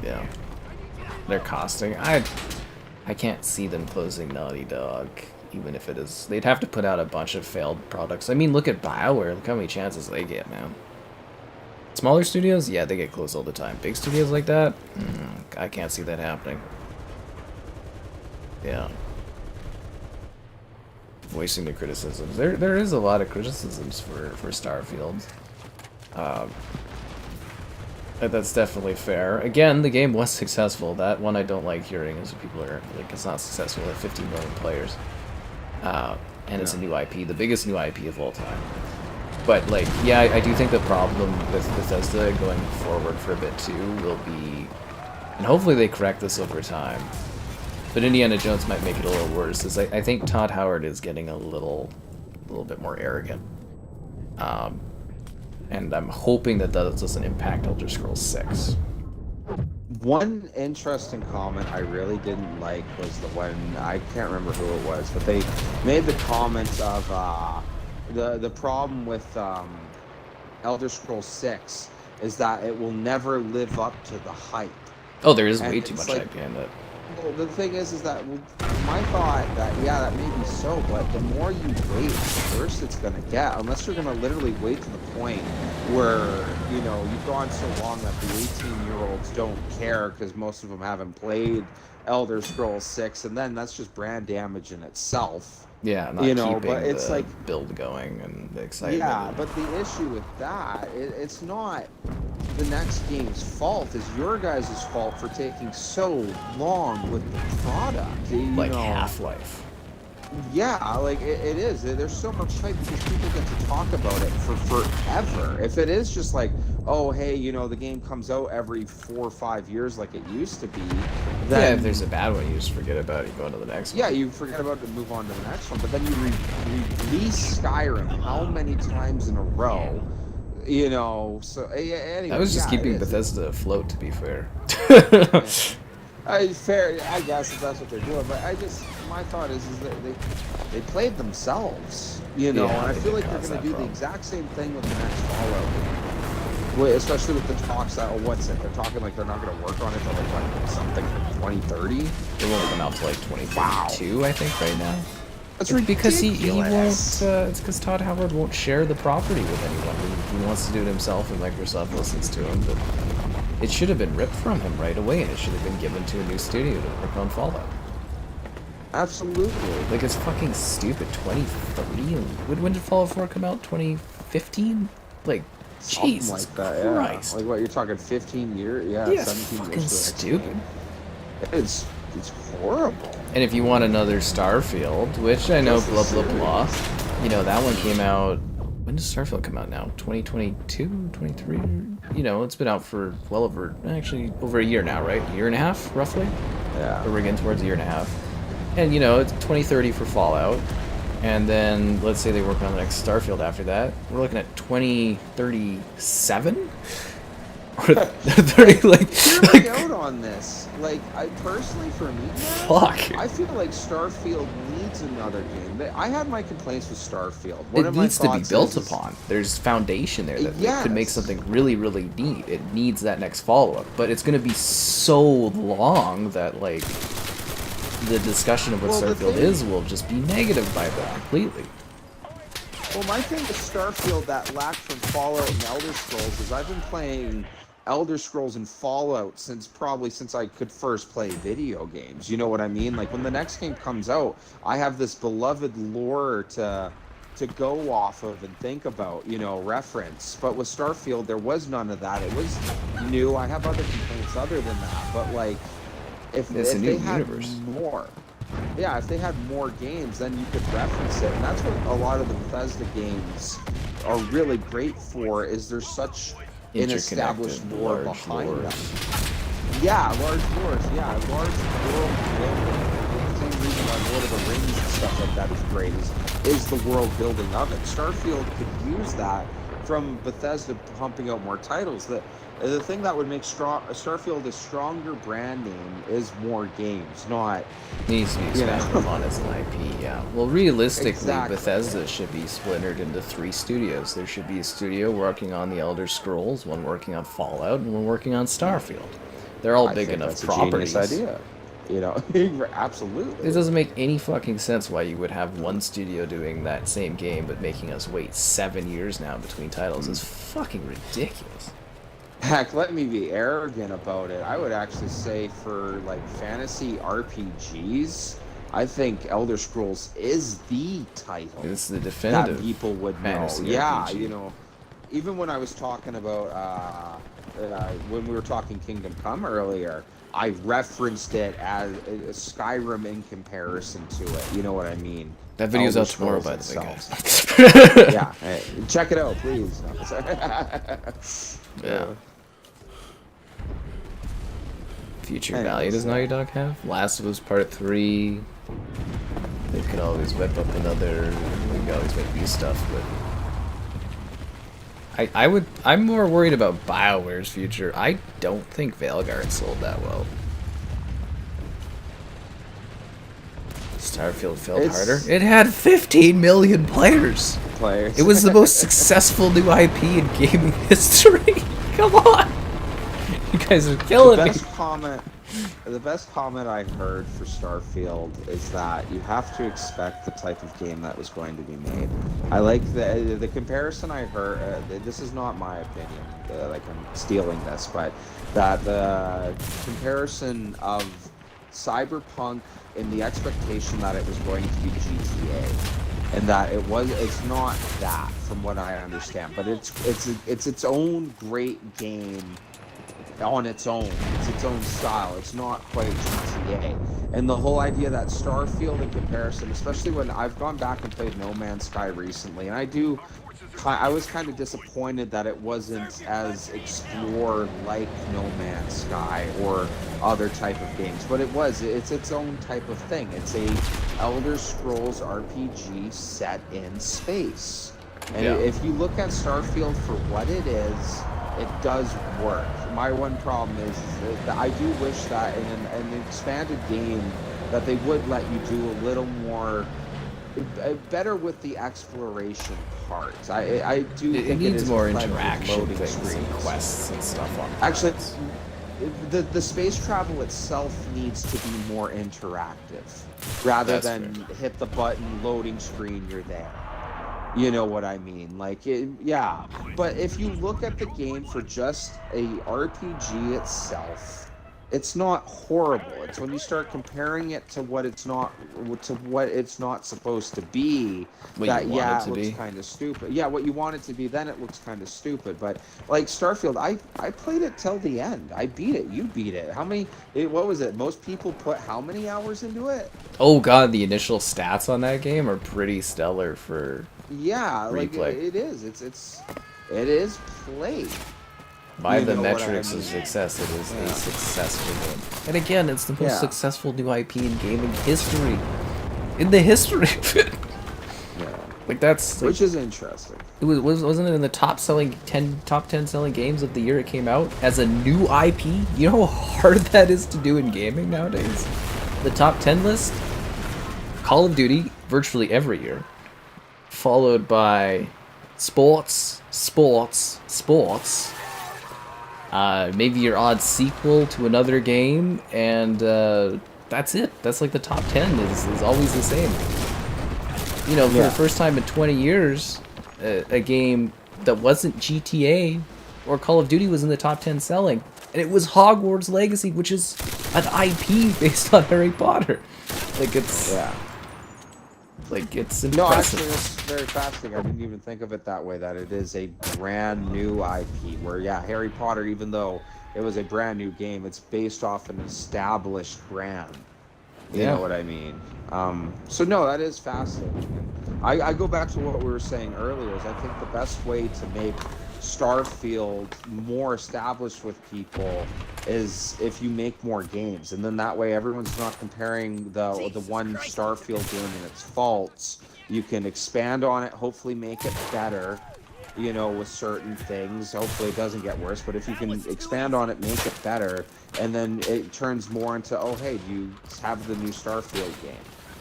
yeah, they're costing. I can't see them closing Naughty Dog. Even if it is, they'd have to put out a bunch of failed products. I mean, look at BioWare. Look how many chances they get, man. Smaller studios, yeah, they get closed all the time. Big studios like that, I can't see that happening. Yeah. Voicing the criticisms. There is a lot of criticisms for Starfield. That's definitely fair. Again, the game was successful. That one I don't like hearing is people are like, it's not successful at 15 million players. And it's a new IP, the biggest new IP of all time. But, like, yeah, I do think the problem with Bethesda going forward for a bit, too, will be... And hopefully they correct this over time. But Indiana Jones might make it a little worse, is I think Todd Howard is getting a little bit more arrogant. And I'm hoping that doesn't impact Elder Scrolls 6.
One interesting comment I really didn't like was the one, I can't remember who it was, but they made the comments of the problem with Elder Scrolls 6 is that it will never live up to the hype.
Oh, there is way too much hype behind it.
Well, the thing is that my thought that, yeah, that may be so, but the more you wait, the worse it's going to get, unless you're going to literally wait to the point where, you know, you've gone so long that the 18-year-olds don't care because most of them haven't played Elder Scrolls 6, and then that's just brand damage in itself.
Yeah, not keeping but it's the like build going and the excitement.
Yeah, but the issue with that, it's not the next game's fault. It's your guys' fault for taking so long with the product.
Like Half-Life.
Yeah, like it is. There's so much hype because people get to talk about it for forever. If it is just like, oh, hey, you know, the game comes out every 4 or 5 years like it used to be, then...
Yeah, if there's a bad one, you just forget about it, you go on to the next one.
Yeah, you forget about it and move on to the next one, but then you release Skyrim how many times in a row, you know, so... Anyway,
I was just keeping Bethesda afloat, to be fair.
Fair, I guess, if that's what they're doing, but my thought is that they played themselves, you know, and I feel like they're going to do the exact same thing with the next Fallout. Especially with the talks that, what's it, they're talking like they're not going to work on it until like something like 2030.
It won't come out to like 2032, I think, right now.
That's ridiculous.
Because he won't, it's because Todd Howard won't share the property with anyone. He wants to do it himself, and Microsoft listens to him, but it should have been ripped from him right away, and it should have been given to a new studio to work on Fallout.
Absolutely.
Like, it's fucking stupid. 2030? When did Fallout 4 come out? 2015? Like,
something
Jesus
like that,
Christ.
Yeah. Like, what, you're talking 15 years? Yeah, 17
fucking
years.
Stupid.
It's horrible.
And if you want another Starfield, which I know blah blah blah, you know, that one came out... When does Starfield come out now? 2022? 23? You know, it's been out for well over... Actually, over a year now, right? A year and a half, roughly?
Yeah.
Or we're getting towards a year and a half. And, you know, it's 2030 for Fallout. And then, let's say they work on the next Starfield after that. We're looking at 2037? Or 30, like...
Hear me out on this. Like, I personally, for me,
fuck.
I feel like Starfield needs another game. I had my complaints with Starfield.
It needs to be built upon. There's foundation there that could make something really, really neat. It needs that next follow-up. But it's going to be so long that, like, the discussion of what Starfield is will just be negative by that completely.
Well, my thing with Starfield that lacked from Fallout and Elder Scrolls is I've been playing Elder Scrolls and Fallout since I could first play video games. You know what I mean? Like, when the next game comes out, I have this beloved lore to to go off of and think about, you know, reference. But with Starfield, there was none of that. It was new. I have other complaints other than that, but like, if
It's a new
they had
universe.
more, yeah, if they had more games, then you could reference it, and that's what a lot of the Bethesda games are really great for. Is there's such an established lore behind them. Yeah, large lores. Yeah, large world building. The same reason why Lord of the Rings and stuff like that is great is the world building of it. Starfield could use that from Bethesda pumping out more titles. The thing that would make Starfield a stronger brand name is more games, not...
Needs to be expanded upon as an IP, yeah. Well, realistically,
Exactly.
Bethesda should be splintered into 3 studios. There should be a studio working on the Elder Scrolls, one working on Fallout, and one working on Starfield. They're all big enough
that's
properties.
A genius idea. You know, absolutely.
It doesn't make any fucking sense why you would have one studio doing that same game, but making us wait 7 years now between titles. It's fucking ridiculous.
Heck, let me be arrogant about it. I would actually say for like fantasy RPGs, I think Elder Scrolls is the title.
It's the definitive
that people would know.
fantasy
Yeah,
RPG.
you know, even when I was talking about when we were talking Kingdom Come earlier, I referenced it as Skyrim in comparison to it. You know what I mean?
That video's
Elder
out tomorrow, by
Scrolls
the way,
itself.
guys.
Yeah, hey, check it out, please. No, sorry.
Yeah. Future
Anyways,
Value does Naughty Dog have? Last of Us Part 3. They could always whip up another. We could always make new stuff, but I'm more worried about BioWare's future. I don't think Veilguard sold that well. Starfield failed harder. It had 15 million players. It was the most successful new IP in gaming history. Come on. You guys are killing me.
The best comment I heard for Starfield is that you have to expect the type of game that was going to be made. I like the comparison I heard. This is not my opinion. Like I'm stealing this, but that the comparison of Cyberpunk in the expectation that it was going to be GTA, and that it's not that, from what I understand, but it's its own great game on its own. It's its own style. It's not quite GTA. And the whole idea that Starfield in comparison, especially when I've gone back and played No Man's Sky recently, and I was kind of disappointed that it wasn't as explored like No Man's Sky or other type of games, but it's its own type of thing. It's a Elder Scrolls RPG set in space. And if you look at Starfield for what it is, it does work. My one problem is that I do wish that in an expanded game that they would let you do a little more better with the exploration part. I do think
it needs more
plenty of
interaction
loading
things
screens
and quests and stuff on
Actually, the space travel itself needs to be more interactive rather than hit the button, loading screen, you're there. You know what I mean? Like, yeah. But if you look at the game for just a RPG itself, it's not horrible. It's when you start comparing it to what it's not supposed to be, it looks kind of stupid. Yeah, what you want it to be, then it looks kind of stupid. But like Starfield, I played it till the end. I beat it. You beat it. What was it? Most people put how many hours into it?
Oh god, the initial stats on that game are pretty stellar for
like it is. It is played.
By the metrics of success, it is a successful game. And again, it's the most successful new IP in gaming history. In the history of it.
Yeah.
Like that's
which is interesting.
It wasn't it in the top 10 selling games of the year it came out as a new IP? You know how hard that is to do in gaming nowadays? The top 10 list? Call of Duty virtually every year. Followed by sports. Maybe your odd sequel to another game, and that's it. That's like the top 10 is always the same. You know, for the first time in 20 years, a game that wasn't GTA or Call of Duty was in the top 10 selling. And it was Hogwarts Legacy, which is an IP based on Harry Potter. Like, it's...
Yeah.
Like, it's
No,
impressive.
actually, that's very fascinating. I didn't even think of it that way, that it is a brand new IP. Where, yeah, Harry Potter, even though it was a brand new game, it's based off an established brand. You
Yeah.
know what I mean? So no, that is fascinating. And I go back to what we were saying earlier, is I think the best way to make Starfield more established with people is if you make more games. And then that way everyone's not comparing the one Starfield game and its faults. You can expand on it, hopefully make it better, you know, with certain things. Hopefully it doesn't get worse, but if you can expand on it, make it better, and then it turns more into, oh, hey, do you have the new Starfield game?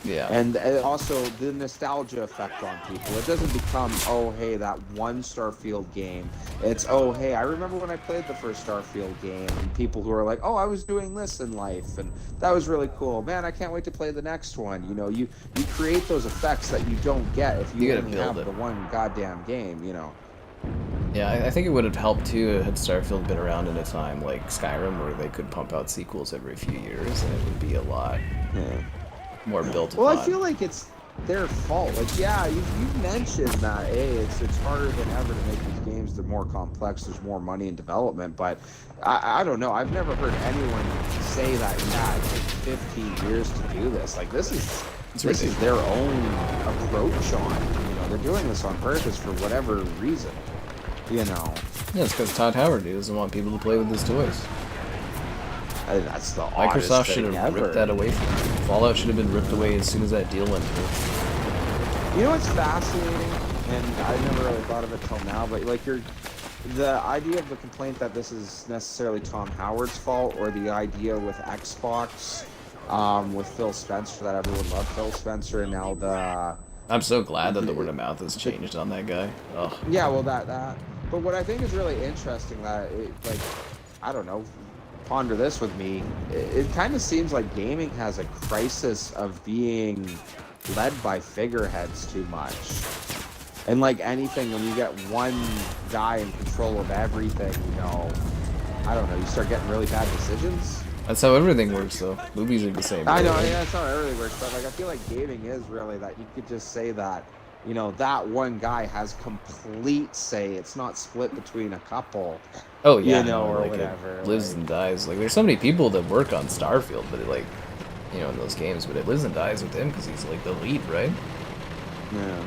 Yeah.
And also the nostalgia effect on people. It doesn't become, oh, hey, that one Starfield game. It's, oh, hey, I remember when I played the first Starfield game, and people who are like, oh, I was doing this in life, and that was really cool. Man, I can't wait to play the next one. You know, you create those effects that you don't get if
You
you
gotta
only
build
have
it.
the one goddamn game, you know.
Yeah, I think it would have helped too had Starfield been around in a time like Skyrim, where they could pump out sequels every few years, and it would be a lot
Yeah.
more built
Well, I
upon.
feel like it's their fault. Like, yeah, you mentioned that, hey, it's harder than ever to make these games. They're more complex. There's more money in development, but I don't know. I've never heard anyone say that. Yeah, it took 15 years to do this. Like, this is their own approach on it. You know, they're doing this on purpose for whatever reason. You know,
Yeah, it's because Todd Howard doesn't want people to play with his toys.
that's the
Microsoft
oddest
should
thing
have ripped
ever.
that away from them. Fallout should have been ripped away as soon as that deal went through.
You know what's fascinating, and I never really thought of it till now, but like the idea of the complaint that this is necessarily Tom Howard's fault, or the idea with Xbox, with Phil Spencer, that everyone loved Phil Spencer, and now
I'm so glad that the word of mouth has changed on that guy. Ugh.
yeah, well, that. But what I think is really interesting, that like, I don't know, ponder this with me. It kind of seems like gaming has a crisis of being led by figureheads too much. And like anything, when you get one guy in control of everything, you know, I don't know, you start getting really bad decisions.
That's how everything works, though. Movies are the same.
I know,
right?
yeah, that's how it really works, but like I feel like gaming is really that you could just say that, you know, that one guy has complete say. It's not split between a couple.
Oh yeah,
You know,
no,
or
like
whatever.
it lives
Like,
and dies. Like there's so many people that work on Starfield, but it, like, you know, in those games, but it lives and dies with him because he's like the lead, right?
yeah.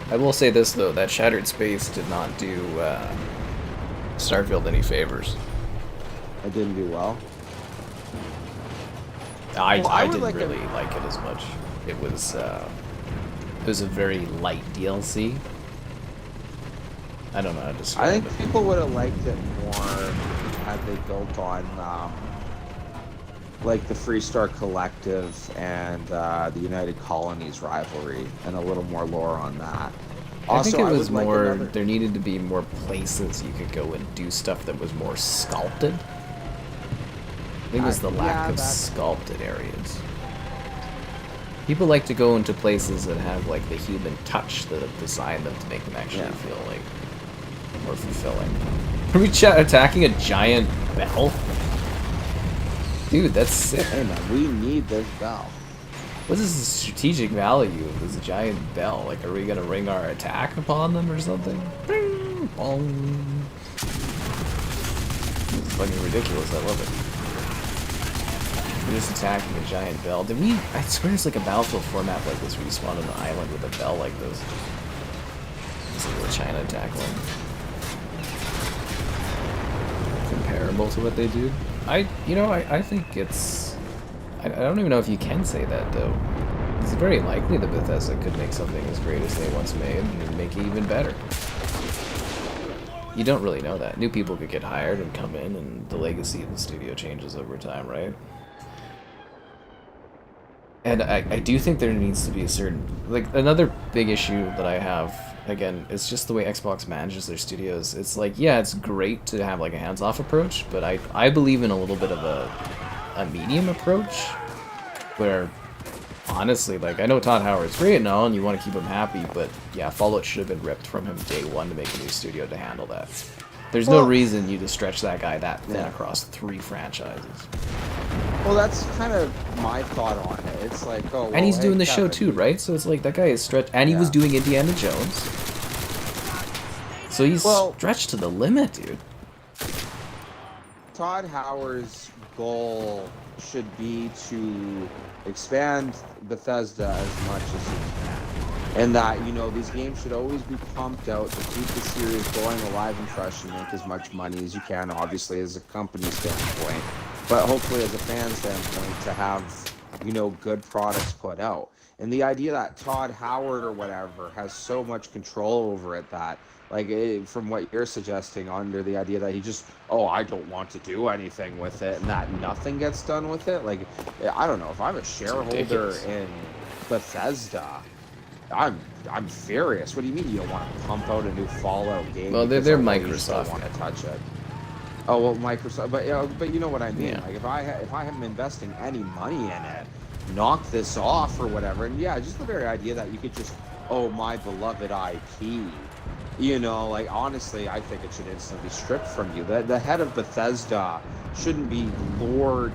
I will say this though, that Shattered Space did not do Starfield any favors.
I didn't do well.
I
would
didn't
like
really like it as much. It was a very light DLC. I don't know how to describe
I
it.
think people would have liked it more had they built on like the Freestar Collective and the United Colonies rivalry, and a little more lore on that.
I think
Also,
it was
would like
more,
another...
there needed to be more places you could go and do stuff that was more sculpted. I think it was the lack
yeah,
of
that's...
sculpted areas. People like to go into places that have like the human touch that have designed them to make them actually feel like more fulfilling. Are we attacking a giant bell? Dude, that's sick.
Hey man, we need this bell.
What is the strategic value of this giant bell? Like, are we gonna ring our attack upon them or something? Bing, bong. It's fucking ridiculous. I love it. We're just attacking a giant bell. Did we? I swear it's like a Battlefield format like this where you spawn on an island with a bell like this. It's like the China attack one. Comparable to what they do. I think it's... I don't even know if you can say that, though. It's very likely that Bethesda could make something as great as they once made and make it even better. You don't really know that. New people could get hired and come in, and the legacy of the studio changes over time, right? And I do think there needs to be a certain... Like, another big issue that I have, again, is just the way Xbox manages their studios. It's like, yeah, it's great to have, like, a hands-off approach, but I believe in a little bit of a medium approach, where, honestly, like, I know Todd Howard's great and all, and you want to keep him happy, but, yeah, Fallout should have been ripped from him day one to make a new studio to handle that. There's no reason you to stretch that guy that thin across 3 franchises.
Well, that's kind of my thought on it. It's like, oh, well,
And he's
hey,
doing the show
Kevin,
too, right? So it's like that guy is stretched, and he was
yeah.
doing Indiana Jones. So he's
Well,
stretched to the limit, dude.
Todd Howard's goal should be to expand Bethesda as much as he can. And that, you know, these games should always be pumped out to keep the series going alive and fresh and make as much money as you can, obviously, as a company standpoint. But hopefully, as a fan standpoint, to have, you know, good products put out. And the idea that Todd Howard or whatever has so much control over it that, like, from what you're suggesting, under the idea that he just, oh, I don't want to do anything with it, and that nothing gets done with it. Like, I don't know, if I'm a shareholder in Bethesda, I'm furious. What do you mean you don't want to pump out a new Fallout game?
Well, they're Microsoft.
Don't want to touch it. Oh well, Microsoft. But you know what I mean.
Yeah.
Like if I am investing any money in it, knock this off or whatever. And yeah, just the very idea that you could just, oh, my beloved IP. You know, like honestly, I think it should instantly be stripped from you. The head of Bethesda shouldn't be Lord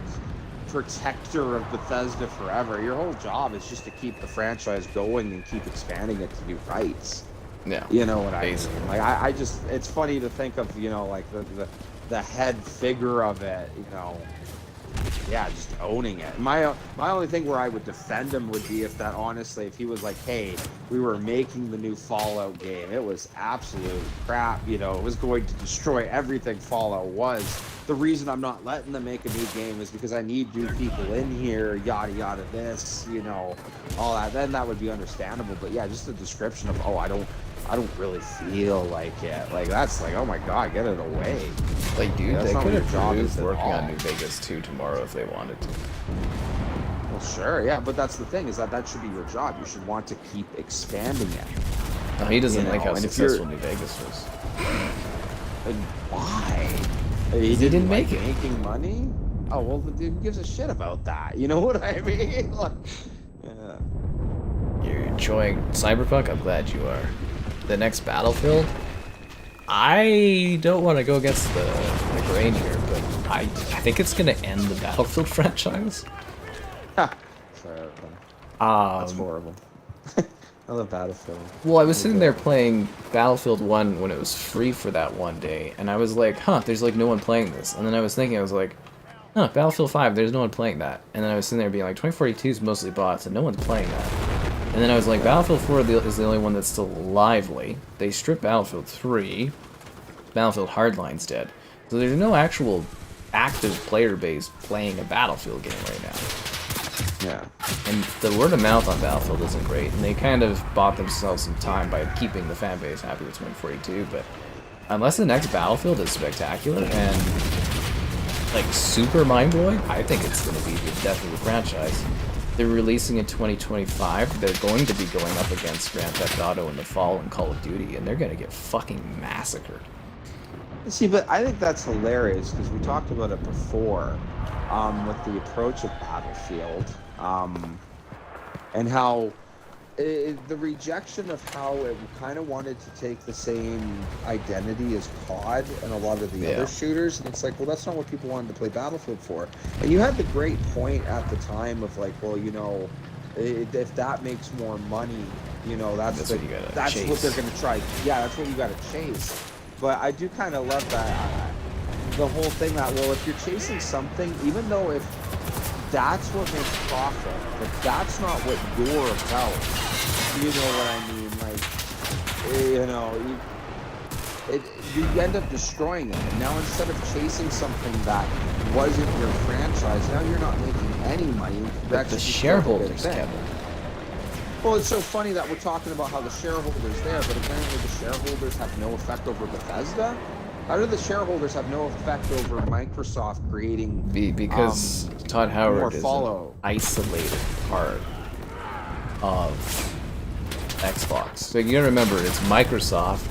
Protector of Bethesda forever. Your whole job is just to keep the franchise going and keep expanding it to new heights.
Yeah.
You know what
basically.
I mean? Like I just, it's funny to think of, you know, like the head figure of it, you know, yeah, just owning it. My only thing where I would defend him would be if that, honestly, if he was like, hey, we were making the new Fallout game, it was absolute crap, you know, it was going to destroy everything Fallout was. The reason I'm not letting them make a new game is because I need new people in here, yada yada this, you know, all that. Then that would be understandable. But yeah, just the description of, oh, I don't really feel like it. Like that's like, oh my god, get it away.
Like, dude,
That's
they
not
could
what
have
your job
proved
is at
working on
all.
New Vegas 2 tomorrow if they wanted to.
Well, sure, yeah, but that's the thing, is that should be your job. You should want to keep expanding it.
No, he doesn't like how
and if
successful New Vegas was.
And why?
He didn't
like
make it.
Making money? Oh well, who gives a shit about that? You know what I mean? Like, yeah.
You're enjoying Cyberpunk? I'm glad you are. The next Battlefield? I don't want to go against the grain here, but I think it's going to end the Battlefield franchise.
Sorry, that's horrible. I love Battlefield.
Well, I was sitting there playing Battlefield 1 when it was free for that one day, and I was like, huh, there's like no one playing this. And then I was thinking, I was like, huh, Battlefield 5, there's no one playing that. And then I was sitting there being like, 2042 is mostly bots, and no one's playing that. And then I was like, Battlefield 4 is the only one that's still lively. They stripped Battlefield 3. Battlefield Hardline's dead. So there's no actual active player base playing a Battlefield game right now.
Yeah.
And the word of mouth on Battlefield isn't great, and they kind of bought themselves some time by keeping the fan base happy with 2042, but unless the next Battlefield is spectacular and like super mind-blowing, I think it's going to be the death of the franchise. They're releasing in 2025. They're going to be going up against Grand Theft Auto in the fall and Call of Duty, and they're going to get fucking massacred.
See, but I think that's hilarious because we talked about it before with the approach of Battlefield and how the rejection of how it kind of wanted to take the same identity as COD and a lot of the other shooters, and it's like, well, that's not what people wanted to play Battlefield for. And you had the great point at the time of like, well, you know, if that makes more money, you know, that's what they're going to try. Yeah, that's what you got to chase. But I do kind of love that the whole thing that, well, if you're chasing something, even though if that's what makes profit, but that's not what you're about. You know what I mean? Like, you know, you end up destroying it. And now instead of chasing something that wasn't your franchise, now you're not making any money.
But the shareholders, Kevin.
Well, it's so funny that we're talking about how the shareholders there, but apparently the shareholders have no effect over Bethesda. How do the shareholders have no effect over Microsoft creating?
Because Todd Howard is
an
isolated part of Xbox. So you gotta remember, it's Microsoft,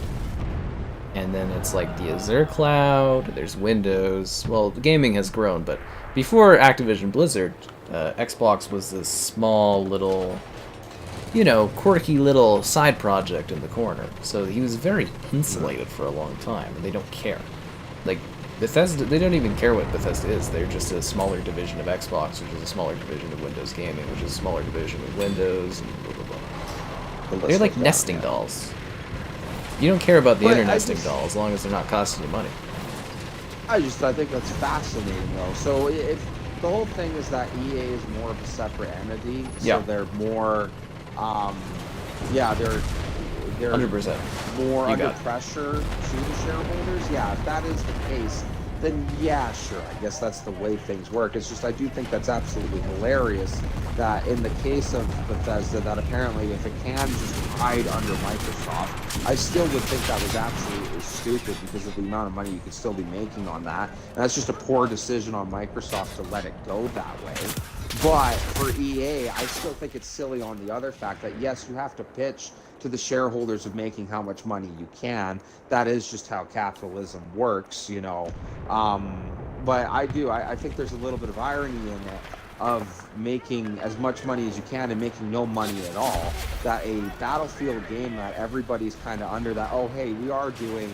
and then it's like the Azure cloud. There's Windows. Well, the gaming has grown, but before Activision Blizzard, Xbox was this small little, you know, quirky little side project in the corner. So he was very insulated for a long time, and they don't care. Like, Bethesda, they don't even care what Bethesda is. They're just a smaller division of Xbox, which is a smaller division of Windows Gaming, which is a smaller division of Windows, and blah, blah, blah. They're like nesting dolls. You don't care about the inner nesting doll as long as they're not costing you money.
I think that's fascinating, though. So if the whole thing is that EA is more of a separate entity, so they're more, they're
100%
more under pressure to the shareholders. Yeah, if that is the case, then yeah, sure. I guess that's the way things work. It's just I do think that's absolutely hilarious that in the case of Bethesda, that apparently if it can just hide under Microsoft, I still would think that was absolutely stupid because of the amount of money you could still be making on that. And that's just a poor decision on Microsoft to let it go that way. But for EA, I still think it's silly on the other fact that yes, you have to pitch to the shareholders of making how much money you can. That is just how capitalism works, you know. But I think there's a little bit of irony in it of making as much money as you can and making no money at all. That a Battlefield game that everybody's kind of under that, oh, hey, we are doing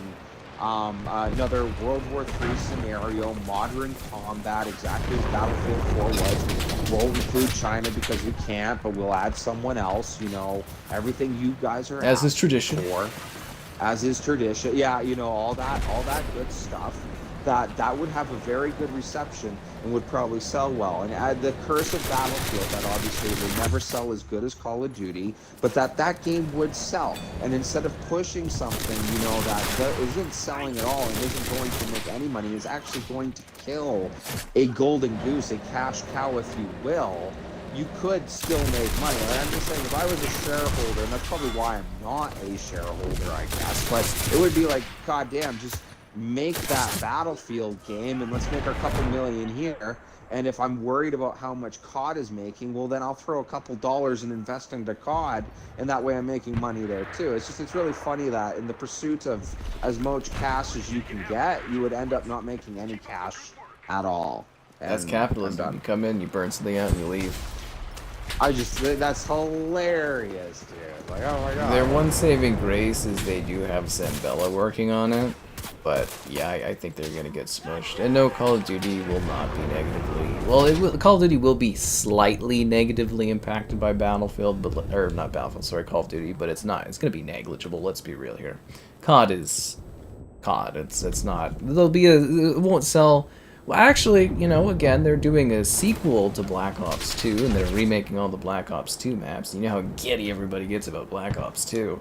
another World War III scenario, modern combat, exactly as Battlefield 4 was. We won't include China because we can't, but we'll add someone else, you know, everything you guys are
as is tradition.
As is tradition. Yeah, you know, all that good stuff. That would have a very good reception and would probably sell well. And add the curse of Battlefield, that obviously will never sell as good as Call of Duty, but that game would sell. And instead of pushing something, you know, that isn't selling at all and isn't going to make any money, is actually going to kill a golden goose, a cash cow, if you will, you could still make money. And I'm just saying, if I was a shareholder, and that's probably why I'm not a shareholder, I guess, but it would be like, God damn, just make that Battlefield game and let's make our couple million here. And if I'm worried about how much COD is making, well, then I'll throw a couple dollars and invest into COD, and that way I'm making money there too. It's really funny that in the pursuit of as much cash as you can get, you would end up not making any cash at all. And
that's capitalism. You come in, you burn something out, and you leave.
That's hilarious, dude. Like, oh my god.
Their one saving grace is they do have Zambella working on it. But yeah, I think they're gonna get smushed. And no, Call of Duty will not be negatively. Well, Call of Duty will be slightly negatively impacted by Battlefield, or not Battlefield. Sorry, Call of Duty, but it's not. It's gonna be negligible. Let's be real here. COD is COD. It's not. It won't sell. Well, actually, you know, again, they're doing a sequel to Black Ops 2, and they're remaking all the Black Ops 2 maps. You know how giddy everybody gets about Black Ops 2.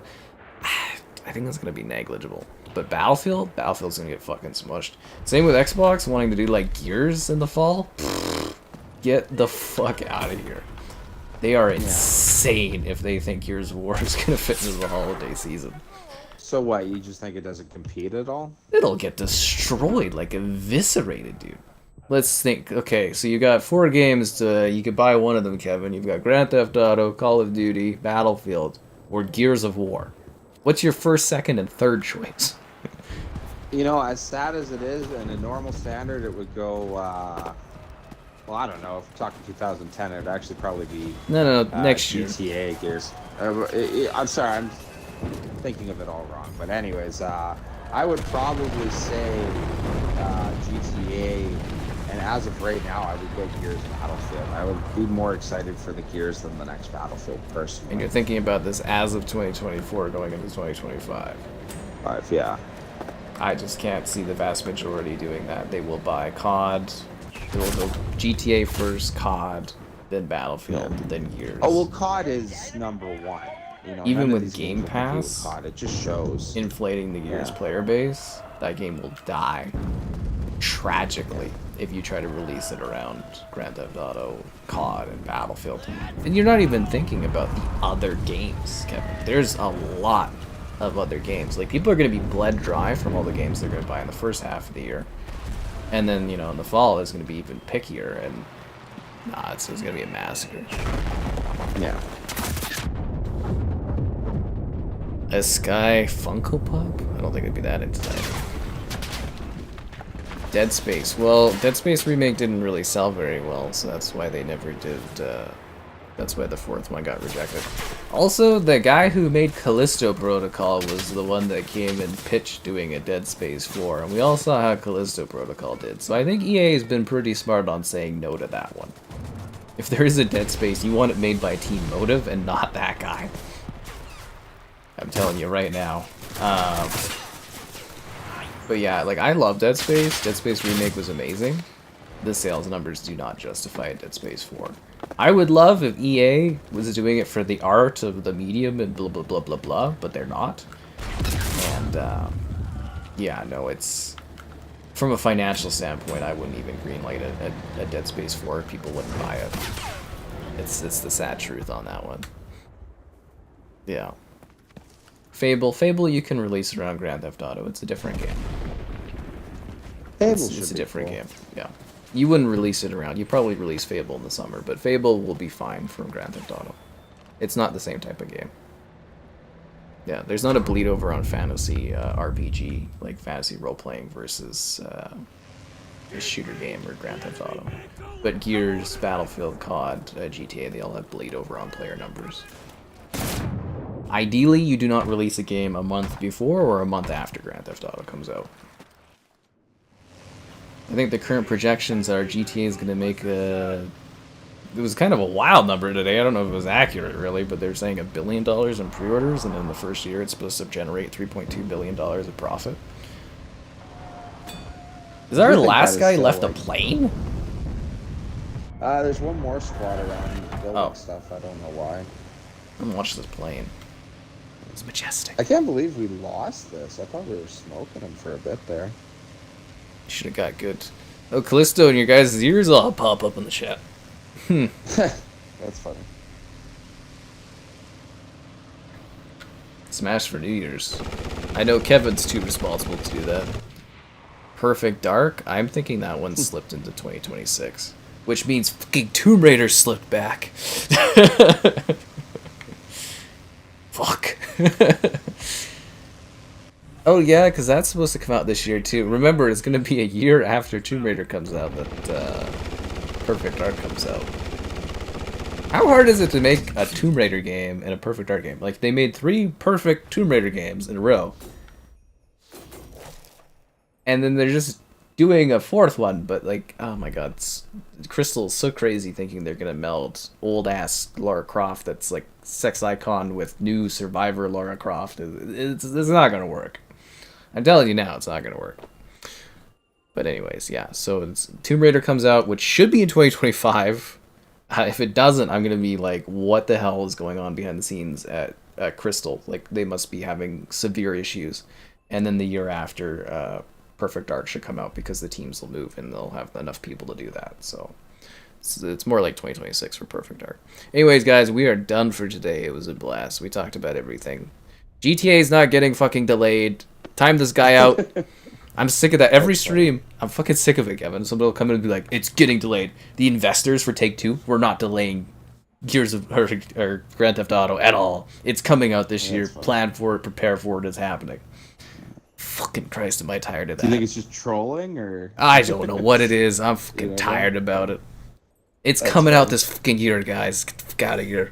I think that's gonna be negligible. But Battlefield's gonna get fucking smushed. Same with Xbox wanting to do like Gears in the fall. Get the fuck out of here. They are insane if they think Gears of War is gonna fit into the holiday season.
So what, you just think it doesn't compete at all?
It'll get destroyed, like eviscerated, dude. Let's think. Okay, so you got 4 games you could buy one of them, Kevin. You've got Grand Theft Auto, Call of Duty, Battlefield, or Gears of War. What's your first, second, and third choice?
You know, as sad as it is, in a normal standard, it would go, well, I don't know. If we're talking 2010, it would actually probably be...
No, next year.
GTA Gears. I'm sorry, I'm thinking of it all wrong. But anyways, I would probably say GTA, and as of right now, I would go Gears Battlefield. I would be more excited for the Gears than the next Battlefield, personally.
And you're thinking about this as of 2024 going into 2025.
Yeah.
I just can't see the vast majority doing that. They will buy COD, they will go GTA first, COD, then Battlefield, then Gears.
Oh, well, COD is number one. You know,
even with Game Pass,
with COD, it just shows
inflating the Gears player base, that game will die tragically if you try to release it around Grand Theft Auto, COD, and Battlefield. And you're not even thinking about the other games, Kevin. There's a lot of other games. Like, people are going to be bled dry from all the games they're going to buy in the first half of the year. And then, you know, in the fall, it's going to be even pickier, and it's going to be a massacre.
Yeah.
A Sky Funko Pop? I don't think it'd be that into that. Dead Space. Well, Dead Space Remake didn't really sell very well, so that's why they never did That's why the fourth one got rejected. Also, the guy who made Callisto Protocol was the one that came and pitched doing a Dead Space 4, and we all saw how Callisto Protocol did. So I think EA has been pretty smart on saying no to that one. If there is a Dead Space, you want it made by Team Motive and not that guy. I'm telling you right now. But yeah, like, I love Dead Space. Dead Space Remake was amazing. The sales numbers do not justify Dead Space 4. I would love if EA was doing it for the art of the medium and blah blah blah blah blah, but they're not. And yeah, no, it's from a financial standpoint, I wouldn't even greenlight a Dead Space 4. People wouldn't buy it. It's the sad truth on that one. Yeah. Fable, you can release it around Grand Theft Auto. It's a different game. It's a different game. Yeah. You wouldn't release it around. You probably release Fable in the summer, but Fable will be fine from Grand Theft Auto. It's not the same type of game. Yeah, there's not a bleed over on fantasy RPG, like fantasy role-playing versus a shooter game or Grand Theft Auto. But Gears, Battlefield, COD, GTA, they all have bleed over on player numbers. Ideally, you do not release a game a month before or a month after Grand Theft Auto comes out. I think the current projections are GTA is going to make a... It was kind of a wild number today. I don't know if it was accurate, really, but they're saying $1 billion in pre-orders, and in the first year it's supposed to generate $3.2 billion of profit. Is our last guy left a plane?
There's one more squad around building stuff. I don't know why.
I'm gonna watch this plane. It's majestic.
I can't believe we lost this. I thought we were smoking him for a bit there.
Should have got good. Oh, Callisto and your guys' ears all pop up in the chat.
That's funny.
Smash for New Year's. I know Kevin's too responsible to do that. Perfect Dark? I'm thinking that one slipped into 2026. Which means fucking Tomb Raider slipped back. Fuck. Oh yeah, because that's supposed to come out this year too. Remember, it's going to be a year after Tomb Raider comes out that Perfect Dark comes out. How hard is it to make a Tomb Raider game and a Perfect Dark game? Like, they made 3 perfect Tomb Raider games in a row. And then they're just doing a 4th one, but like, oh my god, Crystal's so crazy thinking they're going to meld old-ass Lara Croft that's like sex icon with new Survivor Lara Croft. It's not going to work. I'm telling you now, it's not going to work. But anyways, yeah, so Tomb Raider comes out, which should be in 2025. If it doesn't, I'm going to be like, what the hell is going on behind the scenes at Crystal? Like, they must be having severe issues. And then the year after, Perfect Dark should come out because the teams will move and they'll have enough people to do that. So it's more like 2026 for Perfect Dark. Anyways, guys, we are done for today. It was a blast. We talked about everything. GTA is not getting fucking delayed. Time this guy out. I'm sick of that. Every stream, I'm fucking sick of it, Kevin. Somebody will come in and be like, it's getting delayed. The investors for Take-Two were not delaying Gears of or Grand Theft Auto at all. It's coming out this year. Plan for it, prepare for it, it's happening. Fucking Christ, am I tired of that.
Do you think it's just trolling, or?
I don't know what it is. I'm fucking tired about it. It's coming out this fucking year, guys. Get the fuck out of here.